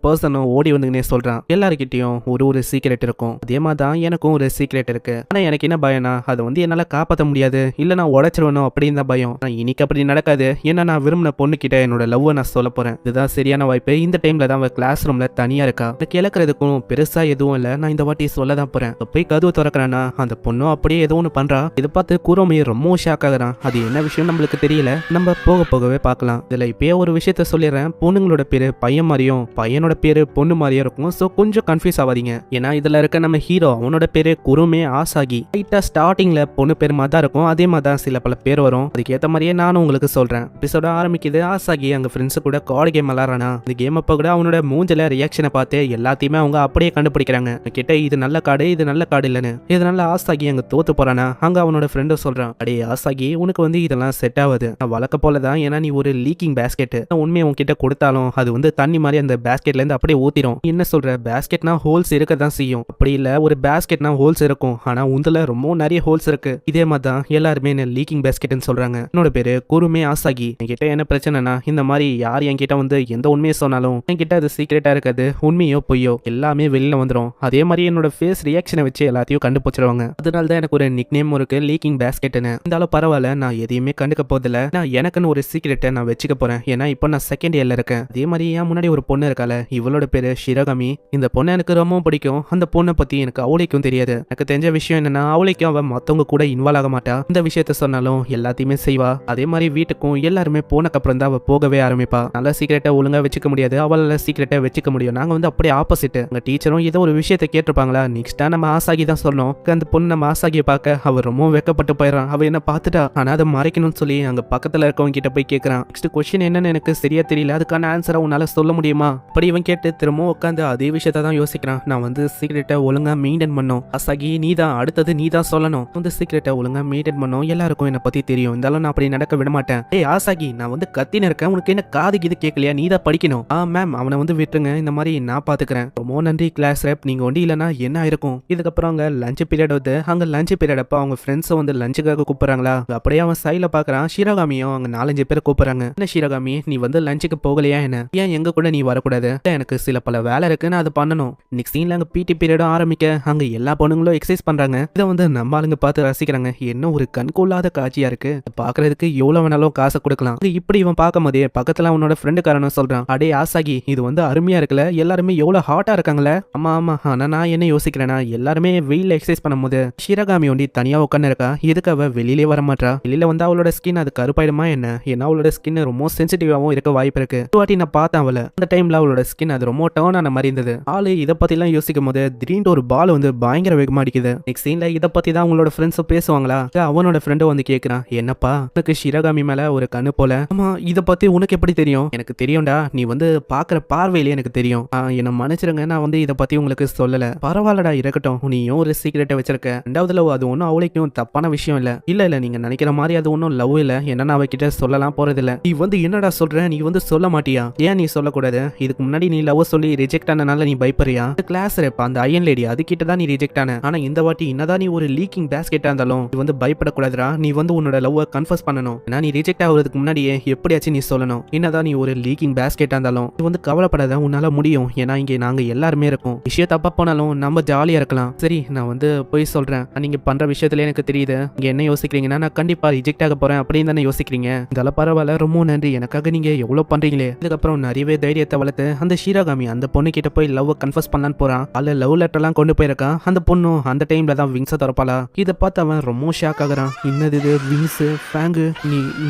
பர்சனும் ஓடி வந்துங்கன்னே சொல்றான். எல்லாருக்கிட்டையும் ஒரு சீக்ரெட் இருக்கும், அதே மாதிரி தான் எனக்கும் ஒரு சீக்ரெட் இருக்கு. ஆனா எனக்கு என்ன பயம்னா அதை வந்து என்னால காப்பாற்ற முடியாது, இல்ல நான் உடைச்சிருவேணும் அப்படின்னு தான் பயம். இன்னைக்கு அப்படி நடக்காது. ஏன்னா நான் விரும்பின பொண்ணு கிட்ட என்னோட லவ் நான் சொல்ல போறேன். இதுதான் சரியான வாய்ப்பு. இந்த டைம்ல தான் அவ கிளாஸ் ரூம்ல தனியா இருக்கா. எனக்கு இழக்கிறதுக்கும் பெருசா எதுவும் இல்ல, நான் இந்த வாட்டி சொல்ல தான் போறேன். போய் கதவு திறக்கிறானா அந்த பொண்ணும் அப்படியே ஏதோ ஒன்று பண்றா. இதை பார்த்து குரோமி ரொம்ப ஷாக் ஆகுறான். அது என்ன விஷயம் நம்மளுக்கு தெரியல, நம்ம போக போகவே பார்க்கலாம். இதுல இப்பயே ஒரு விஷயத்த சொல்லிடுறேன், பொண்ணுங்களோட பேரு பையன் மாதிரியும் பையனோட பேரு பொண்ணு மாதிரியும் இருக்கும். ஸோ கொஞ்சம் கன்ஃபியூஸ் ஆகாதீங்க. ஏன்னா இதுல இருக்க நம்ம ஹீரோ அவனோட பேரு குருமே ஆசாகி. லைட்டா ஸ்டார்டிங்ல பொண்ணு பேர் மாதிரி தான் இருக்கும், அதே மாதிரி தான் சில பல பேர் வரும். அதுக்கேற்ற மாதிரியே நானும் உங்களுக்கு சொல்றேன். எபிசோட ஆரம்பிக்குது. ஆசாகி அங்க ஃப்ரெண்ட்ஸ் கூட கார்டு கேம் விளாட்றானா. இந்த கேம் அப்ப கூட அவனோட மூஞ்சில ரியாக்ஷனை பார்த்து எல்லாத்தையுமே அவங்க அப்படியே கண்டுபிடிக்கிறாங்க. கிட்ட இது நல்ல கார்டு இது நல்ல கார்டு இல்லைன்னு. இதனால ஆசாகி அங்க தோத்து போறானா. அங்க அவனோட ஃப்ரெண்டும் சொல்றான், அடே ஆசாகி உனக்கு வந்து இதெல்லாம் செட் ஆகுது, வழக்க போலதான். ஏன்னா நீ ஒரு லீக்கிங் பேஸ்கெட், உண்மையை உன்கிட்ட கொடுத்தாலும் அது வந்து தண்ணி மாதிரி அந்த பேஸ்கெட்ல இருந்து அப்படியே ஊத்திரும். என்ன சொல்ற, பேஸ்கெட்னா ஹோல்ஸ் இருக்க தான் செய்யும். அப்படி இல்ல ஒரு பேஸ்கெட்னா ஹோல்ஸ் இருக்கும், ஆனா உந்துல ரொம்ப நிறைய ஹோல்ஸ் இருக்கு. இதே மாதிரி தான் எல்லாருமே என்ன லீக்கிங் பேஸ்கெட்னு சொல்றாங்க. என்னோட பேரு குருமே ஆசாகி. என்கிட்ட என்ன பிரச்சனைனா இந்த மாதிரி யார் என்கிட்ட வந்து எந்த உண்மையை சொன்னாலும் என்கிட்ட அது சீக்ரெட்டா இருக்காது, உண்மையோ பொய்யோ எல்லாமே வெளியில வந்துடும். அதே மாதிரி என்னோட ஃபேஸ் ரியாக்ஷனை வச்சு எல்லாத்தையும் கண்டுபிடிச்சிருவாங்க. அதனால தான் எனக்கு ஒரு நிக் நேம் இருக்கு, லீக்கிங் பேஸ்கெட்னு. இருந்தாலும் பரவாயில்ல, நான் எதையுமே கண்டுக்க போதில்ல. நான் எனக்குன்னு ஒரு சீக்ரெட்டை நான் வச்சுக்க போறேன். ஏன்னா இப்போ நான் செகண்ட் இயர்ல இருக்கேன். அதே மாதிரி என் முன்னாடி ஒரு பொண்ணு இருக்கால, இவளோட பேரு ஷிரகாமி. இந்த பொண்ணு எனக்கு ரொம்ப பிடிக்கும். அந்த பொண்ணை பத்தி எனக்கு அவளைக்கும் தெரியாது. எனக்கு தெரிஞ்ச விஷயம் என்னன்னா அவளைக்கும் அவ மத்தவங்க கூட இன்வால்வ் ஆக மாட்டா. இந்த விஷயத்த சொன்னாலும் எல்லாத்தையுமே செய்வா. அதே மாதிரி வீட்டுக்கும் எல்லாருமே போனக்கு அப்புறம் தான் அவ போகவே ஆரம்பிப்பா. நல்ல சீக்ரெட்டை ஒழுங்கா வச்சுக்க முடியாது, அவளால சீக்ரெட்டை வச்சுக்க முடியும். நாங்க வந்து அப்படியே ஆப்போசிட். எங்க டீச்சரும் ஏதோ ஒரு விஷயத்தை கேட்டிருப்பாங்களா, நெக்ஸ்டா நம்ம ஆசாகி தான் சொல்லணும். அந்த பொண்ணு நம்ம ஆசாகியை பார்க்க அவர் ரொம்ப வெக்கப்பட்டு போயிடறான். அவ என்ன பார்த்துட்டா, ஆனா அதை மறைக்கணும்னு சொல்லி அங்க பக்கத்துல இருக்கவங்க கிட்ட போய் கேட்கறான். நெக்ஸ்ட் கொஸ்டின் என்னன்னு எனக்கு சரியா தெரியல, அதுக்கான ஆன்சரை உன்னால சொல்ல முடியுமா அப்படி இவன் கேட்டு திரும்ப உட்காந்து அதே விஷயத்த தான் யோசிக்கிறான். நான் வந்து சீக்ரெட்டை ஒழுங்கா மெயின்டைன் பண்ணும் ஆசாகி, நீ தான் அடுத்தது நீ தான் சொல்லணும். வந்து சீக்ரெட்டை ஒழுங்கா மெயின்டைன் பண்ணும், எல்லாருக்கும் என்ன பத்தி தெரியும். இருந்தாலும் நான் அப்படி நடக்க விட மாட்டேன். ஏய் ஆசாகி, நான் வந்து கத்தின்னு இருக்கேன், உனக்கு என்ன காது இது கேட்கலையா, நீ தான் படிக்கணும். மேம் அவனை வந்து விட்டுருங்க, இந்த மாதிரி நான் பாத்துக்கிறேன். ரொம்ப நன்றி கிளாஸ் ரெப், நீங்க ஒண்டி இல்லைன்னா என்ன ஆயிருக்கும். இதுக்கப்புறம் அங்க லஞ்ச் பீரியட் வந்து அங்க லஞ்ச் பீரியட் அப்ப அவங்க ஃப்ரெண்ட்ஸ் வந்து லஞ்சுக்காக கூப்பிடுறாங்களா. அப்படியே அவன் சைட்ல பாக்குறான், ஷிரகாமியும் அங்க 4-5 பேர் கூப்பிடுறாங்க. என்ன ஷிரகாமி, நீ வந்து லஞ்சுக்கு போகலையா, என்ன ஏன் எங்க கூட நீ வரக்கூடாது, எனக்கு சில பல வேலை இருக்குன்னு அது பண்ணணும். நெக்ஸ்ட் சீன்ல அங்க பிடி பீரியடும் ஆரம்பிக்க அங்க எல்லா பொண்ணுங்களும் எக்ஸசைஸ் பண்றாங்க. இதை வந்து நம்ம ஆளுங்க பார்த்து ரசிக்கிறாங்க. என்ன ஒரு கண்கொள்ளாத காட்சியா இருக்கு, பாக்குறதுக்கு எவ்வளவு வேணாலும் காசை கொடுக்கலாம். இப்படி இவன் பார்க்கும் போதே பக்கத்துல அவனோட ஃப்ரெண்டுக்காரனும் சொல்றான், அடே ஆசாகி இது வந்து அருமையா இருக்குல்ல, எல்லாருமே எவ்வளவு ஹாட்டா இருக்காங்களே. ஆமா ஆமா, ஆனா நான் என்ன யோசிக்கிறேன்னா எல்லாருமே வெயில எக்ஸசைஸ் பண்ணும்போது ஷிரகாமி ஒண்டி தனியா உட்காந்து இருக்கா, எதுக்கு அவ வெளியிலே வர மாட்டா. வெளியில வந்து அவளோட ஸ்கின் அது கருப்பாயிடுமா என்ன, ஏன்னா அவளோட ஸ்கின் ரொம்ப சென்சிட்டிவாவும் இருக்க வாய்ப்பு இருக்கு. ஒரு வாட்டி நான் பார்த்தேன் அவளை, அந்த டைம்ல அவளோட ஸ்கின் அது ரொம்ப டர்ன் ஆன மாதிரி இருந்தது. ஆளு இதை பத்தி எல்லாம் யோசிக்கும் போது திடீர்னு ஒரு பால் வந்து பயங்கர வேகமா அடிக்குது. நெக்ஸ்ட் சீன்ல இதை பத்தி தான் அவங்களோட ஃப்ரெண்ட்ஸ் பேசுவாங்களா. அவனோட ஃப்ரெண்டு வந்து கேட்கிறான், என்னப்பா உனக்கு ஷிரகாமி மேல ஒரு கண்ணு போல. ஆமா, இதை பத்தி உனக்கு எப்படி தெரியும். எனக்கு தெரியும்டா, நீ வந்து பாக்குற பார்வையிலே எனக்கு தெரியும். என்ன மன்னிச்சிருங்க, நான் வந்து இதை பத்தி உங்களுக்கு சொல்லல. பரவாயில்லடா இருக்கட்டும், நீயும் ஒரு சீக்ரெட்டை வச்சிருக்க. ரெண்டாவது லவ் அது ஒன்னும் அவளைக்கும் தப்பான விஷயம் இல்ல. இல்ல நீங்க நினைக்கிற மாதிரி அது ஒன்னும் லவ் இல்ல. என்னன்னா அவகிட்ட சொல்லலாம் போறது இல்ல. நீ வந்து என்னடா சொல்ற, நீ வந்து சொல்ல மாட்டியா, ஏன் நீ சொல்லக்கூடாது. இதுக்கு முன்னாடி நீ லவ் சொல்லி ரிஜெக்ட் ஆனனால நீ பயப்படுறியா. கிளாஸ் ரெப் அந்த அயன் லேடி அது கிட்ட தான் நீ ரிஜெக்ட் ஆன. ஆனா இந்த வாட்டி என்னதான் நீ ஒரு லீக்கிங் பேஸ்கெட்டா இருந்தாலும் நீ வந்து பயப்படக்கூடாதுடா. நீ வந்து உன்னோட லவ் கன்ஃபர்ஸ் பண்ணணும். ஏன்னா நீ ரிஜெக்ட் ஆகுறதுக்கு முன்னாடியே எப்படியாச்சும் நீ சொல்லணும். என்னதான் நீ ஒரு லீக்கிங் பேஸ்கெட்டா இருந்தாலும் நீ வந்து கவலைப்படாத, உன்னால முடியும். ஏன்னா இங்க நாங்க எல்லாருமே இருக்கோம். விஷயம் தப்பா போனாலும் நம்ம ஜாலியா இருக்கலாம். சரி நான் வந்து போய் சொல்றேன், நீங்க பண்ற விஷயத்துல எனக்கு தெரியுது. நீங்க என்ன யோசிக்கிறீங்கன்னா நான் கண்டிப்பா ரிஜெக்ட் ஆக போறேன் அப்படின்னு தானே யோசிக்கிறீங்க. இதெல்லாம் பரவாயில்ல, ரொம்ப நன்றி, எனக்காக நீங்க எவ்வளவு பண்றீங்களே. இதுக்கப்புறம் நிறையவே தைரியத்தை வளர்த்து அந்த ஷிரகாமி அந்த பொண்ணு கிட்ட போய் லவ் கன்ஃபர்ஸ் பண்ணலான்னு போறான். அல்ல லவ் லெட்டர் எல்லாம் கொண்டு போயிருக்கான். அந்த பொண்ணும் அந்த டைம்ல தான் விங்ஸை திறப்பாளா. இதை பார்த்து அவன் ரொம்ப ஷாக் ஆகுறான். என்னது இது விங்ஸ் ஃபேங்கு,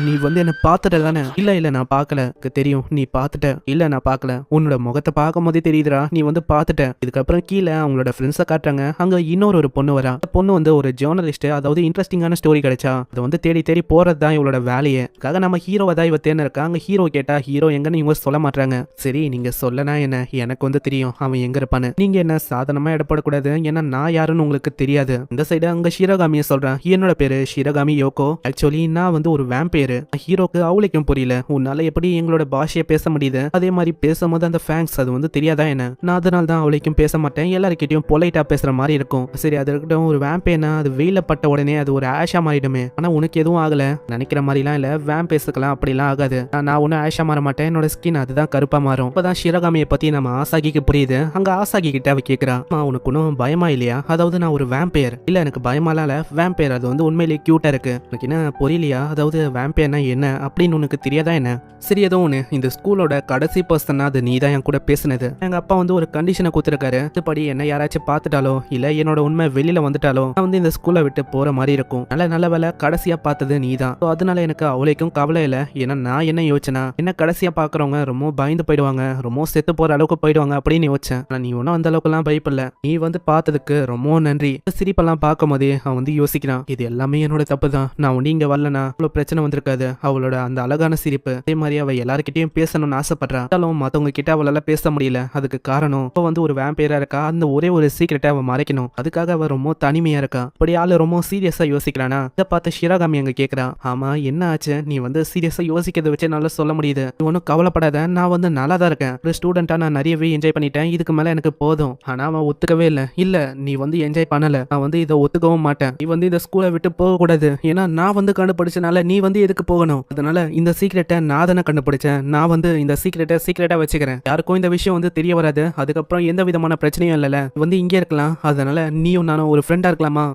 நீ வந்து என்ன பார்த்துட்ட தானே. இல்ல நான் பார்க்கல, தெரியும் நீ பார்த்துட்ட. இல்ல நான் பார்க்கல, உன்னோட முகத்தை பார்க்கும் போதே தெரியுதுடா நீ வந்து பார்த்துட்ட. இதுக்கப்புறம் கீழே அவங்களோட ஃப்ரெண்ட்ஸை காட்டுறாங்க. அங்க இன்னொரு பொண்ணு வரா. பொண்ணு வந்து ஒரு ஜேர்னலிஸ்ட், அதாவது இன்ட்ரெஸ்டிங்கான ஸ்டோரி கிடைச்சா அதை வந்து தேடி தேடி போறது தான் இவளோட வேலையே. அதுக்காக நம்ம ஹீரோவை தான் இவ தேர்ந்து இருக்கா. அங்க ஹீரோ கேட்டா ஹீரோ எங்கன்னு இவங்க சொல்ல மாட்டாங்க. சரி நீங்க சொல்லனா என்ன, எனக்கு வந்து தெரியும் அவன் எங்க இருப்பான்னு. நீங்க என்ன சாதாரணமா இடப்படக்கூடாது, ஏன்னா நான் யாருன்னு உங்களுக்கு தெரியாது. இந்த சைடு அங்க ஷிரகாமிய சொல்றேன், என்னோட பேரு ஷிரகாமி யோகோ. ஆக்சுவலி நான் வந்து ஒரு வேம்பயர். ஹீரோக்கு அவளுக்கும் புரியல, உன்னால எப்படி எங்களோட பாஷையை பேச முடியுது, அதே மாதிரி பேசும்போது அந்த ஃபேங்க்ஸ் அது வந்து தெரியாதா என்ன. நான் அதனால தான் அவளைக்கும் பேச மாட்டேன், எல்லாருக்கிட்டையும் பொலைட்டா பேசுற மாதிரி இருக்கும். சரி அது இருக்கட்டும், ஒரு வேம்பேனா அது வெயில பட்ட உடனே அது ஒரு ஆஷா மாறிடுமே. ஆனா உனக்கு எதுவும் ஆகல, நினைக்கிற மாதிரிலாம் இல்ல, வேம்பேஸுக்கெல்லாம் அப்படிலாம் ஆகாது. நான் ஒன்னும் ஆஷா மாற மாட்டேன், என்னோட ஸ்கின் அதுதான் கருப்பா மாறும். இப்பதான் ஷிரகாமி ஷிராகாமியை பத்தி நம்ம ஆசாகிக்கு புரியுது. அங்க ஆசாகி கிட்ட அவ கேக்குறா, உனக்கு ஒன்னும் பயமா இல்லையா? அதாவது நான் ஒரு வேம்பையர் இல்ல, எனக்கு பயமால வேம்பையர் அது வந்து உண்மையிலேயே கியூட்டா இருக்கு. உனக்கு என்ன புரியலையா? அதாவது வேம்பையர்னா என்ன அப்படின்னு உனக்கு தெரியாதா என்ன? சரி, ஏதோ ஒண்ணு, இந்த ஸ்கூலோட கடைசி பர்சன் அது நீ தான் என் கூட பேசுனது. எங்க அப்பா வந்து ஒரு கண்டிஷனை கொடுத்துருக்காரு. இதுபடி என்ன யாராச்சும் பார்த்துட்டாலோ இல்ல என்னோட உண்மை வெளியில வந்துட்டாலோ நான் வந்து இந்த ஸ்கூலை விட்டு போற மாதிரி இருக்கும். நல்ல வேலை கடைசியா பார்த்தது நீ தான். அதனால எனக்கு அவளைக்கும் கவலை இல்லை. ஏன்னா நான் என்ன யோசிச்சேனா, என்ன கடைசியா பாக்குறவங்க ரொம்ப பயந்து போயிடுவாங்க, ரொம்ப செத்து போற அளவுக்கு போயிடுவாங்க அப்படின்னு யோசிச்சேன். ஆனா நீ ஒன்னும் அந்த அளவுக்கு எல்லாம் பயப்படல. நீ வந்து பார்த்ததுக்கு ரொம்ப நன்றி. சிரிப்பெல்லாம் பார்க்கும் போதே அவன் வந்து யோசிக்கிறான், இது எல்லாமே என்னோட தப்பு தான். நான் வந்து இங்க வரலனா அவ்வளவு பிரச்சனை வந்திருக்காது. அவளோட அந்த அழகான சிரிப்பு, அதே மாதிரி அவ எல்லார்கிட்டயும் பேசணும்னு ஆசைப்படுறான். மத்தவங்க கிட்ட அவளால பேச முடியல. அதுக்கு காரணம் அவ வந்து ஒரு வேம்பையரா இருக்கா. அந்த ஒரே ஒரு சீக்கிரட்டை அவ மறைக்கணும். அதுக்காக அவ ரொம்ப தனிமையா இருக்கா. இப்படி ஆளு ரொம்ப சீரியஸா யோசிக்கிறானா. இதை பார்த்து ஷிராகாமி அங்க கேக்குறான், ஆமா என்ன ஆச்சு? நீ வந்து சீரியஸா யோசிக்கிறத வச்சு நல்லா சொல்ல முடியுது. நீ ஒன்னும் கவலைப்படாத, நான் வந்து நல்லா தான் இருக்கேன். ஒரு ஸ்டூடெண்டா நான் நிறையவே என்ஜாய் பண்ணிட்டேன். இதுக்கு மேல எனக்கு போதும். ஆனா அவன் ஒத்துக்கவே இல்லை. இல்ல நீ வந்து என்ஜாய் பண்ணல, நான் வந்து இதை ஒத்துக்கவும் மாட்டேன். நீ வந்து இந்த ஸ்கூலை விட்டு போக கூடாது. ஏன்னா நான் வந்து கண்டுபிடிச்சனால நீ வந்து எதுக்கு போகணும்? அதனால இந்த சீக்கிரட்டை நான் தானே கண்டுபிடிச்சேன். நான் வந்து இந்த சீக்கிரட்டா வச்சுக்கிறேன். யாருக்கும் இந்த விஷயம் வந்து தெரிய வராது. அதுக்கப்புறம் எந்த விதமான பிரச்சனையும் இல்லல. வந்து இங்கே இருக்கலாம். அதனால நீயும் நானும் ஒரு ஃப்ரெண்டா இருக்கலாமா?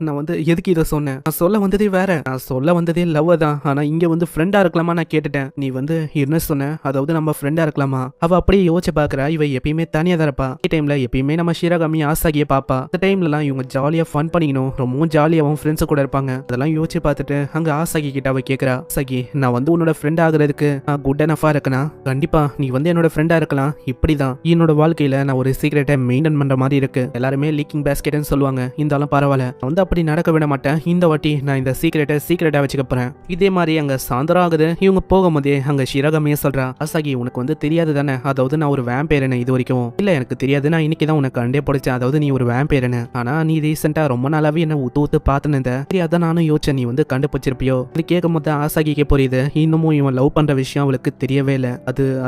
நான் வந்து எதுக்கு இதை சொன்னேன்? நான் சொல்ல வந்ததே வேற. நான் சொல்ல வந்ததே லவ் தான். ஆனா இங்க வந்து ஃப்ரெண்டா இருக்கலாமா நான் கேட்டுட்டேன். நீ வந்து என்ன சொன்ன? அதாவது நம்ம ஃப்ரெண்டா இருக்கலாமா? அவ அப்படியே யோசிச்சு பாக்குறா. இவ எப்பயுமே தனியா தான் இருப்பா. டைம்ல எப்பயுமே நம்ம ஷிராகாமி ஆசாகிய பாப்பா. அந்த டைம்ல இவங்க ஜாலியா ஃபன் பண்ணிக்கணும், ரொம்ப ஜாலியாவும் ஃப்ரெண்ட்ஸ் கூட இருப்பாங்க. அதெல்லாம் யோசிச்சு பார்த்துட்டு அங்க ஆசாகி கிட்ட அவ கேக்குறா, ஆசாகி நான் வந்து உன்னோட ஃப்ரெண்ட் ஆகுறதுக்கு நான் குட் எனஃபா இருக்கனா? கண்டிப்பா நீ வந்து என்னோட ஃப்ரெண்டா இருக்கலாம். இப்படிதான் என்னோட வாழ்க்கையில நான் ஒரு சீக்கிரட்டை மெயின்டைன் பண்ற மாதிரி இருக்கு. எல்லாருமே லீக்கிங் பேஸ்கெட்னு சொல்லுவாங்க. இருந்தாலும் பரவாயில்ல, நான் வந்து அப்படி நடக்க விட மாட்டேன். இந்த வாட்டி நான் இந்த சீக்கிரட்டா வச்சுக்க போறேன். இதே மாதிரி அங்க சாயந்தரம் ஆகுது. இவங்க போகும்போதே அங்க ஷிராகாமியே சொல்றா, ஆசாகி உனக்கு வந்து தெரியாது தானே, அதாவது நான் ஒரு வேம்பையர்னு இது வரைக்கும்? இல்ல எனக்கு தெரியாது, நான் இன்னைக்கு தான் உனக்கு கண்டே பிடிச்சேன். அதாவது நீ ஒரு வேம்பையர்னு. ஆனா நீ ரீசெண்டா ரொம்ப நாளாவே என்ன ஊத்து பாத்துனத. சரி அதான் நானும் யோசிச்சேன் நீ வந்து கண்டுபிடிச்சிருப்பியோ. இது கேட்கும் போது ஆசாகிக்கே புரியுது, இன்னமும் இவன் லவ் பண்ற விஷயம் அவளுக்கு தெரியவே இல்லை.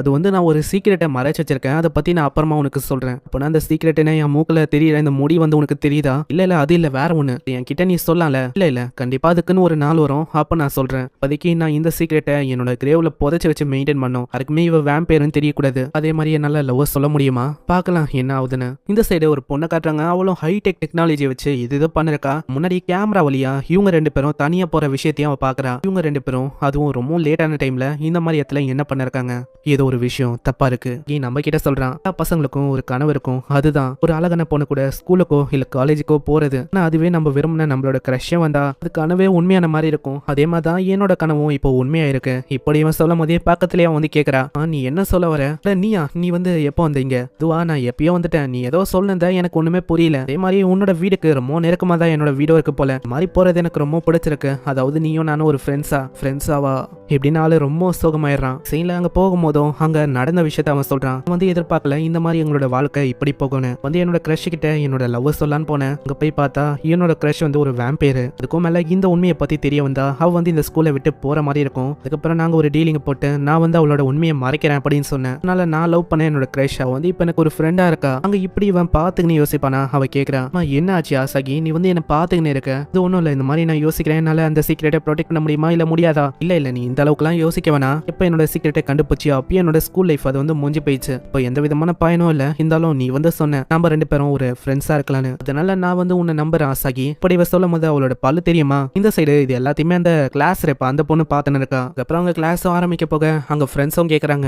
அது வந்து நான் ஒரு சீக்கிரட்டை மறைச்சு வச்சிருக்கேன். அதை பத்தி நான் அப்புறமா உனக்கு சொல்றேன். அப்ப அந்த சீக்கிரட்டை என் மூக்குல தெரியற இந்த முடி வந்து உனக்கு தெரியுதா? இல்ல அது இல்ல, வேற ஒண்ணு. என் கிட்ட நீ சொல்லல. இல்ல கண்டிப்பா அதுக்குன்னு ஒரு நாள் வரும், அப்ப நான் சொல்றேன். இப்போதைக்கு நான் இந்த சீக்கிரட்டை என்னோட கிரேவ்ல புதைச்சு வச்சு மெயின்டைன் பண்ணும். அதுக்குமே இவ வேம்பையர்னு தெரியக்கூடாது. அதே மாதிரி என்னால லவ் சொல்ல முடியுமா? பார்க்கலாம் என்ன ஆகுதுன்னு. இந்த சைடு ஒரு பொண்ணை காட்டுறாங்க. அவளும் ஹைடெக் டெக்னாலஜி வச்சு இது பண்ணிருக்கா. முன்னாடி கேமரா வழியா இவங்க ரெண்டு பேரும் தனியா போற விஷயத்தையும் அவ பாக்குறா. இவங்க ரெண்டு பேரும் அதுவும் ரொம்ப லேட்டான டைம்ல இந்த மாதிரி இடத்துல என்ன பண்ணிருக்காங்க? ஏதோ ஒரு விஷயம் தப்பா இருக்கு. நம்ம கிட்ட சொல்றான், பசங்களுக்கும் ஒரு கனவு இருக்கும். அதுதான் ஒரு அழகான பொண்ணு கூட ஸ்கூலுக்கோ இல்ல காலேஜுக்கோ போறது. ஆனா அதுவே நம்ம விரும்பின நம்மளோட கிரஷ் வந்தா அது கனவே உண்மையான மாதிரி இருக்கும். அதே மாதிரி தான் என்னோட கனவும் இப்போ உண்மையா இருக்கு. இப்படி இவன் சொல்லும் போதே பக்கத்துலயே வந்து கேக்குறா, நீ என்ன சொல்ல வர? நீயா? நீ வந்து எப்போ வந்தீங்க? இதுவா நான் எப்பயோ வந்துட்டேன். நீ ஏதோ சொல்லுந்த எனக்கு ஒண்ணுமே புரியல. அதே மாதிரி உன்னோட வீடுக்கு ரொம்ப நெருக்கமா தான் என்னோட வீடு இருக்கு போல. மாதிரி போறது எனக்கு ரொம்ப பிடிச்சிருக்கு. அதாவது நீயும் நானும் ஒரு ஃப்ரெண்ட்ஸாவா இப்படின்னு ஆளு ரொம்ப சோகமாயிடுறான். சீன்ல அங்க போகும்போதும் அங்க நடந்த விஷயத்த அவன் சொல்றான். வந்து எதிர்பார்க்கல இந்த மாதிரி எங்களோட வாழ்க்கை இப்படி போகணும். வந்து என்னோட கிரஷ் கிட்ட என்னோட லவ் சொல்லலான்னு போனேன். அங்க போய் பார்த்தா என்னோட கிரஷ் வந்து ஒரு வேம்பையர். அதுக்கும் மேல இந்த உண்மையை பத்தி தெரிய வந்தா அவ வந்து இந்த ஸ்கூலை விட்டு போற மாதிரி இருக்கும். அதுக்கப்புறம் நாங்க ஒரு டீலிங் போட்டு நான் வந்து அவளோட உண்மையை மறைக்கிறேன் அப்படின்னு சொன்னேன். அதனால நான் லவ் பண்ண என்னோட கிரஷ் அவ வந்து இப்ப எனக்கு ஒரு ஃப்ரெண்டா இருக்கா. அங்க இப்படி இவன் பாத்துக்கின்னு யோசிப்பானா? அவ கேக்குறா, என்ன ஆச்சு ஆசாகி? நீ வந்து என்ன பாத்துக்கின்னு இருக்க? இது ஒண்ணும் இல்ல, இந்த மாதிரி நான் யோசிக்கிறேன். என்னால அந்த சீக்கிரட்டை ப்ரொடெக்ட் பண்ண முடியுமா இல்ல முடியாதா? இல்ல நீ இந்த அளவுக்குலாம் யோசிக்க வேணா. இப்ப என்னோட சீக்கிரட்டை கண்டுபிடிச்சி அப்பயே என்னோட ஸ்கூல் லைஃப் அது வந்து முடிஞ்சு போயிடுச்சு. இப்போ எந்த விதமான பயனும் இல்ல. இருந்தாலும் நீ வந்து சொன்ன நம்ம ரெண்டு பேரும் ஒரு ஃப்ரெண்ட்ஸா இருக்கலாம்னு. அதனால நான் வந்து உன்னை நம்புறேன் ஆசாகி. இப்படி இவ சொல்லும் போது அவளோட பல்லு தெரியுமா? இந்த சைடு இது எல்லாத்தையுமே அந்த கிளாஸ் ரெப்ப அந்த பொண்ணு பாத்துன்னு இருக்கா. அதுக்கப்புறம் அவங்க கிளாஸ் ஆரம்பிக்க போக அங்க ஃப்ரெண்ட்ஸும் கேக்குறாங்க,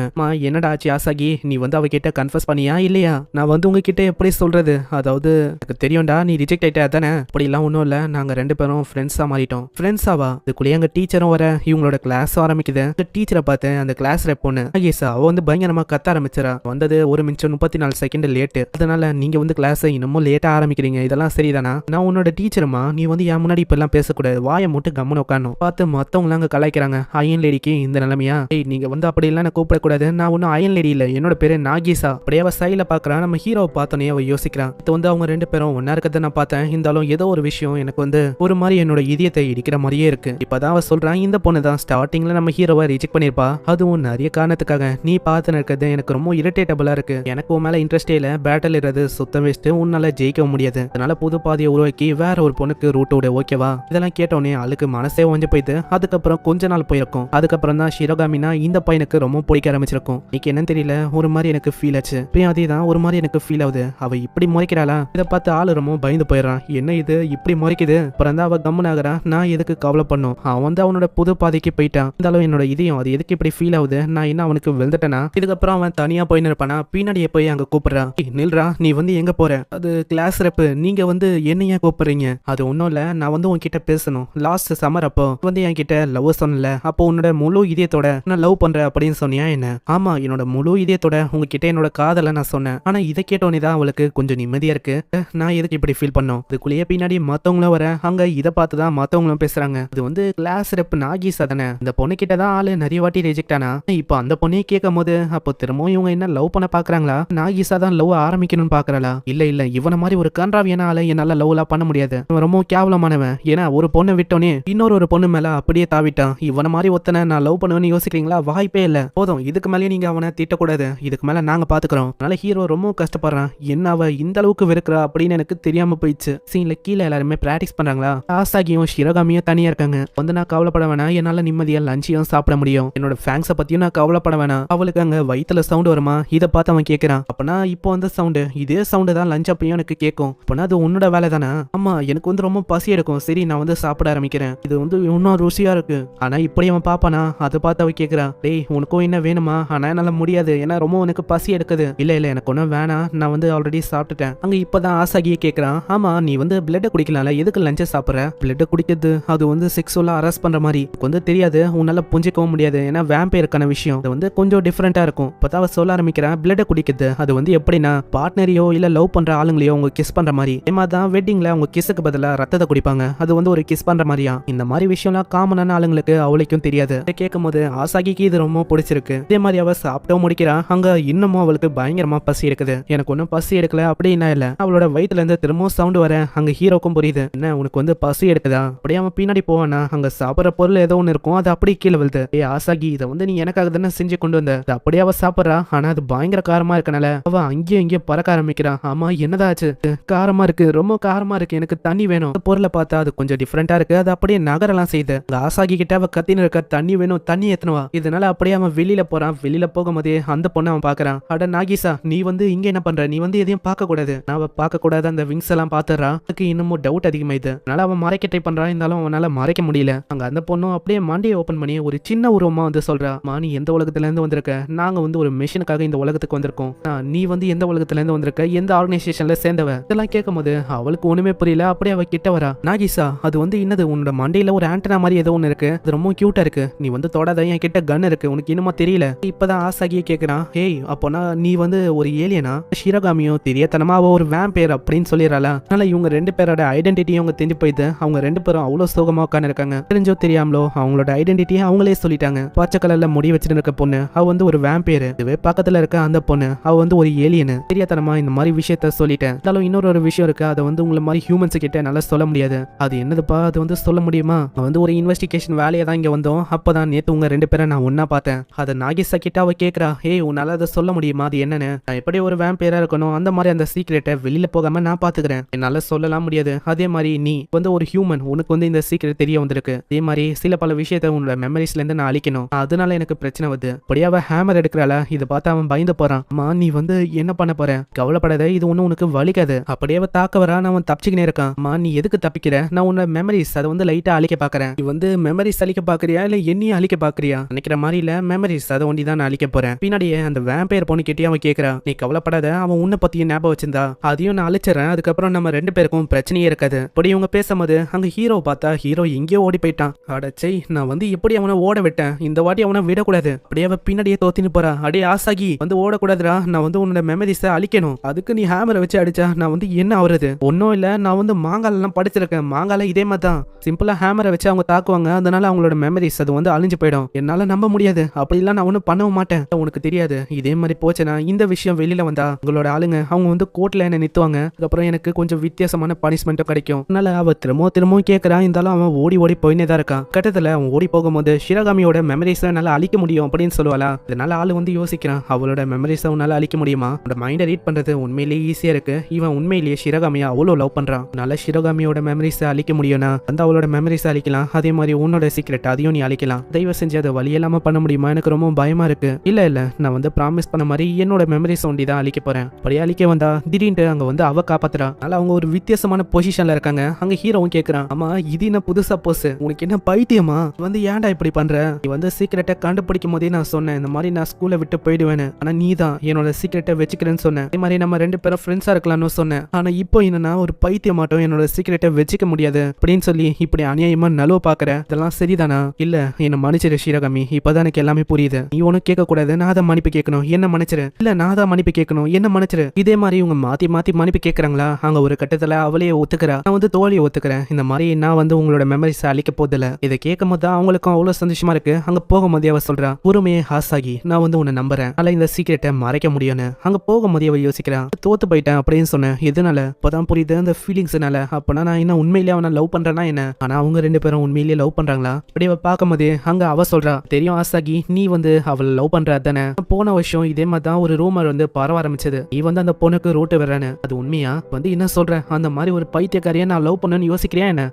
என்னடா ஆச்சு ஆசாகி? நீ வந்து அவகிட்ட கன்ஃபர்ஸ் பண்ணியா இல்லையா? நான் வந்து உங்ககிட்ட எப்படி சொல்றது? அதாவது எனக்கு தெரியும்டா நீ ரிஜெக்ட் ஆயிட்டா தானே. அப்படி எல்லாம் ஒன்றும் இல்ல, நாங்க ரெண்டு பேரும் ஃப்ரெண்ட்ஸா மாறிட்டோம். ஃப்ரெண்ட்ஸாவா? இதுக்குள்ளேயே அங்க டீச்சரும் வர இவங்களோட கிளாஸ் ஆரம்பிக்குது. அந்த டீச்சரை பார்த்தேன் அந்த கிளாஸ் ரெப் பொண்ணு நாகேஷா அவ வந்து பயங்கரமா கத்த ஆரம்பிச்சிடா. வந்தது 1 நிமிஷம் 34 செகண்ட் லேட்டு. அதனால நீங்க வந்து கிளாஸ் இன்னமும் லேட்டா ஆரம்பிக்கிறீங்க, இதெல்லாம் சரிதானா? நான் உன்னோட டீச்சருமா, நீ வந்து என் முன்னாடி இப்ப எல்லாம் பேசக்கூடாது, வாயை மட்டும் கம்முன்னு உட்காரணும். பார்த்து மத்தவங்க அங்க கலாய்க்கிறாங்க. அயன் லேடிக்கு இந்த நிலைமையா? நீங்க வந்து அப்படி எல்லாம் நான் கூப்பிடக்கூடாது. நான் ஒன்னும் அயன் லேடி இல்ல, என்னோட பேரு நாகேஷா. அப்படியே அவ சைல பாக்குறான். நம்ம ஹீரோவை பார்த்தோன்னே அவ யோசிக்கிறான். இது வந்து அவங்க ரெண்டு பேரும் ஒன்னா இருக்கிறத நான் பார்த்தேன். இருந்தாலும் ஏதோ ஒரு விஷயம் எனக்கு வந்து ஒரு மாதிரி என்னோட இதயத்தை இடிக்கிற மாதிரியே இருக்கு. இப்பதான் அவ சொல்றான், இந்த பொண்ணு தான் ஸ்டார்டிங்ல நம்ம ஹீரோவை ரிஜெக்ட் பண்ணிருப்பா. அதுவும் நிறைய காரணத்துக்காக. நீ பார்த்து இருக்கிறது எனக்கு ரொம்ப இரிட்டேட்டபிளா இருக்கு. எனக்கு உன் மேல இன்ட்ரெஸ்டே இல்ல. பேட்டில் இருந்து சுத்தம் வேஸ்ட், உன்னால ஜெயிக்க முடியாது. அதனால புது பாதையை உருவாக்கி வேற ஒரு பொண்ணுக்கு ரூட் விட, ஓகேவா? இதெல்லாம் கேட்டோன்னே அவளுக்கு மனசே ஒஞ்சு போயிட்டு அதுக்கப்புறம் கொஞ்ச நாள் போயிருக்கும். அதுக்கப்புறம் தான் ஷிரோகாமினா இந்த பையனுக்கு ரொம்ப பிடிக்க ஆரம்பிச்சிருக்கும். இன்னைக்கு என்னன்னு தெரியல, ஒரு மாதிரி எனக்கு ஃபீல் ஆச்சு. இப்பயும் அதே தான் ஒரு மாதிரி எனக்கு ஃபீல் ஆகுது. அவ இப்படி முறைக்கிறாளா? இதை பார்த்து ஆளு ரொம்ப பயந்து போயிடறான். என்ன இது இப்படி முறைக்குது? அப்புறம் தான் அவ கம்மன் ஆகுறா. நான் எதுக்கு கவலை பண்ணும்? அவன் வந்து அவனோட புது பாதைக்கு போயிட்டான். இருந்தாலும் என்னோட இதயம் அது எதுக்கு இப்படி ஃபீல் ஆகுது? நான் என்ன அவனுக்கு வெளுந்துட்டேனா? இதுக்கப்புறம் அவன் தனியா போய் நிற்பானா? பின்னாடியே போய் அங்க கூப்பிடுறான். நில்றா, நீ வந்து எங்க போற? அது கிளாஸ் ரெப்பு. நீங்க வந்து என்ன ஏன் கூப்பிடுறீங்க? அது ஒன்றும் இல்லை, நான் வந்து உன்கிட்ட பேசணும். லாஸ்ட் சம்மர் அப்போ வந்து என்கிட்ட லவ் சொன்னல, அப்போ உன்னோட முழு இதயத்தோட நான் லவ் பண்ற அப்படின்னு சொன்னியா என்ன? ஆமா, என்னோட முழு இதயத்தோட உங்ககிட்ட என்னோட காதலை நான் சொன்னேன். ஆனா இதை கேட்டோன்னே தான் அவளுக்கு கொஞ்சம் நிம்மதியா இருக்கு. நான் எதுக்கு இப்படி ஃபீல் பண்ணோம்? அதுக்குள்ளேயே பின்னாடி மத்தவங்களும் வர அங்க இதை பார்த்து தான் மத்தவங்களும் பேசுறாங்க. இது வந்து கிளாஸ் ரெப் நாகீசா தானே? இந்த பொண்ணு கிட்ட தான் ஆளு நிறைய வாட்டி ரிஜெக்ட் ஆனா, இப்போ அந்த பொண்ணையே கேட்கும் போது அப்போ திரும்பவும் இவங்க என்ன லவ் பண்ண பாக்குறாங்களா? நாகீசா தான் லவ் ஆரம்பிக்கணும்னு பாக்குறாளா? இல்ல இல்ல, இவன மாதிரி ஒரு கன்றாவியான ஆளை என்னால லவ்லாம் பண்ண முடியாது. இவன் ரொம்ப கேவலமானவன். ஏன்னா ஒரு பொண்ணை விட்டோனே இன்னொரு பொண்ணு மேல அப்படியே தாவிட்டான். இவன மாதிரி ஒத்தனை நான் லவ் பண்ணுவேன்னு யோசிக்கிறீங்களா? வாய்ப்பே இல்ல. போதும், இதுக்கு மேலே நீங்க அவனை திட்டக்கூடாது. இதுக்கு மேல நாங்க பாத்துக்கிறோம். அதனால ஹீரோ ரொம்ப கஷ்டப்படுறான். என்ன அவ இந்த அளவுக்கு வெறுக்கிறா அப்படின்னு எனக்கு தெரியாம போயிடுச்சு. சீன்ல கீழே எல்லாருமே பிராக்டிஸ் பண்றாங்களா? ஆசாகியும் ஷிரகாமியும் தனியா இருக்காங்க. வந்து நான் கவலைப்பட வேணாம், என்னால நிம்மதியா லஞ்சையும் சாப்பிட முடியும். என்னோட ஃபேங்ஸை பத்தியும் நான் கவலைப்பட வேணாம். அவளுக்கு அங்க வயிற்றுல சவுண்ட் வருமா? இதை பார்த்து அவன் கேட்கறான். அப்பனா இப்போ அந்த சவுண்டு இதே சவுண்டு தான் லஞ்ச் அப்பயும் எனக்கு கேட்கும். அப்பனா அது உன்னோட வேலை தானே? ஆமா, எனக்கு வந்து ரொம்ப பசி எடுக்கும். சரி, நான் வந்து சாப்பிட ஆரம்பிக்கிறேன். இது வந்து இன்னும் ருசியா இருக்கு. ஆனா இப்படி அவன் பாப்பானா? அதை பார்த்து அவ கேட்கறா. டேய், உனக்கும் என்ன வேணுமா? ஆனா என்னால முடியாது, ஏன்னா ரொம்ப உனக்கு பசி எடுக்குது. இல்ல இல்ல, எனக்கு ஒன்றும் வேணாம், நான் வந்து ஆல்ரெடி சாப்பிட்டுட்டேன். அங்க இப்பதான் ஆசாகியே கேட்கறான். ஆமா, நீ வந்து பிளட் குடிக்கலாம்ல, எதுக்கு லஞ்சை சாப்பிட்ற? பிளட் குடிக்கிறது அது வந்து செக்ஸுவலா அரெஸ்ட் பண்ற மாதிரி வந்து தெரியாது, உன்னால புரிஞ்சிக்கவும் முடியாது. ஏன்னா வேம்பயருக்கான விஷயம் அது வந்து கொஞ்சம் டிஃப்ரெண்டா இருக்கும். இப்பதான் அவ சொல்ல ஆரம்பிக்கிறான். பிளட் குடிக்கிறது அது வந்து எப்படின்னா, பார்ட்னரையோ இல்ல லவ் பண்ற ஆளுங்களையோ உங்க கிஸ் பண்ற மாதிரி. தான் வெட்டிங்ல உங்க கிஸ்ஸுக்கு பதிலா ரத்தத்தை குடிப்பாங்க. அது வந்து ஒரு கிஸ் பண்ற மாதிரியா. இந்த மாதிரி விஷயம்லாம் காமனான ஆளுங்களுக்கு அவளுக்கும் தெரியாது. கேட்கும் போது ஆசாகிக்கு இது ரொம்ப பிடிச்சிருக்கு. இதே மாதிரி அவ சாப்பிட்டவும் முடிக்கிறா. அங்க இன்னமும் அவளுக்கு பயங்கரமா பசி இருக்குது. எனக்கு ஒன்னும் பசி எடுக்கல அப்படின்னா இல்ல, அவளோட வயிற்றுல இருந்து திரும்பவும் சவுண்ட் வர அங்க ஹீரோக்கும் புரியுது. என்ன உனக்கு வந்து பசி எடுக்குதா? அப்படியே அவன் பின்னாடி போவானா, அங்க சாப்பிட்ற பொருள் ஏதோ ஒன்று இருக்கும், அது அப்படியே கீழே விழுது. ஏ ஆசாகி, இதை வந்து நீ எனக்காக தானே செஞ்சு கொண்டு வந்த. அப்படியே அவ சாப்பிட்றா. ஆனா அது பயங்கர காரமா இருக்கனால அவ அங்கேயும் இங்கேயும் பறக்க ஆரம்பிக்கிறான். ஆமா, என்னதாச்சு? காரமா இருக்கு, ரொம்ப காரமா இருக்கு, எனக்கு தண்ணி வேணும். பொருளை பார்த்தா அது கொஞ்சம் டிஃப்ரெண்டா இருக்கு. அது அப்படியே நகரெல்லாம் செய்யுது. ஆசாகி கிட்ட அவ கத்தின்னு இருக்க, தண்ணி வேணும், தண்ணி ஏத்தனவா. இதனால அப்படியே அவன் வெளியில போறான். வெளியில போகும்போதே அந்த பொண்ணை அவன் பாக்குறான். அட நாகிசா, நீ வந்து இங்க என்ன பண்ற? நீ வந்து எதையும் பார்க்க கூடாது. நான் அவ பார்க்க கூடாது. அந்த விங்ஸ் எல்லாம் பாத்துறா. அதுக்கு இன்னமும் டவுட் அதிகமாயிது. அதனால அவன் மறைக்க ட்ரை பண்றான். இருந்தாலும் அவனால மறைக்க முடியல. அங்க அந்த பொண்ணும் அப்படியே மண்டியை ஓபன் பண்ணி ஒரு சின்ன உருவமா வந்து சொல்றா. நீ எந்த உலகத்துல இருந்து வந்திருக்க? நாங்க வந்து ஒரு மிஷனுக்காக இந்த உலகத்துக்கு வந்திருக்கோம். நீ வந்து எந்த உலகத்துல இருந்து வந்திருக்க? எந்த ஆர்கனைசேஷன்ல சேர்ந்தவ? இதெல்லாம் கேட்கும் போது அவளுக்கு ஒண்ணுமே புரியல. அப்படியே அவ கிட்ட வரா. நாகிசா, அது வந்து என்னது? உன்னோட மண்டையில ஒரு ஆண்டனா மாதிரி ஏதோ ஒண்ணு இருக்கு. அது ரொம்ப கியூட்டா இருக்கு. நீ வந்து தொடாத, என் கிட்ட கன் இருக்கு. உனக்கு இன்னுமா தெரியல? இப்பதான் ஆசாகியே கேக்குறான். ஏய், அப்போனா நீ வந்து ஒரு ஏலியனா? ஷிரகாமியோ தெரியாதனமா அவ ஒரு வேம்பயர் அப்படின்னு சொல்லிடுறாளா? அதனால இவங்க ரெண்டு பேரோட ஐடென்டிட்டியும் அவங்க தெரிஞ்சு போயிது. அவங்க ரெண்டு பேரும் அவ்வளவு சோகமா உட்காந்து இருக்காங்க. தெரிஞ்சோ தெரியாமலோ அவங்களோட ஐடென்டிட்டியை அவங்களே சொல்லிட்டாங்க. பச்சை கலர்ல முடி வச்சுட்டு இருக்க பொண்ணு அவ வந்து ஒரு வேம்பயர். இதுவே பக்கத்துல இருக்க அந்த பொண்ணு அவ வந்து ஒரு ஏலியன். தெரியாதனமா இந்த மாதிரி விஷயத்த சொல்லிட்டேன். இருந்தாலும் இன்னொரு விஷயம் இருக்கு. அதை வந்து உங்களை மாதிரி ஹியூமன்ஸ் கிட்ட நல்லா சொல்ல முடியாது. அது என்னதுப்பா? அது வந்து சொல்ல முடியுமா? வந்து ஒரு இன்வெஸ்டிகேஷன் வேலையை தான் இங்க வந்தோம். அப்பதான் நேத்து உங்க ரெண்டு பேரை நான் ஒன்னா பார்த்தேன். அதை நாகிசா கிட்ட அவ கேக்குறா. ஏய், உன்னால அதை சொல்ல முடியுமா? அது என்னன்னு? நான் எப்படி ஒரு வேம்பயரா இருக்கணும் அந்த மாதிரி அந்த சீக்ரெட்டை வெளியில போகாம நான் பாத்துக்கிறேன். என்னால சொல்லலாம் முடியாது. அதே மாதிரி நீ வந்து ஒரு ஹியூமன், உனக்கு வந்து இந்த சீக்ரெட் தெரிய வந்திருக்கு. அதே மாதிரி சில பல விஷயத்த உன்னோட மெமரிஸ்ல இருந்து நான் அழிக்கணும். அதனால எனக்கு பிரச்சனை வருது. அப்படியே அவ ஹேமர் எடுக்கிறாள. இதை பார்த்து அவன் பயந்து போறான். அம்மா, நீ வந்து என்ன பண்ண போற? கவலைப்படாத, இது ஒண்ணு உனக்கு வலிக்காது. அப்படியே அவ தாக்க வரான். அவன் தப்பிச்சுக்கினே இருக்கான். அம்மா, நீ எதுக்கு தப்பிக்கிற? நான் உன்னோட மெமரிஸ் அதை வந்து லைட்டா அழிக்க பாக்குறேன். நீ வந்து மெமரிஸ் அழிக்க பாக்குறியா இல்ல என்னையும் அழிக்க பாக்குறியா? நினைக்கிற மாதிரி இல்ல, மெமரிஸ் அதை ஒண்டி தான் நான் அழிக்க போறேன். பின்னாடியே அந்த வேம்பயர் பொண்ணு கிட்டே அவன் கேட்கறா. நீ கவலைப்படாத, அவன் உன்னை பத்தியும் ஞாபகம் வச்சிருந்தா அதையும் நான் அழிச்சிடறேன். அதுக்கப்புறம் நம்ம ரெண்டு பேருக்கும் பிரச்சனையே இருக்காது. அப்படி இவங்க பேசும்போது அங்க ஹீரோ பார்த்தா ஹீரோ எங்கேயோ ஓடி போயிட்டான். அடச்சை, நான் வந்து எப்படி அவனை ஓட விட்டேன். இந்த வாட்டி அவனை விடக்கூடாது. அப்படியே அவ பின்னாடியே தோத்தின்னு போறா. அடே ஆசாகி, வந்து ஓடக்கூடாதுடா. நான் வந்து உன்னோட மெமரிஸை அழிக்கணும். அதுக்கு நீ ஹேமரை வச்சு அடிச்சா நான் வந்து என்ன ஆகுறது? ஒன்னும் இல்ல, நான் வந்து மாங்கால எல்லாம் படிச்சிருக்கேன். மாங்கால இதே மாதிரி தான் சிம்பிளா ஹேமரை வச்சு அவங்க தாக்குவாங்க. அதனால அவங்களோட மெமரிஸ் அது வந்து அழிஞ்சு போயிடும். என்னால நம்ப முடியாது. அப்படிலாம் நான் ஒன்னும் பண்ணவும் மாட்டேன். உனக்கு தெரியாது. இதே மாதிரி போச்சுன்னா இந்த விஷயம் வெளியில வந்தா உங்களோட ஆளுங்க அவங்க வந்து கோர்ட்ல என்ன நிறுத்துவாங்க. அதுக்கப்புறம் எனக்கு கொஞ்சம் வித்தியாசமான பனிஷ்மெண்ட்டும் கிடைக்கும். அதனால அவ திரும்பவும் கேட்கறான். இருந்தாலும் அவன் ஓடி ஓடி போயினே தான் இருக்கான். கட்டத்துல அவன் ஓடி போகும்போது ஷிரகாமியோட மெமரிஸை நல்லா அழிக்க முடியும் அப்படின்னு சொல்லுவாளா. இதனால ஆளு வந்து யோசிக்கிறான். அவளோட மெமரிஸை உன்னால அழிக்க முடியுமா? அவனோட மைண்டை ரீட் பண்றது உண்மையிலேயே ஈஸியா இருக்கு. இவன் உண்மையிலேயே ஷிரகாமியா அவ்வளோ லவ் பண்றான். அதனால ஷிரகாமியோட மெமரிஸை அழிக்க முடியும்னா அந்த அவளோட மெமரிஸை அழிக்கலாம். அதே மாதிரி உன்னோட சீக்ரெட் அதையும் நீ அழிக்கலாம். தயவு செஞ்சு அதை வழி இல்லாம பண்ண முடியுமா? எனக்கு ரொம்ப பயமா இருக்கு. இல்ல இல்ல, நான் நான் வந்து ப்ராமிஸ் பண்ண மாதிரி என்னோட மெமரிஸ் ஒண்டி தான் அழிக்க போறேன். அப்படியே அழிக்க வந்தா திடீர்னு அங்க வந்து அவ காப்பாத்துறா. அதனால அவங்க ஒரு வித்தியாசமான பொசிஷன்ல இருக்காங்க. அங்க ஹீரோவும் கேக்குறான், ஆமா இது என்ன புதுசா போஸ், உனக்கு என்ன பைத்தியமா, வந்து ஏன்டா இப்படி பண்ற, நீ வந்து சீக்கிரட்டை கண்டுபிடிக்கும் போதே நான் சொன்னேன் இந்த மாதிரி நான் ஸ்கூலை விட்டு போயிடுவேன்னு, ஆனா நீ தான் என்னோட சீக்கிரட்டை வச்சுக்கிறேன்னு சொன்னேன். அதே மாதிரி நம்ம 2 பேரும் ஃப்ரெண்ட்ஸா இருக்கலாம்னு சொன்னேன். ஆனா இப்போ என்னன்னா ஒரு பைத்தியம் மாட்டோம் என்னோட சீக்கிரட்டை வச்சுக்க முடியாது அப்படின்னு சொல்லி இப்படி அநியாயமா நழுவ பாக்குற, இதெல்லாம் சரிதானா? இல்ல என்ன மன்னிச்சிரு ஷிரகாமி, இப்பதான் எனக்கு எல்லாமே புரியுது. நீ ஒன்னும் கேட்க கூடாது, நான் தான் மன்னிப்பு கேட்கணும், என்ன மன்னிச்சிரு. இல்ல நான் தான் மன்னிப்பு கேட்கணும், என்ன மன்னிச்சிரு. இதே மாதிரி இவங்க மாத்தி மாத்தி மன்னிப்பு கேட்கறாங்களா? அங்க ஒரு கட்டத்துல அவளையே ஒத்துக்கிறா, நான் வந்து தோழியை ஒத்துக்கிறேன், இந்த மாதிரி நான் வந்து உங்களோட மெமரிஸ் அழிக்க போதில்ல. இதை கேட்கும் போது தான் அவங்களுக்கும் அவ்வளவு சந்தோஷமா இருக்கு. அங்க போகும்போதே அவ சொல்றா, பொறுமையே ஹாசாகி, நான் வந்து உன்னை நம்புறேன், ஆனா இந்த சீக்கிரட்டை மறைக்க முடியும்னு. அங்க போகும்போதே அவ யோசிக்கிறான், தோத்து போயிட்டேன் அப்படின்னு சொன்னேன், எதனால? இப்பதான் புரியுது, அந்த ஃபீலிங்ஸ்னால. அப்பனா நான் என்ன உண்மையிலேயே அவனை லவ் பண்றேன்னா என்ன? ஆனா அவங்க 2 பேரும் உண்மையிலேயே லவ் பண்றாங்களா? அப்படி அவ பார்க்கும்போது அங்க அவ சொல்றா, தெரியும் ஆசாகி, நீ வந்து அவளை லவ் பண்ற தானே. போன வருஷம் இதே மாதிரி தான் ஒரு ரூமர் வந்து பரவ ஆரம்பிச்சது, நீ வந்து அந்த பொண்ணுக்கு ரோட்டு வர்றேன்னு. அது உண்மையா? வந்து என்ன சொல்ற, அந்த மாதிரி ஒரு பைத்தியக்காரியா நான் லவ் பண்ணணும்னு யோசிக்கிறியா என்ன?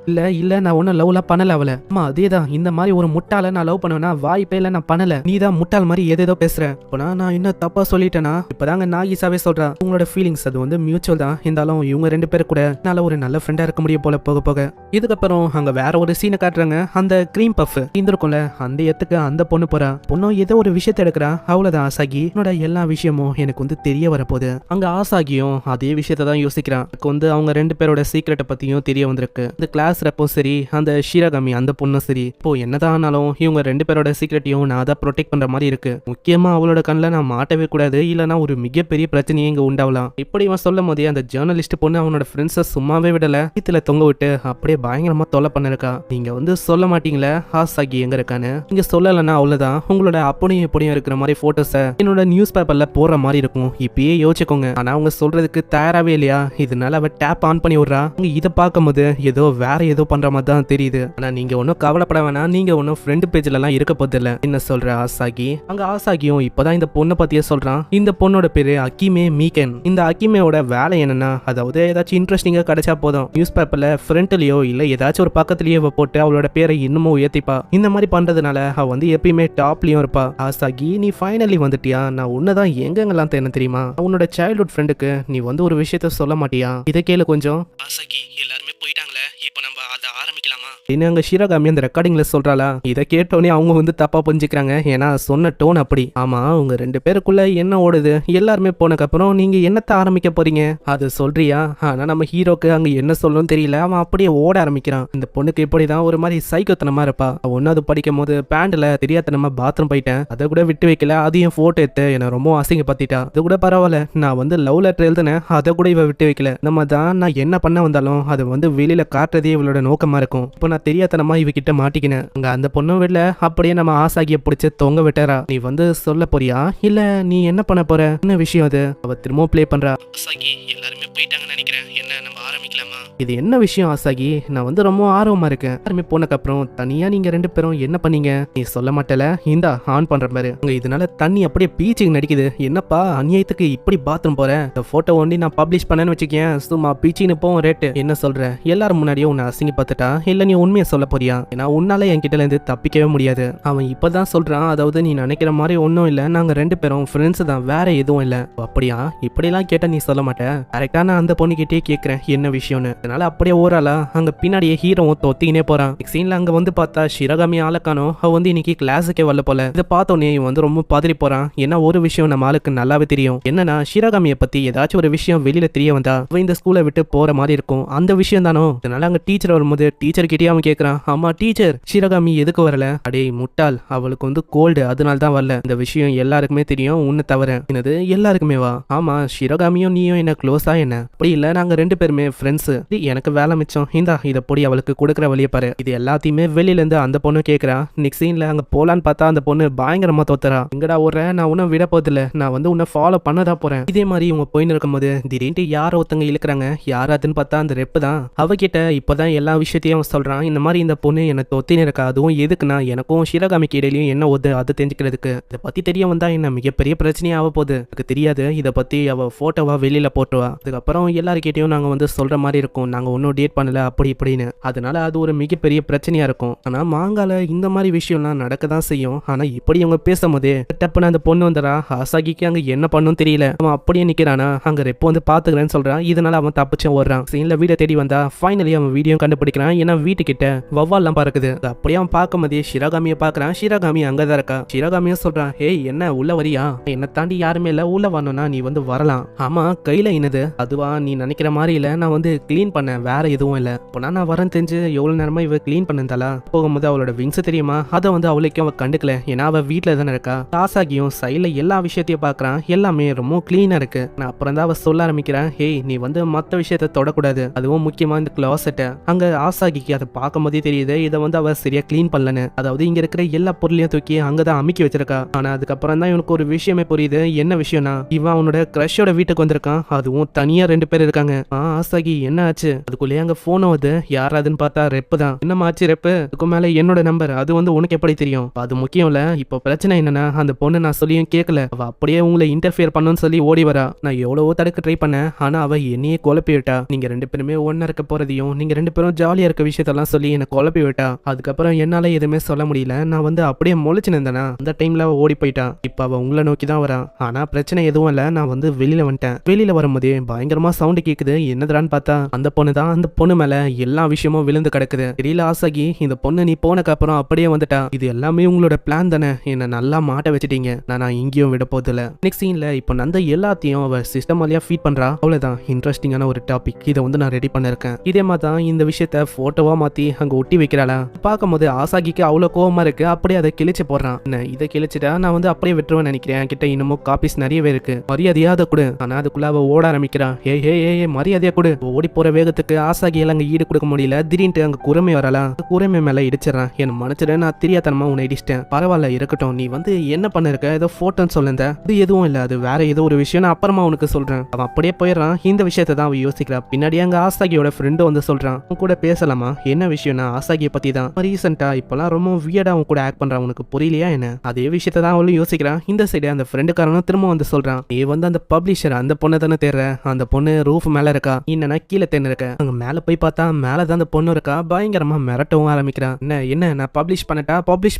இல்ல நான் ஒன்னும் லவ்லாம் பண்ணல அவளை. ஆமா அதேதான், இந்த மாதிரி ஒரு முட்டாள நான் லவ் பண்ணுவேன்னா வாய்ப்பே இல்ல, நான் பண்ணல. நீ தான் முட்டாள் மாதிரி ஏதேதோ பேசுற. அப்பனா நான் என்ன தப்பா சொல்லிட்டேனா? இப்பதாங்க நாகிசாவே சொல்றா, உங்களோட ஃபீலிங்ஸ் அது வந்து மியூச்சுவல் தான், இருந்தாலும் இவங்க 2 பேர் கூட என்னால ஒரு நல்ல ஃப்ரெண்டா இருக்க முடியும் போல போக போக. இதுக்கப்புறம் அங்க வேற ஒரு சீனை காட்டுறாங்க. அந்த கிரீம் பஃப் இருந்திருக்கும்ல, அந்த இடத்துக்கு அந்த பொண்ணு போறா. பொண்ணும் ஏதோ ஒரு விஷயத்தை எடுக்கிறா. அவ்வளவுதான் ஆசாகி, என்னோட எல்லா விஷயமும் எனக்கு வந்து தெரிய வரப்போகுது. அங்க ஆசாகியும் அதே விஷயத்தை தான் யோசிக்கிறான். வந்து அவங்க 2 பேரோட சீக்ரெட்டை பத்தியும் தெரிய வந்திருக்கு. இந்த கிளாஸ் ரப்போ சரி, அந்த ஷிரகாமி அந்த பொண்ணும் சரி, இப்போ என்னதான் ஆனாலும் இவங்க 2 பேரோட சீக்ரெட்டையும் நான் தான் ப்ரொடெக்ட் பண்ற மாதிரி இருக்கு. முக்கியமா அவளோட கண்ணில் நான் மாட்டவே கூடாது, இல்லைன்னா ஒரு மிகப்பெரிய பிரச்சனையே இங்க உண்டாவலாம். இப்படி இவன் சொல்லும் போதே அந்த ஜேர்னலிஸ்ட் பொண்ணு அவனோட ஃப்ரெண்ட்ஸை சும்மாவே விடல, இதுல தொங்க விட்டு அப்படியே பயங்கரமா தொலை பண்ணிருக்கா. நீங்க வந்து சொல்ல மாட்டீங்களே ஹாசாகி எங்க இருக்கான்னு? நீங்க சொல்லலைன்னா அவ்வளவுதான், உங்களோட அப்படியும் இப்படியும் இருக்கிற மாதிரி போட்டோஸை என்னோட நியூஸ் பேப்பர்ல போடுற மாதிரி இருக்கும். இப்பயே யோசிச்சுக்கோங்க. ஆனா அவங்க சொல்றதுக்கு தயாராவே இல்லையா? இதனால அவ டேப் ஆன் பண்ணி விடுறா. இதை பார்க்கும்போது ஏதோ வேற ஏதோ பண்ற மாதிரி தான் தெரியுது. ஆனா நீங்க ஒன்னும் கவலைப்பட வேணாம், நீங்க ஒன்னும் ஃப்ரெண்ட் பேஜ்ல எல்லாம் இருக்க போதில்ல. என்ன சொல்ற ஆசாகி? அங்க ஆசாகியும் இப்பதான் இந்த பொண்ணை பத்தியே சொல்றான். இந்த பொண்ணோட பேரு அகிமே மீகன். இந்த அகிமேயோட வேலை என்னன்னா, அதாவது ஏதாச்சும் இன்ட்ரெஸ்டிங்கா கிடைச்சா போதும், நியூஸ் பேப்பர்ல ஃப்ரண்ட்லயோ இல்ல ஏதாச்சும் ஒரு பக்கத்துலயோ போட்டு அவளோட பேரை இன்னமும் உயர்த்திப்பா. இந்த மாதிரி பண்றதுனால அவ வந்து எப்பயுமே டாப்லயும் இருப்பா. ஆசாகி, நீ ஃபைனலி வந்துட்டியா? நான் உன்னதான் எங்கெங்கெல்லாம் தேன தெரியுமா? உன்னோட சைல்ட்ஹுட் ஃப்ரெண்டுக்கு நீ வந்து ஒரு விஷயத்த சொல்ல மாட்டியா? இதை கேளு கொஞ்சம். ஆசாகி, எல்லாருமே போயிட்டாங்களே, இப்போ நம்ம அதை ஆரம்பிக்கலாமா? அங்க ஷிரகாமி அந்த ரெக்கார்டிங்ல சொல்றாளா? இதை கேட்டோன்னே அவங்க வந்து தப்பா புரிஞ்சுக்கிறாங்க. ஏன்னா சொன்ன டோன் அப்படி. ஆமா, உங்க 2 பேருக்குள்ள என்ன ஓடுது? எல்லாருமே போனக்கு அப்புறம் நீங்க என்னத்த ஆரம்பிக்க போறீங்க? அது சொல்றியா? ஆனா நம்ம ஹீரோக்கு அங்க என்ன சொல்லணும்னு தெரியல. அவன் அப்படியே ஓட ஆரம்பிக்கிறான். இந்த பொண்ணுக்கு இப்படிதான் ஒரு மாதிரி சைக்கோத்தனமா இருப்பா. ஒன்னாவது படிக்கும் போது பேண்ட்ல தெரியாதனமா பாத்ரூம் போயிட்டேன், அதை கூட விட்டு வைக்கல. அதையும் போட்டோ எடுத்து என்ன ரொம்ப அசிங்கப்படுத்திட்டா. அது கூட பரவாயில்ல, நான் வந்து லவ் லெட்டர் எழுதுனேன், அதை கூட இவ விட்டு வைக்கல. நம்ம தான் நான் என்ன பண்ண வந்தாலும் அதை வந்து வெளியில காட்டுறதே இவளோட நோக்கமா இருக்கும். இப்போ நான் தெரியாதனமா இவகிட்ட மாட்டிக்கினேன். அங்க அந்த பொண்ணும் விடல, அப்படியே நம்ம ஆசாகிய பிடிச்சு தொங்க விட்டாரா. நீ வந்து சொல்ல போறியா இல்ல நீ என்ன பண்ண போற? என்ன விஷயம் அது? அவ திரும்ப ப்ளே பண்றா. ஆசாகி, எல்லாருமே போயிட்டாங்கன்னு நினைக்கிறேன், என்ன நம்ம ஆரம்பிக்கலாமா? இது என்ன விஷயம் ஆசாகி? நான் வந்து ரொம்ப ஆர்வமா இருக்கேன். யாருமே போனக்கு அப்புறம் தனியா நீங்க 2 பேரும் என்ன பண்ணீங்க? நீ சொல்ல மாட்டல. இந்தா ஆன் பண்ற மாதிரி. அங்க இதனால தண்ணி அப்படியே பீச்சிங் நடிக்குது. என்னப்பா அநியாயத்துக்கு இப்படி பாத்ரூம் போறேன்? இந்த போட்டோ ஒண்டி நான் பப்ளிஷ் பண்ணேன்னு வச்சுக்கேன், சும்மா பீச்சின்னு போவோம் ரேட்டு. என்ன சொல்ற? எல்லாரும் முன்னாடியே உன்னை அசிங்க பார்த்துட்டா இல்ல நீ உண்மையை சொல்ல போறியா? ஏன்னா உன்னால என்கிட்ட இருந்து தப்பிக்கவே முடியாது. அவன் இப்பதான் சொல்றான், அதாவது நீ நினைக்கிற மாதிரி ஒன்னும் இல்ல, நாங்க 2 பேரும் ஃப்ரெண்ட்ஸ் தான், வேற எதுவும் இல்ல. அப்படியா? இப்படிலாம் கேட்டா நீ சொல்ல மாட்டேன். கரெக்டா நான் அந்த பொண்ணுகிட்டே கேட்கிறேன் என்ன விஷயம்னு. அதனால அப்படியே ஓராளா அங்க பின்னாடியே ஹீரோவும் தொத்தினே போறான். சீன்ல அங்க வந்து பார்த்தா ஷிரகாமி ஆளக்கானோ, அவ வந்து இன்னைக்கு கிளாஸுக்கே வரல போல. இதை பார்த்தோன்னே இவன் வந்து ரொம்ப பதறி போறான். ஏன்னா ஒரு விஷயம் நம்ம ஆளுக்கு நல்லாவே தெரியும். என்னன்னா ஷிரகாமியை பத்தி ஏதாச்சும் ஒரு விஷயம் வெளியில தெரிய வந்தா அவ இந்த ஸ்கூலை விட்டு போற மாதிரி இருக்கும். அந்த விஷயம் தானோ. அதனால அங்க டீச்சர் வரும்போது டீச்சர் கிட்டே அவன் கேட்கறான், ஆமா டீச்சர், ஷிரகாமி எதுக்கு வரல? அடே முட்டாள், அவளுக்கு வந்து கோல்டு, அதனால தான் வரல. இந்த விஷயம் எல்லாருக்குமே தெரியும், உன்னை தவிர. என்னது எல்லாருக்குமே வா? ஆமா, ஷிரகாமியும் நீயும் என்ன க்ளோஸா என்ன? அப்படி இல்ல, நாங்க 2 பேருமே ஃப்ரெண்ட்ஸ். எனக்கு வேலை மிச்சம், இந்தா இதை பொடி அவளுக்கு கொடுக்குற வழியை பாரு. இது எல்லாத்தையுமே வெளியில இருந்து அந்த பொண்ணு கேட்கறா. நெக்ஸ்ட் சீன்ல அங்க போலான்னு பார்த்தா அந்த பொண்ணு பயங்கரமா தோத்துறா. எங்கடா ஓடுற? நான் உன்னை விட போதில்ல, நான் வந்து உன்னை ஃபாலோ பண்ணதா போறேன். இதே மாதிரி இவங்க போயின்னு இருக்கும்போது திடீர்னு யாரோ ஒருத்தங்க இழுக்கிறாங்க. யாராதுன்னு பார்த்தா அந்த ரெப்பு தான். அவகிட்ட இப்பதான் எல்லா விஷயத்தையும் அவன் சொல்றான், இந்த மாதிரி இந்த பொண்ணு என்ன தொத்தின்னு இருக்கா, அதுவும் எதுக்குன்னா எனக்கும் ஷிரகாமிக்கு இடையிலயும் என்ன ஒது அது தெரிஞ்சுக்கிறதுக்கு. இதை பத்தி தெரிய வந்தா என்ன மிகப்பெரிய பிரச்சனையா ஆக போகுது. எனக்கு தெரியாது, இதை பத்தி அவ போட்டோவா வெளியில போட்டுவா, அதுக்கப்புறம் எல்லாருக்கிட்டையும் நாங்க வந்து சொல்ற மாதிரி இருக்கும் நாங்க ஒன்னும் டேட் பண்ணல அப்படி இப்படின்னு. அதனால அது ஒரு மிகப்பெரிய பிரச்சனையா இருக்கும். ஆனா மாங்கால இந்த மாதிரி விஷயம்லாம் நடக்கதான் செய்யும். ஆனா இப்படி அவங்க பேசும்போதே டப்புன்னு அந்த பொண்ணு வந்துடா. ஆசாகிக்கு அங்க என்ன பண்ணும் தெரியல. அவன் அப்படியே நிக்கிறானா, அங்க ரெப்போ வந்து பாத்துக்கிறேன்னு சொல்றான். இதனால அவன் தப்பிச்சு ஓடுறான். சீன்ல வீட தேடி வந்தா ஃபைனலி அவன் வீடியோ கண்டுபிடிக்கிறான். ஏன்னா வீட்டுக்கிட்ட வவ்வால்லாம் பறக்குது. அப்படியே அவன் பார்க்கும்போதே ஷிரகாமியை பாக்குறான். ஷிரகாமி அங்கதான் இருக்கா. ஷிரகாமியும் சொல்றான், ஹேய் என்ன உள்ள வரியா, என்ன தாண்டி யாருமே இல்ல, உள்ள வரணும்னா நீ வந்து வரலாம். ஆமா கையில என்னது, அதுவா நீ நினைக்கிற மாதிரி இல்ல, நான் வந்து கிளீன் பண்ணேன், வேற எதுவும் இல்ல. அப்பனா நான் வரேன் தெரிஞ்சு எவ்வளவு நேரமா இவ கிளீன் பண்ணிருந்தாளா. போகும்போது அவளோட விங்ஸ் தெரியுமா, அதை வந்து அவளுக்கும் அவ கண்டுக்கல. ஏன்னா அவ வீட்டுல தானே இருக்கா. ஆசாகியும் சைட்ல எல்லா விஷயத்தையும் பாக்குறான். எல்லாமே ரொம்ப கிளீனா இருக்கு. நான் அப்புறம் தான் அவ சொல்ல ஆரம்பிக்கிறேன், ஹேய் நீ வந்து மத்த விஷயத்த தொடக்கூடாது, அதுவும் முக்கியமா இந்த கிளாசெட்டை. அங்க ஆசாகிக்கு அதை பார்க்கும் போதே தெரியுது இதை வந்து அவ சரியா கிளீன் பண்ணலன்னு. அதாவது இங்க இருக்கிற எல்லா பொருளையும் தூக்கி அங்கதான் அமுக்கி வச்சிருக்கா. ஆனா அதுக்கப்புறம் தான் இவனுக்கு ஒரு விஷயமே புரியுது. என்ன விஷயம்னா, இவன் அவனோட கிரஷோட வீட்டுக்கு வந்திருக்கான். அதுவும் தனியா 2 பேர் இருக்காங்க. ஆசாகி என்ன ஆச்சு, அதுக்குள்ளேயே அங்க போன் வருது. யாராதுன்னு பார்த்தா ரெப்பு தான். என்னமா ஆச்சு ரெப்பு, அதுக்கு மேல என்னோட நம்பர், அது வந்து உனக்கு எப்படி தெரியும். அது முக்கியம் இல்ல. இப்போ பிரச்சனை என்னன்னா, அந்த பொண்ணு நான் சொல்லியும் கேட்கல. அவ அப்படியே உங்களை இன்டர்ஃபியர் பண்ணணும்னு சொல்லி ஓடி வரா. நான் எவ்வளவோ தடுக்க ட்ரை பண்ணேன். ஆனா அவ என்னையே குழப்பி விட்டா. நீங்க 2 பேருமே ஒன்னா இருக்க போறதையும் நீங்க 2 பேரும் ஜாலியா இருக்க விஷயத்தெல்லாம் சொல்லி என்ன குழப்பி விட்டா. அதுக்கப்புறம் என்னால எதுவுமே சொல்ல முடியல. நான் வந்து அப்படியே முளைச்சு நின்றேனா, அந்த டைம்ல அவ ஓடி போயிட்டா. இப்ப அவ உங்களை நோக்கி தான் வரா. ஆனா பிரச்சனை எதுவும் இல்ல. நான் வந்து வெளியில வந்துட்டேன். வெளியில வரும்போதே பயங்கரமா சவுண்ட் கேக்குது. என்னதுறான்னு பார்த்தா அந்த பொண்ணு தான். அந்த பொண்ணு மேல எல்லா விஷயமும் விழுந்து கிடக்குது. தெரியல ஆசாகி, இந்த பொண்ணு நீ போனக்கு அப்புறம் அப்படியே வந்துட்டா. இது எல்லாமே உங்களோட பிளான் தானே, என்ன நல்லா மாட்ட வச்சுட்டீங்க. நான் இங்கேயும் விட போதில்ல. நெக்ஸ்ட் சீன்ல இப்போ நந்த எல்லாத்தையும் அவ சிஸ்டம் வழியா ஃபீட் பண்றா. அவ்வளவுதான் இன்ட்ரெஸ்டிங்கான ஒரு டாபிக். இதை வந்து நான் ரெடி பண்ணிருக்கேன். இதே மாதிரி தான் இந்த விஷயத்த போட்டோவா மாத்தி அங்க ஒட்டி வைக்கிறாளா. பார்க்கும்போது ஆசாகிக்கு அவ்வளவு கோவமா இருக்கு. அப்படியே அதை கிழிச்சு போடுறான். என்ன இதை கிழிச்சிட்டா நான் வந்து அப்படியே விட்டுருவேன் நினைக்கிறேன். கிட்ட இன்னமும் காப்பீஸ் நிறையவே இருக்கு, மரியாதையா அதை கொடு. ஆனா அதுக்குள்ள அவ ஓட ஆரம்பிக்கிறான். ஏ மரியாதையா கொடு. ஓடி போற வேகத்துக்கு ஆசாகி எல்லாம் அங்க ஈடு கொடுக்க முடியல. திடீர்னு அங்க குரமை வரலாம். குரமை மேல இடிச்சிடறான். என்ன மன்னிச்சிட, நான் தெரியாதனமா உன்னை இடிச்சிட்டேன். பரவாயில்ல இருக்கட்டும். நீ வந்து என்ன பண்ணிருக்க, ஏதோ போட்டோன்னு சொல்லுந்த. அது எதுவும் இல்ல, அது வேற ஏதோ ஒரு விஷயம், நான் அப்புறமா உனக்கு சொல்றேன். அவன் அப்படியே போயிடறான். இந்த விஷயத்தை தான் அவன் யோசிக்கிறான். பின்னாடி அங்க ஆசாகியோட ஃப்ரெண்டு வந்து சொல்றான், உன் கூட பேசலாமா. என்ன விஷயம்னா ஆசாகியை பத்தி தான். ரீசெண்டா இப்பெல்லாம் ரொம்ப வியர்டா அவன் கூட ஆக்ட் பண்றான், உனக்கு புரியலையா என்ன. அதே விஷயத்தை தான் அவளும் யோசிக்கிறான். இந்த சைடு அந்த ஃப்ரெண்டுக்காரனும் திரும்ப வந்து சொல்றான், நீ வந்து அந்த பப்ளிஷர் அந்த பொண்ணை தானே தேடுற, அந்த பொண்ணு ரூஃப் மேல இருக்கா, என்னன்னா கீழே தேன்னு இருக்க. அங்க மேல போய் பார்த்தா மேலதான் அந்த பொண்ணு இருக்கா. பயங்கரமா மிரட்டவும் ஆரம்பிக்கிறான். என்ன நான் பப்ளிஷ்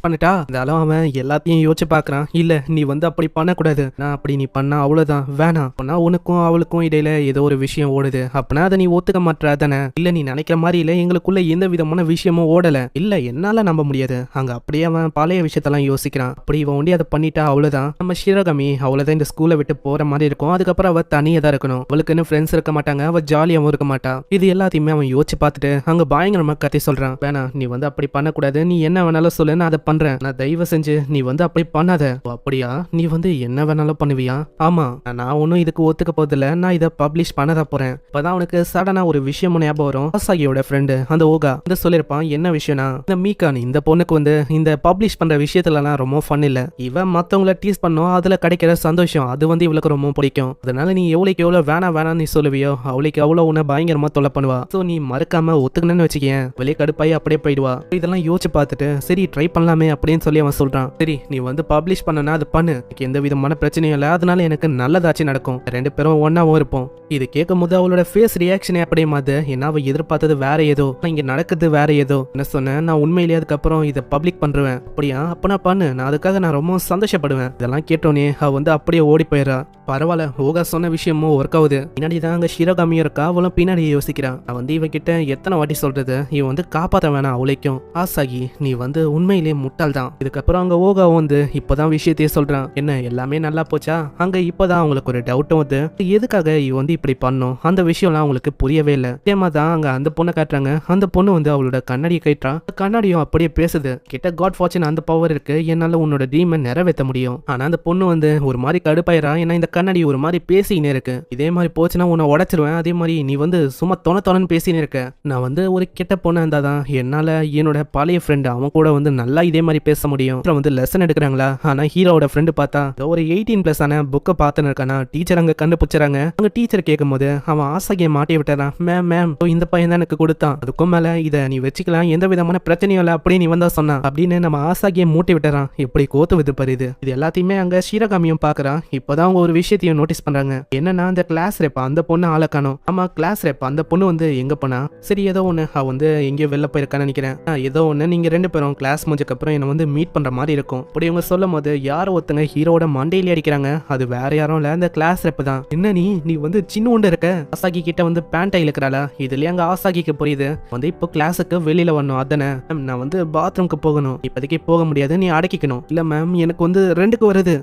பண்ணிட்டா இருந்தாலும் அவன் எல்லாத்தையும் யோசிச்சு பாக்குறான். இல்ல நீ வந்து அப்படி பண்ணக்கூடாது, நான் அப்படி நீ பண்ணா அவ்வளவுதான், வேணாம். அப்பனா உனக்கும் அவளுக்கும் இடையில ஏதோ ஒரு விஷயம் ஓடுது, அப்பனா அதை நீ ஒத்துக்க மாட்டா தானே. இல்ல நீ நினைக்கிற மாதிரி இல்ல, எங்களுக்குள்ள எந்த விதமான விஷயமும் ஓடல. இல்ல என்னால நம்ப முடியாது. அங்க அப்படியே அவன் பழைய விஷயத்தெல்லாம் யோசிக்கிறான். அப்படி இவன் ஒண்டி அதை பண்ணிட்டா அவ்வளவுதான், நம்ம ஷிரகாமி அவ்வளவுதான் இந்த ஸ்கூலை விட்டு போற மாதிரி இருக்கும். அதுக்கப்புறம் அவ தனியா தான் இருக்கணும். அவளுக்குன்னு ஃப்ரெண்ட்ஸ் இருக்க மாட்டாங்க, அவ ஜாலியாவும் இருக்க மாட்டா. இது எல்லாத்தையுமே அவன் யோசிச்சு பார்த்துட்டு அங்க பயங்கரமா கத்தி சொல்றான், வேணாம் நீ வந்து அப்படி பண்ணக்கூடாது, நீ என்ன வேணாலும் சொல்லு, நான் அதை பண்றேன், நான் தயவு செஞ்சு நீ வந்து அப்படி பண்ணாத. அப்படியா, நீ வந்து என்ன வேணாலும் பண்ணுவியா. ஆமா நான் ஒன்னும் இதுக்கு ஒத்துக்க போதில்ல, நான் இதை பப்ளிஷ் பண்ணதா போறேன். இப்பதான் அவனுக்கு சடனா ஒரு விஷயம் ஞாபகம் வரும். ஆசாகியோட ஃப்ரெண்டு அந்த ஓகா வந்து சொல்லிருப்பான். என்ன விஷயம்னா, இந்த மீகான் இந்த பொண்ணுக்கு வந்து இந்த பப்ளிஷ் பண்ற விஷயத்துலலாம் ரொம்ப ஃபன் இல்ல. இவன் மத்தவங்கள டீஸ் பண்ணோம், அதுல கிடைக்கிற சந்தோஷம் அது வந்து இவளுக்கு ரொம்ப பிடிக்கும். அதனால நீ எவ்வளவுக்கு எவ்வளவு வேணாம் நீ சொல்லுவியோ அவளுக்கு அவ்வளவு உன்னை பயங்கரமா தொலை பண்ணுவா. சோ நீ மறக்காம ஒத்துக்கணும்னு வச்சுக்கேன், வெளியே கடுப்பாயி அப்படியே போயிடுவா. இதெல்லாம் யோசிச்சு பார்த்துட்டு சரி ட்ரை பண்ணலாமே அப்படின்னு சொல்லி அவன் சொல்றான். சரி நீ வந்து பப்ளிஷ் பண்ணனா அது பண்ணு, எனக்கு எந்த விதமான பிரச்சனையும் இல்லை, அதனால எனக்கு நல்லதாச்சும் நடக்கும், 2 பேரும் ஒன்னாவும் இருப்போம். இது கேட்கும் போது அவளோட ஃபேஸ் ரியாக்ஷனே அப்படியே மாது. என்ன அவ எதிர்பார்த்தது வேற ஏதோ, இங்க நடக்குது வேற ஏதோ. என்ன சொன்னேன், நான் உண்மையிலேயே அதுக்கப்புறம் இதை பப்ளிக் பண்றேன். அப்படியா, அப்ப நான் பண்ணு, நான் அதுக்காக நான் ரொம்ப சந்தோஷப்படுவேன். இதெல்லாம் கேட்டோன்னே அவ வந்து அப்படியே ஓடி போயிடறா. பரவாயில்ல, ஓகா சொன்ன விஷயமும் ஒர்க் ஆகுது. பின்னாடி தான் அங்க ஷிரகாமியும் இருக்கா. அவளும் பின்னாடி யோசிக்கிறான். நான் வந்து இவகிட்ட எத்தனை வாட்டி சொல்றது, இவன் வந்து காப்பாற்ற வேணாம் அவளைக்கும். ஆசாகி நீ வந்து உண்மையிலேயே முட்டாள் தான். இதுக்கப்புறம் அங்க ஓகா வந்து இப்பதான் விஷயத்தையே சொல்றான். என்ன எல்லாமே நல்லா போச்சா. அங்க இப்பதான் அவங்களுக்கு ஒரு டவுட்டும் வந்து, எதுக்காக இவ வந்து இப்படி பண்ணும், அந்த விஷயம்லாம் அவங்களுக்கு புரியவே இல்லை. அதேமா தான் அங்க அந்த பொண்ணை காட்டுறாங்க. அந்த பொண்ணு வந்து அவளோட கண்ணாடியை கைட்டா. கண்ணாடியும் அப்படியே பேசுது, கிட்ட காட் ஃபார்ச்சூன் அந்த பவர் இருக்கு, என்னால உன்னோட ட்ரீமை நிறைவேற்ற முடியும். ஆனா அந்த பொண்ணு வந்து ஒரு மாதிரி கடுப்பாயிரா. ஏன்னா இந்த கண்ணாடி ஒரு மாதிரி பேசினே இருக்கு. இதே மாதிரி போச்சுன்னா உன்னை உடைச்சிருவேன். அதே மாதிரி நீ வந்து சும்மா தொணன்னு பேசினே இருக்க. நான் வந்து ஒரு கெட்ட பொண்ணு இருந்தாதான் என்னால என்னோட பழைய ஃப்ரெண்டு அவன் கூட வந்து நல்லா இதே மாதிரி பேச முடியும். அப்புறம் வந்து லெசன் எடுக்கிறாங்களா. ஆனா ஹீரோட ஃப்ரெண்டு பார்த்தா ஒரு 18+ ஆன புக்கை பார்த்துன்னு இருக்கானா. டீச்சர் அங்க கண்டுபிடிச்சாங்க. அங்க டீச்சர் கேட்கும் போது அவன் ஆசாகியை மாட்டி விட்டாரான். மேம் இந்த பையன் தான் எனக்கு கொடுத்தான், அதுக்கும் அதுக்கும் மேல இதை நீ வச்சுக்கலாம், எந்த விதமான பிரச்சனையும் இல்லை அப்படின்னு இவன் தான் சொன்னான் அப்படின்னு நம்ம ஆசாகியை மூட்டி விட்டுறான். எப்படி கோத்து விது பருது. இது எல்லாத்தையுமே அங்க ஷீரகாமியும் பாக்குறான். இப்பதான் அவங்க ஒரு விஷயத்தையும் நோட்டீஸ் பண்றாங்க. என்னன்னா அந்த கிளாஸ் ரேப்பா அந்த பொண்ணு ஆளை காணோம். ஆமா கிளாஸ் ரேப்பா அந்த பொண்ணு வந்து எங்க போனா? சரி ஏதோ ஒண்ணு அவ வந்து எங்கேயோ வெளில போயிருக்கான்னு நினைக்கிறேன். ஏதோ ஒண்ணு நீங்க 2 பேரும் கிளாஸ் முடிஞ்சக்கு அப்புறம் என்ன வந்து மீட் பண்ற மாதிரி இருக்கும் அப்படி இவங்க சொல்லும் போது யாரோ ஒருத்தங்க ஹீரோட மண்டையிலே அடிக்கிறாங்க. அது வேற யாரும் இல்ல, அந்த கிளாஸ் ரேப் தான். என்ன நீ வந்து சின்ன உண்டு இருக்க, ஆசாகி கிட்ட வந்து பேண்டை இழுக்கிறாளா? இதுலயே அங்க ஆசாகிக்கு புரியுது வந்து இப்போ கிளாஸுக்கு வெளியில வரணும். அதானே நான் வந்து பாத்ரூம்க்கு போகணும், இப்போதைக்கு போக முடியாது, நீ அடக்கிக்கணும். இல்ல மேம் எனக்கு வந்து 2க்கு வருது.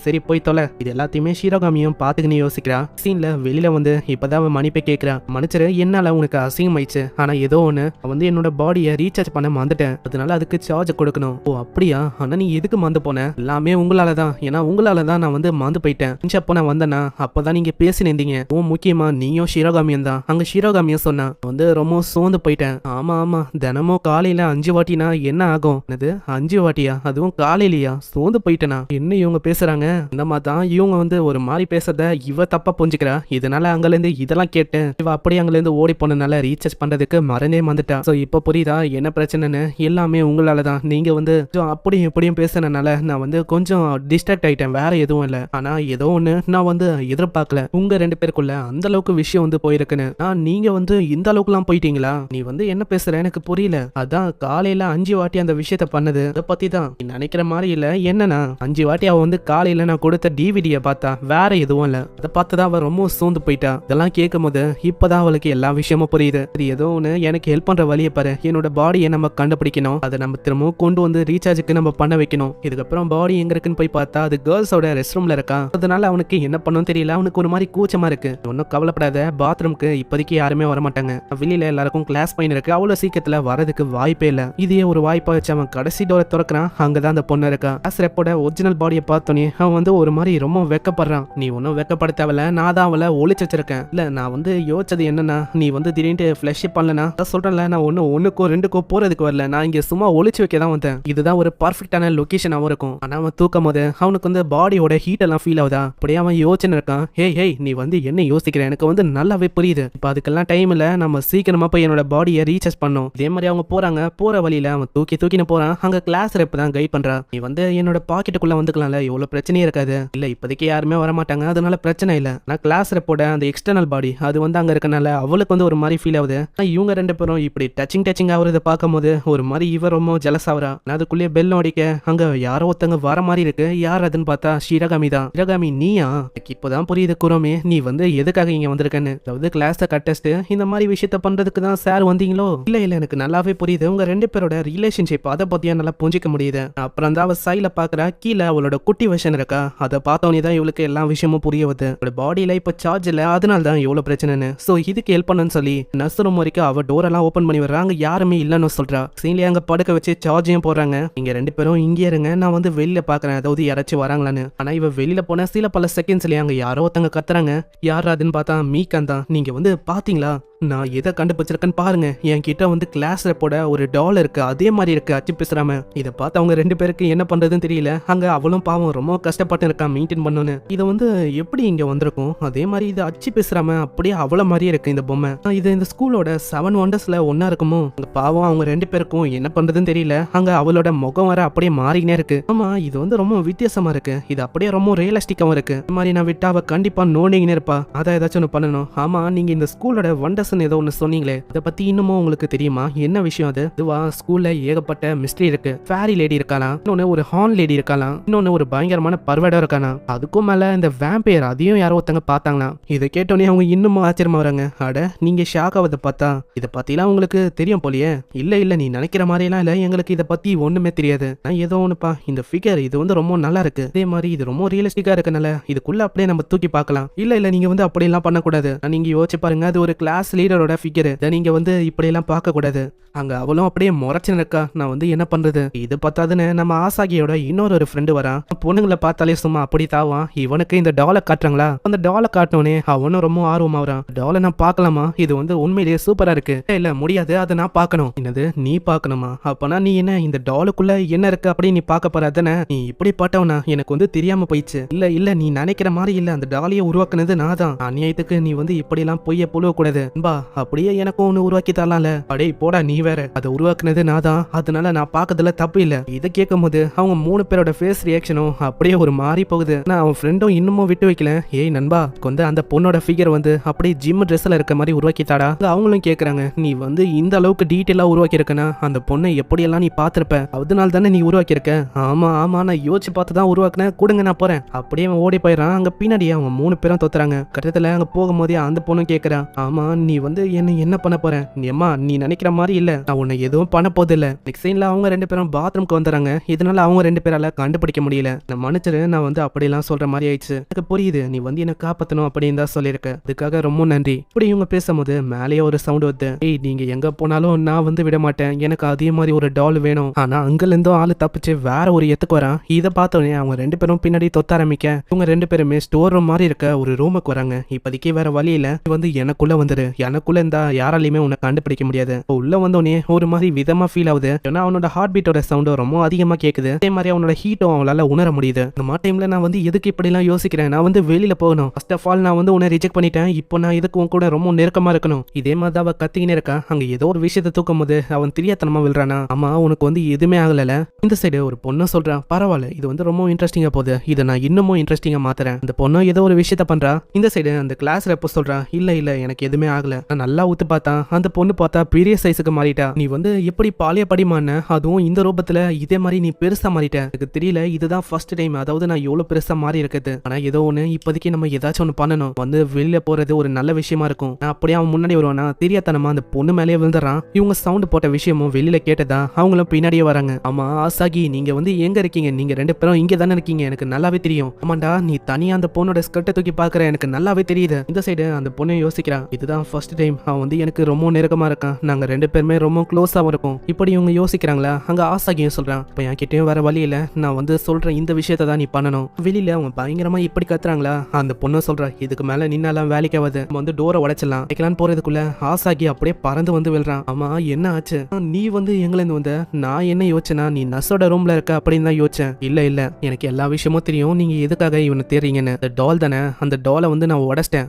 சரி போய் தொலை. இது எல்லாத்தையுமே ஷீரோகாமியும் பாத்துக்கின்னு யோசிக்கிறா. சீன்ல வெளியில வந்து இப்பதான் அவன் மன்னிப்பை கேட்கிறா. மன்னிச்சிரு, என்னால உனக்கு அசிங்கமாயிடுச்சு. ஆனா ஏதோ ஒண்ணு வந்து என்னோட பாடியை ரீசார்ஜ் பண்ண மறந்துட்டேன், அதனால அதுக்கு சார்ஜ் கொடுக்கணும். ஓ அப்படியா? ஆனா நீ எதுக்கு மறந்து போன? எல்லாமே உங்களாலதான். ஏன்னா உங்களாலதான் நான் வந்து மறந்து போயிட்டேன். அப்போ நான் வந்தேன்னா அப்பதான் நீங்க பேசினீங்க. ஓ முக்கியமா நீயும் ஷீரோகாமியும் தான். அங்க ஷீரோகாமியும் சொன்னா வந்து ரொம்ப சோர்ந்து போயிட்டேன். ஆமா தினமும் காலையில 5 வாட்டினா என்ன ஆகும்? என்னது 5 வாட்டியா? அதுவும் காலையிலயா? சோர்ந்து போயிட்டேனா? என்ன இவங்க பேசுறாங்க? இந்த மாதிரி தான் இவங்க வந்து ஒரு மாதிரி பேசுறத இவ தப்பா புரிஞ்சுக்கிறா. இதனால அங்கல இருந்து இதெல்லாம் கேட்டு இவ அப்படியே அங்கல இருந்து ஓடி போனனால ரீசார்ஜ் பண்றதுக்கு மறந்தே வந்துட்டா. சோ இப்ப புரியுதா என்ன பிரச்சனைன்னு? எல்லாமே உங்களாலதான். நீங்க வந்து அப்படியும் இப்படியும் பேசுனனால நான் வந்து கொஞ்சம் டிஸ்ட்ராக்ட் ஆயிட்டேன், வேற எதுவும் இல்ல. ஆனா ஏதோ ஒண்ணு நான் வந்து எதிர்பார்க்கல உங்க 2 பேருக்குள்ள அந்த அளவுக்கு விஷயம் வந்து போயிருக்குன்னு. நீங்க வந்து இந்த அளவுக்கு எல்லாம் போயிட்டீங்களா? நீ வந்து என்ன பேசுற எனக்கு புரியல. அதான் காலையில 5 வாட்டி அந்த விஷயத்த பண்ணது அதை பத்தி தான். நீ நினைக்கிற மாதிரி இல்ல. என்னன்னா 5 வாட்டி அவ வந்து காலையில நான் கொடுத்த டிவிடியை பார்த்தா, வேற எதுவும் இல்ல. அதை பார்த்துதான் அவ ரொம்ப சோர்ந்து போயிட்டா. இதெல்லாம் கேட்கும் போது இப்பதான் அவளுக்கு எல்லா விஷயமும் புரியுது. இது ஏதோ ஒண்ணு எனக்கு ஹெல்ப் பண்ற வழியை பாரு. என்னோட பாடியை நம்ம கண்டுபிடிக்கணும், அதை நம்ம திரும்பவும் கொண்டு வந்து ரீசார்ஜுக்கு நம்ம பண்ண வைக்கணும். இதுக்கப்புறம் பாடி எங்க இருக்குன்னு போய் பார்த்தா அது கேர்ள்ஸோட ரெஸ்ட் ரூம்ல இருக்கா. அதனால அவனுக்கு என்ன பண்ணும் தெரியல. அவனுக்கு ஒரு மாதிரி கூச்சமா இருக்கு. ஒன்னும் கவலைப்படாத, பாத்ரூம்க்கு இப்போதைக்கு யாருமே வர மாட்டாங்க. வெளியில எல்லாருக்கும் கிளாஸ் பையன் இருக்கு, அவ்வளவு சீக்கிரத்துல வரதுக்கு வாய்ப்பே இல்ல. இதையே ஒரு வாய்ப்பா வச்சு அவன் கடைசி டோரை திறக்கிறான். அங்கதான் அந்த பொண்ணு இருக்கா. கிளாஸ் ரெப்போட ஒரிஜினல் பாடியை பார்த்தோன்னே அவன் வந்து ஒரு மாதிரி ரொம்ப வெக்கப்படுறான். நீ ஒன்னும் வெக்கப்பட தேவையில்ல, நான் தான் அவளை ஒளிச்சு வச்சிருக்கேன். இல்ல நான் வந்து யோசிச்சது என்னன்னா, நீ வந்து திடீர்னு ஃபிளஷ் பண்ணலனா சொல்றேன்ல, நான் ஒண்ணுக்கோ 2க்கோ போறதுக்கு வரல, நான் இங்க சும்மா ஒளிச்சு வைக்க தான் வந்தேன். இதுதான் ஒரு பர்ஃபெக்டான லொகேஷனாவும் இருக்கும். ஆனா அவன் தூக்கும் போது அவனுக்கு வந்து பாடியோட ஹீட் எல்லாம் ஃபீல் ஆகுதா. அப்படியே அவன் யோசனை இருக்கான். ஹேய் நீ வந்து என்ன யோசிக்கிற? எனக்கு வந்து நல்லாவே புரியுது. இப்ப அதுக்கெல்லாம் டைம் இல்ல, நம்ம சீக்கிரமா போய் என்னோட பாடியை ரீசார்ஜ் பண்ணோம். இதே மாதிரி அவங்க போறாங்க. போற வழியில அவன் தூக்கின்னு போறான். அங்க கிளாஸ் ரெப் தான் கைட் பண்றா. நீ வந்து என்னோட பாக்கெட்டுக்குள்ள வந்துக்கலாம்ல, எவ்வளவு பிரச்சனையே இருக்காது. இல்ல இப்போதைக்கு யாருமே வர மாட்டாங்க, அதனால பிரச்சனை இல்ல. நான் கிளாஸ் ரெப்போட அந்த எக்ஸ்டர்னல் பாடி அது வந்து அங்க இருக்கனால அவளுக்கு வந்து ஒரு மாதிரி ஃபீல் ஆகுது. இவங்க 2 பேரும் இப்படி டச்சிங் ஆகுறத பார்க்கும் போது ஒரு மாதிரி இவ ரொம்ப ஜெலஸ் ஆகுறா. அதுக்குள்ளேயே பெல் அடிக்க அங்க யாரோ ஒருத்தங்க வர மாதிரி இருக்கு. யார் அதுன்னு பார்த்தா ஷீரகாமி தான். ஷீரகாமி நீயா? இப்போதான் புரியுது குரோமே, நீ வந்து எதுக்காக இங்க வந்திருக்கன்னு. அதாவது கிளாஸை கட்டஸ்ட் இந்த மாதிரி விஷயத்த பண்றதுக்கு தான் சார் வந்தீங்களோ? இல்ல எனக்கு நல்லாவே புரியுது. உங்க 2 பேரோட ரிலேஷன்ஷிப் அதை பத்தியா நல்லா புரிஞ்சிக்க முடியுது. அப்புறம் தான் அவ சைல பாக்குறா. கீழே அவளோட குட்டி வெர்ஷன் இருக்கா. அதை பார்த்தோன்னே தான் இவளுக்கு எல்லா விஷயமும் புரிய வருது. அவளோட பாடியில இப்ப சார்ஜ் இல்ல, அதனால தான் இவ்வளவு பிரச்சனைன்னு. சோ இதுக்கு ஹெல்ப் பண்ணுன்னு சொல்லி நர்ஸ் ரூம் வரைக்கும் அவ டோர் எல்லாம் ஓபன் பண்ணி வர்றாங்க. யாருமே இல்லன்னு சொல்றா. சீன்லயே அங்க படுக்க வச்சு சார்ஜையும் போடுறாங்க. நீங்க 2 பேரும் இங்கே இருங்க, நான் வந்து வெளியில பாக்குறேன், அதாவது யாராச்சும் வராங்களான்னு. ஆனா இவ வெளியில போன சில பல செகண்ட்ஸ்லயே அங்க யாரோ ஒருத்தங்க கத்துறாங்க. யார் அதுன்னு பார்த்தா மீகான் தான். நீங்க வந்து பாத்தீங்களா நான் எதை கண்டுபிடிச்சிருக்கேன்னு பாருங்க. என் கிட்ட வந்து கிளாஸ் ரெப்போட ஒரு டால் இருக்கு, அதே மாதிரி இருக்கு அச்சு பேசுறாம. இதை பார்த்து அவங்க 2 பேருக்கு என்ன பண்றதுன்னு தெரியல. அங்க அவளும் பாவம் ரொம்ப கஷ்டப்பட்டு இருக்கா மெயின்டைன் பண்ணணும்னு. இதை வந்து எப்படி இங்க வந்திருக்கும்? அதே மாதிரி இது அச்சு பேசுறாம அப்படியே அவள மாதிரியே இருக்கு இந்த பொம்மை. இது இந்த ஸ்கூலோட 7 வண்டர்ஸ்ல ஒன்னா இருக்குமோ? அங்க பாவம் அவங்க 2 பேருக்கும் என்ன பண்றதுன்னு தெரியல. அங்க அவளோட முகம் வர அப்படியே மாறினே இருக்கு. ஆமா இது வந்து ரொம்ப வித்தியாசமா இருக்கு. இது அப்படியே ரொம்ப ரியலிஸ்டிக்காவும் இருக்கு. இந்த மாதிரி நான் விட்டா அவ கண்டிப்பா நோண்டிங்கன்னு இருப்பா. அதை ஏதாச்சும் ஒன்று பண்ணணும். ஆமா நீங்க இந்த ஸ்கூலோட வண்டர்ஸ் ஏதோ ஒன்று சொன்னீங்களே, அதை பத்தி இன்னமும் உங்களுக்கு தெரியுமா? என்ன விஷயம் அது? இதுவா ஸ்கூல்ல ஏகப்பட்ட மிஸ்ட்ரி இருக்கு. ஃபேரி லேடி இருக்கலாம், இன்னொன்னு ஒரு ஹார்ன் லேடி இருக்கலாம், இன்னொன்னு ஒரு பயங்கரமான பர்வடா இருக்கலாம், அதுக்கும் மேல இந்த வேம்பையர் அதையும் யாரோ ஒருத்தங்க பார்த்தாங்களா. இதை கேட்டோன்னே அவங்க இன்னமும் ஆச்சரியமா வராங்க. அட நீங்க ஷாக் ஆவதை பார்த்தா இதை பத்திலாம் உங்களுக்கு தெரியும் போலியே. இல்ல நீ நினைக்கிற மாதிரி எல்லாம் இல்ல, எங்களுக்கு இதை பத்தி ஒண்ணுமே தெரியாது. நான் ஏதோ ஒண்ணுப்பா, இந்த ஃபிகர் இது வந்து ரொம்ப நல்லா இருக்கு, அதே மாதிரி இது ரொம்ப ரியலிஸ்டிக்கா இருக்கனால இதுக்குள்ள அப்படியே நம்ம தூக்கி பார்க்கலாம். இல்ல நீங்க வந்து அப்படி எல்லாம் பண்ணக்கூடாது. நீங்க யோசிச்சு பாருங்க, அது ஒரு கிளாஸ் லீடரோட ஃபிகர். நீங்க வந்து இப்படி எல்லாம் பார்க்க கூடாது. அங்க அவளும் அப்படியே முறைச்சு இருக்கா. நான் வந்து என்ன பண்றது? இது பார்த்தாதுன்னு நம்ம ஆசாகியோட இன்னொரு ஃப்ரெண்டு வரான். பொண்ணுங்களை பார்த்தாலே சும்மா அப்படி தாவான். இவனுக்கு இந்த டாலை காட்டுறாங்களா? அந்த டாலை காட்டினோடனே அவனும் ரொம்ப ஆர்வமா வரான். டாலை நான் பார்க்கலாமா? இது வந்து உண்மையிலேயே சூப்பரா இருக்கு. இல்ல முடியாது, அதை நான் பார்க்கணும். என்னது நீ பார்க்கணுமா? அப்பனா நீ என்ன இந்த டாலுக்குள்ள என்ன இருக்கு அப்படி நீ பார்க்க போறாதானே? நீ இப்படி பட்டவனா? எனக்கு வந்து தெரியாம போயிடுச்சு. இல்ல நீ நினைக்கிற மாதிரி இல்ல, அந்த டாலியை உருவாக்குனது நான் தான். அநியாயத்துக்கு நீ வந்து இப்படி எல்லாம் பொய்ய புழுவ கூடாது. நண்பா அப்படியே எனக்கும் ஒண்ணு உருவாக்கி தரலாம்ல. அடே போடா நீ வேற, அதை உருவாக்குனது நான் தான், அதனால நான் பாக்கிறதுல தப்பு இல்ல. இதை கேட்கும் போது அவங்க 3 பேரோட ஃபேஸ் ரியாக்ஷனும் அப்படியே ஒரு மாறி போகுது. நான் அவன் ஃப்ரெண்டும் இன்னமும் விட்டு வைக்கல. ஏய் நண்பா கொஞ்சம் அந்த பொண்ணோட ஃபிகர் வந்து அப்படியே ஜிம் ட்ரெஸ்ல இருக்க மாதிரி உருவாக்கி தாடா. அவங்களும் கேக்குறாங்க நீ வந்து இந்த அளவுக்கு டீட்டெயிலா உருவாக்கி இருக்கனா அந்த பொண்ணை எப்படியெல்லாம் நீ பாத்திருப்ப, அதனால தானே நீ உருவாக்கி இருக்க. ஆமா ஆமா நான் யோசிச்சு பார்த்து தான் உருவாக்குனேன், கொடுங்க நான் போறேன். அப்படியே அவன் ஓடி போயிடறான். அங்க பின்னாடி அவங்க 3 பேரும் தோத்துறாங்க. கட்டத்துல அங்க போகும்போதே அந்த பொண்ணு கேக்குறா, ஆமா நீ வந்து என்ன பண்ண போற? அம்மா நீ நினைக்கிற மாதிரி இல்ல, நான் உன்னை எதுவும் பண்ண போது இல்ல. நெக்ஸ்ட் சீன்ல அவங்க 2 பேரும் பாத்ரூம்க்கு வந்துறாங்க. இதனால அவங்க 2 பேரால கண்டுபிடிக்க முடியல. நான் மன்னிச்சிரு, நான் வந்து அப்படிலாம் சொல்ற மாதிரி ஆயிடுச்சு, எனக்கு புரியுது, நீ வந்து என்ன காப்பாத்தணும் அப்படின்னு தான் சொல்லியிருக்க, அதுக்காக ரொம்ப நன்றி. இப்படி இவங்க பேசும்போது மேலேயே ஒரு சவுண்ட் வருது. ஏய் நீங்க எங்க போனாலும் நான் வந்து விட மாட்டேன், எனக்கு அதே மாதிரி ஒரு டால் வேணும். ஆனா அங்கல இருந்தும் ஆளு தப்பிச்சு வேற ஒரு எத்துக்கு வரான். இதை பார்த்தோன்னே அவங்க 2 பேரும் பின்னாடி தொத்த ஆரம்பிக்க இவங்க 2 பேருமே ஸ்டோர் ரூம் மாதிரி இருக்க ஒரு ரூமுக்கு வராங்க. இப்போதைக்கு வேற வழி இல்ல, வந்து எனக்குள்ள வந்துரு, எனக்குள்ள இருந்தா யாராலையுமே உன்னை கண்டுபிடிக்க முடியாது. உள்ள வந்தோடனே ஒரு மாதிரி விதமா ஃபீல் ஆகுது. ஏன்னா அவனோட ஹார்ட் பீட்டோட சவுண்டும் ரொம்ப அதிகமா கேக்குது. அதே மாதிரி அவனோட ஹீட்டும் அவளால உணர முடியுது. இந்த மாதிரி டைம்ல நான் வந்து எதுக்கு இப்படி எல்லாம் யோசிக்கிறேன், நான் வந்து வெளியில போகணும். ஃபர்ஸ்ட் ஆஃப் ஆல் நான் வந்து உன்னை ரிஜெக்ட் பண்ணிட்டேன், இப்போ நான் இதுக்கு உன் கூட ரொம்ப நெருக்கமா இருக்கணும். இதே மாதிரி அவ கத்திக்கினே இருக்கா. அங்க ஏதோ ஒரு விஷயத்தை தூக்கும் போது அவன் தெரியாதனமா விழுறானா. ஆமா உனக்கு வந்து எதுவுமே ஆகல. இந்த சைடு ஒரு பொண்ணு சொல்றான், பரவாயில்ல இது வந்து ரொம்ப இன்ட்ரெஸ்டிங்கா போகுது, இதை நான் இன்னமும் இன்ட்ரெஸ்டிங்கா மாத்துறேன். அந்த பொண்ணு ஏதோ ஒரு விஷயத்த பண்றா. இந்த சைடு அந்த கிளாஸ் ரெப்ப சொல்றா, இல்ல இல்ல எனக்கு எதுவுமே ஆகல, நான் நல்லா ஊத்து பார்த்தா அந்த பொண்ணு பார்த்தா பெரிய சைஸுக்கு மாறிட்டா. நீ வந்து எப்படி பாலிய படிமான, அதுவும் இந்த ரூபத்துல இதே மாதிரி நீ பெருசா மாறிட்ட. எனக்கு தெரியல, இதுதான் ஃபர்ஸ்ட் டைம், அதாவது நான் எவ்வளவு பெருசா மாறி இருக்குது. ஆனா ஏதோ ஒண்ணு இப்போதைக்கு நம்ம ஏதாச்சும் ஒண்ணு பண்ணணும், வந்து வெளியில போறது ஒரு நல்ல விஷயமா இருக்கும். நான் அப்படியே அவன் முன்னாடி வருவானா, தெரியாதனமா அந்த பொண்ணு மேலேயே விழுந்துறான். இவங்க சவுண்ட் போட்ட விஷயமும் வெளியில கேட்டதா அவங்களும் பின்னாடியே வராங்க. ஆமா ஆசாகி நீங்க வந்து எங்க இருக்கீங்க, நீங்க 2 பேரும் இங்க தானே இருக்கீங்க, எனக்கு நல்லாவே தெரியும். ஆமாண்டா நீ தனியா அந்த பொண்ணோட ஸ்கர்ட்டை தூக்கி பாக்குற, எனக்கு நல்லாவே தெரியுது. இந்த சைடு அந்த பொண்ணு யோசிக்கிறா, இதுதான் ஃபர்ஸ்ட் டைம் அவன் வந்து எனக்கு ரொம்ப நெருக்கமா இருக்கான், நாங்க 2 பேருமே ரொம்ப க்ளோஸாவும் இருக்கும். இப்படி இவங்க யோசிக்கிறாங்களா. அங்க ஆசாகியும் சொல்றான், இப்ப என் கிட்டயும் வேற வழி இல்ல, நான் வந்து சொல்றேன் இந்த விஷயத்தை தான் நீ பண்ணணும். வெளியில அவங்க பயங்கரமா இப்படி கத்துறாங்களா. அந்த பொண்ணு சொல்றா, இதுக்கு மேல நின்னாலாம் வேலைக்கு ஆகாது, நம்ம வந்து டோரை உடைச்சிடலாம். வைக்கலான்னு போறதுக்குள்ள ஆசாகி அப்படியே பறந்து வந்து விழுறான். ஆமா என்ன ஆச்சு, நீ வந்து எங்க இருந்து வந்த? நான் என்ன யோசிச்சேனா நீ நர்ஸோட ரூம்ல இருக்க அப்படின்னு தான் யோசிச்சேன். இல்ல இல்ல எனக்கு எல்லா விஷயமும் தெரியும், நீங்க எதுக்காக இவனை தேடுறீங்கன்னு. அந்த டால் தானே, அந்த டாலை வந்து நான் உடைச்சிட்டேன்.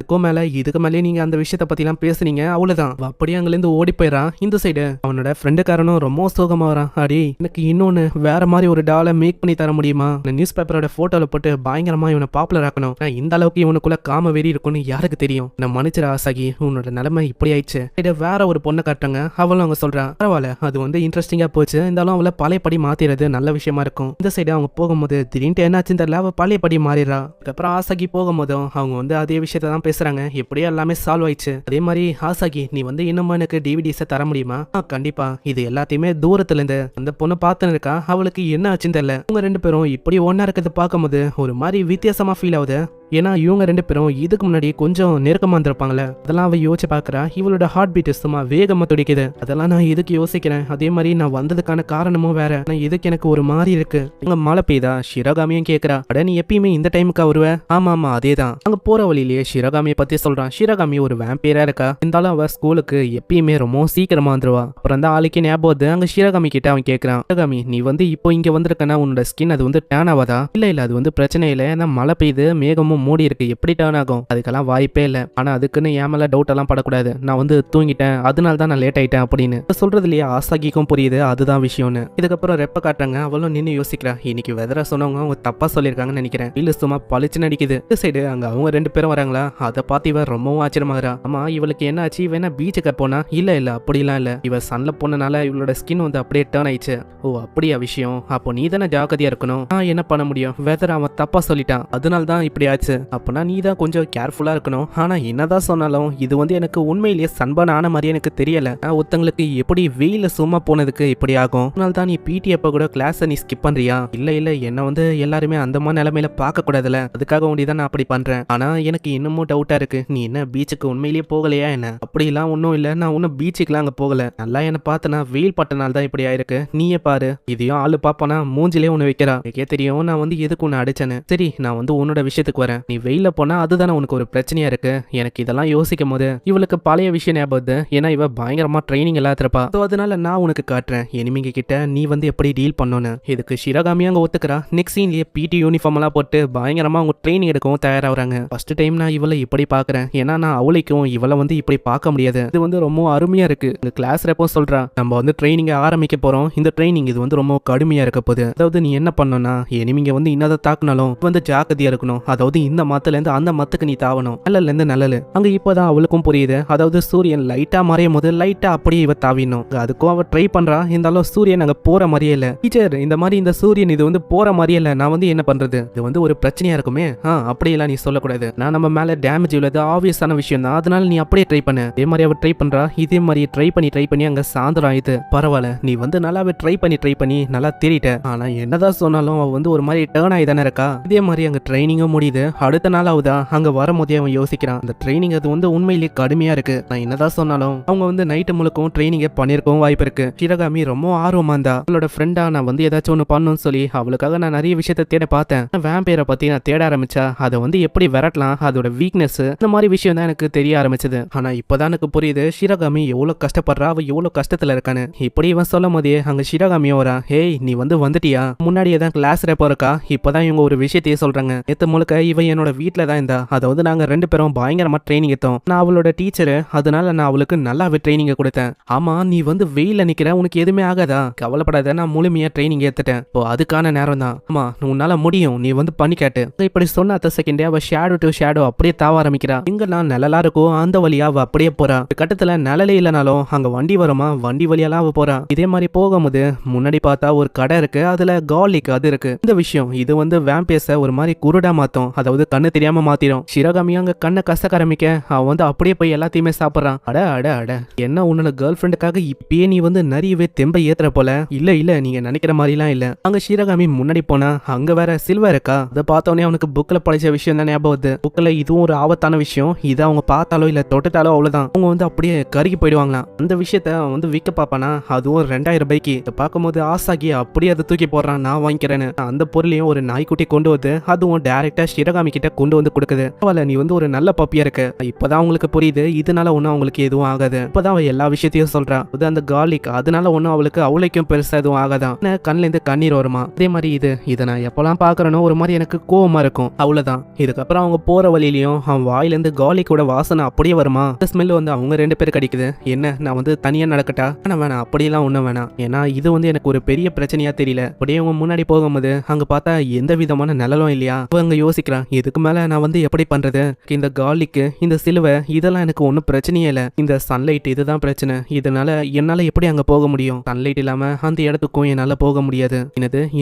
இதுக்கு மேலே நீங்க அந்த விஷயத்தை பத்தி எல்லாம் பேசுனீங்க, அவ்வளவுதான். அப்படியே அங்கிருந்து ஓடி போயிடறான். இந்த சைடு அவனோட ஃப்ரெண்டுக்காரனும் ரொம்ப சோகமா வரான். அடி எனக்கு இன்னொன்னு வேற மாதிரி ஒரு டாலை மேக் பண்ணி தர முடியுமா, நியூஸ் பேப்பரோட போட்டோல போட்டு பயங்கரமா இவனை பாப்புலர் ஆக்கணும். இந்த அளவுக்கு இவனுக்குள்ள காம வெறி இருக்கும்னு யாருக்கு தெரியும். நான் மன்னிச்சிர ஆசாகி, உன்னோட நிலைமை இப்படி ஆயிடுச்சு. வேற ஒரு பொண்ணை காட்டுறாங்க. அவளும் அவங்க சொல்றான், பரவாயில்ல அது வந்து இன்ட்ரெஸ்டிங்கா போச்சு, இருந்தாலும் அவளை பழையபடி மாத்திரது நல்ல விஷயமா இருக்கும். இந்த சைடு அவங்க போகும்போது திடீர்னு என்னாச்சுன்னு தெரியல, அவ பழையபடி மாறிடுறா. அதுக்கப்புறம் ஆசாகி போகும்போதும் அவங்க வந்து அதே விஷயத்த தான் பேசுறாங்க. எப்படியோ எல்லாமே சால்வ் ஆயிடுச்சு. அதே மாதிரி ஆசாகி நீ வந்து இன்னமும் எனக்கு டிவிடிஸை தர முடியுமா? கண்டிப்பா. இது எல்லாத்தையுமே தூரத்துல இருந்து அந்த பொண்ணு பார்த்துன்னு இருக்கா. அவளுக்கு என்ன ஆச்சுன்னு தெரியல. உங்க 2 பேரும் இப்படி ஒன்னா இருக்கிறது பார்க்கும்போது ஒரு மாதிரி வித்தியாசமா ஃபீல் ஆகுது. ஏன்னா இவங்க 2 பேரும் இதுக்கு முன்னாடி கொஞ்சம் நெருக்கமா இருந்திருப்பாங்களே. அதெல்லாம் அவ யோசிச்சு பாக்குறா. இவளோட ஹார்ட் பீட் சும்மா வேகமா துடிக்குது. அதெல்லாம் நான் எதுக்கு யோசிக்கிறேன். அதே மாதிரி நான் வந்ததுக்கான காரணமும் வேற. நான் எதுக்கு எனக்கு ஒரு மாதிரி இருக்கு. அங்க மழை பெய்தா ஷிரகாமியும் கேக்குறா. அட நீ எப்பயுமே இந்த டைமுக்கா வருவ? ஆமா ஆமா அதேதான். அங்க போற வழியிலேயே ஷிரகாமியை பத்தி சொல்றான். ஷிரகாமி ஒரு வேம்பேரா இருக்கா. இருந்தாலும் அவ ஸ்கூலுக்கு எப்பயுமே ரொம்ப சீக்கிரமா வந்துருவா. அப்புறம் தான் ஆளுக்கே ஞாபகம் அங்க ஷிரகாமி கிட்ட அவன் கேக்குறான், ஷிரகாமி நீ வந்து இப்போ இங்க வந்திருக்கனா உன்னோட ஸ்கின் அது வந்து டேன் ஆகாதா? இல்ல இல்ல அது வந்து பிரச்சனை இல்லை, ஏன்னா மழை பெய்யுது மேகமும் மூடி இருக்கு, எப்படி டர்ன் ஆகும்? அதுக்கெல்லாம் வாய்ப்பே இல்லை. ஆனா அதுக்குன்னு என் மேல டவுட் எல்லாம் படக்கூடாது, நான் வந்து தூங்கிட்டேன், அதனால தான் நான் லேட் ஆயிட்டேன் அப்படின்னு சொல்றது இல்லையா. ஆசாகிக்கும் புரியுது அதுதான் விஷயம்னு. இதுக்கப்புறம் ரெப்ப காட்டுறாங்க. அவளும் நின்று யோசிக்கிறா, இன்னைக்கு வெதரா சொன்னவங்க அவங்க தப்பா சொல்லியிருக்காங்கன்னு நினைக்கிறேன். இல்ல சும்மா பளிச்சு நடிக்குது. இந்த சைடு அங்க அவங்க 2 பேரும் வராங்களா. அதை பார்த்து இவ ரொம்பவும் ஆச்சரியமாகறா. ஆமா இவளுக்கு என்ன ஆச்சு, இவ என்ன பீச்சுக்கு போனா? இல்ல இல்ல அப்படிலாம் இல்ல, இவ சன்ல போனனால இவளோட ஸ்கின் வந்து அப்படியே டர்ன் ஆயிடுச்சு. ஓ அப்படியா விஷயம், அப்போ நீ தானே ஜாக்கிரதையா இருக்கணும். நான் என்ன பண்ண முடியும், வெதர் அவன் தப்பா சொல்லிட்டான், அதனால தான் இப்படி ஆச்சு. அப்பனா நீ தான் கொஞ்சம் கேர்ஃபுல்லா இருக்கணும். ஆனா என்னதான் சொன்னாலும் இது வந்து எனக்கு உண்மையிலேயே சன்பான் ஆன மாதிரி எனக்கு தெரியல. ஒருத்தங்களுக்கு எப்படி வெயில சும்மா போனதுக்கு இப்படி ஆகும். அதனால தான் நீ பிடி அப்ப கூட கிளாஸ் நீ ஸ்கிப் பண்றியா? இல்ல இல்ல என்ன வந்து எல்லாருமே அந்த மாதிரி நிலைமையில பார்க்க கூடாதுல, அதுக்காக வேண்டிதான் நான் அப்படி பண்றேன். ஆனா எனக்கு இன்னமும் டவுட்டா இருக்கு, நீ என்ன பீச்சுக்கு உண்மையிலேயே போகலையா என்ன? அப்படிலாம் ஒன்னும் இல்ல, நான் ஒன்னும் பீச்சுக்குலாம் அங்க போகல. நல்லா என்ன பார்த்தனா வெயில் பட்டனால தான் இப்படி ஆயிருக்கு. நீயே பாரு, இதையும் ஆளு பாப்பானா மூஞ்சிலே ஒண்ணு வைக்கிறா. எனக்கே தெரியும் நான் வந்து எதுக்கு ஒண்ணு அடிச்சேன்னு. சரி நான் வந்து உன்னோட விஷயத்துக்கு வரேன். சொல்றேன். நீ வெயில போனா அதுதானே உனக்கு ஒரு பிரச்சனையா இருக்கு. எனக்கு இதெல்லாம் யோசிக்கும் போது இவளுக்கு பழைய விஷயம் ஞாபகம். ஏன்னா இவ பயங்கரமா ட்ரைனிங் எல்லாம் இருப்பா. சோ அதனால நான் உனக்கு காட்டுறேன் எனிமிங்க கிட்ட நீ வந்து எப்படி டீல் பண்ணணும்னு. இதுக்கு ஷிரகாமி அங்க ஒத்துக்கிறா. நெக்ஸ்ட் சீன்லயே பிடி யூனிஃபார்ம் எல்லாம் போட்டு பயங்கரமா அவங்க ட்ரைனிங் எடுக்கவும் தயாராகிறாங்க. ஃபர்ஸ்ட் டைம் நான் இவளை இப்படி பாக்குறேன். ஏன்னா நான் அவளைக்கும் இவளை வந்து இப்படி பார்க்க முடியாது. இது வந்து ரொம்ப அருமையா இருக்கு. இந்த கிளாஸ் ரெப்போ சொல்றா நம்ம வந்து ட்ரைனிங் ஆரம்பிக்க போறோம். இந்த ட்ரைனிங் இது வந்து ரொம்ப கடுமையா இருக்க போகுது. அதாவது நீ என்ன பண்ணணும்னா எனிமிங்க வந்து இன்னதை தாக்குனாலும் வந்து ஜாக்கிரதையா இருக்கணும். அதாவது இந்த மத்துல இருந்து அந்த மத்துக்கு நீ தாவணும். நல்லல இருந்து நல்லது. அங்க இப்பதான் அவளுக்கும் புரியுது. அதாவது சூரியன் லைட்டா மறையும் போது லைட்டா அப்படியே இவ தாவிடணும். அதுக்கும் அவ ட்ரை பண்றா. இருந்தாலும் சூரியன் அங்க போற மாதிரியே இல்ல. டீச்சர் இந்த மாதிரி இந்த சூரியன் இது வந்து போற மாதிரியே இல்ல. நான் வந்து என்ன பண்றது? இது வந்து ஒரு பிரச்சனையா இருக்குமே. அப்படியெல்லாம் நீ சொல்லக்கூடாது. நான் நம்ம மேல டேமேஜ் உள்ளது ஆப்வியஸான விஷயம் தான். அதனால நீ அப்படியே ட்ரை பண்ணு. இதே மாதிரி அவ ட்ரை பண்றா. இதே மாதிரி ட்ரை பண்ணி அங்க சாயந்தரம் ஆயிடுது. பரவாயில்ல நீ வந்து நல்லாவே ட்ரை பண்ணி நல்லா தேறிட்ட. ஆனா என்னதான் சொன்னாலும் அவ வந்து ஒரு மாதிரி டேர்ன் ஆகி தானே இருக்கா. இதே மாதிரி அங்க ட்ரைனிங்கும் முடியுது. அடுத்த நாள் ஆகுதா அங்க வரும்போதே அவன் யோசிக்கிறான். அந்த ட்ரைனிங் அது வந்து உண்மையிலேயே கடுமையா இருக்கு. நான் என்னதான் சொன்னாலும் அவங்க வந்து நைட்டு முழுக்கும் ட்ரைனிங் பண்ணிருக்கவும் வாய்ப்பு இருக்கு. ஷிரகாமி ரொம்ப ஆர்வமா இருந்தா. அவளோட ஃப்ரெண்டா நான் வந்து ஏதாச்சும் ஒண்ணு பண்ணணும்னு சொல்லி அவளுக்காக நான் நிறைய விஷயத்த தேட பார்த்தேன். வேம்பையரை பத்தி நான் தேட ஆரம்பிச்சா அதை வந்து எப்படி விரட்டலாம், அதோட வீக்னஸ், இந்த மாதிரி விஷயம் தான் எனக்கு தெரிய ஆரம்பிச்சது. ஆனா இப்பதான் எனக்கு புரியுது ஷிரகாமி எவ்வளவு கஷ்டப்படுறா, அவ எவ்வளவு கஷ்டத்துல இருக்கான்னு. இப்படி இவன் சொல்லும் போதே அங்க ஷிரகாமியும் வரா. ஹேய் நீ வந்து வந்துட்டியா? முன்னாடியே தான் கிளாஸ் ரெப்போ இருக்கா. இப்பதான் இவங்க ஒரு விஷயத்தையே சொல்றாங்க. நேத்து முழுக்க இவன் என்னோட வீட்டுல தான் இருந்தா. அதாவது நாங்க ரெண்டு பேரும் பயங்கரமா ட்ரைனிங் எடுத்தோம். நான் அவளோட டீச்சரு. அதனால நான் அவளுக்கு நல்லாவே ட்ரைனிங் கொடுத்தேன். ஆமா நீ வந்து வெயில நிக்கிற, உனக்கு எதுவுமே ஆகாதா? கவலைப்படாத, நான் முழுமையா ட்ரைனிங் எடுத்துட்டேன். இப்போ அதுக்கான நேரம் தான். ஆமா உன்னால முடியும், நீ வந்து பண்ணி கேட்டு. இப்படி சொன்ன அத்த செகண்டே அவ ஷேடோ டு ஷேடோ அப்படியே தாவ ஆரம்பிக்கிறா. எங்கெல்லாம் நிழலா இருக்கோ அந்த வழியா அவ அப்படியே போறா. கட்டத்துல நிழலே இல்லனாலும் அங்க வண்டி வருமா, வண்டி வழியெல்லாம் அவ போறா. இதே மாதிரி போகும்போது முன்னாடி பார்த்தா ஒரு கடை இருக்கு. அதுல கார்லிக் அது இருக்கு. இந்த விஷயம் இது வந்து வேம்பேஸ ஒரு மாதிரி குருடா மாத்தும். அதாவது கண்ணு தெரியாம மாத்திரும். ஷிரகாமி அங்க கண்ணை கசக்க ஆரம்பிக்க அவன் வந்து அப்படியே போய் எல்லாத்தையுமே சாப்பிடுறான். அட அட அட என்ன உன்னோட கேர்ள் ஃப்ரெண்டுக்காக இப்பயே நீ வந்து நிறையவே தெம்ப ஏத்துற போல. இல்ல நீங்க நினைக்கிற மாதிரிலாம் இல்ல. அங்க ஷிரகாமி முன்னாடி போனா அங்க வேற சில்வா இருக்கா. அதை பார்த்தோன்னே அவனுக்கு புக்ல படிச்ச விஷயம் தான் ஞாபகம் வருது. புக்ல இதுவும் ஒரு ஆபத்தான விஷயம். இதை அவங்க பார்த்தாலோ இல்ல தொட்டுட்டாலோ அவ்வளவுதான், அவங்க வந்து அப்படியே கருகி போயிடுவாங்களாம். அந்த விஷயத்த அவன் வந்து விற்க பாப்பானா, அதுவும் 2000 ரூபாய்க்கு. இதை பார்க்கும்போது ஆசாகி அப்படியே அதை தூக்கி போடுறான். நான் வாங்கிக்கிறேன்னு அந்த பொருளையும் ஒரு நாய்க்குட்டி கொண்டு வந்து அதுவும் டைரக்டா ஷிரகாமி கிட்ட கொண்டு வந்து கொடுக்குது. அவள நீ வந்து ஒரு நல்ல பப்பியா இருக்க. இப்பதான் அவங்களுக்கு புரியுது இதனால ஒன்னும் அவங்களுக்கு எதுவும் ஆகாது. இப்பதான் அவ எல்லா விஷயத்தையும் சொல்றா. அந்த கார்லிக் அதனால ஒன்னும் அவளுக்கு அவளைக்கும் பெருசா எதுவும் ஆகாதான். கண்ணுல இருந்து கண்ணீர் வருமா. அதே மாதிரி இதை நான் எப்பெல்லாம் பாக்குறேனோ ஒரு மாதிரி எனக்கு கோவமா இருக்கும். அவ்வளவுதான். இதுக்கப்புறம் அவங்க போற வழியிலயும் அவன் வாயிலிருந்து கார்லிக்கோட வாசனை அப்படியே வருமா. அந்த ஸ்மெல் வந்து அவங்க ரெண்டு பேரும் கடிக்குது. என்ன நான் வந்து தனியா நடக்கட்டா? ஆனா வேணாம், அப்படியெல்லாம் ஒண்ணும் வேணாம். ஏன்னா இது வந்து எனக்கு ஒரு பெரிய பிரச்சனையா தெரியல. அப்படியே அவங்க முன்னாடி போகும்போது அங்க பார்த்தா எந்த விதமான நிழலும் இல்லையா. அவங்க யோசிக்கிறான் இதுக்கு மேல நான் வந்து எப்படி பண்றது. இந்த கார்லிக்கு இந்த சிலுவை இதெல்லாம் எனக்கு ஒன்னும் பிரச்சனையே இல்ல. இந்த சன்லைட் இதுதான் பிரச்சனை. இதனால என்னால எப்படி அங்க போக முடியும்? சன்லைட் இல்லாம அந்த இடத்துக்கும் என்னால போக முடியாது.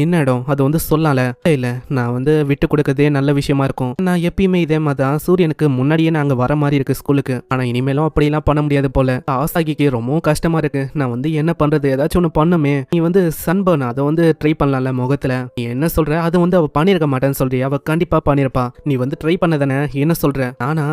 என்ன இடம் அது வந்து சொல்லால. இல்ல நான் வந்து விட்டு கொடுக்கறதே நல்ல விஷயமா இருக்கும். நான் எப்பயுமே இதே மாதிரிதான் சூரியனுக்கு முன்னாடியே நாங்க வர மாதிரி இருக்கு ஸ்கூலுக்கு. ஆனா இனிமேலும் அப்படி எல்லாம் பண்ண முடியாது போல. ஆசாகிக்கு ரொம்பவும் கஷ்டமா இருக்கு. நான் வந்து என்ன பண்றது, ஏதாச்சும் ஒண்ணு பண்ணுமே. நீ வந்து சன்பர்ன் அதை வந்து ட்ரை பண்ணலாம்ல முகத்துல. நீ என்ன சொல்ற? அது வந்து அவ பண்ணிருக்க மாட்டேன்னு சொல்றியா? அவ கண்டிப்பா பண்ணிருப்பா. நீ வந்து ட்ரை பண்ணதானே, என்ன சொல்ற? ஆனா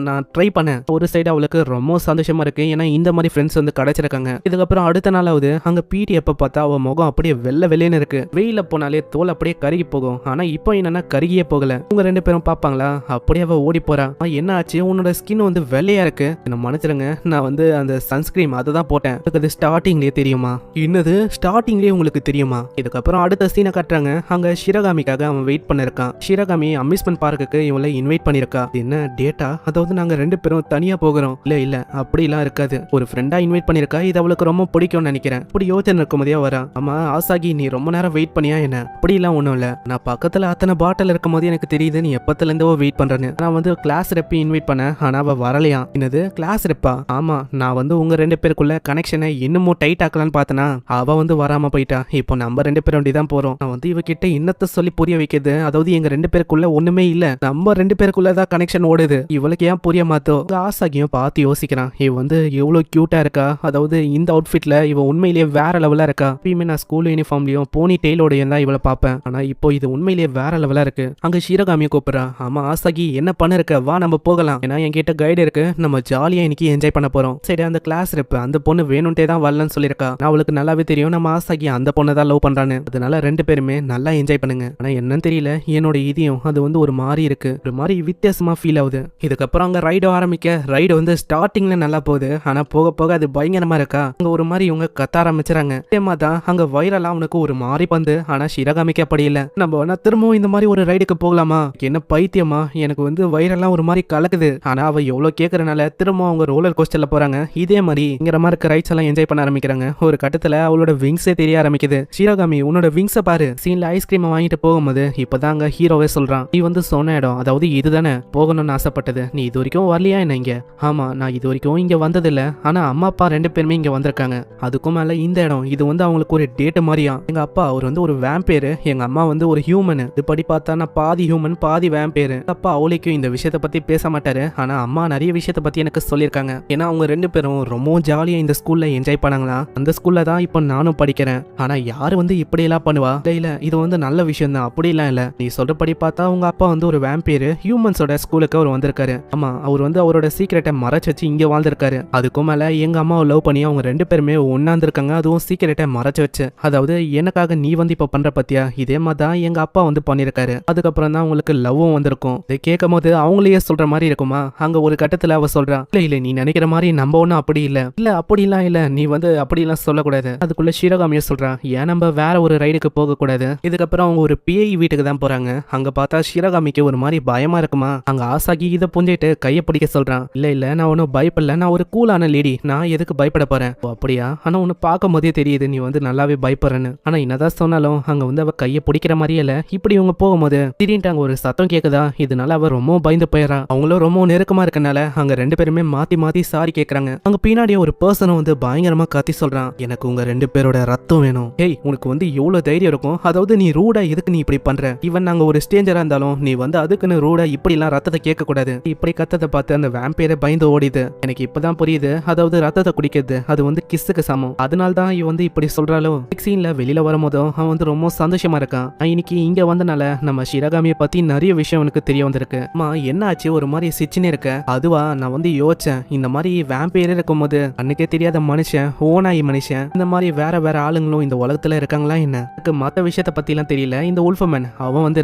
நான் ட்ரை பண்ணேன். ஒரு சைடு அவளுக்கு ரொம்ப சந்தோஷமா இருக்கு. ஏன்னா இந்த மாதிரி ஃப்ரெண்ட்ஸ் வந்து கிடைச்சிருக்காங்க. இதுக்கப்புறம் அடுத்த நாளாவது அங்க பிடி எப்ப பார்த்தா அவ முகம் அப்படியே வெள்ளைன்னு இருக்கு. வெயில போனாலே தோல் அப்படியே கருகி போகும். ஆனா இப்போ என்னன்னா கருகியே போகல. உங்க ரெண்டு பேரும் பாப்பாங்களா? அப்படியே அவ ஓடி போறா. என்ன ஆச்சு? உன்னோட ஸ்கின் வந்து வெள்ளையா இருக்கு. என்ன மன்னிச்சிருங்க, நான் வந்து அந்த சன்ஸ்கிரீம் அதை தான் போட்டேன். அது ஸ்டார்டிங்லயே தெரியுமா? என்னது ஸ்டார்டிங்லயே உங்களுக்கு தெரியுமா? இதுக்கப்புறம் அடுத்த சீனை காட்டுறாங்க. அங்க ஷிரகாமிக்காக அவன் வெயிட் பண்ணிருக்கான். ஷிரகாமி அம்யூஸ்மெண்ட் பார்க்குக்கு இவளை இன்வைட் பண்ணிருக்கா. என்ன டேட்டா? அதாவது நாங்க ரெண்டு பேரும் தனியா போகிறோம். இல்ல அப்படிலாம் இருக்காது. ஒரு ஃப்ரெண்டா இன்வைட் பண்ணிருக்கா. இது அவளுக்கு ரொம்ப பிடிக்கும்னு நினைக்கிறேன். அப்படி யோசனை இருக்கும் போதே வரா. ஆமா ஆசாகி நீ ரொம்ப நேரம் வெயிட் பண்ணியா என்ன? அப்படிலாம் ஒண்ணும் இல்ல. நான் பக்கத்துல அத்தனை பாட்டில் இருக்கும் போது எனக்கு தெரியுது நீ எப்பத்துல இருந்தோ வெயிட் பண்றேன்னு. நான் வந்து கிளாஸ் ரெப்பி இன்வைட் பண்ணேன். ஆனா அவ வரலையா. என்னது கிளாஸ் ரெப்பா? ஆமா நான் வந்து உங்க ரெண்டு பேருக்குள்ள கனெக்ஷனை இன்னமும் டைட் ஆக்கலான்னு பார்த்தனா அவ வந்து வராம போயிட்டா. இப்போ நம்ம ரெண்டு பேரும் தான் போறோம். நான் வந்து இவகிட்ட இன்னத்தை சொல்லி புரிய வைக்கிறது. அதாவது எங்க ரெண்டு பேருக்குள்ள ஒண்ணுமே இல்ல, நம்ம ரெண்டு பேருக்குள்ளதான் கனெக்ஷன் ஓடுது. இவளுக்கு ஏன் புரிய மாத்தோ? ஆசாகியும் பார்த்து யோசிக்கிறான். இவ வந்து எவ்வளவு கியூட்டா இருக்கா. அதாவது இந்த அவுட்ஃபிட்ல இவ உண்மையிலேயே வேற லெவலா இருக்கா. எப்பயுமே நான் ஸ்கூல் யூனிஃபார்ம்லயும் போனி டெய்லோடையும் தான் இவளை பார்ப்பேன். ஆனா இப்போ இது உண்மையிலேயே வேற லெவலா இருக்கு. அங்க ஷிரகாமியை கூப்பிடுறா. ஆமா ஆசாகி என்ன பண்ண இருக்க, வா நம்ம போகலாம். ஏன்னா என்கிட்ட கைடு இருக்கு, நம்ம ஜாலியா இன்னைக்கு என்ஜாய் பண்ண போறோம். சரி அந்த கிளாஸ் ரெப் அந்த பொண்ணு வேணும்ட்டே தான் வரலன்னு சொல்லியிருக்கா. நான் அவளுக்கு நல்லாவே தெரியும் நம்ம ஆசாகி அந்த பொண்ணை தான் லவ் பண்றான்னு. அதனால ரெண்டு பேருமே நல்லா என்ஜாய் பண்ணுங்க. ஆனா என்னன்னு தெரியல, என்னோட இதயம் அது வந்து ஒரு ஒரு மாதிரி இருக்கு, ஒரு மாதிரி வித்தியாசமா ஃபீல் ஆகுது. இதுக்கப்புறம் அங்க ரைடு ஆரம்பிக்க ரைடு வந்து ஸ்டார்டிங்ல நல்லா போகுது, ஆனா போக போக அது பயங்கரமா இருக்கா. அங்க ஒரு மாதிரி இவங்க கத்த ஆரம்பிச்சுறாங்க. அதே தான் அங்க வைரலா அவனுக்கு ஒரு மாதிரி பந்து, ஆனா ஷிரகாமிக்கு அப்படி இல்ல. நம்ம வேணா திரும்பவும் இந்த மாதிரி ஒரு ரைடுக்கு போகலாமா, என்ன பைத்தியமா, எனக்கு வந்து வைரெல்லாம் ஒரு மாதிரி கலக்குது. ஆனா அவ எவ்வளவு கேக்குறனால திரும்ப அவங்க ரோலர் கோஸ்டர்ல போறாங்க. இதே மாதிரி இங்கரமா இருக்க ரைட்ஸ் எல்லாம் என்ஜாய் பண்ண ஆரம்பிக்கிறாங்க. ஒரு கட்டத்துல அவளோட விங்ஸே தெரிய ஆரம்பிக்குது. ஷிரகாமி உன்னோட விங்ஸை பாரு. சீன்ல ஐஸ்கிரீம் வாங்கிட்டு போகும்போது இப்பதான் அங்க ஹீரோவே சொல்றான், நீ வந்து சொன்ன இடம், அதாவது இதுதானே போகணும்னு ஆசைப்பட்டது, நீ இது வரைக்கும் வரலையா என்ன இங்க? ஆமா, நான் இது வரைக்கும் இங்க வந்ததில்ல, ஆனா அம்மா அப்பா 2 பேருமே இங்க வந்திருக்காங்க. அதுக்கும் மேல இந்த இடம் இது வந்து அவங்களுக்கு ஒரு டேட் மாதிரியா. எங்க அப்பா அவர் வந்து ஒரு வேம்பேரு, எங்க அம்மா வந்து ஒரு ஹியூமன். இதுபடி பார்த்தா நான் பாதி ஹியூமன் பாதி வேம்பேரு. அப்பா அவளுக்கும் இந்த விஷயத்த பத்தி பேச மாட்டாரு, ஆனா அம்மா நிறைய விஷயத்த பத்தி எனக்கு சொல்லியிருக்காங்க. ஏன்னா அவங்க 2 பேரும் ரொம்பவும் ஜாலியா இந்த ஸ்கூல்ல என்ஜாய் பண்ணாங்களா. அந்த ஸ்கூல்ல தான் இப்போ நானும் படிக்கிறேன். ஆனா யாரு வந்து இப்படி எல்லாம் பண்ணுவா? இல்ல இது வந்து நல்ல விஷயம் தான், அப்படிலாம் இல்ல. நீ சொல்றபடி பார்த்தா உங்க அப்பா வந்து ஒரு வேம்பேரு, ஹியூமன்ஸோட ஸ்கூலுக்கு அவர் வந்திருக்காரு. ஆமா, அவர் வந்து அவரோட சீக்கிரட்டை மறைச்சு வச்சு இங்க வாழ்ந்திருக்காரு. அதுக்கும் மேல எங்க அம்மாவை லவ் பண்ணி அவங்க 2 பேருமே ஒன்னாந்துருக்காங்க, அதுவும் சீக்கிரட்டை மறைச்சு வச்சு. அதாவது எனக்காக நீ வந்து இப்ப பண்ற பத்தியா, இதே மாதிரி தான் எங்க அப்பா வந்து பண்ணிருக்காரு. அதுக்கப்புறம் தான் உங்களுக்கு லவ்வும் வந்திருக்கும். இதை கேட்கும் போது அவங்களையே சொல்ற மாதிரி இருக்குமா. அங்க ஒரு கட்டத்துல அவ சொல்றா, இல்ல நீ நினைக்கிற மாதிரி நம்ம ஒண்ணும் அப்படி இல்ல, அப்படிலாம் இல்ல, நீ வந்து அப்படிலாம் சொல்லக்கூடாது. அதுக்குள்ள ஷிரகாமிய சொல்றா, ஏன் நம்ம வேற ஒரு ரைடுக்கு போக கூடாது. இதுக்கப்புறம் அவங்க ஒரு பேய் வீட்டுக்கு தான் போறாங்க. அங்க பார்த்தா ஷிரகாமிக்கு ஒரு மாதிரி பயமா இருக்குமா. அங்க ஆசாகி இதை புஞ்சிட்டு கையை பிடிக்க சொல்றான். இல்ல நான் ஒன்னும் பயப்படல, நான் ஒரு கூலான லேடி, நான் எதுக்கு பயப்பட போறேன். அப்படியா, ஆனா உன்னை பார்க்கும் போதே தெரியுது நீ வந்து நல்லாவே பயப்படுறேன்னு. ஆனா என்னதான் சொன்னாலும் அங்க வந்து அவ கையை பிடிக்கிற மாதிரியே இல்ல. இப்படி இவங்க போகும்போது திடீர்னு அங்க ஒரு சத்தம் கேக்குதா. இதனால அவ ரொம்ப பயந்து போயிடறா. அவங்களும் ரொம்ப நெருக்கமா இருக்கனால அங்க 2 பேருமே மாத்தி மாத்தி சாரி கேக்குறாங்க. அங்க பின்னாடி ஒரு பர்சனும் வந்து பயங்கரமா கத்தி சொல்றான், எனக்கு உங்க 2 பேரோட ரத்தம் வேணும். ஏய், உனக்கு வந்து எவ்வளவு தைரியம் இருக்கும், அதாவது நீ ரூடா எதுக்கு நீ இப்படி பண்ற? இவன் நாங்க ஒரு ஸ்டேஞ்சரா இருந்தாலும் நீ வந்து அதுக்குன்னு ரூடா இப்படி எல்லாம் ரத்தத்தை கேட்க கூடாது. இப்படி கத்தத்தை பார்த்து அந்த வேம்பையரை பயந்து ஓடிது. எனக்கு இப்பதான் புரியுது, அதாவது ரத்தத்தை குடிக்கிறது அது வந்து கிஸ்ஸுக்கு சமம். அதனால தான் இவன் வந்து இப்படி சொல்றாளோ. சீன்ல வெளியில வரும்போதும் அவன் வந்து ரொம்ப சந்தோஷமா இருக்கான். இன்னைக்கு இங்க வந்தனால நம்ம ஷிரகாமியை பத்தி நிறைய விஷயம் எனக்கு தெரிய வந்திருக்கு. அம்மா என்ன ஆச்சு, ஒரு மாதிரி சிச்சுன்னு இருக்க? அதுவா, நான் வந்து யோசிச்சேன், இந்த மாதிரி வேம்பையர் இருக்கும்போது அன்னைக்கே தெரியாத மனுஷன், ஓனாயி மனுஷன், இந்த மாதிரி வேற வேற ஆளுங்களும் இந்த உலகத்துல இருக்காங்களா என்ன? எனக்கு மத்த விஷயத்த பத்தி எல்லாம் தெரியல. இந்த உல்ஃபமேன் அவன் வந்து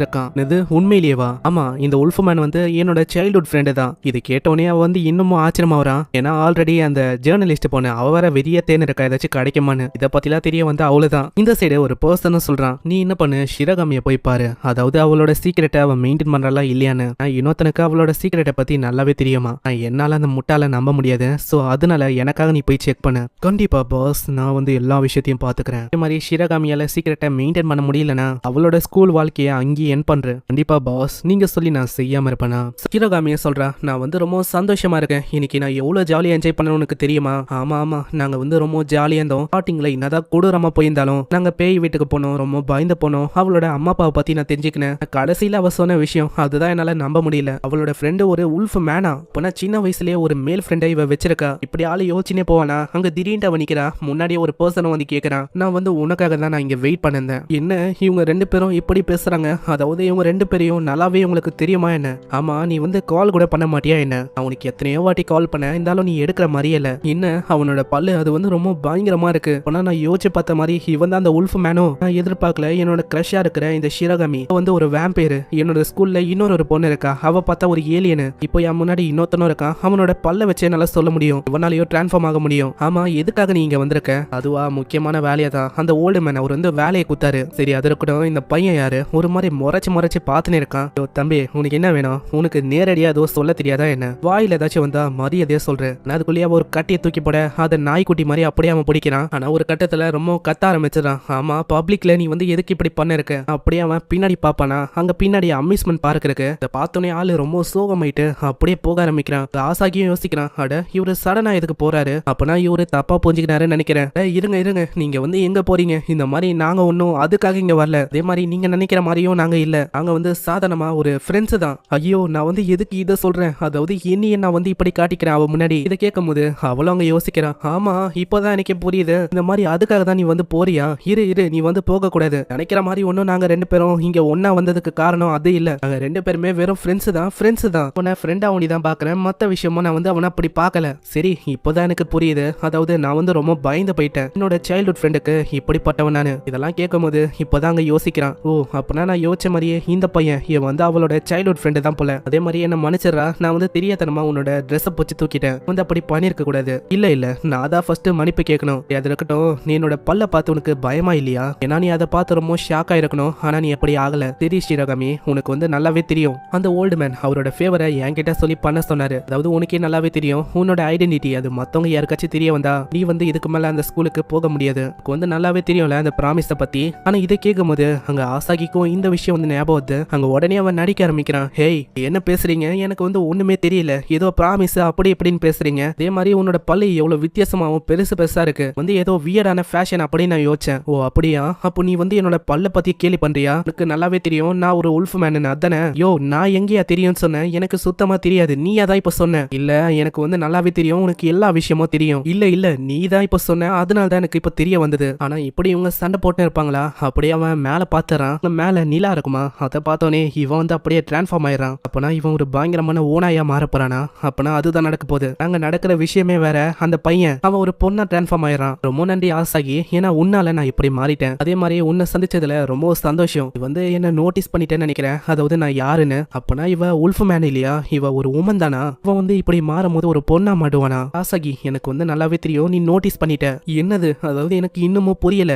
இருக்கான். இது உண்மையிலேயேவா? ஆமா, இந்த உல்ஃபமேன் வந்து என்னோட சைல்ட்ஹுட் ஃப்ரெண்டு தான். இது கேட்டோன்னே அவ வந்து இன்னமும் ஆச்சரியமா வரான். ஏன்னா ஆல்ரெடி அந்த ஜேர்னலிஸ்ட் போன அவ வேற வெறிய தேன் இருக்கா, ஏதாச்சும் கிடைக்குமான்னு. இதை பத்திலாம் தெரிய வந்து அவ்வளவுதான். இந்த சைடு ஒரு பர்சனும் சொல்றான், நீ என்ன பண்ணு, ஷிரகாமிய போய் பாரு, அதாவது அவளோட சீக்கிரட்டை அவன் மெயின்டைன் பண்றா இல்லையான்னு. இன்னொருத்தனுக்கு அவளோட சீக்கிரட்டை பத்தி நல்லாவே தெரியுமா. என்னால அந்த முட்டால நம்ப முடியாது. சோ அதனால எனக்காக நீ போய் செக் பண்ணு. கண்டிப்பா பாஸ், நான் வந்து எல்லா விஷயத்தையும் பாத்துக்கிறேன். இதே மாதிரி ஷிரகாமியால சீக்கிரட்டை மெயின்டைன் பண்ண முடியலனா அவளோட ஸ்கூல் வாழ்க்கையை அங்கேயே என் பண்றேன். கண்டிப்பா பாஸ், நீங்க சொல்லி நான் செய்யாம இருப்பேனா? ஷிரகாமிய சொல்றா, நான் வந்து ரொம்ப சந்தோஷமா இருக்கேன். இன்னைக்கு நான் எவ்வளவு ஜாலியா என்ஜாய் பண்ணணும் உனக்கு தெரியுமா? ஆமா, நாங்க வந்து ரொம்ப ஜாலியா இருந்தோம். ஸ்டார்டிங்ல என்னதான் கொடூரமா போயிருந்தாலும் நாங்க பேய் வீட்டுக்கு போனோம், ரொம்ப பயந்து போனோம். அவளோட அம்மா அப்பாவை பத்தி நான் தெரிஞ்சுக்கினேன். கடைசியில அவ சொன்ன விஷயம் அதுதான் என்னால நம்ப முடியல. அவளோட ஃப்ரெண்டு ஒரு உல்ஃப் மேனா. இப்ப சின்ன வயசுலயே ஒரு மேல் ஃப்ரெண்டை இவ வச்சிருக்கா. இப்படி ஆளு யோசிச்சுனே போவானா. அங்க திடீர்னு அவ நிக்கிறா. முன்னாடியே ஒரு பர்சன் வந்து கேக்குறான், நான் வந்து உனக்காக தான் நான் இங்க வெயிட் பண்ணிருந்தேன். என்ன இவங்க 2 பேரும் இப்படி பேசுறாங்க? அதாவது இவங்க 2 பேரையும் நல்லாவே உங்களுக்கு தெரியுமா என்ன? ஆமா, நீ வந்து கால் கூட பண்ண மாட்டியா என்ன? அவனுக்கு எத்தனையோ வாட்டி கால் பண்ண, இருந்தாலும் நீ எடுக்கிற மாதிரியே இல்ல. என்ன அவனோட பல்லு அது வந்து ரொம்ப பயங்கரமா இருக்கு. ஆனா நான் யோசிச்சு பார்த்த மாதிரி இவன் தான் அந்த உல்ஃப் மேனோ. நான் எதிர்பார்க்கல. என்னோட கிரஷா இருக்கிற இந்த ஷிரகாமி வந்து ஒரு வேம்பேரு. என்னோட ஸ்கூல்ல இன்னொரு பொண்ணு இருக்கா, அவ பார்த்தா ஒரு ஏலியனு. இப்போ என் முன்னாடி இன்னொருத்தனும் இருக்கான். அவனோட பல்ல வச்சே நல்லா சொல்ல முடியும், இவனாலேயோ டிரான்ஸ்ஃபார்ம் ஆக முடியும். ஆமா, எதுக்காக நீ இங்க வந்திருக்க? அதுவா, முக்கியமான வேலையா தான். அந்த ஓல்டு மேன் அவர் வந்து வேலையை குத்தாரு. சரி, அது இருக்கட்டும். இந்த பையன் யாரு? ஒரு மாதிரி முறைச்சு பார்த்துன்னு இருக்கான். தம்பி, உனக்கு என்ன வேணும்? உனக்கு நேரடியா ஏதோ சொல்ல தெரியாதா என்ன? வாயில ஏதாச்சும் வந்தா மரியாதையா சொல்றேன். அதுக்குள்ளேயே ஒரு கட்டியை தூக்கி போட அதை நாய்க்குட்டி மாதிரி அப்படியே அவன் பிடிக்கிறான். ஆனா ஒரு கட்டத்துல ரொம்ப கத்த ஆரம்பிச்சிடான். ஆமா, பப்ளிக்ல நீ வந்து எதுக்கு இப்படி பண்ண இருக்க? அப்படியே அவன் பின்னாடி பாப்பானா. அங்க பின்னாடி அம்யூஸ்மெண்ட் பார்க் இருக்கு. இதை பார்த்தோன்னே ஆளு ரொம்ப சோகமாயிட்டு அப்படியே போக ஆரம்பிக்கிறான். ஆசாகியும் யோசிக்கிறான், அட இவரு சடனா எதுக்கு போறாரு? அப்பனா இவரு தப்பா புரிஞ்சுக்கினாருன்னு நினைக்கிறேன். இருங்க, நீங்க வந்து எங்க போறீங்க? இந்த மாதிரி நாங்க ஒன்னும் அதுக்காக இங்க வரல. அதே மாதிரி நீங்க நினைக்கிற மாதிரியும் நாங்க இல்ல. நாங்க வந்து சாதாரணமா ஒரு ஃப்ரெண்ட்ஸ் தான். ஐயோ, நான் வந்து எதுக்கு இதை சொல்றேன்? அதாவது என்னைய நான் வந்து இப்படி காட்டிக்கிறேன் அவ முன்னாடி. இதை கேட்கும் போது அவளும் அங்க யோசிக்கிறான். ஆமா, இப்பதான் எனக்கு புரியுது. இந்த மாதிரி அதுக்காக தான் நீ வந்து போறியா? இரு, நீ வந்து போக கூடாது. நினைக்கிற மாதிரி ஒன்னும் நாங்க 2 பேரும் இங்க ஒன்னா வந்ததுக்கு காரணம் அது இல்ல. நாங்க 2 பேருமே வெறும் ஃப்ரெண்ட்ஸ் தான். உன்னை ஃப்ரெண்டா ஒண்டி தான் பாக்குறேன். மத்த விஷயமும் நான் வந்து அவனை அப்படி பார்க்கல. சரி, இப்போதான் எனக்கு புரியுது. அதாவது நான் வந்து ரொம்ப பயந்து போயிட்டேன். என்னோட சைல்ட்ஹுட் ஃப்ரெண்டுக்கு இப்படிப்பட்டவன் நானு. இதெல்லாம் கேட்கும் போது இப்போதான் அங்க யோசிக்கிறான். ஓ, அப்பனா நான் யோசிச்ச மாதிரியே இந்த பையன் இவன் வந்து அவளோட சைல்ட்ஹுட் ஃப்ரெண்டு தான் போல. அதே மாதிரி என்ன மன்னிச்சிடறா, நான் வந்து தெரியாதனமா உன்னோட ட்ரெஸ்ஸை போச்சு தூக்கிட்டேன், வந்து அப்படி பண்ணிருக்க கூடாது. இல்ல நான் தான் ஃபர்ஸ்ட் மன்னிப்பு கேட்கணும். அது இருக்கட்டும், நீ என்னோட பல்ல பார்த்து உனக்கு பயமா இல்லையா? ஏன்னா நீ அதை பார்த்து ரொம்ப ஷாக் ஆயிருக்கணும், ஆனா நீ எப்படி ஆகல. சரி ஷிரகாமி, உனக்கு வந்து நல்லாவே தெரியும் அந்த ஓல்டு மேன் அவரோட ஃபேவரை என்கிட்ட சொல்லி பண்ண சொன்னாரு. அதாவது உனக்கே நல்லாவே தெரியும் உன்னோட ஐடென்டிட்டி அது மத்தவங்க யாருக்காச்சும் தெரிய வந்தா நீ வந்து இதுக்கு மேல அந்த ஸ்கூலுக்கு போக முடியாது. உனக்கு வந்து நல்லாவே தெரியும்ல அந்த ப்ராமிஸ பத்தி. ஆனா இதை கேட்கும் போது அங்க ஆசாகிக்கும் இந்த விஷயம் வந்து ஞாபகம் வருது. அங்க உடனே அவன் நடிக்க ஆரம்பிக்கிறான். ஹேய், என்ன பேசுறீங்க? எனக்கு வந்து ஒண்ணுமே தெரியல, ஏதோ ப்ராமிஸ் அப்படி இப்படின்னு பேசுறீங்க. அதே மாதிரி உன்னோட பல்லு எவ்வளவு வித்தியாசமாவும் பெருசு பெருசா இருக்கு, வந்து ஏதோ வியர்டான ஃபேஷன் அப்படின்னு நான் யோசிச்சேன். ஓ அப்படியா? அப்போ நீ வந்து என்னோட பல்ல பத்தி கேலி பண்றியா? எனக்கு நல்லாவே தெரியும் நான் ஒரு உல்ஃப் மேன் அதானே. யோ, நான் எங்கேயா தெரியும்னு சொன்னேன்? எனக்கு சுத்தமா தெரியாது, நீ அதான் இப்ப சொன்ன. இல்ல, எனக்கு வந்து நல்லாவே தெரியும், உனக்கு எல்லா விஷயமும் தெரியும். இல்ல நீ தான் இப்ப சொன்ன, அதனால தான் எனக்கு இப்ப தெரிய வந்தது. ஆனா இப்படி இவங்க சண்டை போட்டு இருப்பாங்களா? அப்படியே அவன் மேல பாத்துறான். மேல நிலா இருக்குமா, அதை பார்த்தோன்னே இவன் வந்து அப்படியே டிரான்ஸ்ஃபார்ம் ஆயிடுறான். அப்பனா இவன் ஒரு பயங்கரமான ஓனாயா மாற போறானா? அப்பனா அதுதான் நடக்க போகுது. அங்க நடக்கிற விஷயமே வேற. அந்த பையன் அவன் ஒரு பொண்ணா டிரான்ஸ்ஃபார்ம் ஆயிடுறான். ரொம்ப நன்றி ஆசாகி, ஏன்னா உன்னால நான் இப்படி மாறிட்டேன். அதே மாதிரி உன்னை சந்திச்சதுல ரொம்ப சந்தோஷம். வந்து என்ன நோட்டீஸ் பண்ணிட்டேன்னு நினைக்கிறேன், அதாவது நான் யாருன்னு. அப்பனா இவ உல்ஃப் மேன் இல்லையா? இவ ஒரு உமன் தானா? இவன் வந்து இப்படி மாறும் போது ஒரு பொண்ணா மாடுவானா? ஆசாகி, எனக்கு வந்து நல்லாவே தெரியும் நீ நோட்டீஸ் பண்ணிட்ட. என்னது? அதாவது எனக்கு இன்னமும் புரியல.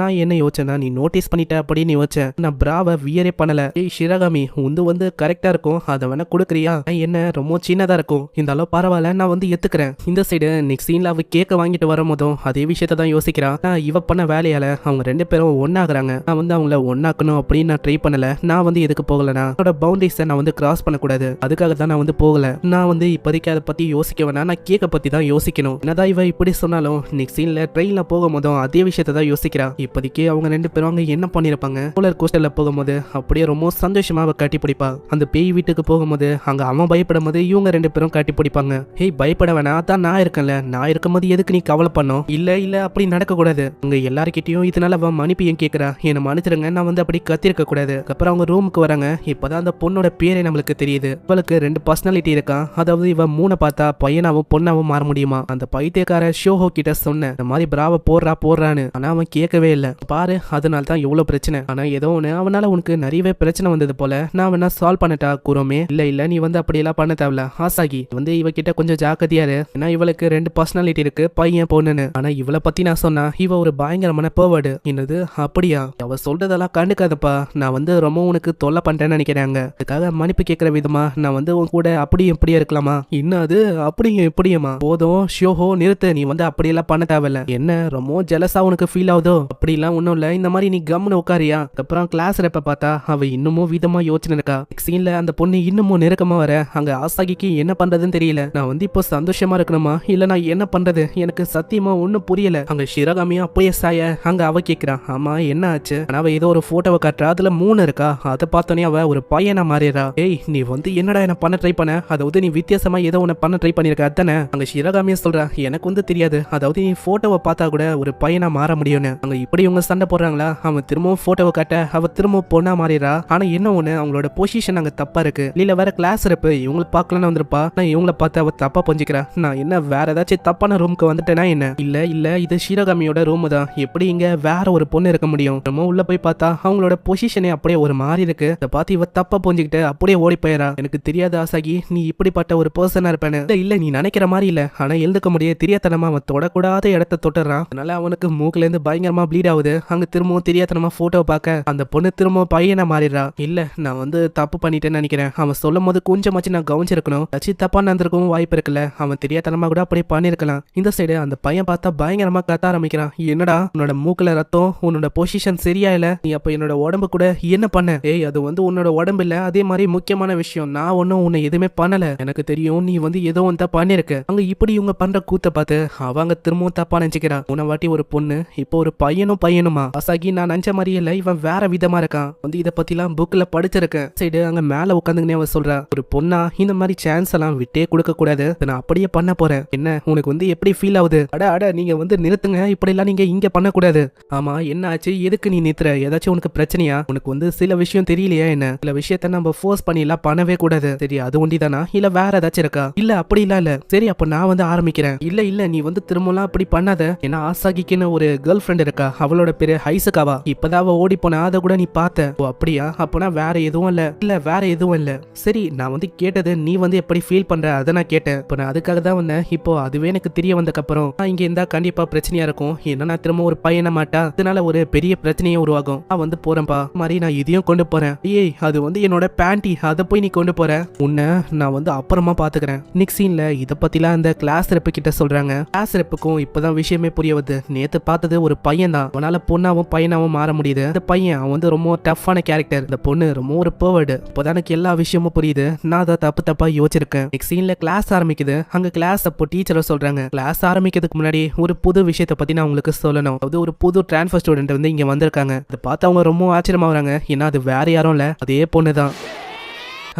நான் என்ன யோசிச்சேன்னா நீ நோட்டீஸ் பண்ணிட்ட அப்படின்னு யோசிச்சேன். நான் பிராவ வியரே பண்ணல. ஏய் ஷிரகாமி, உந்து வந்து கரெக்டா இருக்கும், அதை வேணா கொடுக்குறியா? என்ன ரொம்ப சின்னதா இருக்கும், இந்த அளவு பரவாயில்ல, நான் வந்து எத்துக்கிறேன். இந்த சைடு நெக்ஸ்ட் சீன்ல அவ கேக்க வாங்கிட்டு வரும்போதும் அதே விஷயத்த தான் யோசிக்கிறான். இவ பண்ண வேலையால அவங்க ரெண்டு பேரும் ஒன்னாக்குறாங்க. நான் வந்து அவங்கள ஒன்னாக்கணும் அப்படின்னு நான் ட்ரை பண்ணல. நான் வந்து எதுக்கு போகலனா என்னோட பவுண்டரிஸை நான் வந்து கிராஸ் பண்ணக்கூடாது, அதுக்காக தான் நான் வந்து போகல. நான் வந்து இப்போதைக்கு அதை பத்தி யோசிக்க வேணா, நான் கேக்க பத்தி தான் யோசிக்கணும். என்னதான் இவ இப்படி சொன்னாலும் நெக்ஸ்ட் சீன்ல ட்ரெயின்ல போகும்போதும் அதே விஷயத்த தான் யோசிக்கிறா. இப்போதைக்கு அவங்க ரெண்டு பேரும் அங்க என்ன பண்ணிருப்பாங்க? ரோலர் கோஸ்டர்ல போகும்போது அப்படியே ரொம்ப சந்தோஷமா அவ கட்டி பிடிப்பா. அந்த பேய் வீட்டுக்கு போகும்போது அங்க அவன் பயப்படும் போது இவங்க ரெண்டு பேரும் கட்டி பிடிப்பாங்க. ஹேய், பயப்பட வேணா, அதான் நான் இருக்கேன்ல, நான் இருக்கும்போது எதுக்கு நீ கவலை பண்ணும்? இல்ல அப்படி நடக்க கூடாது. உங்க எல்லார்கிட்டயும் இதனால அவன் மன்னிப்பு ஏன் கேட்கறா? என்ன மன்னிச்சிருங்க, நான் வந்து அப்படி கத்திருக்க கூடாது. அப்புறம் அவங்க ரூமுக்கு வராங்க. இப்பதான் அந்த பொண்ணோட பேரே நம்மளுக்கு தெரியுது. இவளுக்கு ரெண்டு பர்சனாலிட்டி இருக்கான். அதாவது இவ மூணை பார்த்தா பையனாவும் பொண்ணாவும் மாற முடியுமா? அந்த பைத்தியக்கார ஷோஹோ கிட்ட சொன்ன இந்த மாதிரி பிராவ போடுறான்னு. ஆனா அவன் கேட்கவே இல்லை. பாரு, அதனால தான் எவ்வளவு பிரச்சனை. ஆனா ஏதோ ஒண்ணு அவனால உனக்கு நிறையவே பிரச்சனை வந்தது போல. நான் வேணா சால்வ் பண்ணட்டா குரோமே? இல்ல நீ வந்து அப்படியெல்லாம் பண்ண தேவையில்ல ஆசாகி. வந்து இவகிட்ட கொஞ்சம் ஜாக்கிரதையா இரு. ஏன்னா இவளுக்கு ரெண்டு பர்சனாலிட்டி இருக்கு, பையன் பொண்ணுன்னு. ஆனா இவளை பத்தி நான் சொன்னா இவ ஒரு பயங்கரமான பேர்வர்டு. என்னது? அப்படியா? அவ சொல்றதெல்லாம் கண்டுக்காதப்பா. நான் வந்து ரொம்ப உனக்கு தொல்லை பண்றேன்னு நினைக்கிறாங்க. அதுக்காக மன்னிப்பு கேட்கிற விதமா நான் வந்து உன் கூட அப்படியும் இப்படியே இருக்கலாமா? இன்னும் அது அப்படியும் இப்படியுமா? போதும் ஷோஹோ, நிறுத்து. நீ வந்து அப்படியெல்லாம் பண்ண தேவையில்ல. என்ன ரொம்ப ஜெலஸா உனக்கு ஃபீல் ஆகுதோ? அப்படிலாம் ஒன்றும் இல்லை. இந்த மாதிரி நீ கம்னு உட்காரியா? அப்புறம் கிளாஸ் ரெப்ப பார்த்தா அவ இன்னமும் விதமா யோசனை இருக்கா. சீன்ல அந்த பொண்ணு இன்னமும் நெருக்கமா வர அங்க ஆசாகிக்கு என்ன பண்றதுன்னு தெரியல. நான் வந்து இப்போ சந்தோஷமா இருக்கணுமா இல்ல நான் என்ன பண்றது? எனக்கு சத்தியமா ஒன்னும் புரியல. அங்க ஷிரகாமியா அப்படியே சாய அங்க அவ கேக்குறான், ஆமா என்ன ஆச்சு? ஆனா அவ ஏதோ ஒரு போட்டோவை காட்டுறா, அதுல 3 இருக்கா. அதை பார்த்தோன்னே அவ ஒரு பையனா மாறிடுறா. ஏய், நீ வந்து என்னடா என்ன பண்ண ட்ரை பண்ண? அதாவது நீ வித்தியாசமா ஏதோ ஒன்னு பண்ண ட்ரை பண்ணிருக்க அதானே? அங்க ஷிரகாமியா சொல்றா, எனக்கு வந்து தெரியாது, அதாவது நீ போட்டோவை பார்த்தா கூட ஒரு பையனா மாற முடியும்னு. அங்க இப்படி இவங்க சண்டை போடுறாங்களா? அவன் திரும்பவும் போட்டோவை காட்ட அவ திரும்பவும் பொண்ணா மாறிடுறா. ஆனா என்ன ஒண்ணு, அவங்களோட பொசிஷன் அங்க தப்பா இருக்கு. இல்ல வேற கிளாஸ் இருப்பு இவங்களை பார்க்கலான்னு வந்திருப்பா. நான் இவங்களை பார்த்து அவ தப்பா புரிஞ்சுக்கிறா. நான் என்ன வேற ஏதாச்சும் தப்பான ரூமுக்கு வந்துட்டேனா என்ன? இல்ல இது ஷிரகாமியோட ரூம் தான். எப்படி இங்க வேற ஒரு பொண்ணு இருக்க முடியும்? நம்ம உள்ள போய் பார்த்தா அவங்களோட பொசிஷனே அப்படியே ஒரு மாறி இருக்கு. அதை பார்த்து இவ தப்பா புரிஞ்சுக்கிட்டு அப்படியே ஓடி போயிடா. எனக்கு தெரியாது ஆசாகி, நீ இப்படிப்பட்ட ஒரு பர்சனா இருப்பேன்னு. இல்ல நீ நினைக்கிற மாதிரி இல்ல. ஆனா எழுதுக்க முடியாது, தெரியாதனமா அவன் தொடக்கூடாத இடத்த தொட்டுறான். அதனால அவனுக்கு மூக்குல இருந்து பயங்கரமா ப்ளீட் ஆகுது. அங்க திரும்பவும் தெரியாதனமா போட்டோ பார்க்க அந்த பொண்ணு திரும்பவும் பையனா மாறிடுறா. இல்ல நான் வந்து தப்பு பண்ணிட்டேன்னு நினைக்கிறேன். அவன் சொல்லும் போது கொஞ்சமாச்சு நான் கவனிச்சிருக்கணும். அச்சு தப்பா நடந்திருக்கவும் வாய்ப்பு இருக்குல்ல. அவன் தெரியாதனமா கூட அப்படியே பண்ணிருக்கலாம். இந்த சைடு அந்த பையன் பார்த்தா பயங்கரமா கத்த ஆரம்பிக்கிறான். என்னடா உன்னோட மூக்குல ரத்தம், உன்னோட பொசிஷன் சரியா இல்ல, நீ அப்ப என்னோட உடம்பு கூட என்ன பண்ண? ஏய், அது வந்து உன்னோட உடம்பு இல்ல. அதே மாதிரி முக்கியமான விஷயம், நான் ஒன்னும் உன்னை எதுவுமே பண்ணல. எனக்கு தெரியும் நீ வந்து ஏதோ ஒன்று பண்ணிருக்க. அங்க இப்படி இவங்க பண்ற கூத்த பார்த்து அவங்க திரும்பவும் தப்பா நினைச்சுக்கிறா. உன்னை வாட்டி ஒரு பொண்ணு, இப்போ ஒரு பையனுமா? அசாகி, நான் நினைச்ச மாதிரி இல்ல, இவன் வேற விதமா இருக்கான். வந்து இதை பத்திலாம் புக்ல படிச்சிருக்கேன். சைடு அங்க மேல உட்காந்துங்கன்னே அவ சொல்றா, ஒரு பொண்ணா இந்த மாதிரி சான்ஸ் எல்லாம் விட்டே கொடுக்க கூடாது, நான் அப்படியே பண்ண போறேன். என்ன உனக்கு வந்து எப்படி ஃபீல் ஆகுது? அட நீங்க வந்து நிறுத்துங்க, இப்படி எல்லாம் நீங்க இங்க பண்ணக்கூடாது. ஆமா என்ன ஆச்சு? எதுக்கு நீ நிறுத்துற? ஏதாச்சும் உனக்கு பிரச்சனையா? உனக்கு வந்து சில விஷயம் தெரியலையா என்ன? சில விஷயத்த நம்ம ஃபோர்ஸ் பண்ணி எல்லாம் பண்ணவே கூடாது. சரி, அது ஒண்டிதானா இல்ல வேற ஏதாச்சும் இருக்கா? இல்ல அப்படி இல்ல. சரி அப்ப நான் வந்து ஆரம்பிக்கிறேன். இல்ல நீ வந்து திரும்பலாம் அப்படி பண்ணாத. ஏன்னா ஆசாகிக்குன்னு ஒரு கேர்ள் ஃப்ரெண்ட் இருக்கா, அவளோட பேரு ஹைசகாவா. இப்பதான் அவ ஓடி போனா, அதை கூட நீ பார்த்த. ஓ அப்படியா? அப்படியா? அப்பனா வேற எதுவும் இல்ல வேற எதுவும் இல்ல. சரி, நான் வந்து கேட்டது நீ வந்து எப்படி ஃபீல் பண்ற அதை நான் கேட்டேன். இப்போ நான் அதுக்காக தான் வந்தேன். இப்போ அதுவே எனக்கு தெரிய வந்தக்கப்புறம் நான் இங்க இருந்தா கண்டிப்பா பிரச்சனையா இருக்கும். ஏன்னா நான் திரும்ப ஒரு பையனை மாட்டா, அதனால ஒரு பெரிய பிரச்சனையே உருவாகும். நான் வந்து போறேன்பா, மாதிரி நான் இதையும் கொண்டு போறேன். ஏய், அது வந்து என்னோட பேண்டி, அதை போய் நீ கொண்டு போற. உன்னை நான் வந்து அப்புறமா பாத்துக்கிறேன். நெக்ஸ்ட் சீன்ல இதை பத்திலாம் அந்த கிளாஸ் ரெப்பு கிட்ட சொல்றாங்க. கிளாஸ் ரெப்புக்கும் இப்பதான் விஷயமே புரிய வருது. நேத்து பார்த்தது ஒரு பையன் தான், அவனால பொண்ணாவும் பையனாவும் மாற முடியுது. அந்த பையன் அவன் வந்து ரொம்ப டஃப்பான கேரக்டர், இந்த பொண்ணு ரொம்ப ஒரு பேர்வர்டு. இப்போதான் எனக்கு எல்லா விஷயமும் புரியுது. நான் அதை தப்பா யோசிச்சிருக்கேன். நெக்ஸ்ட் சீன்ல கிளாஸ் ஆரம்பிக்குது. அங்க கிளாஸ் அப்போ டீச்சரை சொல்றாங்க, கிளாஸ் ஆரம்பிக்கிறதுக்கு முன்னாடி ஒரு புது விஷயத்தை பத்தி நான் உங்களுக்கு சொல்லணும். அதாவது ஒரு புது டிரான்ஸ்ஃபர் ஸ்டூடெண்ட் வந்து இங்க வந்திருக்காங்க. அதை பார்த்து அவங்க ரொம்ப ஆச்சரியமாகறாங்க. ஏன்னா அது வேற யாரும் இல்ல, அதே பொண்ணு தான்.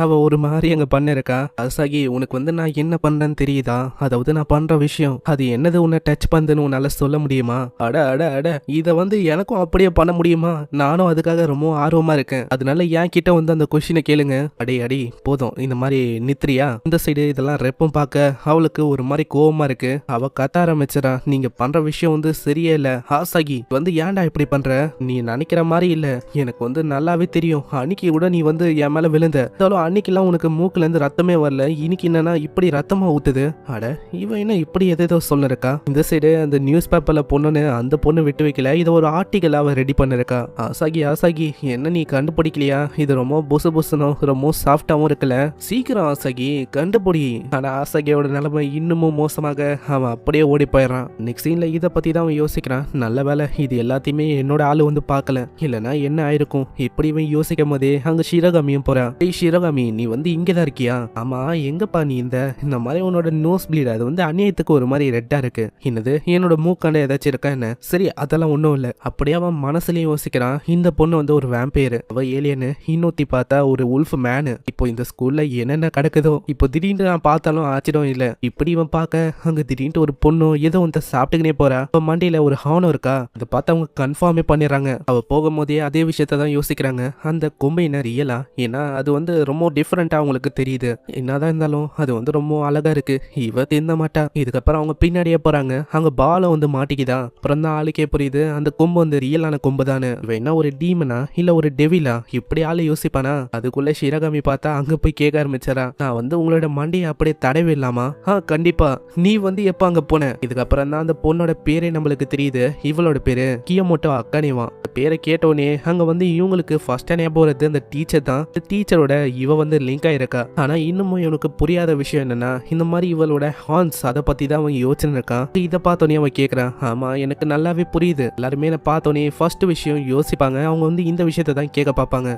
அவ ஒரு மாதிரி அங்க பண்ணிருக்கா. அசாகி, உனக்கு வந்து நான் என்ன பண்றேன்னு தெரியுதா? அதாவது நான் பண்ற விஷயம் அது என்னது, உன்னை டச் பண்ணுன்னு உன்னால சொல்ல முடியுமா? அட அட அட, இதை வந்து எனக்கும் அப்படியே பண்ண முடியுமா? நானும் அதுக்காக ரொம்ப ஆர்வமா இருக்கேன். அதனால என் கிட்ட வந்து அந்த கொஸ்டினை கேளுங்க. அடி போதும், இந்த மாதிரி நித்ரியா இந்த சைடு இதெல்லாம் ரெப்பும் பார்க்க அவளுக்கு ஒரு மாதிரி கோவமா இருக்கு. அவ கத்த ஆரம்பிச்சிடா, நீங்க பண்ற விஷயம் வந்து சரியே இல்ல. ஆசாகி வந்து ஏன்டா இப்படி பண்ற? நீ நினைக்கிற மாதிரி இல்ல, எனக்கு வந்து நல்லாவே தெரியும். அன்னைக்கு கூட நீ வந்து என் மேல விழுந்த, அன்னைக்கெல்லாம் உனக்கு மூக்குல இருந்து ரத்தமே வரல, இன்னைக்கு என்னன்னா இப்படி ரத்தமா ஊத்துது. அட, இவன் என்ன இப்படி எதோ சொல்லிருக்கா. இந்த சைடு அந்த நியூஸ் பேப்பர்ல பொண்ணுன்னு அந்த பொண்ணு விட்டு வைக்கல, இதை ஒரு ஆர்டிகல் அவ ரெடி பண்ணிருக்கா. ஆசாகி என்ன நீ கண்டுபிடிக்கலையா? இது ரொம்ப புசுனும் ரொம்ப சாஃப்டாவும் இருக்குல்ல, சீக்கிரம் ஆசாகி கண்டுபிடி. ஆனா ஆசாகியோட நிலைமை இன்னமும் மோசமாக அவன் அப்படியே ஓடி போயிடறான். நெக்ஸ்ட் சீன்ல இதை பத்தி தான் அவன் யோசிக்கிறான். நல்ல வேலை இது எல்லாத்தையுமே என்னோட ஆளு வந்து பார்க்கல, இல்லைன்னா என்ன ஆயிருக்கும். இப்படி இவன் யோசிக்கும் போதே அங்க ஷிரகாமியும் போறான். ஷிரகாமி, நீ வந்து இங்கதான் இருக்கியா? ஆமா, எங்கப்பா நீ? இந்த மாதிரி உன்னோட நோஸ் ப்ளீட் அது வந்து அநியாயத்துக்கு ஒரு மாதிரி ரெட்டா இருக்கு. என்னது, என்னோட மூக்காண்ட ஏதாச்சும் இருக்கா என்ன? சரி, அதெல்லாம் ஒன்றும் இல்லை. அப்படியே அவன் மனசுலயும் யோசிக்கிறான். இந்த பொண்ணு வந்து ஒரு வேம்பையர், அவ ஏலியனு, இன்னொத்தி பார்த்தா ஒரு உல்ஃப் மேனு. இப்போ இந்த ஸ்கூல்ல என்னென்ன கிடக்குதோ, இப்போ திடீர்னு நான் பார்த்தாலும் ஆச்சரியம் இல்லை. இப்படி இவன் பார்க்க அங்க திடீர்னு ஒரு பொண்ணு ஏதோ வந்து சாப்பிட்டுக்கினே போறா. அவ மண்டியில ஒரு ஹானம் இருக்கா, அதை பார்த்து அவங்க கன்ஃபார்மே பண்ணிடுறாங்க. அவ போகும்போதே அதே விஷயத்த தான் யோசிக்கிறாங்க. அந்த கொம்பையினர் ரியலா? ஏன்னா அது வந்து ரொம்ப டிஃபரெண்டா அவங்களுக்கு தெரியுது. என்னதான் இருந்தாலும் அது வந்து ரொம்ப அழகா இருக்கு. இவ திருந்த மாட்டா. இதுக்கப்புறம் அவங்க பின்னாடியே போறாங்க. அங்க பால வந்து மாட்டிக்குதா. அப்புறம் தான் ஆளுக்கே புரியுது அந்த கொம்பு வந்து ரியலான கொம்பு தானே. இவ என்ன ஒரு டீமனா இல்ல ஒரு டெவிலா? இப்படி ஆளு யோசிப்பானா? அதுக்குள்ள ஷிரகாமி பார்த்தா அங்க போய் கேட்க ஆரம்பிச்சாரா, நான் வந்து உங்களோட மண்டியை அப்படியே தடவி இல்லாமா? கண்டிப்பா. நீ வந்து எப்ப அங்க போன? இதுக்கப்புறம் தான் அந்த பொண்ணோட பேரே நம்மளுக்கு தெரியுது. இவளோட பேரு கியோமோட்டோ அக்கானேவா. பேரை கேட்டோடனே அங்க வந்து இவங்களுக்கு ஃபர்ஸ்ட் ஞாபகம் வருது அந்த டீச்சர் தான். டீச்சரோட இவ வந்து லிங்க் ஆயிருக்கா. ஆனா இன்னமும் இவனுக்கு புரியாத விஷயம் என்னன்னா, இந்த மாதிரி இவளோட ஹார்ன்ஸ் அதை பத்தி தான் அவன் யோசனை இருக்கான். இதை பார்த்தோன்னே அவன் கேட்கறான், ஆமா எனக்கு நல்லாவே புரியுது. எல்லாருமே நான் பார்த்தோன்னே ஃபர்ஸ்ட் விஷயம் யோசிப்பாங்க, அவங்க வந்து இந்த விஷயத்தை தான் கேட்க பார்ப்பாங்க.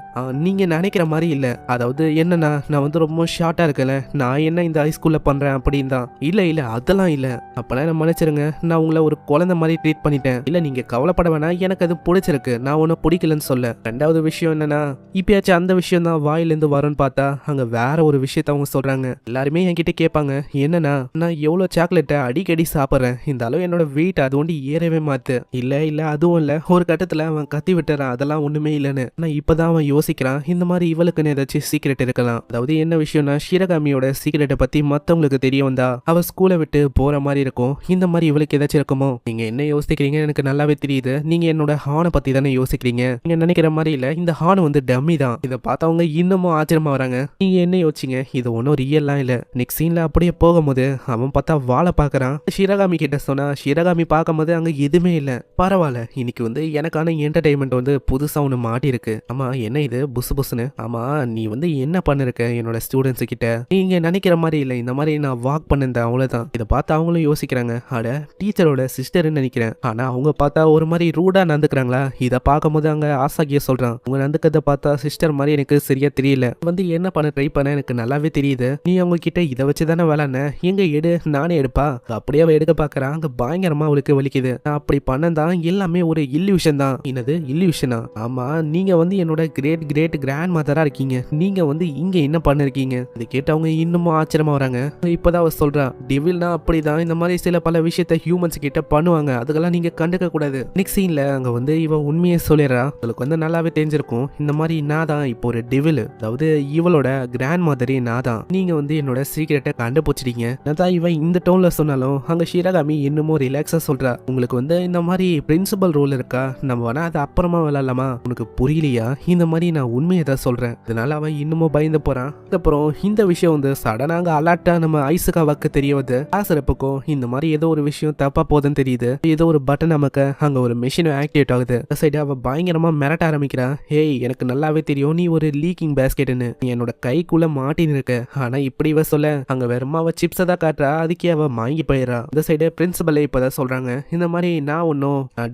நீங்க நினைக்கிற மாதிரி இல்ல. அதாவது என்னன்னா, நான் வந்து ரொம்ப ஷார்ட்டா இருக்கல, நான் என்ன இந்த ஹைஸ்கூல்ல பண்றேன் அப்படின்னு தான். இல்ல அதெல்லாம் இல்ல. அப்பெல்லாம் என்ன மன்னிச்சிருங்க, நான் உங்களை ஒரு குழந்தை மாதிரி ட்ரீட் பண்ணிட்டேன். இல்ல நீங்க கவலைப்பட வேணாம், எனக்கு அது பிடிச்சிருக்கு, நான் ஒன்னும் பிடிக்கலன்னு சொல்ல. ரெண்டாவது விஷயம் என்னன்னா, இப்பயாச்சும் அந்த விஷயம் தான் வாயிலிருந்து வரும்னு பார்த்தா அங்க வேற ஒரு விஷயத்த அவங்க சொல்றாங்க. எல்லாருமே என்கிட்ட கேட்பாங்க, என்னன்னா நான் எவ்வளவு சாக்லேட்டை அடிக்கடி சாப்பிட்றேன், இந்த அளவு என்னோட வெயிட் அது ஒண்டி ஏறவே மாத்து. இல்ல அதுவும் இல்ல. ஒரு கட்டத்துல அவன் கத்தி விட்டுறான், அதெல்லாம் ஒண்ணுமே இல்லைன்னு. ஆனா இப்பதான் அவன் யோசிக்கிறான், இந்த மாதிரி இவளுக்குன்னு ஏதாச்சும் சீக்ரெட் இருக்கலாம். அதாவது என்ன விஷயம்னா, ஷிரகாமியோட சீக்ரெட்டை பத்தி மத்தவங்களுக்கு தெரிய வந்தா அவ ஸ்கூலை விட்டு போற மாதிரி இருக்கும். இந்த மாதிரி இவளுக்கு ஏதாச்சும் இருக்குமோ? நீங்க என்ன யோசிக்கிறீங்க எனக்கு நல்லாவே தெரியுது. நீங்க என்னோட ஹானை பத்தி தானே யோசிக்கிறீங்க. நீங்க நினைக்கிற மாதிரி இல்ல, இந்த ஹான் வந்து டம்மி தான். இதை பார்த்தவங்க இன்னமும் ஆச்சரியமா வராங்க. நீங்க என்ன யோசிச்சீங்க, இது ஒன்றும் ரியல்லாம் இல்ல. நெக்ஸ்ட் சீன்ல அப்படியே போகும்போது அவன் பார்த்தா வாழை பாக்குறான். ஷிரகாமி கிட்ட சொன்னா, ஷிரகாமி பார்க்கும்போது அங்க எதுவுமே இல்ல. பரவாயில்ல, இன்னைக்கு வந்து எனக்கான என்டர்டைன்மெண்ட் வந்து புதுசா ஒண்ணு மாட்டி இருக்கு. ஆமா, என்ன இது புசுன்னு? ஆமா, நீ வந்து என்ன பண்ணிருக்க என்னோட ஸ்டூடெண்ட்ஸ் கிட்ட? நீங்க நினைக்கிற மாதிரி இல்ல, இந்த மாதிரி நான் வாக் பண்ணிருந்தேன், அவ்வளவுதான். இதை பார்த்து அவங்களும் யோசிக்கிறாங்க, அட டீச்சரோட சிஸ்டர்னு நினைக்கிறேன். ஆனா அவங்க பார்த்தா ஒரு மாதிரி ரூடா நடந்துக்கிறாங்களா. இதை பார்க்கும்போது அங்க ஆசாகிய சொல்றான், உங்க நடந்துக்கிறத பார்த்தா சிஸ்டர் மாதிரி எனக்கு சரியா தெரியல. வந்து என்ன பண்ண ட்ரை பண்ண எனக்கு நல்லாவே தெரியுது. நீ அவங்க கிட்ட இதை வச்சு தானே விளாட்ன, எங்க எடு, நானே எடுப்பா. அப்படியே அவ எடுக்க பாக்குறான். அங்க பயங்கரமா அவளுக்கு வலிக்குது. நான் அப்படி பண்ணதான் எல்லாமே ஒரு இல்லியூஷன் தான். என்னது இல்லியூஷனா? ஆமா, நீங்க வந்து என்னோட கிரேட் கிராண்ட் மதரா இருக்கீங்க. நீங்க வந்து இங்க என்ன பண்ணிருக்கீங்க? இதை கேட்டு அவங்க இன்னமும் ஆச்சரியமா வராங்க. இப்பதான் அவ சொல்றான், டெவில்னா அப்படிதான், இந்த மாதிரி சில பல விஷயத்த ஹியூமன்ஸ் கிட்ட பண்ணுவாங்க, அதுக்கெல்லாம் நீங்க கண்டுக்க கூடாது. நெக்ஸ்ட் சீன்ல அங்க வந்து இவன் உண்மையை சொல்லிடுறா. உங்களுக்கு வந்து நல்லாவே தெரிஞ்சிருக்கும், இந்த மாதிரி நான் தான் இப்போ ஒரு டெவில், அதாவது இவளோட கிராண்ட் மதரே நான் தான். நீங்க வந்து என்னோட சீக்கிரட்டை கண்டுபிடிச்சிட்டீங்க. அதான் இவன் இந்த டோன்ல சொன்னாலும் அங்க ஷிராகாமி இன்னமும் ரிலாக்ஸா சொல்றா. உங்களுக்கு வந்து இந்த மாதிரி பிரின்சிபல் ரோல் இருக்கா, நம்ம வேணா அதை அப்புறமா விளையாடலாமா, உனக்கு புரியலையா, இந்த மாதிரி நான் உண்மையை தான் சொல்றேன். இதனால அவன் இன்னமும் பயந்து போறான். அதுக்கப்புறம் இந்த விஷயம் வந்து சடனாக அலர்ட்டா நம்ம ஐசுகாவாக்கு தெரிய வருது. ஆசரப்புக்கும் இந்த மாதிரி ஏதோ ஒரு விஷயம் தப்பா போகுதுன்னு தெரியுது. ஏதோ ஒரு பட்டன் நமக்கு அங்க ஒரு மிஷின் ஆக்டிவேட் ஆகுது. சைடு அவ பயங்கரமா மிரட்ட ஆரம்பிக்கிறா. ஹேய், எனக்கு நல்லாவே தெரியும் நீ ஒரு லீக்கிங் பேஸ்கெட்னு, நீ என்னோட கைக்குள்ள மாட்டின்னு இருக்க. ஆனா இப்படி இவ சொல்ல அங்க வெறுமா அவ சிப்ஸை தான் காட்டுறா. அதுக்கே அவ வாங்கி போயிடறா. இந்த சைடு பிரின்சிபல் இப்பதான் சொல்றாங்க, இந்த மாதிரி நான்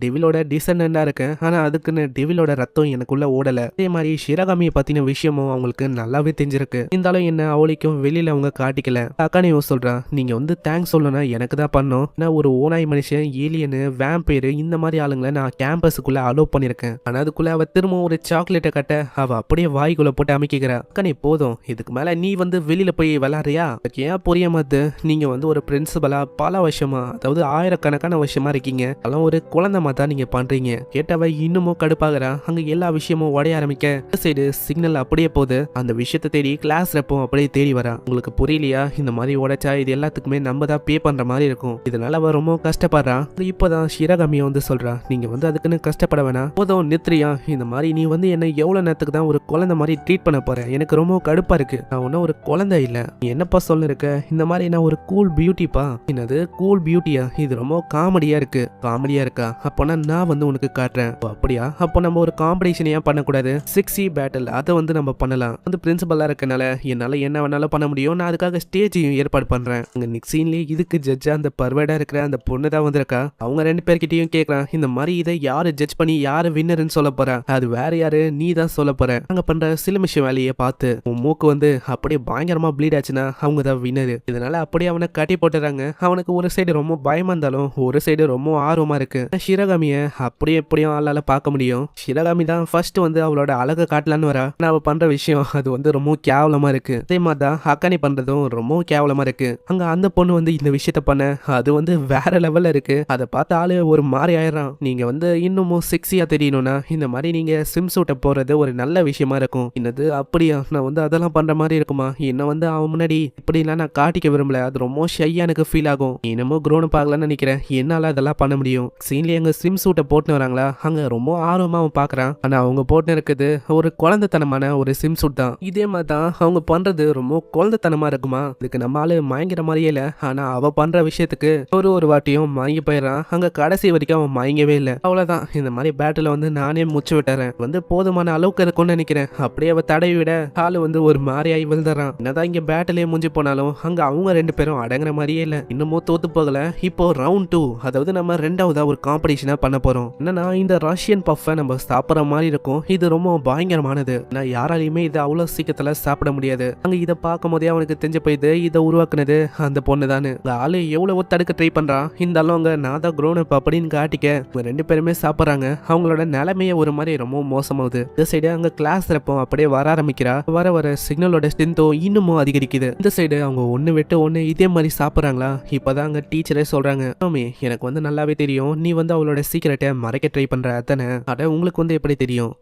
டெவிலோட டிசெண்டண்டா இருக்கேன், ஆனா அதுக்குன்னு டெவிலோட ரத்தம் எனக்குள்ள ஓடல. அதே மாதிரி ஷிராகாமியை பத்தின விஷயமும் அவங்களுக்கு நல்லாவே தெரிஞ்சிருக்கு. இருந்தாலும் என்ன அவளைக்கும் வெளியில அவங்க காட்டிக்கல. அக்கானையும் சொல்றா, நீங்க வந்து தேங்க்ஸ் சொல்லணும் எனக்கு தான் பண்ணோம். நான் ஒரு ஓனாய் மனுஷன், ஏலியனு, வேம்பயரு இந்த மாதிரி ஆளுங்களை நான் கேம்பஸுக்குள்ள அலோவ் பண்ணிருக்கேன். ஆனா அதுக்குள்ள அவ திரும்ப ஒரு சாக்லேட்டை கட்ட அவ அப்படியே வாய்க்குள்ள போட்டு அமைக்கிறா. அக்கனே போதும், இதுக்கு மேல நீ வந்து வெளியில போய் விளையாடுறியா, ஏன் புரிய மாத்து, நீங்க வந்து ஒரு பிரின்சிபலா பல வருஷமா, அதாவது ஆயிரக்கணக்கான வருஷமா இருக்கீங்க, அதெல்லாம் ஒரு குழந்தை தான் நீங்க பண்றீங்க. கேட்டவ இன்னமும் கடுப்பாகிறா. அங்க எல்லா விஷயமும் உடைய ஆரம்பிக்க சைடு சிக்னல் அப்படியே போகுது. அந்த விஷயத்தை தேடி கிளாஸ் ரெப்பும் அப்படியே தேடி வரா. உங்களுக்கு புரியலையா, இந்த மாதிரி உடைச்சா இது எல்லாத்துக்குமே நம்ம தான் பே பண்ற மாதிரி இருக்கும். இதனால அவ ரொம்ப கஷ்டப்படுறா. இப்பதான் ஷிராகாமியை வந்து சொல்றா, நீங்க வந்து அதுக்குன்னு கஷ்டப்பட வேணாம், போதும் நித்ரியா, இந்த மாதிரி நீ வந்து என்ன எவ்வளவு நேரத்துக்கு தான் ஒரு குழந்தை மாதிரி ட்ரீட் பண்ண போற, எனக்கு ரொம்ப கடுப்பா இருக்கு. நான் ஒன்னும் ஒரு குழந்தை இல்ல, நீ என்னப்பா சொல்ல இருக்க, இந்த மாதிரி நான் ஒரு கூல் பியூட்டிப்பா. என்னது கூல் பியூட்டியா, இது ரொம்ப காமெடியா இருக்கு. காமெடியா இருக்கா, அப்போனா நான் வந்து உனக்கு காட்டுறேன். அப்படியா, அப்போ நம்ம ஒரு காம்படிஷன் ஏன் பண்ணக்கூடாது, 6 பேட்டில் அதை வந்து நம்ம பண்ணலாம். வந்து பிரின்சிபலா இருக்கனால என்னால என்ன வேணாலும் பண்ண முடியும். நான் அதுக்காக ஸ்டேஜையும் ஏற்பாடு பண்றேன். அங்க நிக்ஸீன்லயே இதுக்கு ஜட்ஜா அந்த பர்வேடா இருக்கிற அந்த பொண்ணு தான் வந்திருக்கா. அவங்க 2 பேர்கிட்டயும் கேட்கறான், இந்த மாதிரி இதை யாரு ஜட்ஜ் பண்ணி யாரு வின்னர்னு சொல்ல போறா, அது வேற யாரு, நீ தான் சொல்ல போற. அங்க பண்ற சிலுமிஷம் வேலையை பார்த்து உன் மூக்கு வந்து அப்படியே பயங்கரமா ப்ளீட் ஆச்சுன்னா அவங்க தான் வின்னர். இதனால அப்படியே அவனை கட்டி போட்டுறாங்க. அவனுக்கு ஒரு சைடு ரொம்ப பயமா இருந்தாலும் ஒரு சைடு ரொம்ப ஆர்வமா இருக்கு. ஷிராகாமிய அப்படியே எப்படியும் ஆளால பார்க்க முடியும். ஷிராகாமி தான் ஃபர்ஸ்ட் வந்து அவளோட அழகை காட்டலான்னு வரா. அவ பண்ற விஷயம் அது வந்து ரொம்ப கேவலமா இருக்கு. அதே மாதிரி தான் அக்கானி பண்றதும் ரொம்ப கேவலமா இருக்கு. அங்க அந்த பொண்ணு வந்து இந்த விஷயத்த பண்ண அது வந்து வேற லெவல்ல இருக்கு. அதை பார்த்து ஆளு ஒரு மாதிரி ஆயிடுறான். நீங்க வந்து இன்னமும் செக்ஸியா தெரியணும்னா இந்த மாதிரி நீங்க ஸ்விம் சூட்டை போறது ஒரு நல்ல விஷயமா இருக்கும். என்னது அப்படியா, நான் வந்து அதெல்லாம் பண்ற மாதிரி இருக்குமா, என்ன வந்து அவன் முன்னாடி இப்படிலாம் நான் காட்டிக்க விரும்பல, அது ரொம்ப ஷையா எனக்கு ஃபீல் ஆகும். இன்னமும் க்ரோன் பார்க்கலான்னு நினைக்கிறேன், என்னால அதெல்லாம் பண்ண முடியும். சீன்ல எங்க ஸ்விம் சூட்டை போட்டுன்னு வராங்களா, அங்க ரொம்ப ஆர்வமா அவன் பாக்குறான். ஆனா அவங்க போட்டு இருக்குது ஒரு குழந்தைத்தனமான ஒரு ஸ்விம் சூட் தான். இதே மாதிரி தான் அவங்க பண்றது ரொம்ப குழந்தைத்தனமா இருக்குமா, இதுக்கு நம்ம ஆளு மயங்கிற மாதிரியே இல்ல. ஆனா அவ பண்ற விஷயத்துக்கு ஒரு வாட்டியும் மயங்கி போயிடறான். அங்க கடைசி வரைக்கும் அவன் மயங்கவே இல்லை. அவ்வளவுதான், இந்த மாதிரி பேட்டில் வந்து நானே முச்சு விட்டுறேன், வந்து போதுமான அளவுக்கு இருக்கும்னு நினைக்கிறேன். அப்படியே அவ தடவி விட ஆளு வந்து ஒரு மாதிரியாகி விழுந்துறான். என்னதான் இங்க பேட்டிலே முடிஞ்சு போனாலும் அங்க அவங்க 2 பேரும் அடங்குற மாதிரியே இல்ல. இன்னமும் தோத்து போகல. இப்போ ரவுண்ட் 2, அதாவது நம்ம 2வதா ஒரு காம்படிஷனா பண்ண போறோம். என்னன்னா இந்த ரஷ்யன் பஃபை நம்ம சாப்பிட்ற மாதிரி இருக்கும். இது ரொம்ப பயங்கரமானது. நான் யாராலையுமே இதை அவ்வளவு சீக்கிரத்துல சாப்பிட முடியாது. அங்க இதை பார்க்கும் போதே அவனுக்கு தெரிஞ்சு போயிது இதை உருவாக்குனது அந்த பொண்ணு தானு. ஆளு எவ்வளவு தடுக்க ட்ரை பண்றான். இருந்தாலும் அங்க நான் தான் க்ரோன் அப் அப்படின்னு காட்டிக்க 2 பேருமே சாப்பிட்றாங்க. அவங்களோட நிலைமையே ஒரு மாதிரி ரொம்ப மோசமாகுது. இந்த சைடு அங்க கிளாஸ் இருப்போம் அப்படியே வர ஆரம்பிக்கிறா. வர சிக்னலோட ஸ்ட்ரென்த்தோ இன்னமும் அதிகரிக்குது. இந்த சைடு அவங்க ஒண்ணு விட்டு ஒண்ணு இதே மாதிரி சாப்பிட்றாங்களா. இப்பதான் அங்க டீச்சரே சொல்றாங்க, எனக்கு வந்து நல்லாவே தெரியும் நீ வந்து அவளோட சீக்கிரட்டை மறைக்க ட்ரை பண்ற அத்தனை. அட உங்களுக்கு வந்து எப்படி தெரியும்,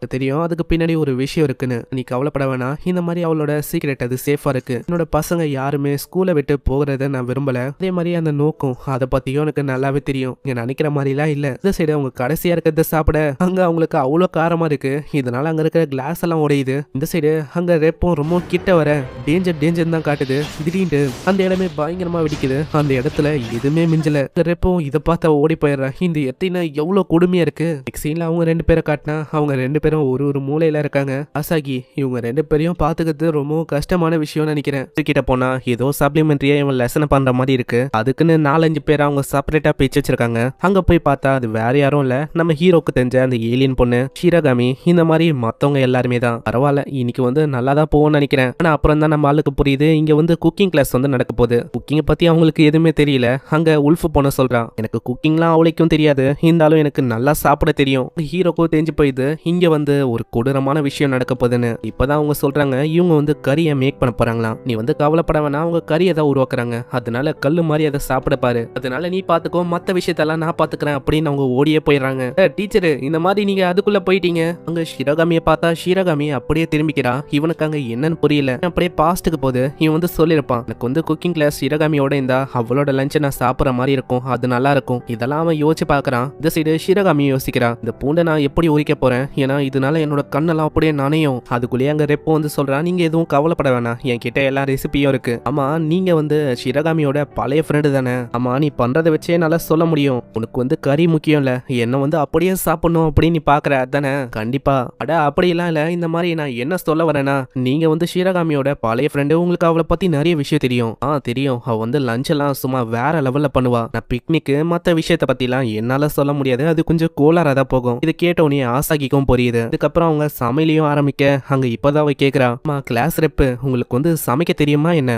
அதுக்கு பின்னாடி ஒரு விஷயம் இருக்குன்னு. நீ கவலைப்பட வேணாம், இந்த மாதிரி அவளோட சீக்கிரட் அது சேஃபா இருக்கு. என்னோட பசங்க யாருமே ஸ்கூலை விட்டு போகிறத நான் விரும்பல. அதே மாதிரி அந்த நோக்கம் அதை பத்தியும் எனக்கு நல்லாவே தெரியும். நீங்க நினைக்கிற மாதிரிலாம் இல்ல. இந்த சைடு அவங்க கடைசியா இருக்கிறத சாப்பிட அங்க அவங்களுக்கு அவ்வளவு காரமா இருக்கு. இதனால அங்க இருக்கிற கிளாஸ் எல்லாம் உடையுது. இந்த சைடு அங்க ரெப்பும் ரொம்ப கிட்ட வர டேஞ்சர் தான் காட்டுது. திடீர்னு அந்த இடமே பயங்கரமா வெடிக்குது. அந்த இடத்துல எதுவுமே மிஞ்சல. ரெப்பும் இதை பார்த்து ஓடி போயிடுறா. இந்த எத்தினா எவ்வளவு கொடுமையா இருக்கு. சீன்ல அவங்க 2 பேரை காட்டினா அவங்க 2 பேரும் ஒரு மூலையில இருக்காங்க. அசாகி இவங்க 2 பேரையும் பாத்துக்கிறது ரொம்ப கஷ்டமான விஷயம் நினைக்கிறேன். கிட்ட போனா ஏதோ சப்ளிமெண்டரியா இவன் லெசனை பண்ற மாதிரி இருக்கு. அதுக்குன்னு 4-5 பேர் அவங்க செப்பரேட்டா பிரிச்சு வச்சிருக்காங்க. அங்க போய் பார்த்தா அது வேற யாரும் இல்ல, நம்ம ஹீரோக்கு தெரிஞ்ச அந்த ஏலியன் பொண்ணு ஷிராகாமி. இந்த மாதிரி மத்தவங்க எல்லாருமே தான். பரவாயில்ல, இன்னைக்கு வந்து நல்லா தான் போகும்னு நினைக்கிறேன். ஆனா அப்புறம் தான் நம்ம ஆளுக்கு புரியுது இங்க வந்து குக்கிங் கிளாஸ் வந்து நடக்க போகுது. குக்கிங் பத்தி அவங்களுக்கு எதுவுமே தெரியல. அங்க உல்ஃப் பொண்ணு சொல்றான், எனக்கு குக்கிங்லாம் அவளுக்கும் தெரியாது, இருந்தாலும் எனக்கு நல்லா சாப்பிட தெரியும். ஹீரோக்கும் தெரிஞ்சு போயிது இங்க வந்து ஒரு கொடூரமான விஷயம் நடக்க போகுதுன்னு. இப்பதான் அவங்க சொல்றாங்க இவங்க வந்து கறியை மேக் பண்ண போறாங்களாம். நீ வந்து கவலைப்பட வேணா, அவங்க கறியை தான் உருவாக்குறாங்க. அதனால கல்லு மாதிரி அதை சாப்பிட பாரு, அதனால நீ பாத்துக்கோ, மத்த விஷயத்தெல்லாம் நான் பாத்துக்கிறேன் அப்படின்னு அவங்க ஓடியே போயிடுறாங்க. டீச்சரு இந்த மாதிரி நீங்க அதுக்குள்ள போயிட்டீங்க. அங்க ஷிராகாமியை பார்த்தா ஷிராகாமி அப்படியே திரும்பிக்கிறா. இவனுக்கு அங்க என்னன்னு புரியல. அப்படியே பாஸ்ட்டுக்கு போது இவன் வந்து சொல்லியிருப்பான், எனக்கு வந்து குக்கிங் கிளாஸ் ஷிரகாமியோட இருந்தா அவளோட லஞ்சை நான் சாப்பிட்ற மாதிரி இருக்கும், அது நல்லா இருக்கும். இதெல்லாம் அவன் யோசிச்சு பாக்குறான். இந்த சைடு ஷிரகாமியும் யோசிக்கிறான், இந்த பூண்டை நான் எப்படி உரிக்க போறேன், ஏன்னா இதனால என்னோட கண்ணெல்லாம் அப்படியே நனையும். அதுக்குள்ளேயே அங்க ரெப்போ வந்து சொல்றான், நீங்க எதுவும் கவலைப்பட வேணாம், என்கிட்ட எல்லா ரெசிபியும் இருக்கு. ஆமா நீங்க வந்து ஷிரகாமியோட பழைய ஃப்ரெண்டு தானே? ஆமா நீ பண்றதை வச்சே நல்லா சொல்ல முடியும், உனக்கு வந்து கறி முக்கியம் இல்ல, என்ன வந்து அப்படியே சாப்பிடணும் அப்படின்னு நீ பாக்குற தானே? கண்டிப்பா. அட அப்படிலாம் இல்ல, இந்த மாதிரி நான் என்ன சொல்ல வரேன்னா, நீங்க வந்து ஷிரகாமியோட பழைய ஃப்ரெண்டு, உங்களுக்கு அவளை பத்தி நிறைய விஷயம் தெரியும். தெரியும், அவ வந்து லஞ்ச் எல்லாம் சும்மா வேற லெவல்ல பண்ணுவா. நான் பிக்னிக்கு மத்த விஷயத்த பத்திலாம் என்னால சொல்ல முடியாது, அது கொஞ்சம் கோளாரா தான் போகும். இதை கேட்டோன்னே ஆசாகிக்கும் புரியுது. இதுக்கப்புறம் அவங்க சமையலையும் ஆரம்பிக்க அங்க இப்பதான் அவ கேக்குறா, கிளாஸ் ரெப்பு உங்களுக்கு வந்து சமைக்க தெரியுமா என்ன?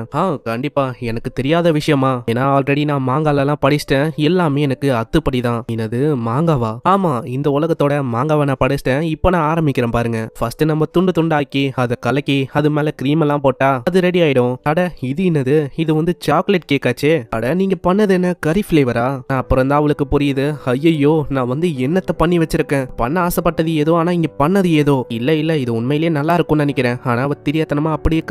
கண்டிப்பா, எனக்கு தெரியாத விஷயமா, ஏன்னா ஆல்ரெடி நான் மாங்காலெல்லாம் படிச்சிட்டேன், எல்லாமே எனக்கு அத்துப்படிதான். என்னது மாங்காவா? ஆமா, இந்த உலகத்தோட மாங்காவை நான் படிச்சிட்டேன், இப்ப நான் ஆரம்பிக்கிறேன் பாருங்க. ஃபர்ஸ்ட் நம்ம துண்டு துண்டாக்கி அதை கலக்கி அது மேல கிரீம் எல்லாம் போட்டா அது ரெடி ஆயிடும். அட இது என்னது, இது வந்து சாக்லேட் கேக் ஆச்சே. அட நீங்க பண்ணது என்ன கறி பிளேவரா? அப்புறம் தான் அவளுக்கு புரியுது, ஐயோ நான் வந்து என்னத்தை பண்ணி வச்சிருக்கேன், பண்ண ஆசைப்பட்டது ஏதோ ஆனா இங்க பண்ணது ஏதோ இல்ல. இது உண்மையிலேயே நல்லா இருக்கும்னு நினைக்கிறேன். ஆனா அவ தெரியாதனமா அப்படியே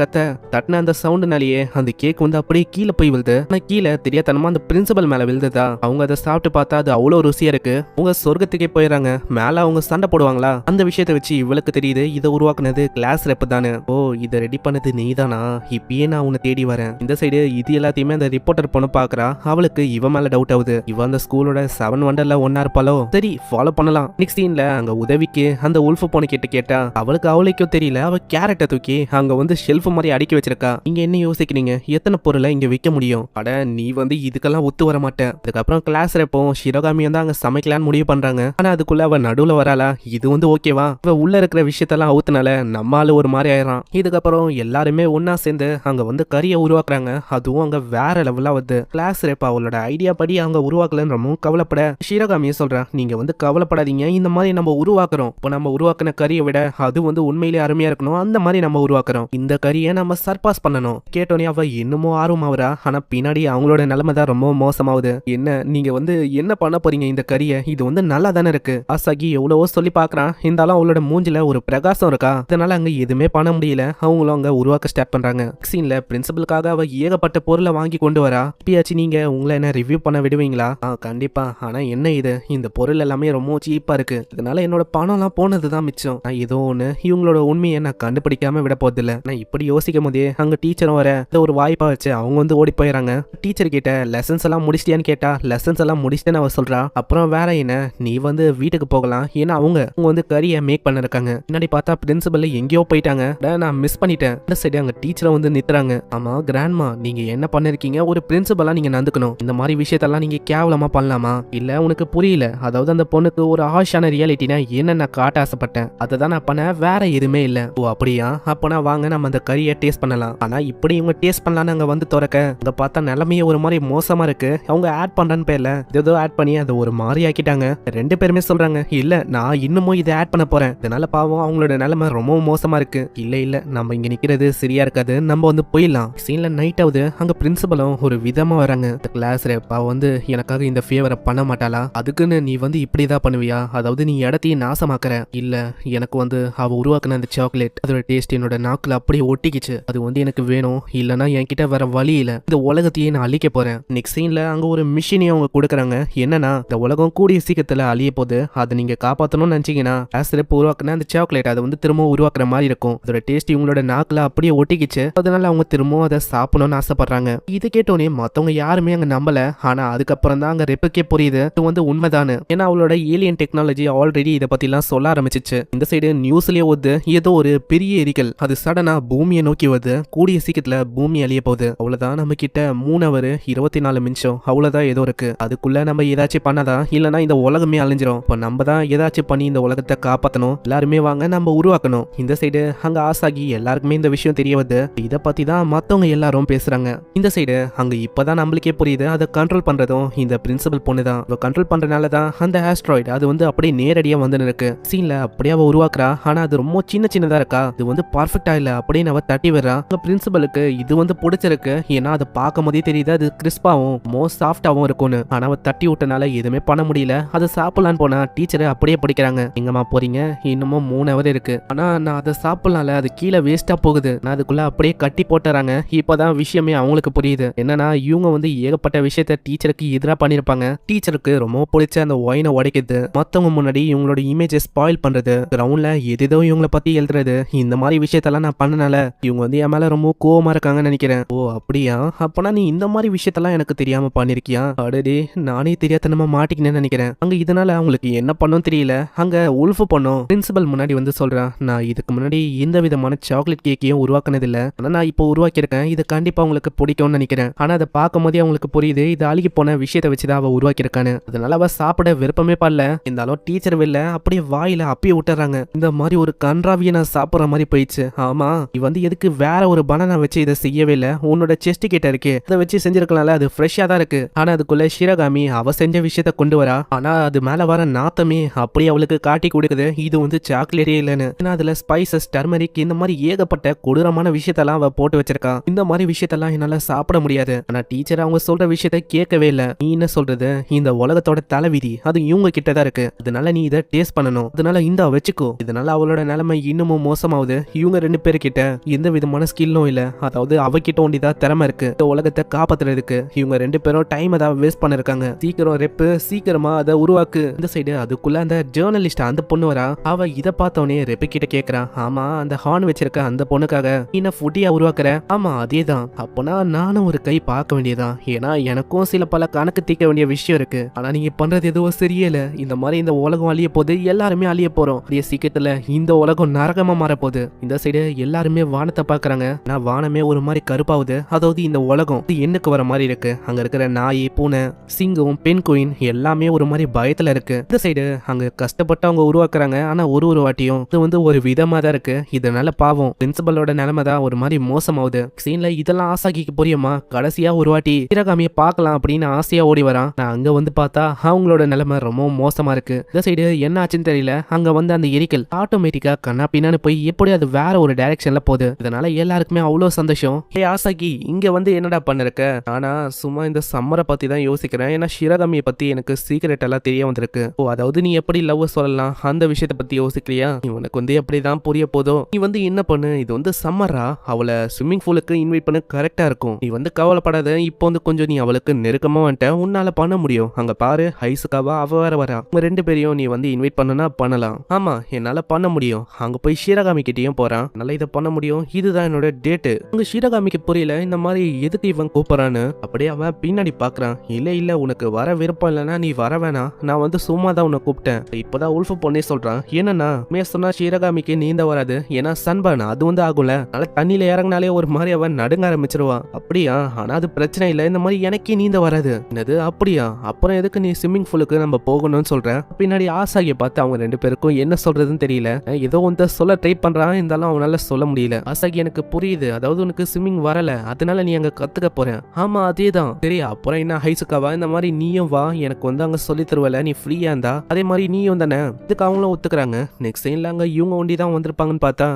தட்டின அந்த சவுண்டுனாலேயே அந்த கேக் வந்து அப்படியே கீழே போய் விழுது. ஆனா கீழே தெரியாதனமா அந்த பிரின்சிபல் மேல விழுதுதா. அவங்க அதை சாப்பிட்டு பார்த்தா அது அவ்வளவு ருசியா இருக்கு. உங்க சொர்க்கத்துக்கே போயிடறாங்க. மேல அவங்க சண்டை போடுவாங்களா, அந்த விஷயத்தை வச்சு இவளுக்கு தெரியுது இதை உருவாக்குனது கிளாஸ் ரெப் தானே. ஓ இதை ரெடி பண்ணது நீதானா, இப்பயே நான் உன்னை தேடி வரேன். இந்த சைடு இது எல்லாத்தையுமே அந்த ரிப்போர்ட்டர் பொண்ணு பாக்குறா. அவளுக்கு இவ மேல டவுட் ஆகுது, இவ அந்த ஸ்கூலோட 7 வண்டர்ல ஒன்னா இருப்பாளோ. சரி ஃபாலோ பண்ணலாம். நெக்ஸ்ட் சீன்ல அங்க உதவிக்கு அந்த உல்ஃப் பொண்ணு கேட்டா அவளுக்கு அவளுக்கும் தெரியல, அவ கேரட்டை தூக்கி அங்க வந்து ஷெல்ஃப் மாதிரி அடுக்கி வச்சிருக்கா. நீங்க என்ன யோசிக்கிறீங்க, எத்தனை பொருளை இங்க விற்க முடியும்? அட நீ வந்து இதுக்கெல்லாம் ஒத்து வர மாட்டேன். அதுக்கப்புறம் கிளாஸ் ரெப்போ ஷிரோகாமி வந்து அங்க சமைக்கலான்னு முடிவு பண்றாங்க. ஆனா அதுக்குள்ள அவ நடுவுல வராளா, இது வந்து ஓகேவா, அவ உள்ள இருக்கிற விஷயத்தெல்லாம் அவுத்துனால நம்மால ஒரு மாதிரி ஆயிரான். இதுக்கப்புறம் எல்லாருமே ஒன்னா சேர்ந்து அங்க வந்து கறியை உருவாக்குறாங்க. அதுவும் அங்க வேற லெவலா வருது. கிளாஸ் ரெப் அவளோட ஐடியா படி அவங்க உருவாக்கலன்னு ரொம்ப கவலைப்பட ஷிரோகாமியே சொல்றான், நீங்க வந்து கவலைப்படாதீங்க, இந்த மாதிரி நம்ம உருவாக்குறோம். இப்போ நம்ம உருவாக்குன கறியை விட அது வந்து உண்மையிலேயே அருமையா இருக்கணும், அந்த மாதிரி நம்ம உருவாக்குறோம். இந்த கறியை நம்ம சர்பாஸ் பண்ணணும். கேட்டோன்னே அவ இன்னமும் ஆர்வம் ஆகுறா. ஆனா பின்னாடி அவங்களோட நிலைமை தான் ரொம்ப மோசமாகுது. என்ன நீங்க வந்து என்ன பண்ண போறீங்க இந்த கறியை, இது வந்து நல்லா தானே இருக்கு. ஆசாகி எவ்வளவோ சொல்லி பாக்குறான், இருந்தாலும் அவளோட மூஞ்சில ஒரு பிரகாசம் இருக்கா, அதனால அங்க எதுவுமே பண்ண முடியல. அவங்களும் அங்க உருவாக்க ஸ்டார்ட் பண்றாங்க. சீன்ல பிரின்சிபலுக்காக அவ ஏகப்பட்ட பொருளை வாங்கி கொண்டு வரா. இப்பயாச்சு நீங்க உங்களை என்ன ரிவ்யூ பண்ண விடுவீங்களா? கண்டிப்பா. ஆனா என்ன இது, இந்த பொருள் எல்லாமே ரொம்ப சீப்பா இருக்கு, இதனால என்னோட பணம் எல்லாம் போனதுதான் மிச்சம். நான் ஏதோ ஒண்ணு இவங்களோட உண்மையை நான் கண்டுபிடிக்காம விட போதில்ல. நான் இப்படி யோசிக்கும் போதே அங்க டீச்சரும் வர ஒரு வாய்ப்பா வச்சு அவங்க வந்து ஓடி போயிடறாங்க. டீச்சர் கிட்ட லெசன்ஸ் எல்லாம் முடிச்சிட்டியான்னு கேட்டா லெசன்ஸ் எல்லாம் முடிச்சிட்டேன்னு அவ சொல்றா. அப்புறம் வேற என்ன, நீ வந்து வீட்டுக்கு போகலாம், ஏன்னா அவங்க வந்து கறியை மேக் பண்ண இருக்காங்க. முன்னாடி பார்த்தா பிரின்சிபல் எங்கேயோ போயிட்டாங்க, நான் மிஸ் பண்ணிட்டேன். இந்த சைடு அங்க டீச்சரை வந்து நித்துறாங்க. ஆமா கிராண்ட்மா, நீங்க என்ன பண்ணிருக்கீங்க, ஒரு பிரின்சிபலா நீங்க நடந்துக்கணும், இந்த மாதிரி விஷயத்தெல்லாம் நீங்க கேவலமா பண்ணலாமா? இல்ல உனக்கு புரியல, அதாவது அந்த பொண்ணுக்கு ஒரு ஆஷான ரியாலிட்டினா என்ன நான் காட்ட ஆசைப்பட்டேன், அதை தான் நான் பண்ண, வேற எதுவுமே இல்ல. ஓ அப்படியா, அப்பனா வாங்க நம்ம அந்த கறியை டேஸ்ட் பண்ணலாம். ஆனா இப்படி இவங்க டேஸ்ட் பண்ணலான்னு அங்க வந்து திறக்க அங்க பார்த்தா நிலைமையே ஒரு மாதிரி மோசமா இருக்கு. அவங்க ஆட் பண்றன்னு பேர்ல ஏதோ ஆட் பண்ணி அதை ஒரு மாதிரி ஆக்கிட்டாங்க. ரெண்டு பேருமே சொல்றாங்க, இல்ல நான் இன்னமும் இதை ஆட் பண்ண போறேன், இதனால பாவம் அவங்களோட நிலைமை ரொம்ப மோசமா இருக்கு. இல்ல நம்ம இங்க நிக்கிறது சரியா இருக்காது, நம்ம வந்து போயிடலாம். சீன்ல நைட் ஆகுது. அங்க பிரின்சிபலும் ஒரு விதமா வராங்க. கிளாஸ் ரெப்பா வந்து எனக்காக இந்த ஃபேவரை பண்ண மாட்டாளா, அதுக்குன்னு நீ வந்து இப்படிதான் பண்ணுவியா, அதாவது நீ இடத்தையும் நாசமாக்குற. இல்ல எனக்கு வந்து அவ உருவாக்குன அந்த சாக்லேட் அதோட டேஸ்ட் என்னோட நாக்குல அப்படியே ஒட்டிக்கிச்சு, அது வந்து எனக்கு வேணும், இல்லனா என்கிட்ட வேற வழி இல்ல, இந்த உலகத்தையே நான் அழிக்க போறேன். நெக்ஸ்ட் சீன்ல அங்க ஒரு மிஷினையும் அவங்க கொடுக்குறாங்க. என்னன்னா இந்த உலகம் கூடிய சீக்கிரத்துல அழிய போது, அதை நீங்க காப்பாற்றணும்னு நினைச்சீங்கன்னா ஆசிரியப்பு உருவாக்குன அந்த சாக்லேட் அதை வந்து திரும்ப உருவாக்குற மாதிரி இருக்கும். அதோட டேஸ்ட் இவங்களோட நாக்குல அப்படியே ஒட்டிக்கிச்சு, அதனால அவங்க திரும்பவும் அதை சாப்பிடணும்னு ஆசைப்படுறாங்க. இது கேட்டோன்னே மத்தவங்க யாருமே அங்க நம்பல. ஆனா அதுக்கப்புறம் தான் அங்க ரெப்புக்கே புரியுது இது வந்து உண்மைதானு. ஏன்னா அவளோட ஏலியன் டெக்னாலஜி ஆல்ரெடி இதை பத்தி எல்லாம் சொல்ல ஆரம்பிச்சிச்சு. இந்த சைடு நியூஸ்லயே வந்து ஏதோ ஒரு பெரிய எரிக்கல் அது சடனா பூமியை நோக்கி வருது, கூடிய சீக்கிரத்துல பூமி அழிய போகுது. அவ்வளவுதான், நம்ம கிட்ட 3 hours 24 நிமிஷம் அவ்வளவுதான் ஏதோ இருக்கு, அதுக்குள்ள நம்ம ஏதாச்சும் பண்ணாதான், இல்லனா இந்த உலகமே அழிஞ்சிரும். இப்ப நம்ம தான் ஏதாச்சும் பண்ணி இந்த உலகத்தை காப்பாத்தணும், எல்லாருமே வாங்க நம்ம உருவாக்கணும். இந்த சைடு அங்க ஆசாகி எல்லாருக்குமே இந்த விஷயம் தெரிய வருது. இதை பத்தி தான் மத்தவங்க எல்லாரும் பேசுறாங்க. இந்த சைடு அங்க இப்பதான் நம்மளுக்கே புரியுது, அதை கண்ட்ரோல் பண்றதும் இந்த பிரின்சிபல் பொண்ணு தான். கண்ட்ரோல் பண்றதுனால தான் அந்த ஆஸ்ட்ராய்டு அது வந்து அப்படியே நேரடியா வந்து இருக்கு. சீன்ல அப்படியே அவ உருவாக்குறா. ஆனா அது ரொம்ப சின்னதா இருக்கா, இது வந்து பர்ஃபெக்டா இல்ல அப்படின்னு அவ தட்டி விடுறா. பிரின்சிபலுக்கு இது வந்து பிடிச்சிருக்கு, ஏன்னா அதை பார்க்கும் போதே தெரியுது அது கிறிஸ்பாவும் மோஸ்ட் சாஃப்டாவும் இருக்கும்னு. ஆனா அவ தட்டி விட்டனால எதுவுமே பண்ண முடியல. அதை சாப்பிடலான்னு போனா டீச்சர் அப்படியே படிக்கிறாங்க, எங்கம்மா போறீங்க, இன்னமும் 3 hours இருக்கு, ஆனா நான் அதை சாப்பிடலாம் பண்ணலாம்ல, அது கீழே வேஸ்டா போகுது. நான் அதுக்குள்ள அப்படியே கட்டி போட்டுறாங்க. இப்பதான் விஷயமே அவங்களுக்கு புரியுது. என்னன்னா இவங்க வந்து ஏகப்பட்ட விஷயத்த டீச்சருக்கு எதிராக பண்ணிருப்பாங்க. டீச்சருக்கு ரொம்ப பிடிச்ச அந்த ஒயினை உடைக்கிறது, மத்தவங்க முன்னாடி இவங்களோட இமேஜை ஸ்பாயில் பண்றது, கிரவுண்ட்ல எதோ இவங்களை பத்தி எழுதுறது, இந்த மாதிரி விஷயத்தெல்லாம் நான் பண்ணனால இவங்க வந்து என் மேல ரொம்ப கோவமா இருக்காங்கன்னு நினைக்கிறேன். ஓ அப்படியா? அப்பனா நீ இந்த மாதிரி விஷயத்தெல்லாம் எனக்கு தெரியாம பண்ணிருக்கியா? அடடே, நானே தெரியாதனமா மாட்டிக்கினேன்னு நினைக்கிறேன். அங்க இதனால அவங்களுக்கு என்ன பண்ணும் தெரியல. அங்க உல்ஃபு பண்ணும் பிரின்சிபல் முன்னாடி வந்து சொல்றான், நான் இதுக்கு முன்னாடி எந்த விதமான சாக்லேட் கேக்கையும் உருவாக்குனதில்ல, ஆனா நான் இப்போ உருவாக்கியிருக்கேன், இது கண்டிப்பா உங்களுக்கு பிடிக்கும்னு நினைக்கிறேன். ஆனா அதை பார்க்கும் போதே அவங்களுக்கு புரியுது இது அழுகி போன விஷயத்தை வச்சுதான் அவ உருவாக்கியிருக்கான்னு. அதனால அவ சாப்பிட விருப்பமே படல. இருந்தாலும் டீச்சர் வெளில அப்படியே வாயில அப்பி விட்டுறாங்க. இந்த மாதிரி ஒரு கன்றாவியை நான் சாப்பிட்ற மாதிரி போயிடுச்சு. ஆமா, நீ வந்து எதுக்கு வேற ஒரு பனானா வச்சு இதை செய்யவே இல்லை? உன்னோட செஸ்ட் கிட்ட இருக்கு, அதை வச்சு செஞ்சிருக்கலாம்ல, அது ஃப்ரெஷ்ஷா தான் இருக்கு. ஆனா அதுக்குள்ள ஷிரகாமி அவ செஞ்ச விஷயத்த கொண்டு வரா. ஆனா அது மேல வர நாத்தமே அப்படியே அவளுக்கு காட்டி கொடுக்குது இது வந்து சாக்லேட்டே இல்லைன்னு. ஏன்னா அதுல ஸ்பைசஸ், டர்மரிக், இந்த மாதிரி ஏகப்பட்ட கொடூரமான விஷயத்தெல்லாம் அவ போட்டு வச்சிருக்கா. இந்த மாதிரி விஷயத்தெல்லாம் என்னால சாப்பிட முடியாது. ஆனா டீச்சர் அவங்க சொல்ற விஷயத்த கேட்கவே இல்லை. நீ என்ன சொல்றது, இந்த உலகத்தோட தலைவிதி அது இவங்க கிட்ட தான் இருக்கு, அதனால நீ இதை டேஸ்ட் பண்ணணும், அதனால இந்த வச்சுக்கோ. இதனால அவளோட நிலைமை இன்னமும் மோசமாகுது. இவங்க 2 பேர்கிட்ட எந்த விதமான ஸ்கில்லும் இல்ல. அதாவது அவகிட்ட ஒண்டிதான் திறமை இருக்கு இந்த உலகத்தை காப்பாத்துறதுக்கு. இவங்க 2 பேரும் டைம் ஏதாவது வேஸ்ட் பண்ணிருக்காங்க. சீக்கிரம் ரெப்பு, சீக்கிரமா அதை உருவாக்கு. இந்த சைடு அதுக்குள்ள அந்த ஜேர்னலிஸ்ட் அந்த பொண்ணு வரா. அவ இதை பார்த்தவனே ரெப்பு கிட்ட கேக்குறான், ஆமா அந்த ஹார்ன் வச்சிருக்க அந்த பொண்ணுக்காக என்ன ஃபுட்டியா உருவாக்குற? ஆமா அதேதான். அப்பனா நானும் ஒரு கை பார்க்க வேண்டியதான், ஏன்னா எனக்கும் சில பல கணக்கு தீர்க்க வேண்டிய விஷயம் இருக்கு. ஆனா நீங்க பண்றது எதுவும் சரியில்லை. இந்த மாதிரி இந்த உலகம் அழிய போது, எல்லாருமே அழிய போறோம். அப்படியே சீக்கிரத்துல இந்த உலகம் நரகமா மாற போகுது. இந்த சைடு எல்லாருமே வானத்தை பாக்குறாங்க. நான் வானமே ஒரு மாதிரி கருப்பாவுது. அதாவது இந்த உலகம் எண்ணுக்கு வர மாதிரி இருக்கு. அங்க இருக்கிற நாய், பூனை, சிங்கம், பெண் குயின் எல்லாமே ஒரு மாதிரி பயத்துல இருக்கு. இந்த சைடு அங்க கஷ்டப்பட்டு அவங்க உருவாக்குறாங்க. ஆனா ஒரு வாட்டியும் இது வந்து ஒரு விதமா தான் இருக்கு. இதனால பாவம் பிரின்சிபலோட நிலைமை தான் ஒரு மாதிரி மோசமாவுது. சீன்ல இதெல்லாம் ஆசாக்கிக்கு புரியுமா? கடைசியா ஒரு வாட்டி ஷிரகாமியை பார்க்கலாம் அப்படின்னு ஆசையா ஓடி வரான். நான் அங்க வந்து பார்த்தா அவங்களோட நிலைமை ரொம்ப மோசமா இருக்கு. இந்த சைடு என்ன ஆச்சுன்னு தெரியல. அங்க வந்து அந்த எரிக்கல் ஆட்டோமேட்டிக்கா கண்ணா பின்னான்னு போய் எப்படி அது வேற ஒரு டைரக்ஷன்ல போகுது. இதனால எல்லாருக்குமே அவ்வளவு சந்தோஷம். ஏ ஆசாக்கி, இங்க வந்து என்னடா பண்ணிருக்க? ஆனா சும்மா இந்த சம்மரை பத்தி தான் யோசிக்கிறேன். ஏன்னா ஷிரகாமியை பத்தி எனக்கு சீக்கிரட் எல்லாம் தெரிய வந்திருக்கு. ஓ அதாவது நீ எப்படி லவ் சொல்லலாம் அந்த விஷயத்த பத்தி யோசிக்கலையா? உனக்கு வந்து எப்படிதான் புரிய போதோ. நீ வந்து என்ன பண்ணு, இது வந்து சம்மரா, அவளை ஸ்விம்மிங் பூலுக்கு இன்வைட் பண்ண கரெக்டா இருக்கும். நீ வந்து கவலைப்படாத. இப்போ வந்து கொஞ்சம் நீ அவளுக்கு நெருக்கமா வந்துட்ட, உன்னால பண்ண முடியும். அங்க பாரு ஹைசுக்காவா அவ வேற வரா. உங்க 2 பேரையும் நீ வந்து இன்வைட் பண்ணனா பண்ணலாம். ஆமா என்னால பண்ண முடியும். அங்க போய் ஷிரகாமி கிட்டயும் போறான். நல்லா இதை பண்ண முடியும். இதுதான் என்னோட டேட்டு. உங்க ஷிரகாமிக்கு புரியல இந்த மாதிரி எதுக்கு இவன் கூப்பிடறான்னு. அப்படியே அவன் பின்னாடி பாக்குறான். இல்ல உனக்கு வர விருப்பம் இல்லைன்னா நீ வர வேணாம், நான் வந்து சும்மா தான் உன்னை கூப்பிட்டேன். இப்பதான் உல்ஃபு பொண்ணே சொல்றான். என்னன்னா சொன்னா ஷிரகாமிக்கு நீந்த வராது, ஏன்னா சன்பான் அது வந்து ஆகும்ல, அதனால தண்ணியில இறங்கினாலே ஒரு மாதிரி அவன் நடுங்க ஆரம்பிச்சிருவான். அப்படியா? ஆனா அது பிரச்சனை இல்லை, இந்த மாதிரி எனக்கே நீந்த வராது. என்னது அப்படியா? அப்புறம் எதுக்கு நீ ஸ்விம்மிங் பூலுக்கு நம்ம போகணும்னு சொல்றேன். பின்னாடி ஆசாகிய பார்த்து அவங்க 2 பேருக்கும் என்ன சொல்றதுன்னு தெரியல. ஏதோ வந்து சொல்ல ட்ரை பண்றான், இருந்தாலும் அவனால சொல்ல முடியல. ஆசாகி எனக்கு புரியுது, அதாவது உனக்கு ஸ்விம்மிங் வரல, அதனால நீ அங்க கத்துக்க போறேன். ஆமா அதேதான். சரி அப்புறம் என்ன ஹைசுக்காவா, இந்த மாதிரி நீயும் வா, எனக்கு வந்து அங்க சொல்லி தருவல, நீ ஃப்ரீயா இருந்தா அதே மாதிரி நீயும் தானே. இதுக்கு அவங்களும் ஒத்துக்கிறாங்க. நெக்ஸ்ட் சீன்ல அங்க இவங்க ஒண்டி தான் வந்திருப்பாங்கன்னு பார்த்தா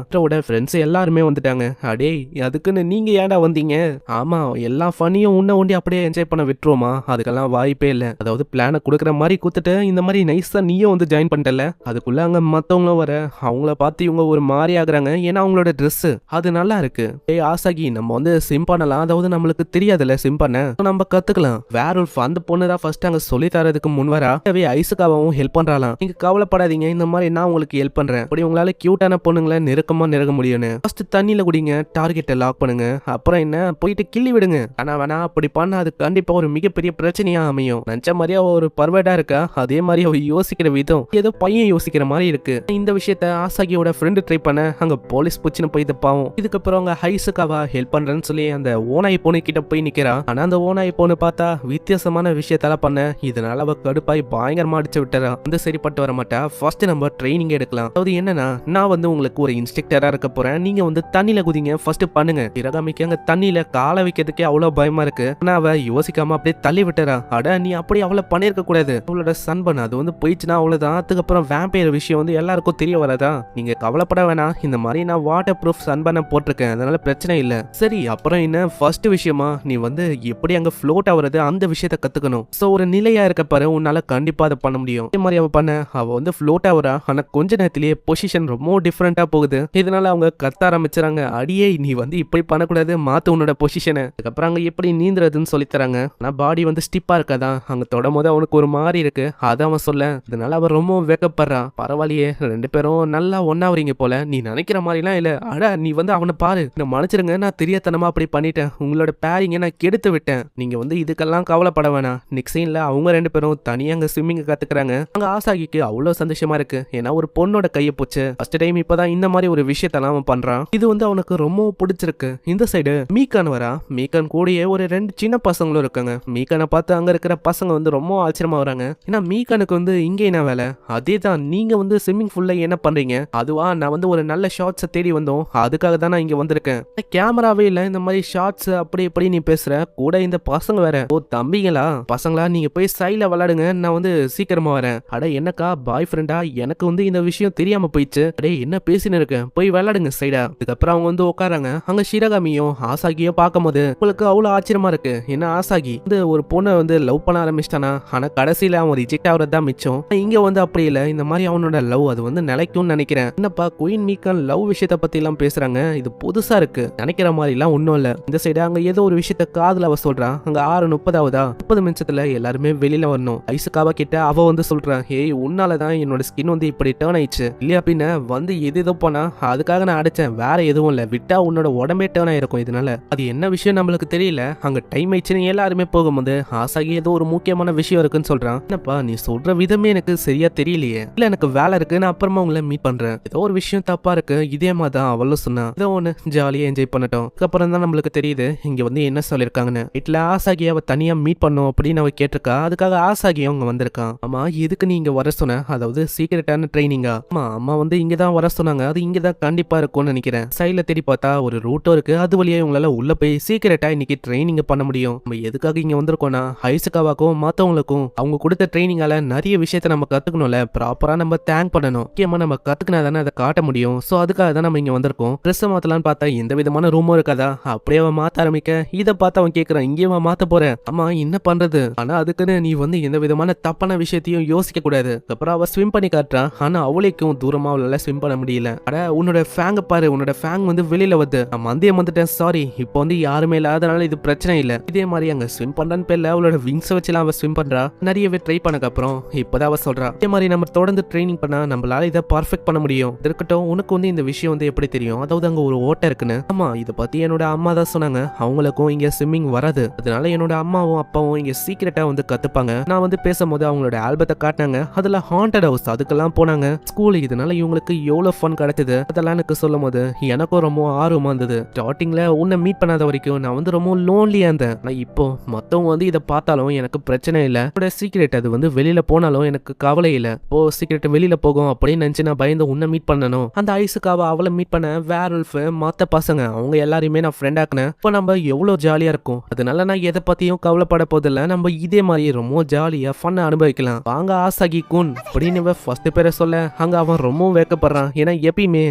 ஃப்ரெண்ட்ஸ் எல்லாருமே வந்துட்டாங்க. அடே அதுக்குன்னு நீங்க ஏன்டா வந்தீங்க? ஆமா எல்லா ஃபனியும் உன்ன ஒண்டி அப்படியே என்ஜாய் பண்ண விட்டுருவோமா? அதுக்கெல்லாம் வாய்ப்பே இல்லை. அதாவது பிளானை கொடுக்குற மாதிரி கொடுத்துட்டு இந்த மாதிரி நைஸா நீயும் வந்து ஜாயின் பண்ணிட்டல. அதுக்குள்ள அங்க மத்தவங்களும் வர, அவங்கள பார்த்து இவங்க ஒரு மாதிரி ஆகுறாங்க. ஏன்னா அவங்களோட ட்ரெஸ் அது நல்லா இருக்கு. ஏய் ஆசாகி, நம்ம வந்து சிம் பண்ணலாம், அதாவது நம்மளுக்கு தெரியாதுல்ல சிம் பண்ண, நம்ம கத்துக்கலாம். வேர்வல்ஃப் அந்த பொண்ணு தான் ஃபர்ஸ்ட் அங்க சொல்லி தரதுக்கு முன் வரா. ஐசுக்காவும் ஹெல்ப் பண்றாளாம். நீங்க கவலைப்படாதீங்க, இந்த மாதிரி நான் உங்களுக்கு ஹெல்ப் பண்றேன். அப்படி உங்களால கியூட்டான பொண்ணுங்களை நெருக்கமா நெருங்க முடியும்னு. ஃபர்ஸ்ட் தண்ணியில குடிங்க, டார்கெட்டை லாக் பண்ணுங்க, அப்புறம் என்ன போயிட்டு கிள்ளி விடுங்க. ஆனா வேணா அப்படி பண்ணா அது கண்டிப்பா ஒரு மிகப்பெரிய பிரச்சனையா அமையும். நினைச்ச மாதிரியா ஒரு பர்வேடா இருக்கா, அதே மாதிரி அவ யோசிக்கிற விதம் ஏதோ பையன் யோசிக்கிற மாதிரி இருக்கு. இந்த விஷயத்த ஆசாகியோட ஃப்ரெண்டு ட்ரை பண்ண அங்க போலீஸ் புச்சுன்னு போய் பாவம். இதுக்கப்புறம் அங்க ஹைசுக்காவா ஹெல்ப் பண்றேன்னு சொல்லி அந்த ஓனாய் பொண்ணு கிட்ட போய் நிக்கிறா. ஆனா அந்த ஓனாய் பொண்ணு பார்த்தா வித்தியாசமான விஷயத்தெல்லாம் பண்ண, இதனால அவ கடுப்பாய் பயங்கரமா அடிச்சு விட்டுறா. வந்து சரிப்பட்டு வர மாட்டா. ஃபர்ஸ்ட் நம்ம ட்ரைனிங் எடுக்கலாம். அதாவது என்னன்னா, நான் வந்து உங்களுக்கு ஒரு இன்ஸ்ட்ரக்டரா இருக்க போறேன், நீங்க வந்து தண்ணியில குதிங்க, ஃபர்ஸ்ட் பண்ணுங்க. ஷிரகாமிக்கு அங்க தண்ணியில காலை வைக்கிறதுக்கே அவ்வளவு பயமா இருக்கு. ஆனா அவ யோசிக்காம அப்படியே தள்ளி விட்டுறா. அட நீ அப்படி அவளை பண்ணிருக்க கூடாது, அவளோட சன்பன் அது வந்து போயிடுச்சுன்னா அவ்வளவுதான். அதுக்கப்புறம் வேம்பயர் விஷயம் வந்து எல்லாருக்கும் தெரிய வராதா? நீங்க கவலைப்பட வேணாம், இந்த மாதிரி நான் வாட்டர் ப்ரூஃப் சன்பனை போட்டிருக்கேன், அதனால பிரச்சனை இல்ல. சரி அப்புறம் என்ன ஃபர்ஸ்ட் விஷயமா, நீ வந்து எப்படி அங்க ஃப்ளோட் ஆகுறது அந்த விஷயத்த கத்துக்கணும். சோ ஒரு நிலையா இருக்க பாரு, உன்னால கண்டிப்பா அதை பண்ண முடியும். அதே மாதிரி அவ பண்ண, அவ வந்து ஃப்ளோட் ஆகுறா. ஆனா கொஞ்ச நேரத்திலேயே பொசிஷன் ரொம்ப டிஃபரெண்டா போகுது. வருது. இதனால அவங்க கத்த ஆரம்பிச்சுறாங்க, அடியே நீ வந்து இப்படி பண்ணக்கூடாது, மாத்து உன்னோட பொசிஷனை. அதுக்கப்புறம் அங்க எப்படி நீந்துறதுன்னு சொல்லி தராங்க. ஆனா பாடி வந்து ஸ்டிப்பா இருக்காதான், அங்க தொடும் போது அவனுக்கு ஒரு மாதிரி இருக்கு. அதை அவன் சொல்ல, அதனால அவன் ரொம்ப வெக்கப்படுறான். பரவாயில்லையே, 2 பேரும் நல்லா ஒன்னா வரீங்க போல, நீ நினைக்கிற மாதிரிலாம் இல்ல. அட நீ வந்து அவனை பாரு, நான் மன்னிச்சிருங்க, நான் தெரியாதனமா அப்படி பண்ணிட்டேன், உங்களோட பேரிங்க நான் கெடுத்து விட்டேன், நீங்க வந்து இதுக்கெல்லாம் கவலைப்பட வேணாம். நெக்ஸ்ட் சீன்ல அவங்க 2 பேரும் தனியா அங்க ஸ்விம்மிங் கத்துக்கிறாங்க. அங்க ஆசாகிக்கு அவ்வளவு சந்தோஷமா இருக்கு, ஏன்னா ஒரு பொண்ணோட கையை போச்சு. ஃபர்ஸ்ட் டைம் இப்பதான் இந்த மாதிரி ஒரு விஷயத்தெல்லாம் அவன் பண்றான். இது வந்து அவனுக்கு ரொம்ப பிடிச்சிருக்கு. இந்த சைடு மீகான் வரா. மீகான் கூடயே ஒரு 2 சின்ன பசங்களும் இருக்காங்க. மீகானை பார்த்து அங்க இருக்கிற பசங்க வந்து ரொம்ப ஆச்சரியமா வராங்க. ஏன்னா மீகானுக்கு வந்து இங்க என்ன வேலை? அதே தான், நீங்க வந்து ஸ்விம்மிங் ஃபுல்ல என்ன பண்றீங்க? அதுவா, நான் வந்து ஒரு நல்ல ஷார்ட்ஸை தேடி வந்தோம், அதுக்காக தான் நான் இங்க வந்திருக்கேன். கேமராவே இல்ல, இந்த மாதிரி ஷார்ட்ஸ் அப்படி இப்படி நீ பேசுற, கூட இந்த பசங்க வேற. ஓ தம்பிங்களா, பசங்களா, நீங்க போய் சைட்ல விளையாடுங்க, நான் வந்து சீக்கிரமா வரேன். அட என்னக்கா பாய் ஃப்ரெண்டா, எனக்கு வந்து இந்த விஷயம் தெரியாம போயிடுச்சு. அடே என்ன பேசின்னு இருக்கேன், போய் விளையாடுங்க சைடா. அதுக்கப்புறம் அவங்க வந்து உட்காராங்க. அங்க ஷிரகாமியும் ஆசாகியும் பார்க்கும்போது உங்களுக்கு அவ்வளவு ஆச்சரியமா இருக்கு. ஏன்னா ஆசாகி வந்து ஒரு பொண்ணை வந்து லவ் பண்ண ஆரம்பிச்சிட்டானா, ஆனா கடைசியில அவன் ரிஜெக்ட் ஆகுறது தான் மிச்சம். இங்க வந்து அப்படி இல்ல, இந்த மாதிரி அவனோட லவ் அது வந்து நிலைக்கும்னு நினைக்கிறேன். என்னப்பா குயின் மீகான் லவ் விஷயத்த பத்தி எல்லாம் பேசுறாங்க, இது புதுசா இருக்கு, நினைக்கிற மாதிரி எல்லாம் ஒண்ணும் இல்ல. இந்த சைடு அங்க ஏதோ ஒரு விஷயத்த காதுல அவ சொல்றான். அங்க 6:30 30 நிமிஷத்துல எல்லாருமே வெளியில வரணும். ஐசுகாவா கிட்ட அவ வந்து சொல்றான், ஏய் உன்னாலதான் என்னோட ஸ்கின் வந்து இப்படி டேர்ன் ஆயிடுச்சு இல்லையா, அப்படின்னு வந்து எது போனா அதுக்காக நான் அடிச்சேன், வேற எதுவும் இல்ல, விட்டா உன்னோட உடம்பே டேர்ன் ஆயிருக்கும். இதனால அது என்ன விஷயம் நம்மளுக்கு தெரியல. அங்க டைம் ஆயிடுச்சுன்னு எல்லாருமே போகும்போது ஆசாகி ஏதோ ஒரு முக்கியமான விஷயம் இருக்குன்னு சொல்றான். என்னப்பா நீ சொல்ற விதமே எனக்கு சரியா தெரியலையே, இல்ல எனக்கு வேலை இருக்கு, நான் அப்புறமா உங்களை மீட் பண்றேன், ஏதோ ஒரு விஷயம் தப்பா இருக்கு. இதே மாதிரி தான் அவளும் சொன்னா, ஏதோ ஒண்ணு ஜாலியா என்ஜாய் பண்ணட்டும். அதுக்கப்புறம் தான் நம்மளுக்கு தெரியுது இங்க வந்து என்ன சொல்லிருக்காங்கன்னு. வீட்டுல ஆசாகி அவ தனியா மீட் பண்ணும் அப்படின்னு அவ கேட்டிருக்கா. அதுக்காக ஆசாகி அவங்க வந்திருக்கான். ஆமா எதுக்கு நீ இங்க வர சொன்ன, அதாவது சீக்கிரட்டான ட்ரைனிங்கா? ஆமா அம்மா வந்து இங்கதான் வர சொன்னாங்க, அது இங்கதான் கண்டிப்பா இருக்கும்னு நினைக்கிறேன். சைட்ல தேடி பார்த்தா ஒரு ரூட்டும் இருக்கு, அது வழியா உங்களால உள்ள போய் சீக்கிரட்டா இன்னைக்கு ட்ரைனிங் பண்ண முடியும். நம்ம எதுக்காக இங்க வந்திருக்கோம்னா, ஐசுகாவாக்கும் மத்தவங்களுக்கும் அவங்க கொடுத்த ட்ரைனிங்கால நிறைய விஷயத்த நம்ம கத்துக்கணும்ல, ப்ராப்பரா நம்ம தேங்க் பண்ணணும். முக்கியமா நம்ம கத்துக்கினா தானே அதை காட்ட முடியும். சோ அதுக்காக தான் நம்ம இங்க வந்திருக்கோம். ட்ரெஸ் மாத்தலான்னு பார்த்தா எந்த விதமான ரூமும் இருக்காதா, அப்படியே அவன் மாத்த ஆரம்பிக்க இதை பார்த்து அவன் கேட்கறான், இங்கே மாத்த போறேன். ஆமா என்ன பண்றது, ஆனா அதுக்குன்னு நீ வந்து எந்த விதமான தப்பான விஷயத்தையும் யோசிக்க கூடாது. அப்புறம் அவ ஸ்விம் பண்ணி காட்டுறான். ஆனா அவளைக்கும் தூரமா அவளால ஸ்விம் பண்ண முடியல. அட உன்னோட ஃபேங்க பாரு, உன்னோட ஃபேங் வந்து வெளியில வருது, நான் மந்தியம் வந்துட்டேன், சாரி. இப்போ வந்து யாருமே இல்ல, அதனால இது பிரச்சனை இல்ல. இதே மாதிரி அங்க ஸ்விம் பண்றான்னு பேர்ல அவளோட விங்ஸ் வச்சுலாம் அவ ஸ்விம் பண்றா. நிறையவே ட்ரை பண்ணக்கு அப்புறம் இப்பதான் அவ சொல்றா, இதே மாதிரி நம்ம தொடர்ந்து ட்ரைனிங் பண்ணா நம்மளால இதை பர்ஃபெக்ட் பண்ண முடியும். இருக்கட்டும், உனக்கு வந்து இந்த விஷயம் வந்து எப்படி தெரியும், அதாவது அங்க ஒரு ஓட்டை இருக்குன்னு? ஆமா இதை பத்தி என்னோட அம்மா தான் சொன்னாங்க, அவங்களுக்கும் இங்க ஸ்விம்மிங் வராது, அதனால என்னோட அம்மாவும் அப்பாவும் இங்க சீக்கிரட்டா வந்து கத்துப்பாங்க. நான் வந்து பேசும்போது அவங்களோட ஆல்பத்தை காட்டினாங்க, அதுல ஹாண்டட் ஹவுஸ் அதுக்கெல்லாம் போனாங்க ஸ்கூல். இதனால இவங்களுக்கு எவ்வளவு ஃபன் கிடைச்சது அதெல்லாம் எனக்கு சொல்லும் போது எனக்கும் ரொம்ப ஆர்வமா இருந்தது. ஸ்டார்டிங்ல உன்னை மீட் பண்ணாத வரைக்கும் நான் வந்து ரொம்ப லோன்லியா இருந்தேன். ஆனா இப்போ மத்தவங்க வந்து இதை பார்த்தாலும் எனக்கு பிரச்சனை இல்ல, சீக்கிரட் அது வந்து வெளியில போனாலும் எனக்கு கவலை இல்ல. ஓ சீக்கிரட் வெளியில போகும் அப்படின்னு நினைச்சு நான் பயந்து உன்னை மீட் பண்ணணும். அந்த ஐசுக்காவை அவளை மீட் பண்ண வேர்வல்ஃப் மத்த பசங்க அவங்க எல்லாரையுமே நான் ஃப்ரெண்ட் ஆக்குனேன். இப்போ நம்ம எவ்வளவு ஜாலியா இருக்கும், அதனால நான் எதை பத்தியும் கவலைப்பட போதில்ல, நம்ம இதே மாதிரி ரொம்ப ஜாலியா ஃபன் அனுபவிக்கலாம். வாங்க ஆசாகி குன் அப்படின்னு ஃபர்ஸ்ட் பேரை சொல்ல அங்க அவன் ரொம்ப வேக்கப்படுறான். ஏன்னா எப்பயுமே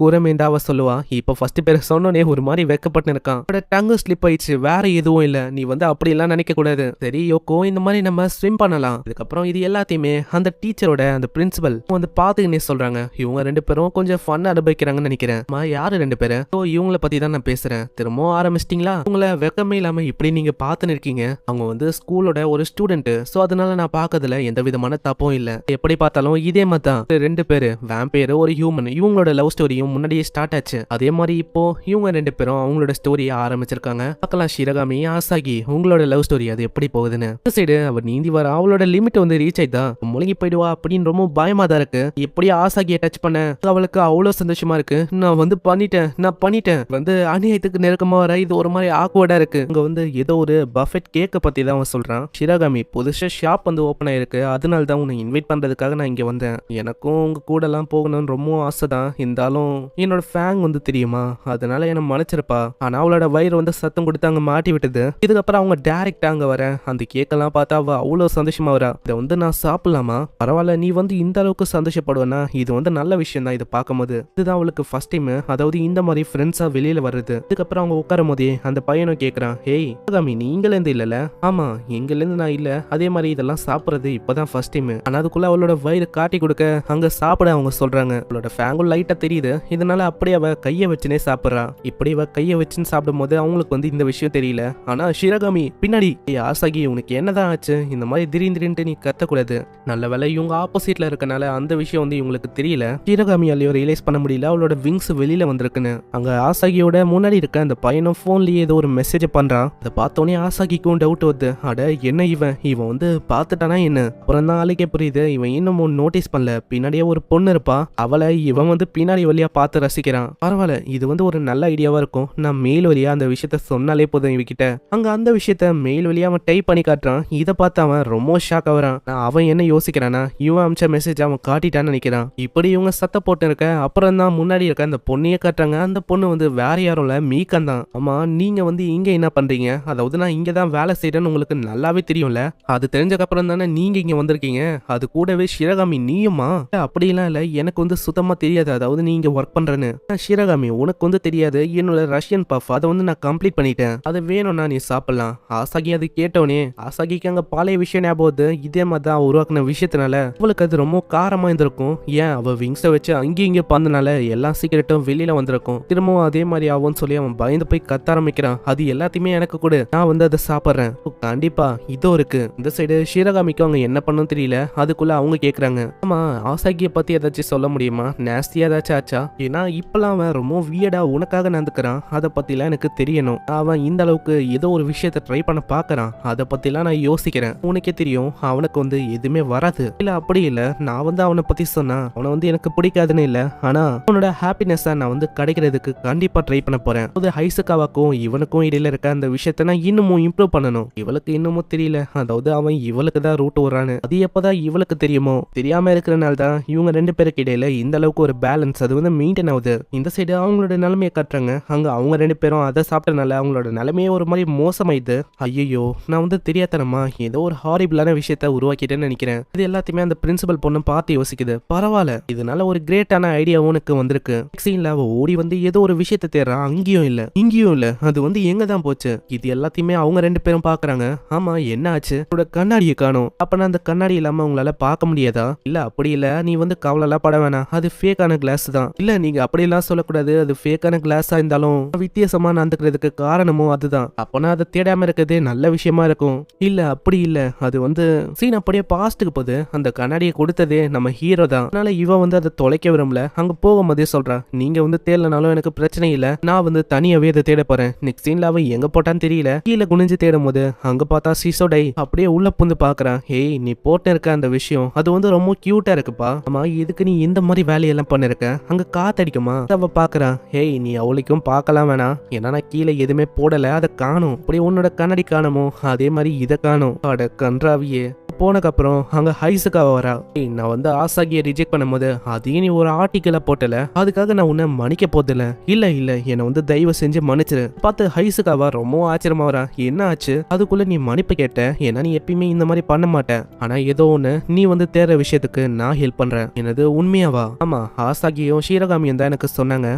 கூரமே தான் அவ சொல்லுவா. இப்ப ஃபர்ஸ்ட் பேரை சொன்னோனே ஒரு மாதிரி வேக்கப்பட்டு இருக்கான். டங்கு ஸ்லிப் ஆயிடுச்சு, வேற எதுவும் இல்ல, நீ வந்து அப்படி எல்லாம் நினைக்க கூடாது. சரி யோகோ, இந்த மாதிரி நம்ம ஸ்விம் பண்ணலாம். இதுக்கப்புறம் இது எல்லாத்தையுமே அந்த டீச்சரோட அந்த பிரின்சிபல் வந்து பாத்துக்கினே சொல்றாங்க. இவங்க 2 பேரும் கொஞ்சம் ஃபன் அனுபவிக்கிறாங்கன்னு நினைக்கிறேன். யாரு 2 பேரு? இவங்களை பத்தி தான் நான் பேசுறேன். திரும்பவும் ஆரம்பிச்சிட்டீங்களா? உங்களை வெக்கமே இல்லாம இப்படி நீங்க பாத்துன்னு இருக்கீங்க. அவங்க வந்து ஸ்கூலோட ஒரு ஸ்டூடெண்ட், சோ அதனால நான் பாக்குறதுல எந்த விதமான தப்பும் இல்ல. எப்படி பார்த்தாலும் இதே மாதிரி தான் 2 பேரு வேம்பயர் ஒரு ஹியூமன், இவங்களோட லவ் ஸ்டோரியும் முன்னாடியே ஸ்டார்ட் ஆச்சு. அதே மாதிரி இப்போ இவங்க 2 பேரும் அவங்களோட ஸ்டோரியை ஆரம்பிச்சிருக்காங்க. பார்க்கலாம் ஷிரகாமி ஆசாகி உங்களோட லவ் ஸ்டோரி அது எப்படி போகுதுன்னு. சைடு அவர் நீந்தி வர அவளோட லிமிட் வந்து ரீச் ஆயிட்டா, முழுங்கி போயிடுவா அப்படின்னு ரொம்ப பயமா தான் இருக்கு. எப்படி ஆசாகியை டச் பண்ண அவளுக்கு அவ்வளவு சந்தோஷமா இருக்கு. நான் வந்து பண்ணிட்டேன் வந்து அநியாயத்துக்கு நெருக்கமா வர இது ஒரு மாதிரி ஆக்வர்டா இருக்கு. இங்க வந்து ஏதோ ஒரு பஃபெட் கேக்க பத்தி தான் அவன் சொல்றான். ஷிரகாமி புதுசா ஷாப் வந்து ஓபன் ஆயிருக்கு, அதனால தான் உன்னை இன்வைட் பண்றதுக்காக நான் இங்க வந்தேன். எனக்கும் உங்க கூட எல்லாம் போகணும்னு ரொம்ப ஆசை தான், இருந்தாலும் என்னோட ஃபேங் வந்து தெரியுமா, அதனால என்ன மன்னிச்சிருப்பா. ஆனா அவளோட வயிறு வந்து சத்தம் கொடுத்து அங்க மாட்டி விட்டது. இதுக்கப்புறம் அவங்க டைரக்டா அங்க வர அந்த கேக்கெல்லாம் பார்த்தா அவ அவ்வளவு சந்தோஷமா வரா. இதை வந்து நான் சாப்பிடலாமா? பரவாயில்ல, நீ வந்து இந்த அளவுக்கு சந்தோஷப்படுவேன்னா இது வந்து நல்ல விஷயம் தான். இதை பார்க்கும்போது இதுதான் அவளுக்கு ஃபர்ஸ்ட் டைம், அதாவது இந்த மாதிரி ஃப்ரெண்ட்ஸா வெளியில வருது. இதுக்கப்புறம் அவங்க உட்காரும் போதே அந்த பையனும் கேட்கறான், ஹேய் ஷிரகாமி நீ இங்கிலேருந்து இல்லல? ஆமா இங்கிலேருந்து நான் இல்ல, அதே மாதிரி இதெல்லாம் சாப்பிடுறது இப்பதான் ஃபர்ஸ்ட் டைம். ஆனா அதுக்குள்ள அவளோட வயிறு காட்டி கொடுக்க அங்க சாப்பிட அவங்க சொல்றாங்க. அவளோட ஃபேங்குள்ள மட்டும் லைட்டா தெரியுது. இதனால அப்படியே அவ கைய வச்சுனே சாப்பிடுறா. இப்படி அவ கைய வச்சுன்னு சாப்பிடும்போது அவங்களுக்கு வந்து இந்த விஷயம் தெரியல. ஆனா ஷிரகாமி பின்னாடி, ஆசாகி உனக்கு என்னதான் ஆச்சு, இந்த மாதிரி திடீர்னு நீ கத்தக்கூடாது. நல்ல வேலை இவங்க ஆப்போசிட்ல இருக்கனால அந்த விஷயம் வந்து இவங்களுக்கு தெரியல. ஷிரகாமியாலையும் ரியலைஸ் பண்ண முடியல அவளோட விங்ஸ் வெளியில வந்திருக்குன்னு. அங்க ஆசாகியோட முன்னாடி இருக்க அந்த பையனும் போன்லயே ஏதோ ஒரு மெசேஜ் பண்றான். அதை பார்த்தோன்னே ஆசாகிக்கும் டவுட் வருது. அட என்ன இவன் வந்து பார்த்துட்டானா என்ன? அப்புறம் தான் ஆளுக்கே புரியுது இவன் இன்னும் நோட்டீஸ் பண்ணல. பின்னாடியே ஒரு பொண்ணு இருப்பா, அவளை இவன் வந்து பின்னாடி வழியா பார்த்து ரசிக்கிறான். பரவாயில்ல, இது வந்து ஒரு நல்ல ஐடியாவா இருக்கும். நான் மெயில் வழியா அந்த விஷயத்த சொன்னாலே போதும் இவகிட்ட. அங்க அந்த விஷயத்த மெயில் வழியா அவன் டைப் பண்ணி காட்டுறான். இதை பார்த்து அவன் ரொம்ப ஷாக் ஆகுறான். அவன் என்ன யோசிக்கிறானா, இவன் அமிச்ச மெசேஜ் அவன் காட்டிட்டான்னு நினைக்கிறான். இப்படி இவங்க சத்த போட்டு இருக்க அப்புறம் தான் முன்னாடி இருக்க அந்த பொண்ணையே காட்டுறாங்க. அந்த பொண்ணு வந்து வேற யாரும் இல்ல, மீக்கன் தான். ஆமா, நீங்க வந்து இங்க என்ன பண்றீங்க? அதாவது நான் இங்க தான் வேலை செய்யறேன்னு உங்களுக்கு நல்லாவே தெரியும்ல. அது தெரிஞ்சக்கு அப்புறம் தானே நீங்க இங்க வந்திருக்கீங்க. அது கூடவே ஷிரகாமி நீயுமா? அப்படிலாம் இல்ல, எனக்கு வந்து சுத்தமா தெரியாது. அதாவது நீங்க ஒர்க் பண்றேன்னு. ஷிரகாமி உனக்கு வந்து தெரியாது, என்னோட ரஷ்யன் பஃப் அதை வந்து நான் கம்ப்ளீட் பண்ணிட்டேன். அது வேணும்னா நீ சாப்பிடலாம். ஆசாகி அது கேட்டோனே ஆசாகிக்கு அங்க பழைய விஷயம் ஞாபகம். இதே மாதிரி தான் உருவாக்குன விஷயத்தினால அவளுக்கு அது ரொம்ப காரமா இருந்திருக்கும். ஏன் அவ விங்ஸை வச்சு அங்கேயும் இங்கே பந்தனால எல்லா சீக்கிரட்டும் வெளியில வந்திருக்கும். திரும்பவும் அதே மாதிரி ஆகும்னு சொல்லி அவன் பயந்து போய் கத்த ஆரம்பிக்கிறான். அது எல்லாத்தையுமே எனக்கு கூட, நான் வந்து அதை சாப்பிட்றேன். கண்டிப்பா இதோ இருக்கு. இந்த சைடு ஷிரகாமிக்கு அவங்க என்ன பண்ணணும் தெரியல. அதுக்குள்ள அவங்க கேக்குறாங்க, ஆமா ஆசாகியை பத்தி ஏதாச்சும் சொல்ல முடியுமா? நேஸ்டியா ஏதாச்சும் ஆச்சா? ஏன்னா இப்பெல்லாம் அவன் ரொம்ப வியடா உனக்காக நடந்துக்கிறான். அதை பத்திலாம் எனக்கு தெரியணும். அவன் இந்த அளவுக்கு ஏதோ ஒரு விஷயத்த ட்ரை பண்ண பாக்குறான். அதை பத்திலாம் நான் யோசிக்கிறேன். உனக்கே தெரியும் அவனுக்கு வந்து எதுவுமே வராது. இல்ல அப்படி இல்ல, நான் வந்து அவனை பத்தி சொன்னா அவனை வந்து எனக்கு பிடிக்காதுன்னு இல்ல, ஆனா அவனோட ஹாப்பினஸா நான் வந்து கிடைக்கிறதுக்கு கண்டிப்பா ட்ரை பண்ண போறேன். அது ஹைசகாவாக்கும் இவனுக்கும் இடையில இருக்க அந்த விஷயத்த நான் இன்னமும் இம்ப்ரூவ் பண்ணணும். இவளுக்கு இன்னமும் தெரியல. அதாவது அவன் இவளுக்கு தான் ரூட் வரான்னு. அது எப்பதான் இவளுக்கு தெரியுமோ? தெரியாம இருக்கிறனால தான் இவங்க ரெண்டு பேருக்கு இடையில இந்த அளவுக்கு ஒரு பேலன்ஸ் அது வந்து மெயின்டைன் ஆகுது. இந்த சைடு அவங்களோட நிலைமையை காட்டுறாங்க. அங்க அவங்க ரெண்டு பேரும் அதை சாப்பிட்டனால அவங்களோட நிலைமையே ஒரு மாதிரி மோசமாயிடுது. ஐயோ, நான் வந்து தெரியாதனமா ஏதோ ஒரு ஹாரிபிளான விஷயத்த உருவாக்கிட்டேன்னு நினைக்கிறேன். இது எல்லாத்தையுமே அந்த பிரின்சிபல் பொண்ணு பார்த்து யோசிக்குது. பரவாயில்ல, இதனால ஒரு கிரேட்டான ஐடியா உனக்கு வந்திருக்கு. சீன்ல அவ ஓடி வந்து ஏதோ ஒரு விஷயத்த தேடுறான். அங்கேயும் இல்ல, இங்கேயும் இல்ல. அது வந்து எங்க தான் போச்சு? இது எல்லாத்தையுமே அவங்க ரெண்டு பேரும் பாக்குறாங்க. ஆமா, என்ன ஆச்சு? உன்னோட கண்ணாடியை காணோம். அப்ப அந்த கண்ணாடி இல்லாம உங்களால பார்க்க முடியாதா? இல்ல அப்படி இல்ல, நீ வந்து கவலைலாம் பட வேணாம். அது ஃபேக்கான கிளாஸ் தான். இல்ல நீங்க அப்படியெல்லாம் சொல்லக்கூடாது. அது ஃபேக்கான கிளாஸா இருந்தாலும் வித்தியாசமா நடந்துக்கிறதுக்கு காரணமும் அதுதான். அப்பனா அதை தேடாம இருக்கிறதே நல்ல விஷயமா இருக்கும். இல்ல அப்படி இல்ல, அது வந்து சீன் அப்படியே பாஸ்ட்டுக்கு போகுது. அந்த கண்ணாடியை கொடுத்ததே நம்ம ஹீரோ தான். அதனால இவன் வந்து அதை தொலைக்க விரும்பல. அங்க போகும்போதே சொல்றா, நீங்க வந்து தேடலனாலும் எனக்கு பிரச்சனை இல்ல, நான் வந்து தனியாவே அதை தேட போறேன். நெக்ஸ்ட் சீன்ல அவன் எங்க போட்டான்னு தெரியல. கீழே குனிஞ்சு தேடும் போது அங்க பார்த்தா சிசோடை அப்படியே உள்ள புந்து பாக்குறான். ஏய், நீ போட்டு இருக்க அந்த விஷயம் அது வந்து ரொம்ப கியூட்டா இருக்குப்பா. ஆமா, இதுக்கு நீ இந்த மாதிரி வேலையெல்லாம் பண்ணிருக்க? அங்க காத்தடிக்குமா? அவ பாக்குறான். ஏய், நீ அவளுக்கும் பார்க்கலாம் வேணாம். ஏன்னா நான் கீழே எதுவுமே போடல, அதை காணும். அப்படியே உன்னோட கண்ணாடி காணுமோ அதே மாதிரி இதை காணும். அட கன்றாவியே. போனக்கப்புறம் அங்க ஹைசுகாவ வரா. நான் வந்து ஆசாகியை ரிஜெக்ட் பண்ணும்போது அதையும் நீ ஒரு ஆர்டிக்கலை போட்டல, அதுக்காக நான் உன்னை மன்னிக்க போதில்ல. இல்ல இல்ல, என்னை வந்து தயவு செஞ்சு மன்னிச்சிரு. பார்த்து ஹைசுகாவா ரொம்ப ஆச்சரியமா வரா. என்ன ஆச்சு? அதுக்குள்ள நீ மன்னிப்பு கேட்ட? ஏன்னா நீ எப்பயுமே இந்த மாதிரி பண்ண மாட்டேன். ஆனா ஏதோ ஒண்ணு நீ வந்து தேடுற விஷயத்துக்கு நான் ஹெல்ப் பண்றேன். என்னது உண்மையாவா? ஆமா, ஆசாகியும் ஷீரகாமியும் தான் எனக்கு சொன்னாங்க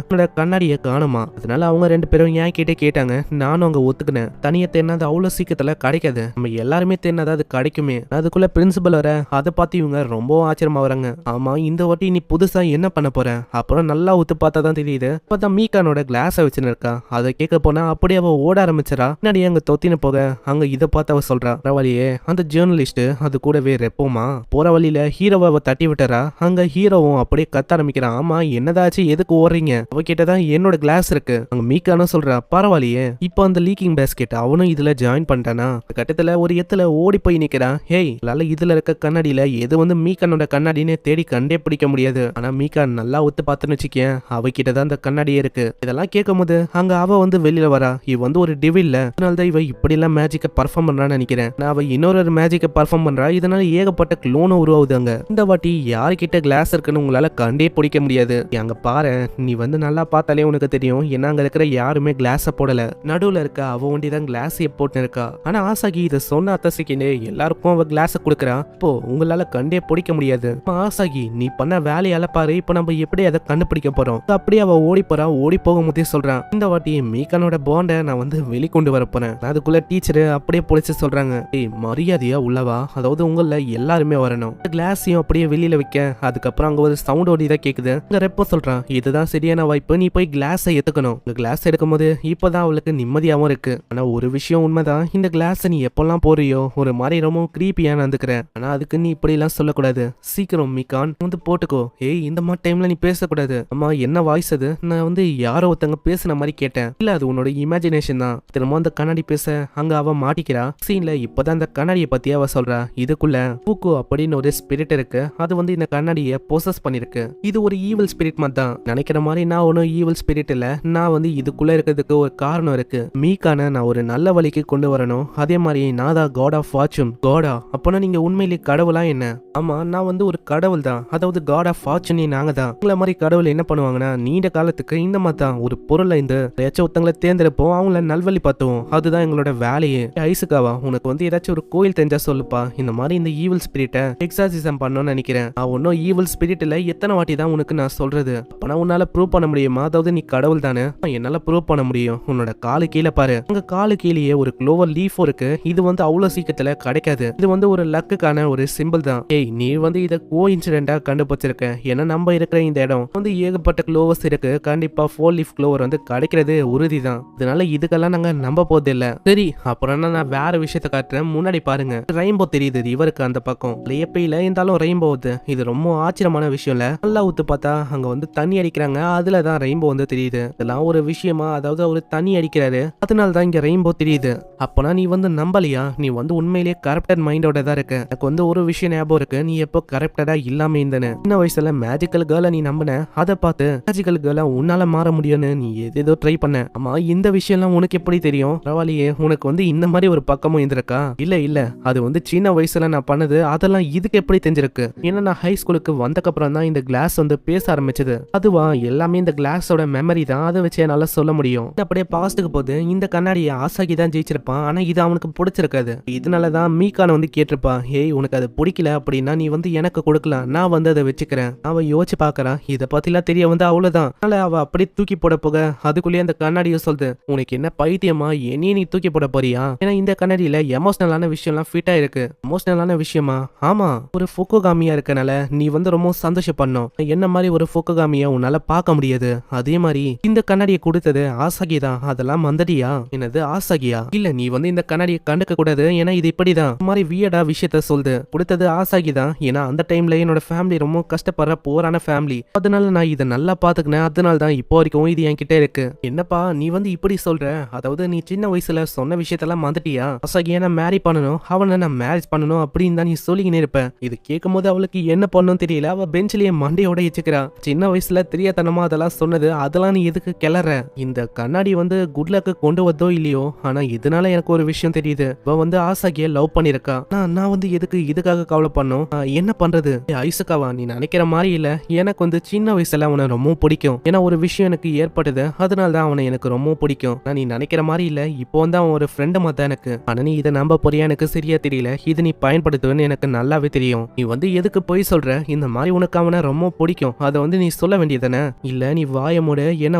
உன்னோட கண்ணாடியை காணுமா. அதனால அவங்க ரெண்டு பேரும் ஏன் கிட்டே கேட்டாங்க. நானும் அங்க ஒத்துக்கினேன். தனியா தேடினது அவ்வளவு சீக்கிரத்துல கிடைக்காது. நம்ம எல்லாருமே தேடினது அது கிடைக்குமே. அதுக்குள்ள பிரின்சிபல் வர, அதை பார்த்து இவங்க ரொம்ப ஆச்சரியமா வராங்க. ஆமா, இந்த வாட்டி நீ புதுசா என்ன பண்ண போற? அப்புறம் நல்லா ஒத்து பார்த்தா தான் தெரியுது. இப்பதான் மீக்கானோட கிளாஸை வச்சுன்னு இருக்கா. அதை கேட்க போனா அப்படியே அவ ஓட ஆரம்பிச்சிடா. முன்னாடி அங்க தொத்தின போக அங்க இதை பார்த்து அவ சொல்றா, பரவாயில்லையே அந்த ஜேர்னலிஸ்ட் அது கூடவே ரெப்போமா. போற வழியில ஹீரோவை அவ தட்டி விட்டுறா. அங்க ஹீரோவும் அப்படியே கத்த ஆரம்பிக்கிறான். ஆமா, என்னதாச்சு, எதுக்கு ஓடுறீங்க? அவ கிட்டதான் என்னோட கிளாஸ் இருக்கு. அங்க மீக்கானும் சொல்றா, பரவாயில்லையே இப்போ அந்த லீக்கிங் பேஸ்கெட் அவனும் இதுல ஜாயின் பண்ணிட்டானா. கட்டத்துல ஒரு எத்துல ஓடி போய் நிக்கிறான். ஹேய், இதுல இருக்க கண்ணாடியில எது வந்து மீக்கானோட கண்ணாடின்னு தேடி கண்டே பிடிக்க முடியாது. ஆனா மீக்கா நல்லா ஒத்து பார்த்துன்னு வச்சுக்கேன், அவகிட்டதான் அந்த கண்ணாடியே இருக்கு. இதெல்லாம் கேட்கும் போது அங்க அவ வந்து வெளியில வரா. இவ வந்து ஒரு டிவில்ல, அதனாலதான் இவ இப்படி எல்லாம் மேஜிக்க பர்ஃபார்ம் பண்றான்னு நினைக்கிறேன். நான் அவ இன்னொரு மேஜிக்க பர்ஃபார்ம் பண்றா. இதனால ஏகப்பட்ட க்ளோனும் உருவாகுது. அங்க இந்த வாட்டி யாருக்கிட்ட கிளாஸ் இருக்குன்னு உங்களால கண்டே பிடிக்க முடியாது. அங்க பாரு, நீ வந்து நல்லா பார்த்தாலே உனக்கு தெரியும். ஏன்னா அங்க இருக்கிற யாருமே கிளாஸ போடல. நடுவுல இருக்க அவ ஒண்டிதான் கிளாஸ் போட்டு இருக்கா. ஆனா ஆசாகி இதை சொன்ன அத்த செகண்ட் எல்லாருக்கும் அவ கிளாஸ கொடுக்குறா. இப்போ உங்களால கண்டே பிடிக்க முடியாது. ஆசாகி, நீ பண்ண வேலையால பாரு, இப்போ நம்ம எப்படி அதை கண்டுபிடிக்க போறோம்? அப்படியே அவ ஓடி போறா. ஓடி போகும்போதே சொல்றான், இந்த வாட்டி மீக்கானோட பாண்டை நான் வந்து வெளிக்கொண்டு வர போறேன். அதுக்குள்ள டீச்சர் அப்படியே பொழிச்சு சொல்றாங்க, ஏய் மரியாதையா உள்ளவா, அதாவது உங்கள எல்லாருமே வரணும். கிளாஸையும் அப்படியே வெளியில வைக்க, அதுக்கப்புறம் அங்க ஒரு சவுண்ட் ஓடி தான் கேக்குது. ஆரம்பிக்குது. அங்க ரெப்போ சொல்றான், இதுதான் சரியான வாய்ப்பு, நீ போய் கிளாஸை எடுக்கணும். கிளாஸ் எடுக்கும்போது இப்பதான் அவளுக்கு நிம்மதியாவும் இருக்கு. ஆனா ஒரு விஷயம் உண்மைதான், இந்த கிளாஸ் நீ எப்பெல்லாம் போறியோ ஒரு மாதிரி ரொம்ப கிரீப்பியா நடந்துக்கிற. ஆனா அதுக்கு நீ இப்படி எல்லாம் சொல்லக்கூடாது. சீக்கிரம் மீகான் வந்து போட்டுக்கோ. ஏய் இந்த மாதிரி டைம்ல நீ பேசக்கூடாது. அம்மா என்ன வாய்ஸ் அது? நான் வந்து யாரோ ஒருத்தங்க பேசுன மாதிரி கேட்டேன். இல்ல அது உன்னோட இமேஜினேஷன் தான். திரும்ப அந்த கண்ணாடி பேச அங்க அவ மாட்டிக்கிறா. சீன்ல இப்பதான் அந்த கண்ணாடியை பத்தி அவ சொல்றா. இதுக்குள்ள பூக்கு அப்படின்னு ஒரு ஸ்பிரிட் இருக்கு. அது வந்து இந்த கண்ணாடியை பொசஸ் பண்ணிருக்கு. இது ஒரு ஈவில் ஸ்பிரிட் மாதிரி தான். நினைக்கிற மாதிரி நான் ஒன்னும் ஈவில் ஸ்பிரிட் இல்ல. நான் வந்து இதுக்குள்ள இருக்கிறதுக்கு ஒரு காரணம் இருக்கு. மீகான நான் ஒரு நல்ல வழிக்கு கொண்டு வரணும். அதே மாதிரி நான் தான் காட் ஆஃப் ஃபார்ச்சூன். காடா? அப்பனா நீங்க உண்மையிலேயே கடவுளா என்ன? ஆமா நான் வந்து ஒரு கடவுள் தான். அதாவது காட் ஆஃப் ஃபார்ச்சூனே நாங்க தான். உங்களை மாதிரி கடவுள் என்ன பண்ணுவாங்கன்னா நீண்ட காலத்துக்கு இந்த மாதிரி தான் ஒரு பொருளை இந்த ஏதாச்சும் ஒருத்தங்களை தேர்ந்தெடுப்போம், அவங்கள நல்வழி பார்த்துவோம். அதுதான் எங்களோட வேலையே. ஐசுகாவா உனக்கு வந்து ஏதாச்சும் ஒரு கோயில் தெரிஞ்சா சொல்லுப்பா. இந்த மாதிரி இந்த ஈவில் ஸ்பிரிட்டை எக்ஸாசிசம் பண்ணணும்னு நினைக்கிறேன். நான் ஒன்னும் ஈவில் ஸ்பிரிட் இல்ல. எத்தனை வாட்டி தான் உனக்கு நான் சொல்றது? அப்பனா உன்னால ப்ரூவ் பண்ண முடியுமா? அதாவது நீ கடவுள் தானே? என்னால ப்ரூவ் பண்ண முடியும். உன்னோட காலு கீழே பாரு. உங்க காலு கீழேயே ஒரு க்ளோவர் லீஃப் இருக்கு. இது வந்து அவ்வளவு சீக்கிரத்துல கிடைக்காது. இது வந்து ஒரு லக்குக்கான ஒரு சிம்பிள் தான். ஏய் நீ வந்து இதை கோ இன்சிடென்டா கண்டுபிடிச்சிருக்க. ஏன்னா நம்ம இருக்கிற இந்த இடம் வந்து ஏகப்பட்ட க்ளோவர்ஸ் இருக்கு. கண்டிப்பா 4 லீஃப் க்ளோவர் வந்து கிடைக்கிறது உறுதிதான். இதனால இதுக்கெல்லாம் நாங்க நம்ப போறது இல்ல. சரி அப்புறம் நான் வேற விஷயத்த காட்டுறேன். முன்னாடி பாருங்க ரெயின்போ தெரியுது இவருக்கு அந்த பக்கம். எப்பயில இருந்தாலும் ரெயின்போ வருது. இது ரொம்ப ஆச்சரியமான விஷயம் இல்ல. நல்லா ஊத்து பார்த்தா அங்க வந்து தண்ணி அடிக்கிறாங்க. அதுலதான் ரெயின்போ வந்து தெரியுது. இதெல்லாம் ஒரு விஷயமா? அதாவது ஒரு தண்ணி அடிக்கிறாரு, அதனாலதான் இங்க ரெயின்போ தெரியுது. அப்பனா நீ வந்து நம்பலையா? நீ வந்து உண்மையிலேயே கரப்டட் மைண்டோட தான் இருக்க. எனக்கு வந்து ஒரு விஷயம் ஞாபகம் இருக்கு. நீ எப்போ கரப்டடா இல்லாம இருந்தன. சின்ன வயசுல மேஜிக்கல் கேர்ள நீ நம்பின. அதை பார்த்து மேஜிக்கல் கேர்ள உன்னால மாற முடியும்னு நீ ஏதோ ட்ரை பண்ண. ஆமா இந்த விஷயம்லாம் உனக்கு எப்படி தெரியும்? பரவாயில்லையே, உனக்கு வந்து இந்த மாதிரி ஒரு பக்கமும் இருந்திருக்கா? இல்ல அது வந்து சின்ன வயசுல நான் பண்ணது. அதெல்லாம் இதுக்கு எப்படி தெரிஞ்சிருக்கு? ஏன்னா நான் ஹை ஸ்கூலுக்கு வந்தக்கப்புறம் தான் இந்த கிளாஸ் வந்து பேச ஆரம்பிச்சது. அதுவா எல்லாமே இந்த கிளாஸோட மெமரி தான். அதை வச்சு என்னால சொல்ல முடியும். அப்படியே பாஸ்டுக்கு போது இந்த கண்ணாடியை ஆசாகி தான் ஜெயிச்சிருப்பான். ஆனா இது அவனுக்கு பிடிச்சிருக்காது. இதனாலதான் மீகான வந்து கேட்டிருப்பா. ஏய் உனக்கு அது பிடிக்கல அப்படின்னா நீ வந்து எனக்கு கொடுக்கலாம், நான் வந்து அதை வச்சுக்கிறேன். அவ யோசிச்சு பாக்குறான். இதை பத்திலாம் தெரிய வந்து அவ்வளவுதான். அதனால அவ அப்படியே தூக்கி போட போக அதுக்குள்ளேயே அந்த கண்ணாடியும் சொல்லுது, உனக்கு என்ன பைத்தியமா? என்னையே நீ தூக்கி போட போறியா? ஏன்னா இந்த கண்ணாடியில எமோஷனலான விஷயம்லாம் ஃபிட்டா இருக்கு. எமோஷனலான விஷயமா? ஆமா ஒரு ஃபுக்குகாமியா இருக்கனால நீ வந்து ரொம்ப சந்தோஷப்படணும். என்ன மாதிரி ஒரு ஃபுக்குகாமியா உன்னால பார்க்க முடியாது. அதே மாதிரி இந்த கண்ணாடியை கொடுத்தது ஆசாகி தான். அதெல்லாம் மந்தடியா? என்னது ஆசாகியா? இல்ல நீ வந்து இந்த கண்ணாடியை கண்டுக்க கூடாது. ஏன்னா இது இப்படிதான் இந்த மாதிரி வியடா விஷயத்த சொல்லுது. கொடுத்தது ஆசாகி தான். ஏன்னா அந்த டைம்ல என்னோட ஃபேமிலி ரொம்ப கஷ்டப்படுற போரான ஃபேமிலி. அதனால நான் இதை நல்லா பாத்துக்கினேன். அதனால தான் இப்போ வரைக்கும் இது என்கிட்ட இருக்கு. என்னப்பா நீ வந்து இப்படி சொல்ற? அதாவது நீ சின்ன வயசுல சொன்ன விஷயத்தெல்லாம் மறந்துட்டியா? ஆசாகியை நான் மேரி பண்ணணும், அவனை நான் மேரேஜ் பண்ணணும் அப்படின்னு தான் நீ சொல்லிக்கினே இருப்ப. இது கேட்கும் போது அவளுக்கு என்ன பண்ணும் தெரியல. அவ பெஞ்சிலேயே மண்டையோட வச்சுக்கிறா. சின்ன வயசுல தெரியாதனமா அதெல்லாம் சொன்னது. அதெல்லாம் நீ எதுக்கு கிளற? இந்த கண்ணாடி வந்து குட்லக்கு கொண்டு வந்தோ இல்லையோ, ஆனா இதனால எனக்கு ஒரு விஷயம் தெரியுது. இவ வந்து ஆசாகிய லவ் பண்ணிருக்கா. நான் வந்து எதுக்கு இதுக்காக கவலை பண்ணும்? என்ன பண்றது? ஐசுகாவா நீ நினைக்கிற மாதிரி இல்ல. எனக்கு வந்து சின்ன வயசுல அவனை ரொம்ப பிடிக்கும். ஏன்னா ஒரு விஷயம் எனக்கு ஏற்பட்டது. அதனால தான் அவனை எனக்கு ரொம்ப பிடிக்கும். நான் நீ நினைக்கிற மாதிரி இல்ல. இப்போ வந்து அவன் ஒரு ஃப்ரெண்டு மாதிரி தான் எனக்கு. ஆனா நீ இதை நம்ப போறியா எனக்கு சரியா தெரியல. இது நீ பயன்படுத்துவேன்னு எனக்கு நல்லாவே தெரியும். நீ வந்து எதுக்கு போய் சொல்ற? இந்த மாதிரி உனக்கு அவனை ரொம்ப பிடிக்கும். அதை வந்து நீ சொல்ல வேண்டியதானே? இல்ல நீ வாயமோட. ஏன்னா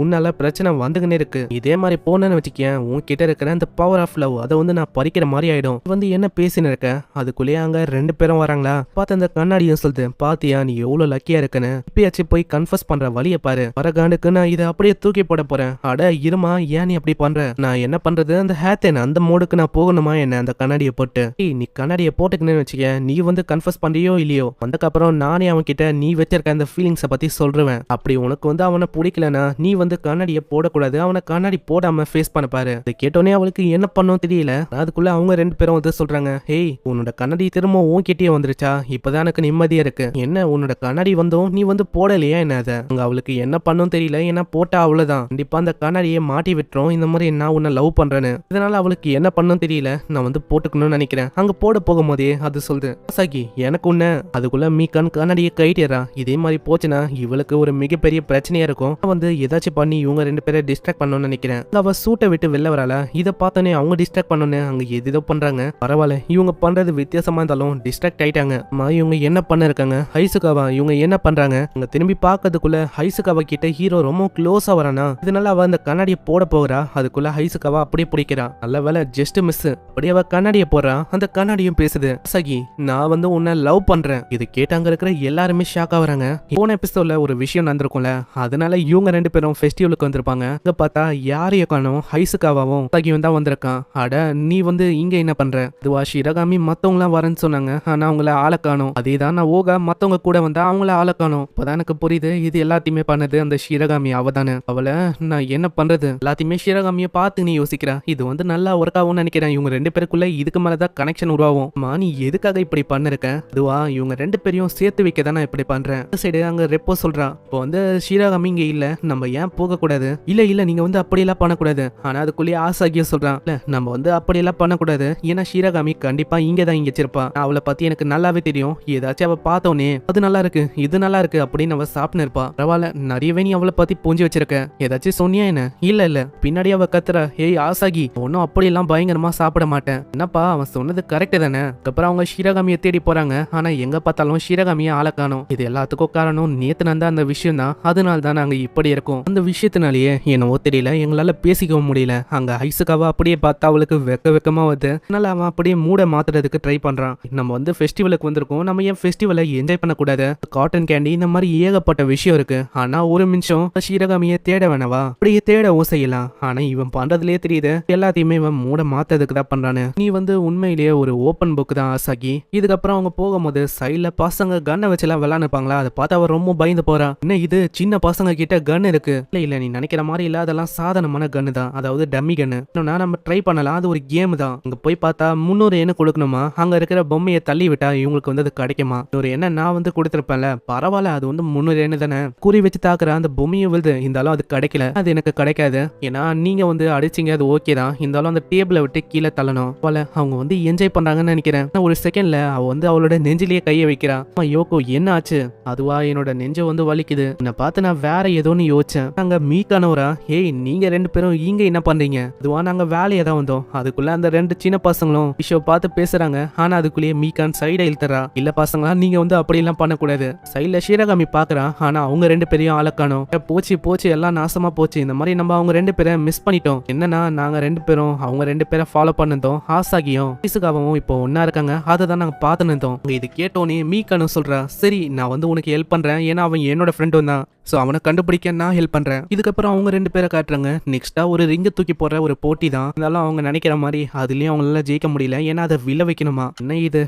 உன்னால பிரச்சனை வந்துகினே இருக்கு. இதே மாதிரி போனேன்னு வச்சுக்கேன், உன்கிட்ட இருக்கிற அந்த பவர் ஆஃப் லவ் அதை வந்து நான் பறிக்கிற மாதிரி ஆயிடும். வந்து என்ன பேசின்னு இருக்க? அதுக்குள்ளேயே அங்க 2 பேரும் வராங்களா? பார்த்து அந்த கண்ணாடியும் சொல்லுது, பாத்தியா நீ எவ்வளவு லக்கியா இருக்குன்னு. இப்பயாச்சும் போய் கன்ஃபர்ஸ் பண்ற வழிய பாரு. வரகாண்டுக்கு நான் இதை அப்படியே தூக்கி போட போறேன். அட இருமா, ஏன் நீ அப்படி பண்ற? நான் என்ன பண்றது? அந்த ஹேத்தன் அந்த மோடுக்கு நான் போகணுமா என்ன? அந்த கண்ணாடியை போட்டு நீ கண்ணாடியை போட்டுக்கணும்னு வச்சுக்க, நீ வந்து கன்ஃபர்ஸ் பண்றியோ இல்லையோ, வந்தக்கப்புறம் நானே அவன் கிட்ட நீ வச்சிருக்க அந்த ஃபீலிங்ஸை பத்தி சொல்றேன். அப்படி உனக்கு வந்து அவனை பிடிக்கலனா நீ வந்து கண்ணாடியை போடக்கூடாது. அவனை கண்ணாடி போடாம ஃபேஸ் பண்ண பாரு. இதை கேட்டோன்னே அவளுக்கு என்ன பண்ணும் தெரியல. அதுக்குள்ள அவங்க 2 பேரும் வந்து சொல்றாங்க, ஹேய் உன்னோட கண்ணாடி திரும்ப உன்கிட்டயே வந்துருச்சா? இப்பதான் எனக்கு நிம்மதியா இருக்கு. என்ன உன்னோட கண்ணாடி வந்தோம் நீ வந்து போடலையா என்ன? அதை அங்க அவளுக்கு என்ன பண்ணும் தெரியல. ஏன்னா போட்டா அவ்வளவுதான், கண்டிப்பா அந்த கண்ணாடியை மாட்டி விட்டுரும். இந்த மாதிரி நான் உன்னை லவ் பண்றேன்னு. இதனால அவளுக்கு என்ன பண்ணும் தெரியல. நான் வந்து போட்டுக்கணும்னு நினைக்கிறேன். அங்க போட போகும்போதே அது சொல்லுது, ஆசாகி எனக்கு உன்ன. அதுக்குள்ள மீகான் கண்ணாடியை கைட்டிடுறா. இதே மாதிரி போச்சுன்னா இவளுக்கு ஒரு மிகப்பெரிய பிரச்சனையா இருக்கும். வந்து ஏதாச்சும் பண்ணி இவங்க 2 பேரை டிஸ்ட்ராக்ட் பண்ணணும்னு நினைக்கிறேன். அவ சூட்டை விட்டு வெளில வரால. இதை பார்த்தோன்னே அவங்க டிஸ்ட்ராக்ட் பண்ணணும்னு அங்க எதோ பண்றாங்க. பரவாயில்ல, இவங்க பண்றது வித்தியாசமா இருந்தாலும் டிஸ்ட்ராக்ட் ஆயிட்டாங்க. இவங்க என்ன பண்ண இருக்காங்க? ஹைசுகாவா இவங்க என்ன பண்றாங்க? அங்க திரும்பி பார்க்கறதுக்குள்ள ஹைசுகாவா கிட்ட ஹீரோ ரொம்ப க்ளோஸா வரானா. இதனால அவ அந்த கண்ணாடியை போட போகிறா. அதுக்குள்ள ஹைசுகாவா அப்படியே பிடிக்கிறா. நல்ல வேலை, ஜஸ்ட் மிஸ். அப்படியே அவ கண்ணாடியை போடுறா. அந்த கண்ணாடியும் பேசுது, ஆசாகி நான் வந்து உன்னை லவ் பண்றேன். இது கேட்டாங்க இருக்கிற எல்லாருமே ஷாக் ஆகுறாங்க. போன எபிசோட்ல ஒரு விஷயம் நடந்திருக்கும்ல, அதனால இவங்க 2 பேரும் ஃபெஸ்டிவலுக்கு வந்திருப்பாங்க. இங்க பார்த்தா யாரையும் காணோம், ஹைசுகாவாவும் தகியும் தான் வந்திருக்கான். அட நீ இங்க என்ன பண்ற? இதுவா ஷிரகாமி மத்தவங்களாம் வரேன்னு சொன்னாங்க, ஆனா அவங்கள ஆள காணோம். அதேதான் நான் ஓகா மத்தவங்க கூட வந்தா அவங்கள ஆள காணோம். இப்பதான் எனக்கு புரியுது இது எல்லாத்தையுமே பண்ணது அந்த ஷிரகாமி அவதானே. அவளை நான் என்ன பண்றது? எல்லாத்தையுமே ஷிரகாமியை பார்த்து நீ யோசிக்கிற. இது நல்லா ஒர்க் ஆகும்னு நினைக்கிறேன். இவங்க 2 பேருக்குள்ள இதுக்கு மேலதான் கனெக்ஷன் உருவாகும். நீ எதுக்காக இப்படி பண்ணிருக்க? அதுவா இவங்க 2 பேரையும் சேர்த்து வைக்க தான் நான் இப்படி பண்றேன். சைடு அங்க ரெப்போ சொல்றான், இப்போ ஷிரகாமி இங்க இல்ல, நம்ம ஏன் போக கூடாது? இல்ல நீங்க அப்படியெல்லாம் பண்ணக்கூடாது. ஆனா அதுக்குள்ளேயே ஆசாகிய சொல்றான், இல்ல நம்ம அப்படியெல்லாம் பண்ணக்கூடாது. ஏன்னா ஷிரகாமி கண்டிப்பா இங்கதான் இங்க வச்சிருப்பா. அவளை பத்தி எனக்கு நல்லாவே தெரியும். ஏதாச்சும் அவ பார்த்தோன்னே அது நல்லா இருக்கு, இது நல்லா இருக்கு அப்படின்னு அவ சாப்பிட்டு இருப்பா. பரவாயில்ல, நிறையவே நீ அவளை பத்தி புரிஞ்சு வச்சிருக்க. ஏதாச்சும் சொன்னியா என்ன? இல்ல பின்னாடி அவ கத்துற, ஏய் ஆசாகி ஒன்னும் அப்படியெல்லாம் பயங்கரமா சாப்பிட மாட்டேன். என்னப்பா அவன் சொன்னது கரெக்ட் தானே? அதுக்கப்புறம் அவங்க ஷிரகாமியை தேடி போறாங்க. ஆனா எங்க பார்த்தாலும் ஷிரகாமியை ஆள காணோம். இது எல்லாத்துக்கும் காரணம் நேத்து நடந்த அந்த விஷயம் தான். அதனால தான் நாங்க இப்படி இருக்கோம். அந்த விஷயத்தினாலேயே என்னவோ தெரியல, எங்களால பேசிக்கவும் முடியல. அங்க ஹைசுகாவா அப்படியே பார்த்தா அவளுக்கு வெக்கமா வருது. அதனால அவன் அப்படியே மூட மாத்துறதுக்கு ட்ரை பண்றான். நம்ம ஃபெஸ்டிவலுக்கு வந்திருக்கோம், நம்ம ஏன் ஃபெஸ்டிவலை என்ஜாய் பண்ணக்கூடாது? காட்டன் கேண்டி இந்த மாதிரி ஏகப்பட்ட விஷயம் இருக்கு. ஆனா ஒரு நிமிஷம் ஷிரகாமியை தேட வேணவா? அப்படியே தேடவும் செய்யலாம். ஆனா இவன் பண்றதுலயே தெரியுது எல்லாத்தையுமே இவன் மூட மாத்ததுக்கு தான் பண்றானு. நீ உண்மையிலேயே ஒரு ஓப்பன் புக் தான் ஆசாகி. இதுக்கப்புறம் அவங்க போகும்போது சைட்ல பசங்க கன்னை வச்சுலாம் விளையாண்டுப்பாங்களா, அதை பார்த்து அவ ரொம்ப பயந்து போறா. என்ன இது சின்ன பசங்க கிட்ட கன் இருக்கு? இல்ல நீ நினைக்கிற மாதிரி இல்ல, அதெல்லாம் சாதாரணமான கன்னு தான், அதாவது டம்மி கன்னு. நம்ம ட்ரை பண்ணலாம், அது ஒரு கேம் தான். அங்க போய் பார்த்தா 300 என்ன கொடுக்கணுமா? அங்க இருக்கிற பொம்மையை தள்ளி விட்டா இவங்களுக்கு அது கிடைக்குமா? ஒரு என்ன நான் கொடுத்திருப்பேன்ல, பரவாயில்ல அது 300 என்ன தானே. குறி வச்சு தாக்குற அந்த பொம்மையும் விழுது, இருந்தாலும் அது கிடைக்கல. அது எனக்கு கிடைக்காது. ஏன்னா நீங்க அடிச்சிங்க, அது ஓகே தான். இருந்தாலும் அந்த டேபிளை விட்டு கீழே தள்ளணும். அவங்க என்ஜாய் பண்றாங்கன்னு நினைக்கிறேன். ஒரு செகண்ட்ல அவ அவளோட நெஞ்சிலேயே கையை வைக்கிறா. யோகோ என்ன ஆச்சு? அதுவா என்னோட நெஞ்ச வலிக்குது. என்னை பார்த்து நான் வேற ஏதோன்னு யோசிச்சேன். நாங்க மீக்கானவரா? ஏய் நீங்க 2 பேரும் இங்க என்ன பண்றீங்க? அதுவா நாங்க வேலையை தான் வந்தோம். அதுக்குள்ள அந்த 2 சின்ன பசங்களும் விஷயம் பார்த்து பேசுறாங்க. ஆனா அதுக்குள்ளேயே மீக்கான் சைட இழுத்துறா. இல்ல பசங்களா நீங்க அப்படி எல்லாம் பண்ணக்கூடாது. சைட்ல ஷிரகாமி பாக்குறான். ஆனா அவங்க 2 பேரையும் ஆளக்கானோம். போச்சு எல்லாம் நாசமா போச்சு. இந்த மாதிரி நம்ம அவங்க 2 பேரை மிஸ் பண்ணிட்டோம். என்னன்னா நாங்க 2 பேரும் அவங்க 2 பேரை ஃபாலோ பண்ணதும் ஆசாகியும் ஹைசுகாவும் இப்போ ஒன்னா இருக்காங்க. அதை தான் நாங்க பார்த்து நின்றோம். இது கேட்டோன்னே மீக்கானு சொல்றா, சரி நான் உனக்கு ஹெல்ப் பண்றேன். ஏன்னா அவன் என்னோட ஃப்ரெண்டும் தான். சோ அவனை கண்டுபிடிக்க நான் ஹெல்ப் பண்றேன். இதுக்கப்புறம் அவங்க 2 பேரை காட்டுறாங்க. நெக்ஸ்டா ஒரு ரிங்கு தூக்கி போடுற ஒரு போட்டி தான். இருந்தாலும் அவங்க நினைக்கிற மாதிரி அதுலயும் அவங்களால ஜெயிக்க முடியல. ஏன்னா அதை விழ வைக்கணுமா? என்ன இது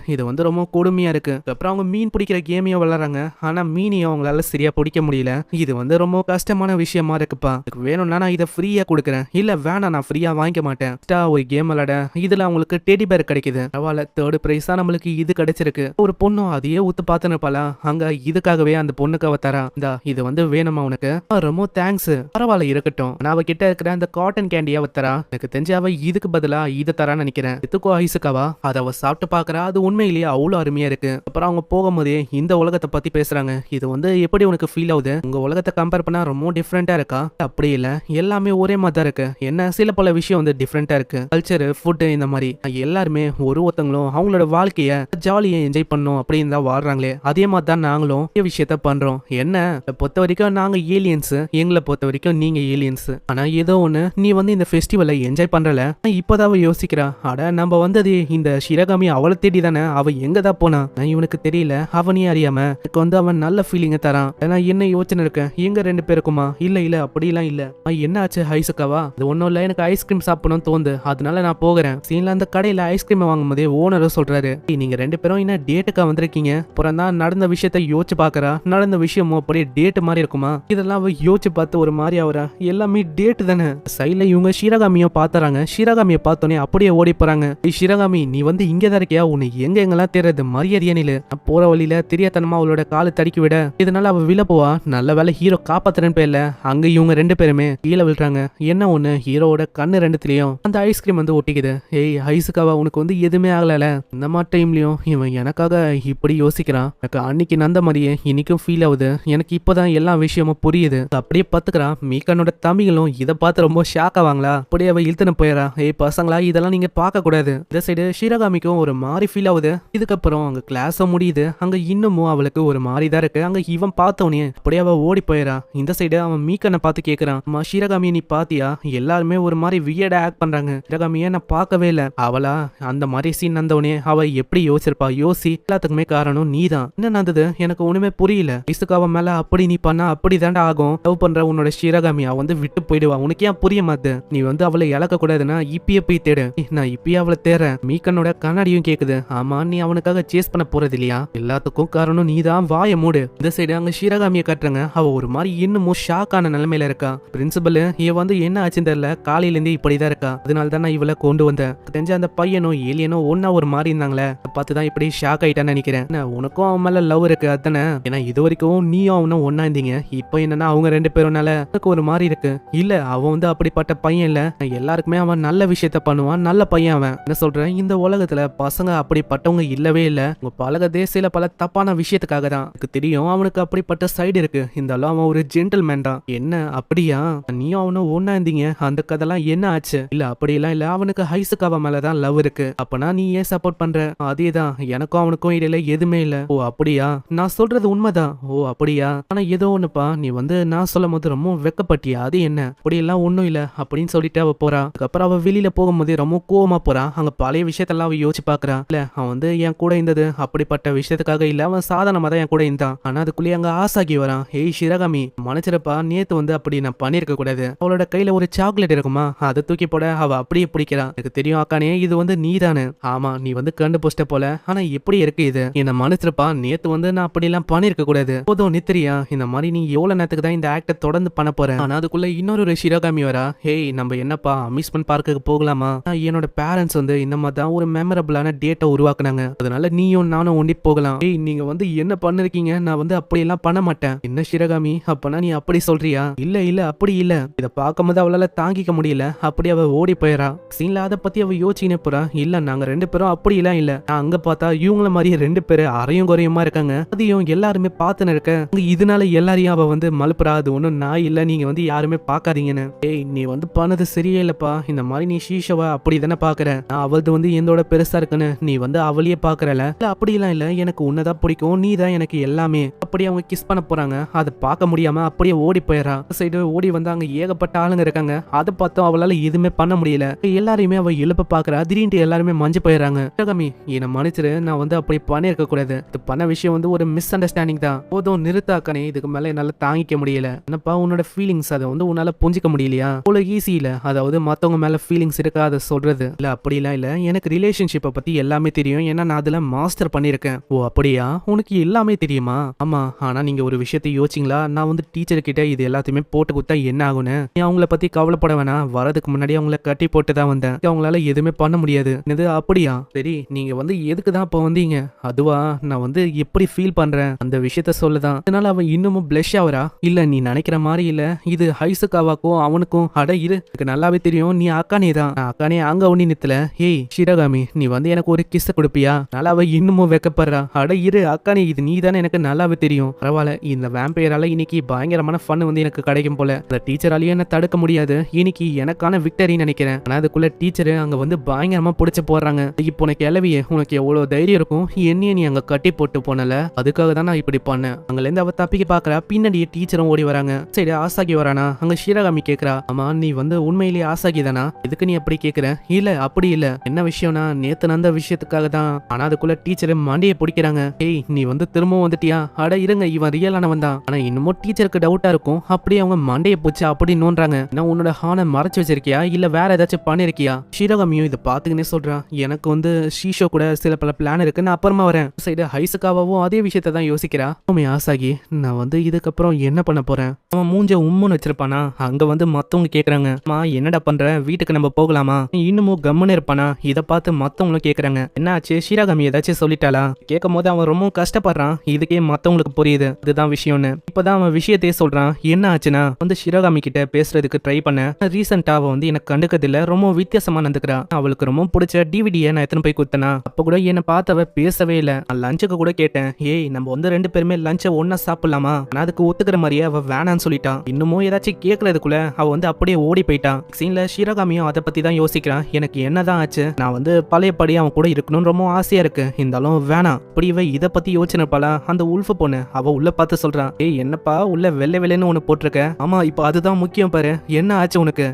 ரொம்ப கொடுமையா இருக்கு. அப்புறம் அவங்க மீன் பிடிக்கிற கேமையும் விளையாடுறாங்க. ஆனா மீனையும் அவங்களால சரியா பிடிக்க முடியல. இது ரொம்ப கஷ்டமான விஷயமா இருக்குப்பா. வேணும்னா நான் இதை ஃப்ரீயா கொடுக்குறேன். இல்ல வேணாம் நான் ஃப்ரீயா வாங்கிக்க மாட்டேன். ஒரு கேம் விளையாட இதுல அவங்களுக்கு டெடி பேர் கிடைக்குது. பரவாயில்ல, 3rd பிரைஸா நம்மளுக்கு இது கிடைச்சிருக்கு. ஒரு பொண்ணும் அதையே ஊத்து பார்த்துன்னு இருப்பாளா, அங்க இதுக்காகவே அந்த பொண்ணுக்கு அவ தரா. இது வேணுமா உனக்கு? ரொம்ப தேங்க்ஸ். பரவாயில்ல இருக்கட்டும். நான் அவ கிட்ட இருக்கிற அந்த காட்டன் கேண்டியா அவ தரா. எனக்கு தெரிஞ்ச அவ இதுக்கு பதிலா இதை தரான்னு நினைக்கிறேன். இதுக்கோ ஐசுக்காவா அதை அவ சாப்பிட்டு பாக்குறா. அது உண்மையிலேயே அவ்வளவு அருமையா இருக்கு. அப்புறம் அவங்க போகும்போதே இந்த உலகத்தை பத்தி பேசுறாங்க. இது எப்படி உனக்கு ஃபீல் ஆகுது? உங்க உலகத்தை கம்பேர் பண்ணா ரொம்ப டிஃப்ரெண்டா இருக்கா? அப்படி இல்ல, எல்லாமே ஒரே மாதிரி தான் இருக்கு. என்ன சில பல விஷயம் டிஃப்ரெண்டா இருக்கு. கல்ச்சர், ஃபுட், இந்த மாதிரி எல்லாருமே ஒருத்தங்களும் அவங்களோட வாழ்க்கைய ஜாலியா என்ஜாய் பண்ணணும் அப்படின்னு தான் வாழ்றாங்களே. அதே மாதிரி தான் நாங்களும் விஷயத்த பண்றோம். என்ன பொறுத்த வரைக்கும் நாங்க ஏலியன்ஸ், எங்களை பொறுத்த வரைக்கும் நீங்க ஏலியன்ஸ். ஆனா ஏதோ ஒண்ணு நீ இந்த ஃபெஸ்டிவலை என்ஜாய் பண்றல. இப்பதான் யோசிக்கிறா, அட நம்ம வந்தது இந்த ஷிரகாமி அவளை தேடி தானே. அவ எங்க தான் போனா இவனுக்கு தெரியல. அவனே அறியாம எனக்கு அவன் நல்ல ஃபீலிங்க தரான். நான் என்ன யோசனை இருக்கேன், எங்க 2 பேருக்குமா? இல்ல அப்படிலாம் இல்ல. என்ன ஆச்சு ஹைசுக்காவா? அது ஒன்னும் இல்ல, எனக்கு ஐஸ்கிரீம் சாப்பிடணும்னு தோணுது, அதனால நான் போகிறேன். சீன்ல அந்த கடையில ஐஸ்கிரீம் வாங்கும் போதே ஓனரும் சொல்றாரு, நீங்க 2 பேரும் என்ன டேட்டுக்கா வந்திருக்கீங்க? அப்புறம் தான் நடந்த விஷயத்த யோசிச்சு பாக்குறா. நடந்த விஷயமும் அப்படியே டேட் மாதிரி இருக்குமா? இதெல்லாம் அவ யோசிச்சு பார்த்து ஒரு மாதிரி ஆகுறா. எல்லாமே டேட் தானே. சைட்ல இவங்க ஷிரகாமியும் பாத்துறாங்க. ஷிரகாமியை பார்த்தோன்னே அப்படியே ஓடி போறாங்க. ஷிரகாமி நீ எங்கதான் இருக்கியா? உன்னை எங்கெல்லாம் தேர்றது? மரியாதையா நிலு. போற வழியில தெரியாதனமா அவளோட காலை தடுக்கி விட, இதனால அவ விழ போவா. நல்ல வேலை ஹீரோ காப்பாத்துறேன்னு பேர்ல அங்க இவங்க 2 பேருமே கீழே விழுறாங்க. என்ன ஒண்ணு, ஹீரோவோட கண்ணு 2த்துலயும் அந்த ஐஸ்கிரீம் ஒட்டிக்குது. ஏய் ஐசுக்காவா உனக்கு எதுவுமே ஆகல. இந்த மாதிரி டைம்லயும் இவன் எனக்காக இப்படி யோசிக்கிறான். எனக்கு அன்னைக்கு நந்த மாதிரியே இன்னைக்கும் ஃபீல் ஆகுது. எனக்கு இப்பதான் எல்லாம் எல்லா விஷயமும் புரியுது. அப்படியே பாத்துக்கிறான். மீக்கானோட தம்பிகளும் இதை பார்த்து ரொம்ப ஷாக் ஆவாங்களா. அப்படியே அவ இழுத்துன்னு போயிடறா. ஏய் பசங்களா, இதெல்லாம் நீங்க பார்க்க கூடாது. இந்த சைடு ஷிரகாமிக்கும் ஒரு மாதிரி ஃபீல் ஆகுது. இதுக்கப்புறம் அங்க கிளாஸும் முடியுது. அங்க இன்னமும் அவளுக்கு ஒரு மாதிரி தான் இருக்கு. அங்க இவன் பார்த்தவனே அப்படியே அவ ஓடி போயிடறா. இந்த சைடு அவன் மீக்கனை பார்த்து கேட்கறான், அம்மா ஷிரகாமியை நீ பாத்தியா? எல்லாருமே ஒரு மாதிரி வியர்டா ஆக்ட் பண்றாங்க. ஷிரகாமியை நான் பார்க்கவே இல்லை. அவளா அந்த மாதிரி சீன் நடந்தவனே அவ எப்படி யோசிச்சிருப்பா? யோசி, எல்லாத்துக்குமே காரணம் நீதான். என்ன நடந்தது எனக்கு ஒண்ணுமே புரியல. இசுக்காவ மேல அப்படி நீ பண்ணா அப்படி தாண்டா ஆகும். லவ் பண்ற உன்னோட ஷிரகாமி அவ வந்து விட்டு போயிடுவா. உனக்கு ஏன் புரிய மாட்டேது? நீ வந்து அவளை இழக்க கூடாதுன்னா இப்பயே போய் தேடு. நான் இப்பயே அவளை தேடுறேன். மீக்கனோட கண்ணாடியும் கேக்குது. ஆமா, நீ அவனுக்காக சேஸ் பண்ண போறது இல்லையா? எல்லாத்துக்கும் காரணம் நீதான். வாய மூடு. இந்த சைடு அங்க ஷிரகாமியை கட்டுறாங்க. அவ ஒரு மாதிரி இன்னமும் ஷாக் ஆன நிலைமையில இருக்கா. பிரின்சிபல் இவ வந்து என்ன ஆச்சுன்னு தெரியல, காலையில இருந்து இப்படிதான் இருக்கா. அதனால தான் நான் இவளை கொண்டு வந்தேன். தெரிஞ்ச அந்த பையனும் ஏலியனும் ஒன்னா ஒரு மாதிரி இருந்தாங்களே, பார்த்துதான் இப்படி ஷாக் ஆயிட்டான்னு நினைக்கிறேன். உனக்கும் அவன் மேல லவ் இருக்கு அதானே? ஏன்னா இது வரைக்கும் நீயும் அவனும் ஒன்னா இருந்தீங்க. இப்போ என்னன்னா அவங்க ரெண்டு பேரும்னால எனக்கு ஒரு மாதிரி இருக்கு. இல்ல, அவன் வந்து அப்படிப்பட்ட பையன் இல்ல. எல்லாருக்குமே அவன் நல்ல விஷயத்த பண்ணுவான். நல்ல பையன் அவன். என்ன சொல்றேன், இந்த உலகத்துல பசங்க அப்படிப்பட்டவங்க இல்லவே இல்ல. உங்க பழக தேசியில பல தப்பான விஷயத்துக்காக தான். எனக்கு தெரியும் அவனுக்கு அப்படிப்பட்ட சைடு இருக்கு. இருந்தாலும் அவன் ஒரு ஜென்டில்மேன் தான். என்ன அப்படியா? நீயும் அவனும் ஒன்னா இருந்தீங்க, அந்த கதைலாம் என்ன ஆச்சு? இல்ல அப்படியெல்லாம் இல்ல, அவனுக்கு ஹைசுக்காவ மேலதான் லவ் இருக்கு. அப்பனா நீ ஏன் சப்போர்ட் பண்ற? அதேதான், எனக்கும் அவனுக்கும் இடையில எதுவுமே இல்ல. ஓ அப்படியா? நான் சொல்றது உண்மைதான். ஓ அப்படியா? ஆனா ஏதோ ஒண்ணுப்பா, நீ வந்து நான் சொல்லும் போது ரொம்ப வெக்கப்பட்டியா? அது என்ன? அப்படியெல்லாம் ஒண்ணும் இல்ல அப்படின்னு சொல்லிட்டு அவ போறா. அதுக்கப்புறம் அவ வெளியில போகும்போது ரொம்ப கோவமா போறா. அங்க பழைய விஷயத்தெல்லாம் அவ யோசிச்சு பாக்குறா. இல்ல, அவன் வந்து என் கூட இருந்தது அப்படிப்பட்ட விஷயத்துக்காக இல்ல, அவன் சாதாரணமா தான் என் கூட இருந்தான். ஆனா அதுக்குள்ளேயே அங்க ஆசாகி வரான். ஏய் ஷிரகாமி, மன்னிச்சிருப்பா, நேத்து வந்து அப்படி நான் பண்ணிருக்க கூடாது. அவளோட கையில ஒரு சாக்லேட் இருக்குமா, அதை தூக்கி போட அவ அப்படியே பிடிக்கிறான். எனக்கு தெரியும் அக்கானே, இது வந்து நீதானு. ஆமா, நீ வந்து கண்டுபிடிச்சிட்ட போல. ஆனா எப்படி இருக்கு இது? என்ன மன்னிச்சிருப்பா, நேத்து வந்து நான் அப்படி எல்லாம் பண்ணிருக்க கூடாது. போதும் நித்திரியா, இந்த மாதிரி நீ எவ்வளவு நேரத்துக்கு தான் இந்த ஆக்ட தொடர்ந்து பண்ண போற? ஆனா அதுக்குள்ள இன்னொரு ஷிரகாமி வரா. ஹேய், நம்ம என்னப்பா அம்யூஸ்மெண்ட் பார்க்குக்கு போகலாமா? என்னோட பேரண்ட்ஸ் வந்து இந்த மாதிரி தான் ஒரு மெமரபிளான டேட்டை உருவாக்குனாங்க. அதனால நீயும் நானும் ஒண்டி போகலாம். ஏய், நீங்க வந்து என்ன பண்ணிருக்கீங்க? நான் வந்து அப்படி எல்லாம் பண்ண மாட்டேன். என்ன ஷிரகாமி, அப்பனா நீ அப்படி சொல்றியா? இல்ல இல்ல, அப்படி இல்ல. இத பார்க்கும்போது அவளால தாங்கிக்க முடியல. அப்படி அவ ஓடி போயிடறா. சீன்ல அதை பத்தி அவ யோசிச்சுனே போறா. இல்ல, நாங்க ரெண்டு பேரும் அப்படி எல்லாம் இல்ல. நான் அங்க பார்த்தா இவங்கள மாதிரி ரெண்டு பேரு அரையும் குறையுமா இருக்காங்க. அதையும் எல்லாருமே பார்த்துன்னு இருக்க. இதனால எல்லாரையும் அவ வந்து மலுப்புறா. அது ஒண்ணும் நான் இல்ல, நீங்க வந்து யாருமே பார்க்காதீங்கன்னு. ஏய், நீ வந்து பண்ணது சரியே இல்லப்பா. இந்த மாதிரி நீ ஷீஷாவை அப்படி தானே பாக்குற. நான் அவளது வந்து என்னோட பெருசா இருக்குன்னு நீ வந்து அவளையே பாக்குறல. இல்ல அப்படி எல்லாம் இல்ல, எனக்கு உன்னதான் பிடிக்கும், நீ தான் எனக்கு எல்லாமே. அப்படி அவங்க கிஸ் பண்ண போறாங்க. அதை பார்க்க முடியாம அப்படியே ஓடி போயிடறா. சைடு ஓடி வந்து அங்க ஏகப்பட்ட ஆளுங்க இருக்காங்க. அதை பார்த்தோம் அவளால எதுவுமே பண்ண முடியல. எல்லாரையுமே அவ எழுப்ப பாக்குறா. திடீர்னு எல்லாருமே மஞ்சு போயிடறாங்க. ஷிரகாமி, என்ன மன்னிச்சிரு, நான் வந்து அப்படி பண்ணிருக்க கூடாது. இது பண்ண விஷயம் வந்து ஒரு மிஸ் அண்டர்ஸ்டாண்டிங் தான். போதும் நிறுத்தாக்கனே, இதுக்கு மேல என்னால தாங்கிக்க முடியல. என்னப்பா உன்னோட ஃபீலிங்ஸ் அதை வந்து உன்னால புரிஞ்சிக்க முடியலையா? அவ்வளவு ஈஸி இல்ல. அதாவது மத்தவங்க மேல ஃபீலிங்ஸ் இருக்கா அதை சொல்றது. இல்ல அப்படிலாம் இல்ல, எனக்கு ரிலேஷன்ஷிப்பை பத்தி எல்லாமே தெரியும். ஏன்னா நான் அதுல மாஸ்டர் பண்ணிருக்கேன். ஓ அப்படியா? உனக்கு எல்லாமே தெரியுமா? ஆமா. ஆனா நீங்க ஒரு விஷயத்தை யோசிச்சிங்களா? நான் வந்து டீச்சர் கிட்ட இது எல்லாத்தையுமே போட்டு கொடுத்தா என்ன ஆகுன்னு? நீ அவங்கள பத்தி கவலைப்பட வேணாம். வரதுக்கு முன்னாடி அவங்கள கட்டி போட்டு தான் வந்தேன். அவங்களால எதுவுமே பண்ண முடியாது. இது அப்படியா? சரி, நீங்க வந்து எதுக்கு தான் இப்ப வந்தீங்க? அதுவா, நான் வந்து எப்படி ஃபீல் பண்றேன் அந்த விஷயத்த சொல்லதான். அதனால அவன் இன்னமும் பிளஷ் ஆவரா. இல்ல, நீ நினைக்கிற மாதிரி இல்ல. இது ஹைசுகாவாக்கும் அவனுக்கும் அட இரு, எனக்கு நல்லாவே தெரியும் நீ அக்கானே தான். அக்கானே அங்க ஒண்ணி நித்துல. ஏய் ஷிரகாமி, நீ வந்து எனக்கு ஒரு கிஸ் கொடுப்பியா? நல்லா அவ இன்னமும் வெக்கப்படுறா. அட இரு அக்கானே, இது நீ தானே, எனக்கு நல்லாவே தெரியும். பரவாயில்ல, இந்த வேம்பையரால இன்னைக்கு பயங்கரமான ஃபன் வந்து எனக்கு கிடைக்கும் போல. அந்த டீச்சராலேயே என்ன தடுக்க முடியாது. இன்னைக்கு எனக்கான விக்டரின்னு நினைக்கிறேன். ஆனா அதுக்குள்ள டீச்சர் அங்க வந்து பயங்கரமா புடிச்சு போடுறாங்க. இப்போ உனக்கு கிளவியே, உனக்கு எவ்வளவு தைரியம் இருக்கும்? என்னைய நீ அங்க கட்டி போட்டு போனல, அதுக்காக தான் நான் இப்படி பண்ணேன். அங்கல இருந்து அவ தப்பிக்க பாக்குறா. பின்னாடி டீச்சரும் ஓடி வராங்க. சரி, ஆசாகி வரானா? அங்க ஷிரகாமி கேக்குறா, ஆமா நீ வந்து உண்மையிலேயே ஆசாகி தானா? எதுக்கு நீ அப்படி கேக்குற? இல்ல அப்படி இல்ல. என்ன விஷயம்னா, நேத்து நடந்த விஷயத்துக்காக தான். ஆனா அதுக்குள்ள டீச்சர் மண்டையை பிடிக்கிறாங்க. ஏய், நீ வந்து திரும்பவும் வந்துட்டியா? அட இருங்க, இவன் ரியலானவன் தான். ஆனா இன்னமும் டீச்சருக்கு டவுட்டா இருக்கும். அப்படியே அவங்க மண்டையை பூச்சி அப்படி நோன்றாங்க. நான் உன்னோட ஹானை மறைச்சு வச்சிருக்கியா, இல்ல வேற ஏதாச்சும் பண்ணிருக்கியா? ஷிரகாமியும் இதை பாத்துக்கினே சொல்றான், எனக்கு வந்து ஷீஷோ கூட சில பல பிளான் இருக்கு, நான் அப்புறமா வரேன். சைடு ஹைசுகாவும் அதே விஷயத்த தான் யோசிக்கிறா. ஆசாகி, நான் வந்து இதுக்கப்புறம் என்ன பண்ண போறேன்? அவன் மூஞ்ச உம்முன்னு வச்சிருப்பானா? அங்க வந்து மத்தவங்க கேக்குறாங்க, மா என்னடா பண்ற, வீட்டுக்கு நம்ம போகலாமா? இன்னமும் கம்முன்னு இருப்பானா? இதை பார்த்து மத்தவங்களும் கேக்குறாங்க, என்ன ஆச்சு ஷிரகாமி ஏதாச்சும் சொல்லிட்டாளா? கேட்கும் போது அவன் ரொம்ப கஷ்டப்படுறான். இதுக்கே மத்தவங்களுக்கு புரியுது இதுதான் விஷயம்னு. இப்பதான் அவன் விஷயத்தையே சொல்றான். என்ன ஆச்சுன்னா வந்து ஷிரகாமி கிட்ட பேசுறதுக்கு ட்ரை பண்ண. ரீசெண்டா அவ வந்து எனக்கு கண்டுக்கதில்ல, ரொம்ப வித்தியாசமா நடந்துக்கிறா. அவளுக்கு ரொம்ப பிடிச்ச டிவிடியை நான் எத்தனை போய் குத்தனா, அப்ப கூட என்ன பார்த்தவ பேசவே இல்ல. நான் லஞ்சுக்கு கூட கேட்டேன், ஏய் நம்ம வந்து ரெண்டு பேருமே லஞ்சை ஒன்னா சாப்பிடலாமா? ஆனா அதுக்கு ஒத்துக்கிற மாதிரியே அவ வேணான்னு சொல்லிட்டான். இன்னமும் ஏதாச்சும் கேட்கறதுக்குள்ள அவ வந்து அப்படியே ஓடி போயிட்டான். சீன்ல ஷிரகாமியும் அதை பத்தி தான் யோசிக்கிறான். எனக்கு என்னதான் ஆச்சு, நான் வந்து பழையபடி அவன் கூட இருக்கணும்னு ரொம்ப ஆசையா இருக்கு, இருந்தாலும் வேணாம். இப்படி இவ இதை பத்தி யோசனைப்பாளா அந்த உல்ஃப் பொண்ணு அவ உள்ள பார்த்து சொல்றான், ஏய் என்னப்பா உள்ள வெள்ளை வெள்ளைன்னு ஒண்ணு போட்டிருக்க, ஆமா இப்போ அதுதான் முக்கியம் பாரு, என்ன ஆச்சு உனக்கு,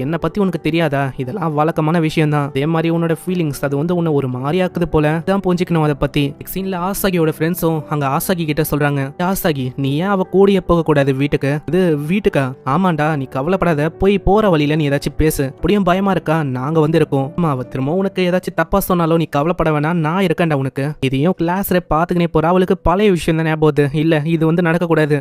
என்ன பத்தி உனக்கு தெரியாதா, இதெல்லாம் வழக்கமான விஷயம் தான், அதே மாதிரி உன்னோட ஃபீலிங்ஸ் அது வந்து உன்னை ஒரு மாதிரியாக்குது போல தான் புரிஞ்சுக்கணும் அதை பத்தி. சீன்ல ஆசாகியோட ஃப்ரெண்ட்ஸும் அங்க ஆசாகி கிட்ட சொல்றாங்க, ஆசாகி நீ ஏன் அவ கூடிய போக கூடாது வீட்டுக்கு, இது வீட்டுக்கா, ஆமாண்டா நீ கவலைப்படாத, போய் போற வழியில நீ ஏதாச்சும் பேசு, அப்படியும் பயமா இருக்கா, நாங்க வந்து இருக்கோம், ஆமா அவ திரும்ப உனக்கு ஏதாச்சும் தப்பா சொன்னாலும் நீ கவலைப்பட வேணாம், நான் இருக்கேன்டா உனக்கு, இதையும் கிளாஸ்ல பாத்துக்கினே போற, அவளுக்கு பழைய விஷயம் தான் ஞாபகம், இல்ல இது வந்து நடக்க கூடாது,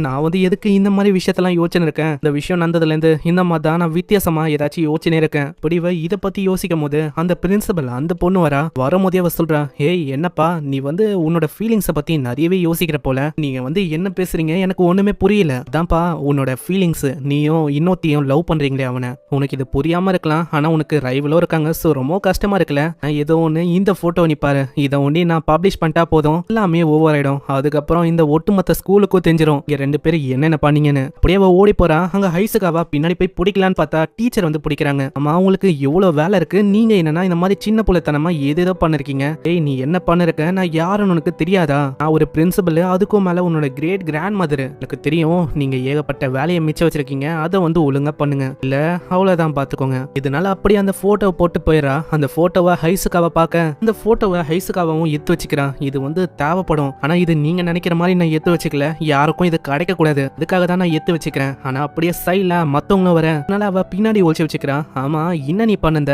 நான் வந்து எதுக்கு இந்த மாதிரி விஷயத்தெல்லாம் யோசனை இருக்கேன், இந்த விஷயம் நடந்ததுல இருந்து இந்த மாதிரி தான் நான் வித்தியாசமா ஏதாச்சும் யோசனை இருக்கேன். இப்படிவ இதை பத்தி யோசிக்கும் போது அந்த பிரின்சிபல் அந்த பொண்ணு வரும்போதே அவ சொல்றா, ஏய் என்னப்பா நீ வந்து உன்னோட ஃபீலிங்ஸை பத்தி நிறையவே யோசிக்கிற போல, நீங்க வந்து என்ன பேசுறீங்க எனக்கு ஒண்ணுமே புரியல, அதான்ப்பா உன்னோட ஃபீலிங்ஸ், நீயும் இன்னொத்தியும் லவ் பண்றீங்களே அவனை, உனக்கு இது புரியாம இருக்கலாம், ஆனா உனக்கு ரைவலோ இருக்காங்க, ஸோ ரொம்ப கஷ்டமா இருக்குல்ல, ஏதோ ஒன்று இந்த போட்டோ நீ பாரு, இதை ஒண்டி நான் பப்ளிஷ் பண்ணிட்டா போதும் எல்லாமே ஓவர் ஆயிடும், அதுக்கப்புறம் இந்த ஒட்டுமொத்த ஸ்கூலுக்கும் தெரிஞ்சிடும் இங்க ரெண்டு பேரும் என்னென்ன பண்ணீங்கன்னு. அப்படியே அவ ஓடி போறா. அங்க ஹைசுகாவா பின்னாடி போய் பிடிக்கலான்னு பார்த்தா டீச்சர் வந்து பிடிக்கிறாங்க. ஆமா உங்களுக்கு எவ்வளவு வேலை இருக்கு, நீங்க என்னன்னா இந்த மாதிரி சின்ன புள்ளத்தனமா ஏதேதோ பண்ணிருக்கீங்க, ஏய் நீ என்ன பண்ணிருக்க, நான் யாருன்னு உனக்கு தெரியாதா, நான் ஒரு பிரின்சிபல், அதுக்கும் மேல உன்னோட கிரேட் கிராண்ட் மதர், எனக்கு தெரியும் நீங்க ஏகப்பட்ட வேலையை மிச்சம் வச்சிருக்கீங்க, அதை வந்து ஒழுங்கா பண்ணுங்க, இல்ல அவ்வளவுதான் பாத்துக்கோங்க. இதனால அப்படி அந்த போட்டோவை போட்டு போயிடா. அந்த போட்டோவை ஹைசுகாவை பார்க்க அந்த போட்டோவை ஹைசுகாவும் எடுத்து வச்சுக்கிறான், இது வந்து தேவைப்படும், ஆனா இது நீங்க நினைக்கிற மாதிரி நான் எடுத்து வச்சுக்கல, யாருக்கும் இது கிடைக்க கூடாது, அதுக்காக தான் நான் எடுத்து வச்சுக்கிறேன், ஆனா அப்படியே சைட்ல மத்தவங்களும் வர, அதனால அவ பின்னாடி ஒழிச்சு வச்சுக்கிறான். ஆமா என்ன நீ பண்ணந்த,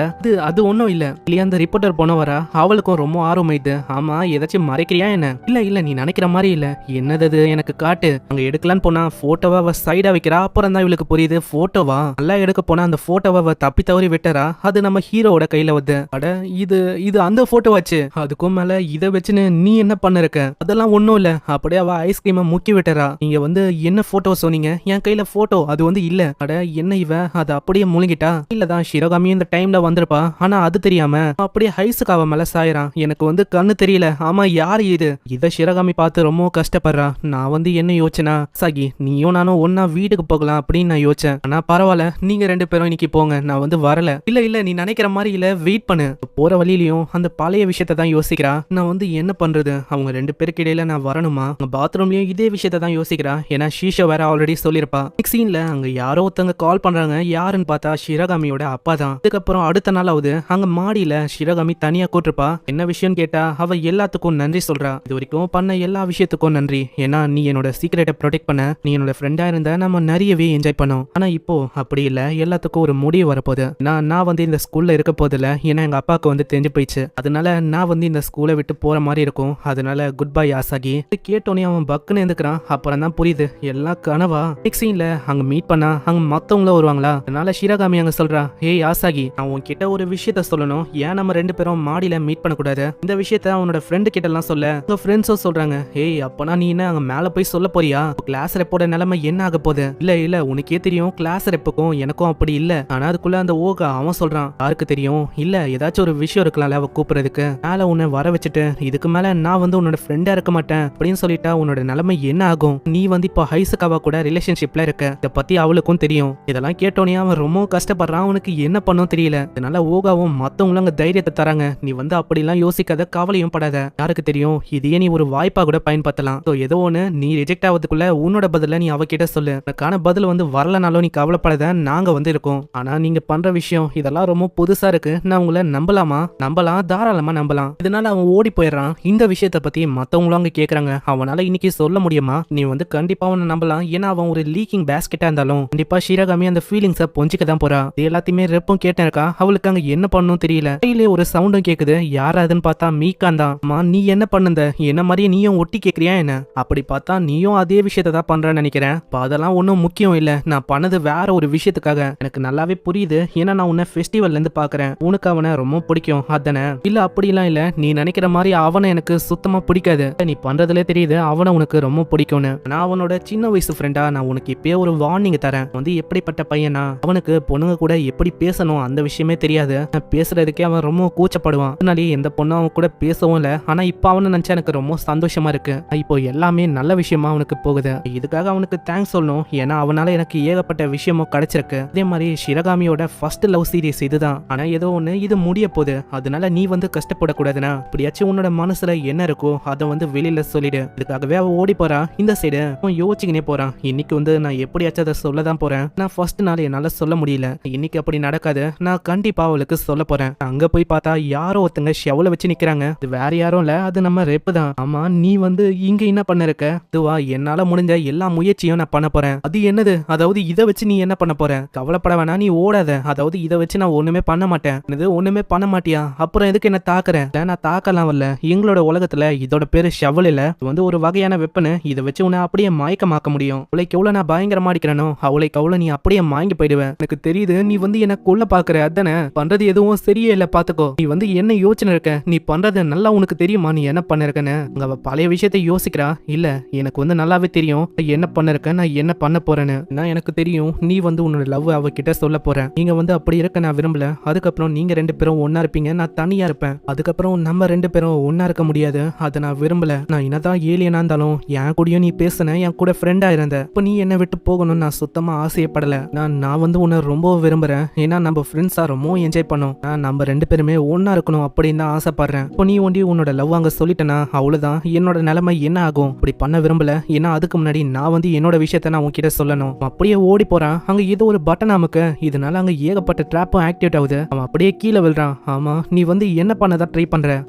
அது ஒன்னும் இல்ல, இல்லையா அந்த ரிப்போர்ட்டர் போன வரா, அவளுக்கும் ரொம்ப ஆர்வம் ஆயிடுது, ஆமா ஏதாச்சும் மறைக்கிறியா என்ன, இல்ல நீ நினைக்கிற மாதிரி இல்ல, என்னது எனக்கு காட்டு, அங்க எடுக்கலான்னு போனா போட்டோவை அவ சைடா வைக்கிறா, அப்புறம் தான் இவளுக்கு புரியுது போட்டோவா நல்லா எடுக்க போனா அந்த போட்டோவை அவ தப்பி தவறி விட்டறா, அது நம்ம ஹீரோவோட கையில வந்து, அட இது அந்த போட்டோவாச்சு, அதுக்கும் மேல இதை வச்சுன்னு நீ என்ன பண்ணிருக்க, அதெல்லாம் ஒண்ணும் இல்ல, அப்படியே அவ ஐஸ்கிரீமை முக்கி விட்டறா, நீங்க வந்து என்ன போட்டோ சொன்னீங்க, என் கையில போட்டோ அது வந்து இல்ல, அட என்ன இவ அதை அப்படியே முழுங்கிட்டா, இல்லதான் ஷிரோகாமி இந்த டைம்ல வந்திருப்பா, ஆனா அது தெரியாம அப்படியே ஹைசுகாவ மேல சாயிறான், எனக்கு வந்து கண்ணு தெரியல, ஆமா யாரு இது, இத ஷிரோகாமி பார்த்து ரொம்ப கஷ்டப்படுறா, நான் வந்து என்ன யோசனா, சாகி நீயும் நானும் ஒன்னா வீட்டுக்கு போகலாம் அப்படின்னு நான் யோசிச்சேன், ஆனா பரவாயில்ல நீங்க ரெண்டு பேரும் இன்னைக்கு போங்க, நான் வந்து வரல, இல்ல நீ நினைக்கிற மாதிரி இல்ல, வெயிட் பண்ணு, போற வழியிலையும் அந்த பழைய விஷயத்தை தான் யோசிக்கிறா, நான் வந்து என்ன பண்றது, அவங்க ரெண்டு பேருக்கு இடையில நான் வரணுமா, பாத்ரூம்லயும் இதே விஷயத்தை தான் யோசிக்கிறா, ஏன்னா ஷீஷா வேற ஆல்ரெடி சொல்லிருப்பா. சீன்ல அங்க யாரோ ஒருத்தவங்க கால் பண்றாங்க, யாருன்னு பார்த்தா ஷிரகாமியோட அப்பா தான். அதுக்கப்புறம் அடுத்த நாள் ஆகுது, அங்க மாடியில ஷிரகாமி தனியா கூட்டிருப்பா, என்ன விஷயம் கேட்டா அவ எல்லாத்துக்கும் நன்றி சொல்றா, இது வரைக்கும் பண்ண எல்லா விஷயத்துக்கும் நன்றி, ஏன்னா நீ என்னோட சீக்கிரட்டை ப்ரொடெக்ட் பண்ண, நீ என்னோட ஃப்ரெண்டா இருந்த, நம்ம நிறையவே என்ஜாய் பண்ணோம், ஆனா இப்போ அப்படி இல்ல, எல்லாத்துக்கும் ஒரு முடிவு வரப்போகுது, நான் வந்து இந்த ஸ்கூல்ல இருக்க போதில்ல, ஏன்னா எங்க அப்பாவுக்கு வந்து தெரிஞ்சு போயிடுச்சு, அதனால நான் வந்து இந்த ஸ்கூலை விட்டு போற மாதிரி இருக்கும், அதனால குட் பை ஆசாகி. கேட்டோன்னே அவன் பக்குன்னு இருந்துக்கிறான், அப்புறம் தான் புரியுது எல்லாம் கனவா. நெக்ஸ்ட் சீன்ல அங்க மீட் பண்ணா அங்க மத்தவங்களும் வருவாங்களா, அதனால ஷிரகாமி அங்க சொல்றா, ஏய் ஆசாகி நான் உன்கிட்ட ஒரு விஷயத்த சொல்லணும், ஏன் நம்ம ரெண்டு பேரும் மாடியில மீட் பண்ணக்கூடாது, இந்த விஷயத்த அவனோட ஃப்ரெண்டு கிட்ட எல்லாம் சொல்ல, உங்க ஃப்ரெண்ட்ஸும் சொல்றாங்க, ஏய் அப்பனா நீ என்ன அங்க மேல போய் சொல்ல போறியா, கிளாஸ் ரெப்போட நிலைமை என்ன ஆக போகுது, இல்ல உனக்கே தெரியும் கிளாஸ் ரெப்புக்கும் எனக்கும் அப்படி இல்ல, ஆனா அதுக்குள்ள அந்த ஓகா அவன் சொல்றான், யாருக்கு தெரியும், இல்ல ஏதாச்சும் ஒரு விஷயம் இருக்கலாம்ல அவ கூப்பிடுறதுக்கு, மேல உன்னை வர வச்சுட்டு இதுக்கு மேல நான் வந்து உன்னோட ஃப்ரெண்டா இருக்க மாட்டேன் அப்படின்னு சொல்லிட்டா உன்னோட நிலைமை என்ன ஆகும், நீ வந்து இப்போ ஹைசுகாவா கூட ரிலேஷன்ஷிப்ல இருக்க, இதை பத்தி அவளுக்கும் தெரியும், இதெல்லாம் கேட்டோன்னே அவன் ரொம்ப கஷ்டப்படுறான், அவனுக்கு என்ன பண்ணும் தெரியல, அதனால ஓகாவும் மத்தவங்களும் அங்க தைரியத்தை தராங்க, நீ வந்து அப்படிலாம் யோசிக்காத, கவலையும் படாத, யாருக்கு தெரியும் இதையே நீ ஒரு வாய்ப்பா கூட பயன்படுத்தலாம், ஏதோ ஒண்ணு நீ ரிஜெக்ட் ஆகிறதுக்குள்ள உன்னோட பதில நீ அவகிட்ட சொல்லு, எனக்கான பதில் வந்து வரலனாலும் நீ கவலைப்படாத, நாங்க வந்து இருக்கோம், ஆனா நீங்க பண்ற விஷயம் இதெல்லாம் ரொம்ப புதுசா இருக்கு, நான் உங்களை நம்பலாம் தாராளமா நம்பலாம், இதனால அவன் ஓடி போயிடுறான். இந்த விஷயத்தை பத்தி மத்தவங்களும் அங்க கேக்குறாங்க, அவனால இன்னைக்கு சொல்ல முடியுமா, நீ வந்து கண்டிப்பா அவனை நம்பலாம், ஏன்னா அவன் ஒரு லீக்கிங் பேஸ்கெட்டா இருந்தாலும் கண்டிப்பா ஷிரகாமி அந்த ஃபீலிங்ஸை பொஞ்சிக்க தான் போறா, இது எல்லாத்தையுமே ரெப்பும் கேட்டேன் இருக்கா, அவளுக்கு அங்க என்ன பண்ணணும் தெரியல, கையிலே ஒரு சவுண்டும் கேக்குது, யாராதுன்னு பார்த்தா மீகான் தான், அம்மா நீ என்ன பண்ணுந்த, என்ன மாதிரியே நீயும் ஒட்டி கேக்குறியா என்ன, அப்படி பார்த்தா நீயும் அதே விஷயத்தை தான் பண்றன்னு நினைக்கிறேன், அதெல்லாம் ஒன்றும் முக்கியம் இல்ல, நான் பண்ணது வேற ஒரு விஷயத்துக்காக, எனக்கு நல்லாவே புரியுது, ஏன்னா நான் உன்னை ஃபெஸ்டிவல்ல இருந்து பாக்குறேன், உனக்கு அவனை ரொம்ப பிடிக்கும் அதானே, இல்ல அப்படிலாம் இல்ல, நீ நினைக்கிற மாதிரி அவனை எனக்கு சுத்தமா பிடிக்காது, நீ பண்றதுல தெரியுது அவனை உனக்கு ரொம்ப பிடிக்கும்னு, நான் அவனோட சின்ன வயசு ஃப்ரெண்டா நான் உனக்கு இப்பயே ஒரு வார்னிங் தரேன், வந்து எப்படிப்பட்ட பையனா, அவனுக்கு பொண்ணுங்க கூட எப்படி பேசணும் அந்த விஷயமே தெரியாது, பேசுறதுக்கே அவன் ரொம்ப கூச்சப்படுவான், அதனாலேயே எந்த பொண்ணும் அவன் கூட பேசவும் இல்ல, ஆனா இப்ப அவனை நினைச்சா எனக்கு ரொம்ப சந்தோஷமா இருக்கு, இப்போ எல்லாமே நல்ல விஷயம் விஷயமா அவனுக்கு போகுது. இதுக்காக அவனுக்கு தேங்க்ஸ் சொல்லணும், ஏன்னா அவனால எனக்கு ஏகப்பட்ட விஷயமும் கிடைச்சிருக்கு. அதே மாதிரி ஷிரகாமியோட ஃபர்ஸ்ட் லவ் சீரியஸ் இதுதான். ஆனா ஏதோ ஒண்ணு இது முடிய போகுது, அதனால நீ வந்து கஷ்டப்படக்கூடாதுன்னா இப்படியாச்சும் உன்னோட மனசுல என்ன இருக்கோ அதை வந்து வெளியில சொல்லிடு. இதுக்காகவே அவ ஓடி போறா. இந்த சைடு அவன் யோசிச்சுக்கினே போறான், இன்னைக்கு வந்து நான் எப்படியாச்சும் அதை சொல்லதான் போறேன். நான் ஃபர்ஸ்ட் நாள் என்னால சொல்ல முடியல, இன்னைக்கு அப்படி நடக்காது, நான் கண்டிப்பா அவளுக்கு சொல்ல போறேன். அங்க போய் பார்த்தா யாரோ ஒருத்தங்க ஷெவல வச்சு நிக்கிறாங்க. இது வேற யாரும் இல்ல, அது நம்ம ரெப்பு தான். ஆமா, நீ வந்து இங்க என்ன பண்ண இருக்க? இதுவா, என்னால முடிஞ்ச எல்லா முயற்சியும் நான் பண்ண போறேன். அது என்னது? அதாவது இதை வச்சு நீ என்ன பண்ண போற? கவலைப்பட வேணாம், நீ ஓடாத. அதாவது இதை வச்சு நான் ஒண்ணுமே பண்ண மாட்டேன். இது ஒண்ணுமே பண்ண மாட்டியா? அப்புறம் எதுக்கு என்ன தாக்குறேன்? நான் தாக்கலாம் வரல. எங்களோட உலகத்துல இதோட பேரு ஷெவல் இல்ல, இது வந்து ஒரு வகையான வெப்பனு. இதை வச்சு உன்னை அப்படியே மயக்கமாக்க முடியும். அவளைக்கு எவ்வளவு நான் பயங்கரமா அடிக்கிறனோ அவளைக்கு அவ்வளவு நீ அப்படியே மயங்கி போயிடுவேன். எனக்கு தெரியுது நீ வந்து என்ன கொல்ல பாக்குற, அதானே? பண்றது எதுவும் சரியே இல்ல, பாத்துக்கோ. நீ வந்து என்ன யோசனை இருக்க? நீ பண்றது நல்லா உனக்கு தெரியுமா நீ என்ன பண்ண இருக்கன்னு? அவ பழைய விஷயத்தை யோசிக்கிறா. இல்ல, எனக்கு வந்து நல்லாவே தெரியும் என்ன பண்ண இருக்க, நான் என்ன பண்ண போறேன்னு. நான் எனக்கு தெரியும் நீ வந்து உன்னோட லவ் அவகிட்ட சொல்ல போற. நீங்க வந்து அப்படி இருக்க நான் விரும்பல. அதுக்கப்புறம் நீங்க ரெண்டு பேரும் ஒன்னா இருப்பீங்க, நான் தனியா இருப்பேன். அதுக்கப்புறம் நம்ம ரெண்டு பேரும் ஒன்னா இருக்க முடியாது, அதை நான் விரும்பல. நான் என்னதான் ஏலியனா இருந்தாலும் என் கூடயும் நீ பேசுன, என் கூட ஃப்ரெண்டா இருந்த. இப்ப நீ என்ன விட்டு போகணும்னு நான் சுத்தமா ஆசையப்படல. நான் வந்து உன்னை ரொம்ப விரும்புறேன், ஏன்னா நம்ம ஃப்ரெண்ட்ஸா ரொம்ப என்ஜாய் பண்ணோம். நம்ம ரெண்டு பேருமே ஒன்னா இருக்கணும் அப்படின்னு தான் ஆசைப்படுறேன். இப்போ நீ ஒண்டி உன்னோட லவ் அங்க சொல்லிட்டேனா அவ்வளவுதான், என்னோட நிலைமை என்ன ஆகும்? அப்படி பண்ண விரும்பல, ஏன்னா அதுக்கு முன்னாடி நான் வந்து என்னோட விஷயத்த நான் உன்கிட்ட சொல்லணும். அப்படியே ஓடி போறான். அங்க ஏதோ ஒரு பட்டன் அமுக்க, இதனால அங்க ஏகப்பட்ட ட்ராப்பும் ஆக்டிவேட் ஆகுது. அவன் அப்படியே கீழே விழுறான். ஆமா, நீ வந்து என்ன பண்ணதான் ட்ரை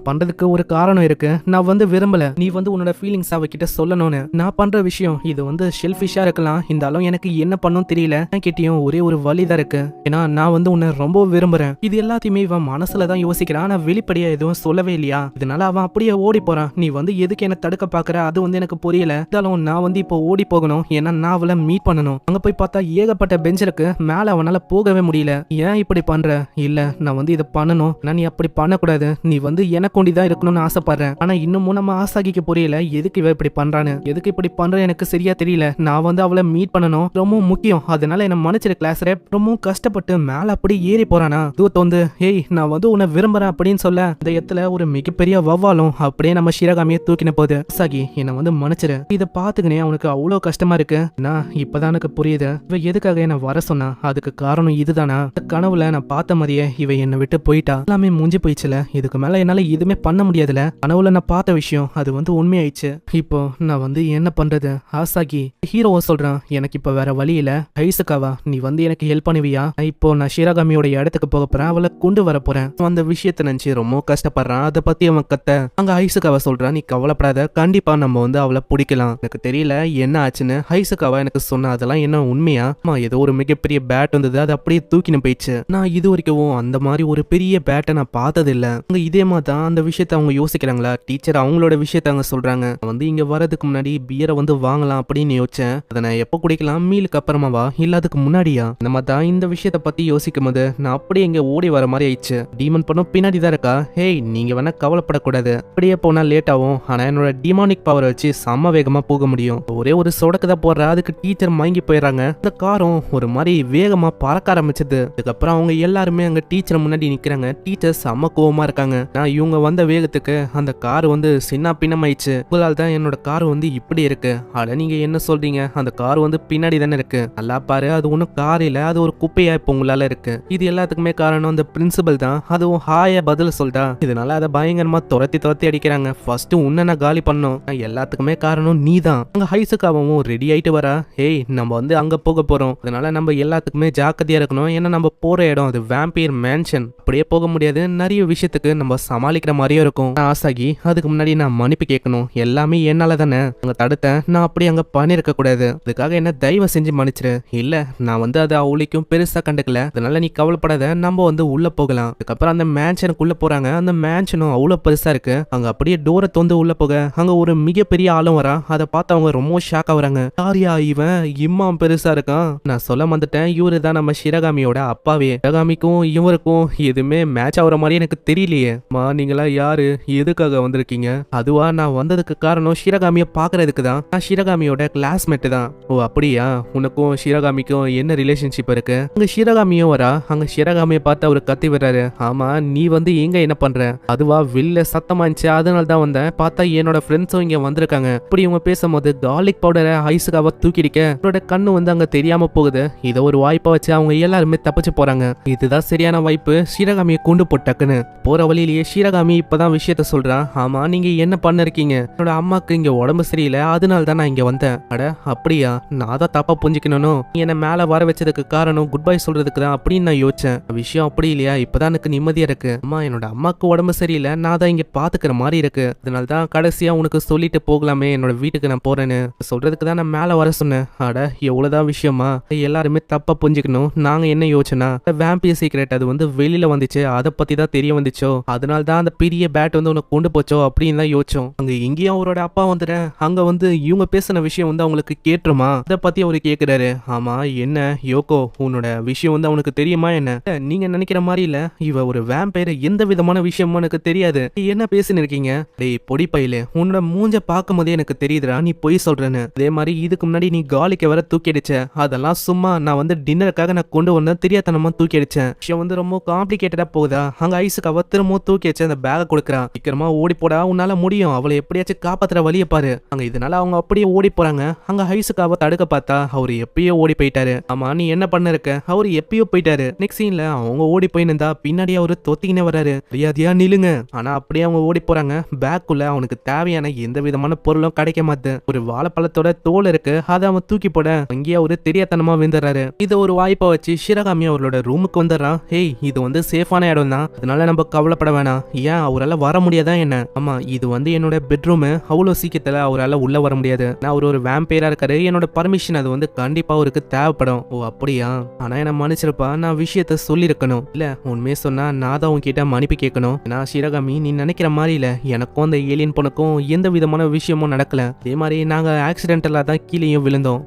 பண்றதுக்கு ஒரு காரணம் இருக்கு. நான் வந்து விரும்பல நீ வந்து உன்னோட ஃபீலிங்ஸ் அவகிட்ட சொல்லணும்னு. நான் பண்ற விஷயம் இது வந்து ஷெல்ஃபிஷா இருக்கலாம், இருந்தாலும் எனக்கு என்ன பண்ணும் தெரியல. கிட்டயும் ஒரே ஒரு வழிதான் இருக்கு, ஏன்னா நான் வந்து உன்னை ரொம்ப விரும்புறேன். இது எல்லாத்தையுமே இவன் மனசுல தான் யோசிக்கிறான், ஆனா வெளிப்படையா எதுவும் சொல்லவே இல்லையா. இதனால அவன் அப்படியே ஓடி போறான். நீ வந்து எதுக்கு என்ன தடுக்க பாக்குற, அது வந்து எனக்கு புரியல. இருந்தாலும் நான் வந்து இப்போ ஓடி போகணும், ஏன்னா நான் அவளை மீட் பண்ணணும். அங்க போய் பார்த்தா ஏகப்பட்ட பெஞ்ச் இருக்கு, மேல அவனால போகவே முடியல. ஏன் இப்படி பண்ற? இல்ல, நான் வந்து இதை பண்ணணும், நான் நீ அப்படி பண்ணக்கூடாது. நீ வந்து எனக்கு ஒண்டிதான் இருக்கணும்னு ஆசைப்படுறேன், ஆனா இன்னமும் நம்ம ஆசாகிக்கு புரியல எதுக்கு இவ இப்படி பண்றான்னு. எதுக்கு இப்படி பண்ற எனக்கு சரியா தெரியல. நான் வந்து அவளை மீட் பண்ணணும், ரொம்ப முக்கியம். அதனால என்ன மன்னிச்சிரு கிளாஸ் ரேப். ரொம்ப கஷ்டப்பட்டு மேல அப்படி ஏறி போறானா. தூத்து வந்து ஏய் நான் வந்து உன்னை விரும்புறேன் அப்படின்னு சொல்ல, இந்த இடத்துல ஒரு மிகப்பெரிய வவ்வாலும் அப்படியே நம்ம ஷிரகாமியை தூக்கின போகுது. ஆசாகி என்ன வந்து மன்னிச்சிரு. இதை பாத்துக்கினே அவனுக்கு அவ்வளவு கஷ்டமா இருக்கு. நான் இப்பதான் எனக்கு புரியுது இவ எதுக்காக என்ன வர சொன்னா. அதுக்கு காரணம் இதுதானா? கனவுல நான் பார்த்த மாதிரியே இவ என்னை விட்டு போயிட்டா. எல்லாமே முடிஞ்சு போயிடுச்சுல, இதுக்கு மேல என்னால எதுவுமே பண்ண முடியாதுல. கனவுல நான் பார்த்த விஷயம் அது வந்து உண்மையாயிடுச்சு. இப்போ நான் வந்து என்ன பண்றது? ஆசாகி ஹீரோவா சொல்றான், எனக்கு இப்ப வேற வழி இல்ல. ஹைசுகாவா, நீ வந்து எனக்கு ஹெல்ப் பண்ணுவியா? இப்போ நான் ஷிரகாமியோட இடத்துக்கு போக போறேன், அவளை கொண்டு வர போறேன். அந்த விஷயத்தை நினைச்சு ரொம்ப கஷ்டப்படுறான். அதை பத்தி அவன் கத்த அங்க ஹைசுகாவா சொல்றான், நீ கவலைப்படாத, கண்டிப்பா நம்ம வந்து அவளை பிடிக்கலாம். எனக்கு தெரியல என்ன ஆச்சுன்னு ஹைசுகாவா எனக்கு சொன்னா. அதெல்லாம் என்ன உண்மையா? ஏதோ ஒரு மிகப்பெரிய பேட் வந்தது, அது அப்படியே தூக்கின்னு போயிடுச்சு. நான் இது வரைக்கும் அந்த மாதிரி ஒரு பெரிய பேட்டை நான் பார்த்தது இல்ல. அங்க இதே மாதிரி தான் அந்த விஷயத்த அவங்க யோசிக்கிறாங்களா? டீச்சர் அவங்களோட விஷயத்த அவங்க சொல்றாங்க. வந்து இங்க வரதுக்கு முன்னாடி பியரை வந்து வாங்கலாம் அப்படின்னு யோசிச்சேன். அதை நான் எப்போ குடிக்கலாம்? மீலுக்கு அப்புறமாவா இல்ல அதுக்கு முன்னாடியா? இந்த மாதிரி தான் இந்த விஷயத்த பத்தி யோசிக்கும் போது நான் அப்படியே இங்க ஓடி வர மாதிரி ஆயிடுச்சு. டீமன் படம் பின்னாடி தான் இருக்கா. ஹேய், நீங்க வேணா கவலைப்படக்கூடாது, அப்படியே போனா லேட் ஆகும், ஆனா என்னோட டிமானிக் பவரை வச்சு செம்ம வேகமா போக முடியும். ஒரே ஒரு சொடக்கு தான் போடுற, அதுக்கு டீச்சர் மயங்கி போயிடுறாங்க. இந்த காரும் ஒரு மாதிரி வேகமா பறக்க ஆரம்பிச்சது. அதுக்கப்புறம் அவங்க எல்லாருமே அங்க டீச்சர் முன்னாடி நிக்கிறாங்க. டீச்சர் செம்ம கோவமா இருக்காங்க. நான் இவங்க வந்த வேகத்துக்கு அந்த கார் வந்து சின்ன பின்னமாயிடுச்சு. உங்களால் தான் என்னோட கார் வந்து இப்படி இருக்கு. ஆனா நீங்க என்ன சொல்றீங்க? அந்த கார் வந்து பின்னாடி தானே இருக்கு. நல்லா பாரு, அது ஒன்னும் கார் இல்ல, அது ஒரு குப்பையா இப்ப உங்களால இருக்கு. இது எல்லாத்துக்குமே காரணம் அந்த பிரின்சிபல் தான். அதுவும் ஹாயா பதில் சொல்லிட்டா. இதனால அதை பயங்கரமா துரத்தி அடிக்கிறாங்க. ஃபர்ஸ்ட் உன்ன நான் காலி பண்ணோம், எல்லாத்துக்குமே காரணம் நீ தான். அங்க ஹைசுகாவும் ரெடி ஆயிட்டு வரா. ஏய், நம்ம வந்து அங்க போக போறோம், அதனால நம்ம எல்லாத்துக்குமே ஜாக்கிரதையா இருக்கணும். ஏன்னா நம்ம போற இடம் அது வேம்பயர் மேன்ஷன். அப்படியே போக முடியாது, நிறைய விஷயத்துக்கு நம்ம சமாளிக்கிற மாதிரியும் இருக்கும். ஆசாகி, அதுக்கு முன்னாடி நான் மன்னிப்பு கேட்கணும். எல்லாமே என்னால தானே அங்க தடுத்தேன், நான் அப்படி அங்க பண்ணிருக்க கூடாது. அதுக்காக என்ன தயவு செஞ்சு மன்னிச்சிரு. இல்ல, நான் வந்து அதை அவளுக்கும் பெருசா கண்டுக்கல, அதனால நீ கவலைப்படாத, நம்ம வந்து உள்ள போகலாம். அதுக்கப்புறம் அந்த மேன்ஷனுக்குள்ள போறாங்க. அந்த மேன்ஷனும் அவ்வளவு பெருசா இருக்கு. அங்க அப்படியே டோரை தொந்து உள்ள போக அங்க ஒரு மிகப்பெரிய ஆளும் வரா. அதை பார்த்து அவங்க ரொம்ப ஷாக் ஆகுறாங்க. யாரியா இவன், இம்மாம் பெருசா இருக்கான். நான் சொல்ல வந்துட்டேன், இவரு தான் நம்ம ஷிரகாமியோட அப்பாவே. ஷிரகாமிக்கும் இவருக்கும் எதுவுமே மேட்ச் ஆகுற மாதிரி எனக்கு தெரியலையே. நீங்களா யாரு, எதுக்காக வந்திருக்கீங்க? அதுவா, நான் வந்ததுக்கு காரணம் ஷிரகாமிய பாக்குறதுக்கு தான். நான் ஷிரகாமியோட கிளாஸ்மேட் தான். ஓ அப்படியா? உனக்கும் ஷிரகாமிக்கும் என்ன ரிலேஷன்ஷிப் இருக்கு? அங்க ஷிரகாமியும் வரா. அங்க ஷிரகாமிய பார்த்து அவரு கத்தி விடுறாரு. ஆமா, நீ வந்து எங்க என்ன பண்ற? அதுவா, வெளில சத்தமா இருந்துச்சு, அதனால தான் வந்தேன். பார்த்தா என்னோட ஃப்ரெண்ட்ஸும் இங்க வந்திருக்காங்க. இப்படி இவங்க இவங்க பேசும்போது கார்லிக் பவுடரை ஐஸுக்காக தூக்கிடிக்க அவரோட கண்ணு வந்து அங்க தெரியாம போகுது. இதை ஒரு வாய்ப்பா வச்சு அவங்க எல்லாருமே தப்பிச்சு போறாங்க. இதுதான் சரியான வாய்ப்பு ஷிரகாமியை கொண்டு போட்டாக்குன்னு. போற வழியிலேயே ஷிரகாமி இப்பதான் விஷயத்த சொல்றான். ஆமா, நீங்க என்ன பண்ண இருக்கீங்க? என்னோட அம்மாக்கு இங்க உடம்பு சரியில்லை, அதனால தான் நான் இங்க வந்தேன். அட அப்படியா, நான் தான் தப்பா புரிஞ்சுக்கணும். நீ என்ன மேல வர வச்சதுக்கு காரணம் குட் பை சொல்றதுக்கு தான் அப்படின்னு நான் யோசிச்சேன். விஷயம் அப்படி இல்லையா? இப்பதான் எனக்கு நிம்மதியா இருக்கு. அம்மா, என்னோட அம்மாக்கு உடம்பு சரியில்லை, நான் தான் இங்க பாத்துக்கிற மாதிரி இருக்கு. அதனால தான் கடைசியா உனக்கு சொல்லிட்டு போகலாமே, என்னோட வீட்டுக்கு நான் போறேன்னு சொல்றதுக்கு தான் நான் மேல வர சொன்னேன். அட எவ்வளவுதான் விஷயமா? எல்லாருமே தப்பா புரிஞ்சுக்கணும். நாங்க என்ன யோசனா, வேம்பியர் சீக்ரெட் அது வந்து வெளியில வந்துச்சு, அதை பத்தி தான் தெரிய வந்துச்சோ, அதனால தான் அந்த பெரிய பேட் வந்து உனக்கு கொண்டு போச்சோ அப்படின்னு தான் யோசிச்சோம். அங்க எங்கேயும் அவரோட அப்பா வந்துட்டேன். அங்க வந்து இவங்க பேசின விஷயம் வந்து அவங்களுக்கு கேட்டுருமா, அதை பத்தி அவரு கேக்குறாரு. ஆமா, என்ன யோகோ, உன்னோட விஷயம் வந்து அவனுக்கு தெரியுமா என்ன? நீங்க நினைக்கிற மாதிரி இல்ல, இவ ஒரு வேம்பயர், எந்த விதமான விஷயமும் எனக்கு தெரியாது. என்ன பேசின்னு இருக்கீங்க? டேய் பொடி பையில, உன்னோட மூஞ்ச பார்க்கும் போதே எனக்கு தெரியுதுடா நீ பொய் சொல்றேன்னு. அதே மாதிரி இதுக்கு முன்னாடி நீ காலிக்க வர தூக்கி அடிச்ச, அதெல்லாம் சும்மா நான் வந்து டின்னருக்காக நான் கொண்டு வந்தேன், தெரியாதனமா தூக்கி அடிச்சேன். விஷயம் வந்து ரொம்ப காம்ப்ளிகேட்டடா போகுதா? அங்க ஐஸுக்கு அவ திரும்பவும் தூக்கி வச்சு அந்த பேக கொடுக்குறான். சீக்கிரமா ஓடி போடா, உன்னால முடியும், அவளை எப்படியாச்சும் காப்பாத்துற வழிய பாரு. அங்க இதனால அவங்க அப்படியே ஓடி போறாங்க. அங்க ஐஸுக்கு அவ தடுக்க பார்த்தா அவரு எப்பயோ ஓடி போயிட்டாரு. ஆமா, நீ என்ன பண்ண இருக்க? அவரு எப்பயோ போயிட்டாரு. நெக்ஸ்ட் சீன்ல அவங்க ஓடி போய் நின்றா பின்னாடி அவரு தொத்திக்கினே வராரு. மரியாதையா நிலுங்க. ஆனா அப்படியே அவங்க ஓடி போறாங்க. பேக்குள்ள அவனுக்கு தேவையான எந்த விதமான பொருளும் கிடைக்க மாட்டேது. ஒரு வாழைப்பழத்தோட தோல் இருக்கு, அதை அவன் தூக்கி போட அங்கேயே அவரு தெரியாதனமா விழுந்துறாரு. இதை ஒரு வாய்ப்பா வச்சு ஷிரகாமி அவரோட ரூமுக்கு வந்துடுறான். ஹேய், இது வந்து சேஃபான இடம் தான், அதனால நம்ம கவலைப்பட வேணாம். ஏன் அவரால் வர முடியாதா என்ன? ஆமா, இது வந்து என்னோட பெட்ரூம், அவ்வளவு சீக்கிரத்துல அவரால் உள்ள வர முடியாது. நான் ஒரு வேம்பையரா இருக்காரு, என்னோட பர்மிஷன் அது வந்து கண்டிப்பா அவருக்கு தேவைப்படும். ஓ அப்படியா? ஆனா என்ன மன்னிச்சிருப்பா, நான் விஷயத்த சொல்லியிருக்கணும். இல்ல, உண்மையே சொன்னா நான் தான் உன்கிட்ட மன்னிப்பு கேட்கணும். ஏன்னா ஷிரகாமி, நீ நினைக்கிற மாதிரி இல்ல, எனக்கும் அந்த ஏலியன் பொண்ணுக்கும் எந்த விதமான விஷயமும் நடக்கல. அதே மாதிரி நாங்க ஆக்சிடென்டலா தான் கீழேயும் விழுந்தோம்.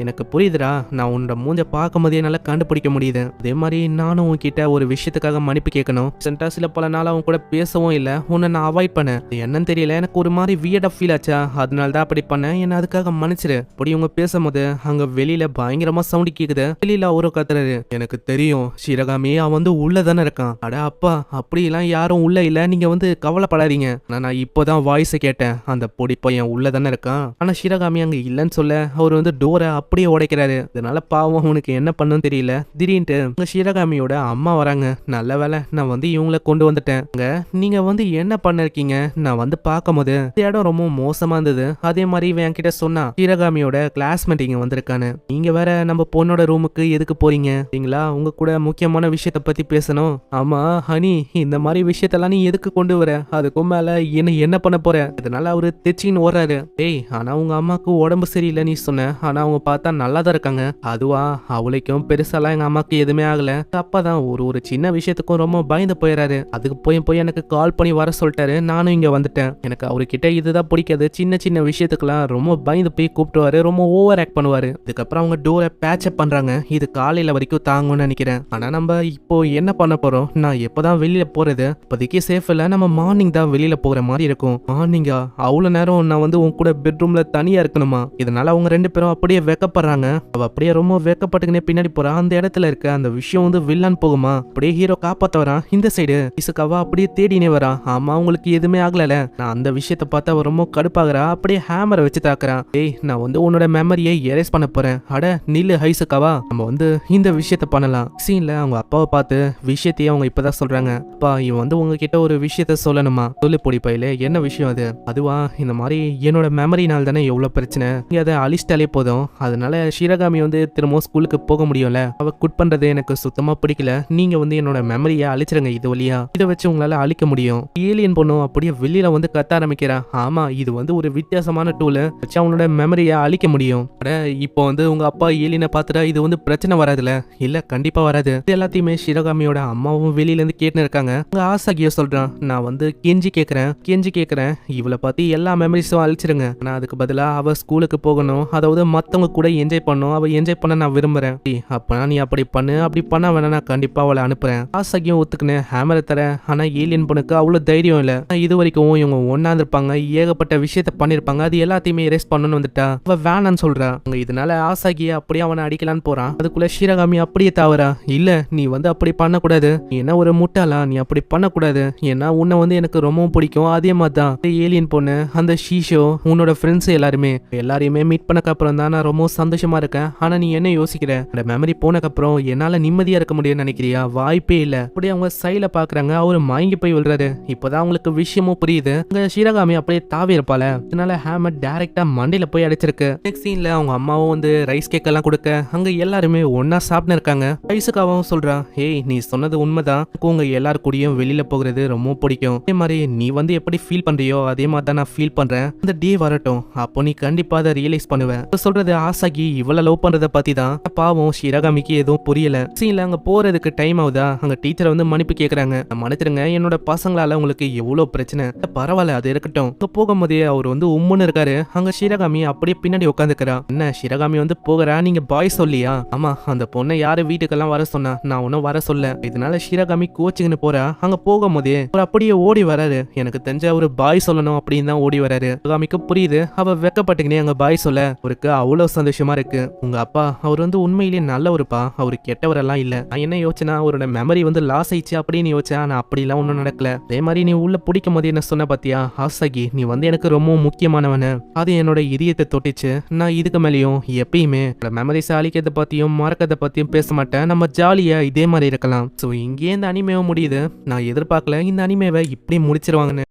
எனக்கு புரியுதுடா, நான் உன்னோட மூஞ்ச பார்க்கும் போதே நல்லா கண்டுபிடிக்க முடியுது. அதே மாதிரி நானும் உன்கிட்ட ஒரு விஷயத்துக்காக மன்னிப்பு கேட்கணும். சில பல நாள் அவன் கூட பேசவும் இல்ல, உன்னை நான் அவாய்ட் பண்ணேன். என்னன்னு தெரியல, எனக்கு ஒரு மாதிரி வியர்டா ஃபீல் ஆச்சா, அதனால தான் அப்படி பண்ணேன். என்ன அதுக்காக மன்னிச்சிரு. அப்படி இவங்க பேசும்போது அங்க வெளியில பயங்கரமா சவுண்ட் கேக்குது. வெளியில அவரு கத்துறாரு. எனக்கு தெரியும் ஷிரகாமி, அவன் வந்து உள்ள தானே இருக்கான். அட அப்பா, அப்படி எல்லாம் யாரும் உள்ள இல்ல, நீங்க வந்து கவலைப்படாதீங்க. நான் இப்போதான் வாய்ஸ் கேட்டேன், அந்த பொடி பையன் உள்ள தானே இருக்கான். ஆனா ஷிரகாமி அங்க இல்லன்னு சொல்ல அவர் வந்து டோரை அப்படியே உடைக்கிறாரு. அதனால பாவம் அவனுக்கு என்ன பண்ணுன்னு தெரியல. திடீர்னு அங்க ஷிரகாமியோட அம்மா வராங்க. நல்ல வேலை நான் வந்து இவங்கள கொண்டு வந்துட்டேன். நீங்க வந்து என்ன பண்ணிருக்கீங்க? நான் வந்து பார்க்கும் போது இந்த இடம் ரொம்ப மோசமா இருந்தது. அதே மாதிரி இவன் என்கிட்ட சொன்னா ஷிரகாமியோட கிளாஸ்மேட் இங்க வந்திருக்கானு. நீங்க வேற நம்ம பொண்ணோட ரூமுக்கு எதுக்கு போறீங்க? சரிங்களா, உங்க கூட முக்கியமான விஷயத்த பத்தி பேசணும். ஆமா ஹனி, இந்த மாதிரி விஷயத்தெல்லாம் நீ எதுக்கு கொண்டு வர? அதுக்கும் மேல என்ன பண்ண போற? இதனால அவரு தெச்சின்னு ஓடுறாரு. டேய், ஆனா உங்க அம்மாக்கு உடம்பு சரியில்லை நீ சொன்ன, ஆனா அவங்க பார்த்தா நல்லா தான் இருக்காங்க. அதுவா, அவளைக்கும் பெருசாலாம் எங்க அம்மாக்கு எதுவுமே ஆகல. அப்பாதான் ஒரு சின்ன விஷயத்துக்கும் ரொம்ப பயந்து போயிடாரு. அதுக்கு போய் எனக்கு கால் பண்ணி வர சொல்லிட்டாரு. நானும் இங்க வந்துட்டேன். எனக்கு அவர்கிட்ட இதுதான் பிடிக்காது, சின்ன சின்ன விஷயத்துக்குலாம் ரொம்ப பயந்து போய் கூப்பிட்டுவாரு, ரொம்ப ஓவர் ஆக்ட் பண்ணுவாரு. இதுக்கப்புறம் அவங்க டோரை பேட்சப் பண்றாங்க. இது காலையில வரைக்கும் தாங்கும்னு நினைக்கிறேன். ஆனா நம்ம இப்போ என்ன பண்ண போறோம்? நான் எப்பதான் வெளியில போறது? இப்போதைக்கு சேஃப் இல்ல, நம்ம மார்னிங் தான் வெளியில போகிற மாதிரி இருக்கும். மார்னிங்கா? அவ்வளவு நேரம் நான் வந்து உன் கூட பெட்ரூம்ல தனியா இருக்கணுமா? இதனால அவங்க ரெண்டு பேரும் அப்படியே வெக்கப்படுறாங்க. அவ அப்படியே ரொம்ப வெக்கப்பட்டுக்கினே பின்னாடி போறா. அந்த இடத்துல இருக்க அந்த விஷயம் வந்து வில்லன் போகுமா, அப்படியே ஹீரோ காப்பாத்த வரான். இந்த சைடு இசுக்காவா அப்படியே தேடினே வரா. ஆமா, உங்களுக்கு எதுவுமே ஆகல. நான் அந்த விஷயத்த பார்த்து அவ ரொம்ப கடுப்பாகிறா. அப்படியே ஹேமரை வச்சு தாக்குறான். ஏய், நான் வந்து உன்னோட மெமரியை எரேஸ் பண்ண போறேன். அட நில்லு ஹைசுக்காவா, நம்ம வந்து இந்த விஷயத்த பண்ணலாம். சீன்ல அவங்க அப்பாவை பார்த்து விஷயத்தையே அவங்க இப்பதான் சொல்றாங்க. அப்பா, இவன் வந்து உங்ககிட்ட ஒரு விஷயத்த சொல்லணுமா? சொல்லு பொடி பையில, என்ன விஷயம் அது? அதுவா, இந்த மாதிரி என்னோட மெமரினால் தானே எவ்வளவு பிரச்சனை, நீங்க அதை அழிச்சிட்டாலே போதும். அதனால ஷிரகாமி வந்து திரும்ப ஸ்கூலுக்கு போக முடியும்ல. அவ குட் பண்றது எனக்கு சுத்தமா பிடிக்கல. நீங்க வந்து என்னோட மெமரியை அழிச்சிருங்க. இது வழியா இதை வச்சு உங்களால அழிக்க முடியும். ஏலியன் பொண்ணும் அப்படியே வெளியில வந்து கத்த ஆரம்பிக்கிறா. ஆமா, இது வந்து ஒரு வித்தியாசமான டூல் வச்சு அவனோட மெமரியை அழிக்க முடியும். அட, இப்போ வந்து உங்க அப்பா ஏலியனை பார்த்துட்டா இது வந்து பிரச்சனை வராதுல? இல்ல, கண்டிப்பா வராது. இது எல்லாத்தையுமே ஷிரகாமியோட அம்மாவும் வெளியில இருந்து கேட்டுன்னு இருக்காங்க. அங்க ஆசாகியோ சொல்றான், நான் வந்து கெஞ்சி கேக்குறேன், இவளை பத்தி எல்லா மெமரிஸும் அழிச்சிருங்க. ஆனா அதுக்கு பதிலா அவ ஸ்கூலுக்கு போகணும், அதாவது மத்தவங்க கூட என்ஜாய் பண்ணணும். அவ என்ஜாய் பண்ண நான் விரும்புறேன். அப்பனா நீ அப்படி பண்ணு, அப்படி பண்ண வேணா நான் கண்டிப்பா அவளை அனுப்புறேன். ஆசாகியும் ஒத்துக்குன்னு ஹேமரை தரேன். ஆனா ஏலியன் பொண்ணுக்கு அவ்வளவு தைரியம் இல்ல. இது வரைக்கும் இவங்க ஒன்னா இருப்பாங்க, ஏகப்பட்ட விஷயத்த பண்ணிருப்பாங்க, அது எல்லாத்தையுமே எரேஸ் பண்ணணும்னு வந்துட்டா அவ வேணான்னு சொல்றா. இதனால ஆசாகிய அப்படியே அவனை அடிக்கலான்னு போறான். அதுக்குள்ள ஷிரகாமி அப்படியே தாவறா. இல்ல, நீ வந்து அப்படி பண்ணக்கூடாது, என்ன ஒரு முட்டாளா, நீ அப்படி பண்ணக்கூடாது. ஏன்னா உன்னை வந்து எனக்கு ரொம்பவும் பிடிக்கும். அதே மாதிரிதான் ஏலியன் பொண்ணு அந்த ஷீஷோ உன்னோட ஃப்ரெண்ட்ஸ் எல்லாரையுமே மீட் பண்ணக்கு அப்புறம் தான் நான் ரொம்ப சந்தோஷமா இருக்கேன். ஆனா நீ என்ன யோசிக்கிற? அந்த மெமரி போனக்கு அப்புறம் என்னால நிம்மதியா இருக்க முடியும்னு நினைக்கிறியா? வாய்ப்பே இல்ல. அப்படியே அவங்க சைல பாக்குறாங்க. அவரு மயங்கி போய் விழுறாரு. இப்பதான் அவங்களுக்கு விஷயமும் புரியுது. அங்க ஷிரகாமி அப்படியே தாவி இருப்பால. அதனால ஹேமர் டைரக்டா மண்டையில போய் அடிச்சிருக்கு. நெக்ஸ்ட் சீன்ல அவங்க அம்மாவும் வந்து ரைஸ் கேக் எல்லாம் கொடுக்க அங்க எல்லாருமே ஒன்னா சாப்பிட்டு இருக்காங்க. ஐசுக்காவும் சொல்றான், ஏய் நீ சொன்னது உண்மைதான். உங்க எல்லாரு கூடயும் வெளியில போகிறது ரொம்ப பிடிக்கும். அதே மாதிரி நீ வந்து எப்படி ஃபீல் பண்றியோ அதே மாதிரி தான் நான் ஃபீல் பண்றேன். அந்த டே வரட்டும், அப்போ நீ கண்டிப்பா அதை ரியலைஸ் பண்ணுவேன். சொல்றது ஆசாகி இவ்வளவு லவ் பண்றத பத்தி தான். பாவம் ஷிரகாமிக்கு எதுவும் புரியல. சீன்ல அங்க போறதுக்கு டைம் ஆகுதா, அங்க டீச்சர் வந்து மன்னிப்பு கேக்குறாங்க. மன்னிச்சிருங்க, என்னோட பசங்களால உங்களுக்கு எவ்வளவு பிரச்சனை. பரவாயில்ல, அது இருக்கட்டும். அங்க போகும்போதே அவர் வந்து உம்முன்னு இருக்காரு. அங்க ஷிரகாமி அப்படியே பின்னாடி உட்காந்துக்கிறா. என்ன ஷிரகாமி வந்து போகிறா, நீங்க பாய் சொல்லியா? ஆமா, அந்த பொண்ணை யாரு வீட்டுக்கெல்லாம் வர சொன்னா? நான் ஒன்னும் வர சொல்ல. இதனால ஷிரகாமி கோச்சிங்கன்னு போறா. அங்க போகும்போதே அவர் அப்படியே ஓடி வராரு. எனக்கு தெரிஞ்ச ஒரு பாய் சொல்லணும் அப்படின்னு தான் ஓடி வராரு. ஷிரகாமிக்கு புரியுது. அவ வெக்கப்பட்டுக்கினே அங்க பாய் சொல்ல அவருக்கு அவ்வளவு சந்தோஷமா இருக்கு. உங்க அப்பா அவர் வந்து உண்மையிலேயே நல்லவருப்பா, அவரு கெட்டவரெல்லாம் இல்ல. நான் என்ன யோசனா, அவரோட மெமரி வந்து லாஸ் ஆயிடுச்சு அப்படின்னு யோசிச்சா, நான் அப்படிலாம் ஒன்றும் நடக்கல. அதே மாதிரி நீ உள்ள பிடிக்கும் போது என்ன சொன்ன பாத்தியா, ஆசாகி நீ வந்து எனக்கு ரொம்ப முக்கியமானவனு. அது என்னோட இதயத்தை தொட்டிச்சு. நான் இதுக்கு மேலேயும் எப்பயுமே மெமரிஸ் அழிக்கிறத பத்தியும் மறக்கிறத பத்தியும் பேச மாட்டேன். நம்ம ஜாலியா இதே மாதிரி இருக்கலாம். ஸோ இங்கே இந்த அனிமேவை முடியுது. நான் எதிர்பார்க்கல இந்த அனிமேவை இப்படி முடிச்சிருவாங்கன்னு.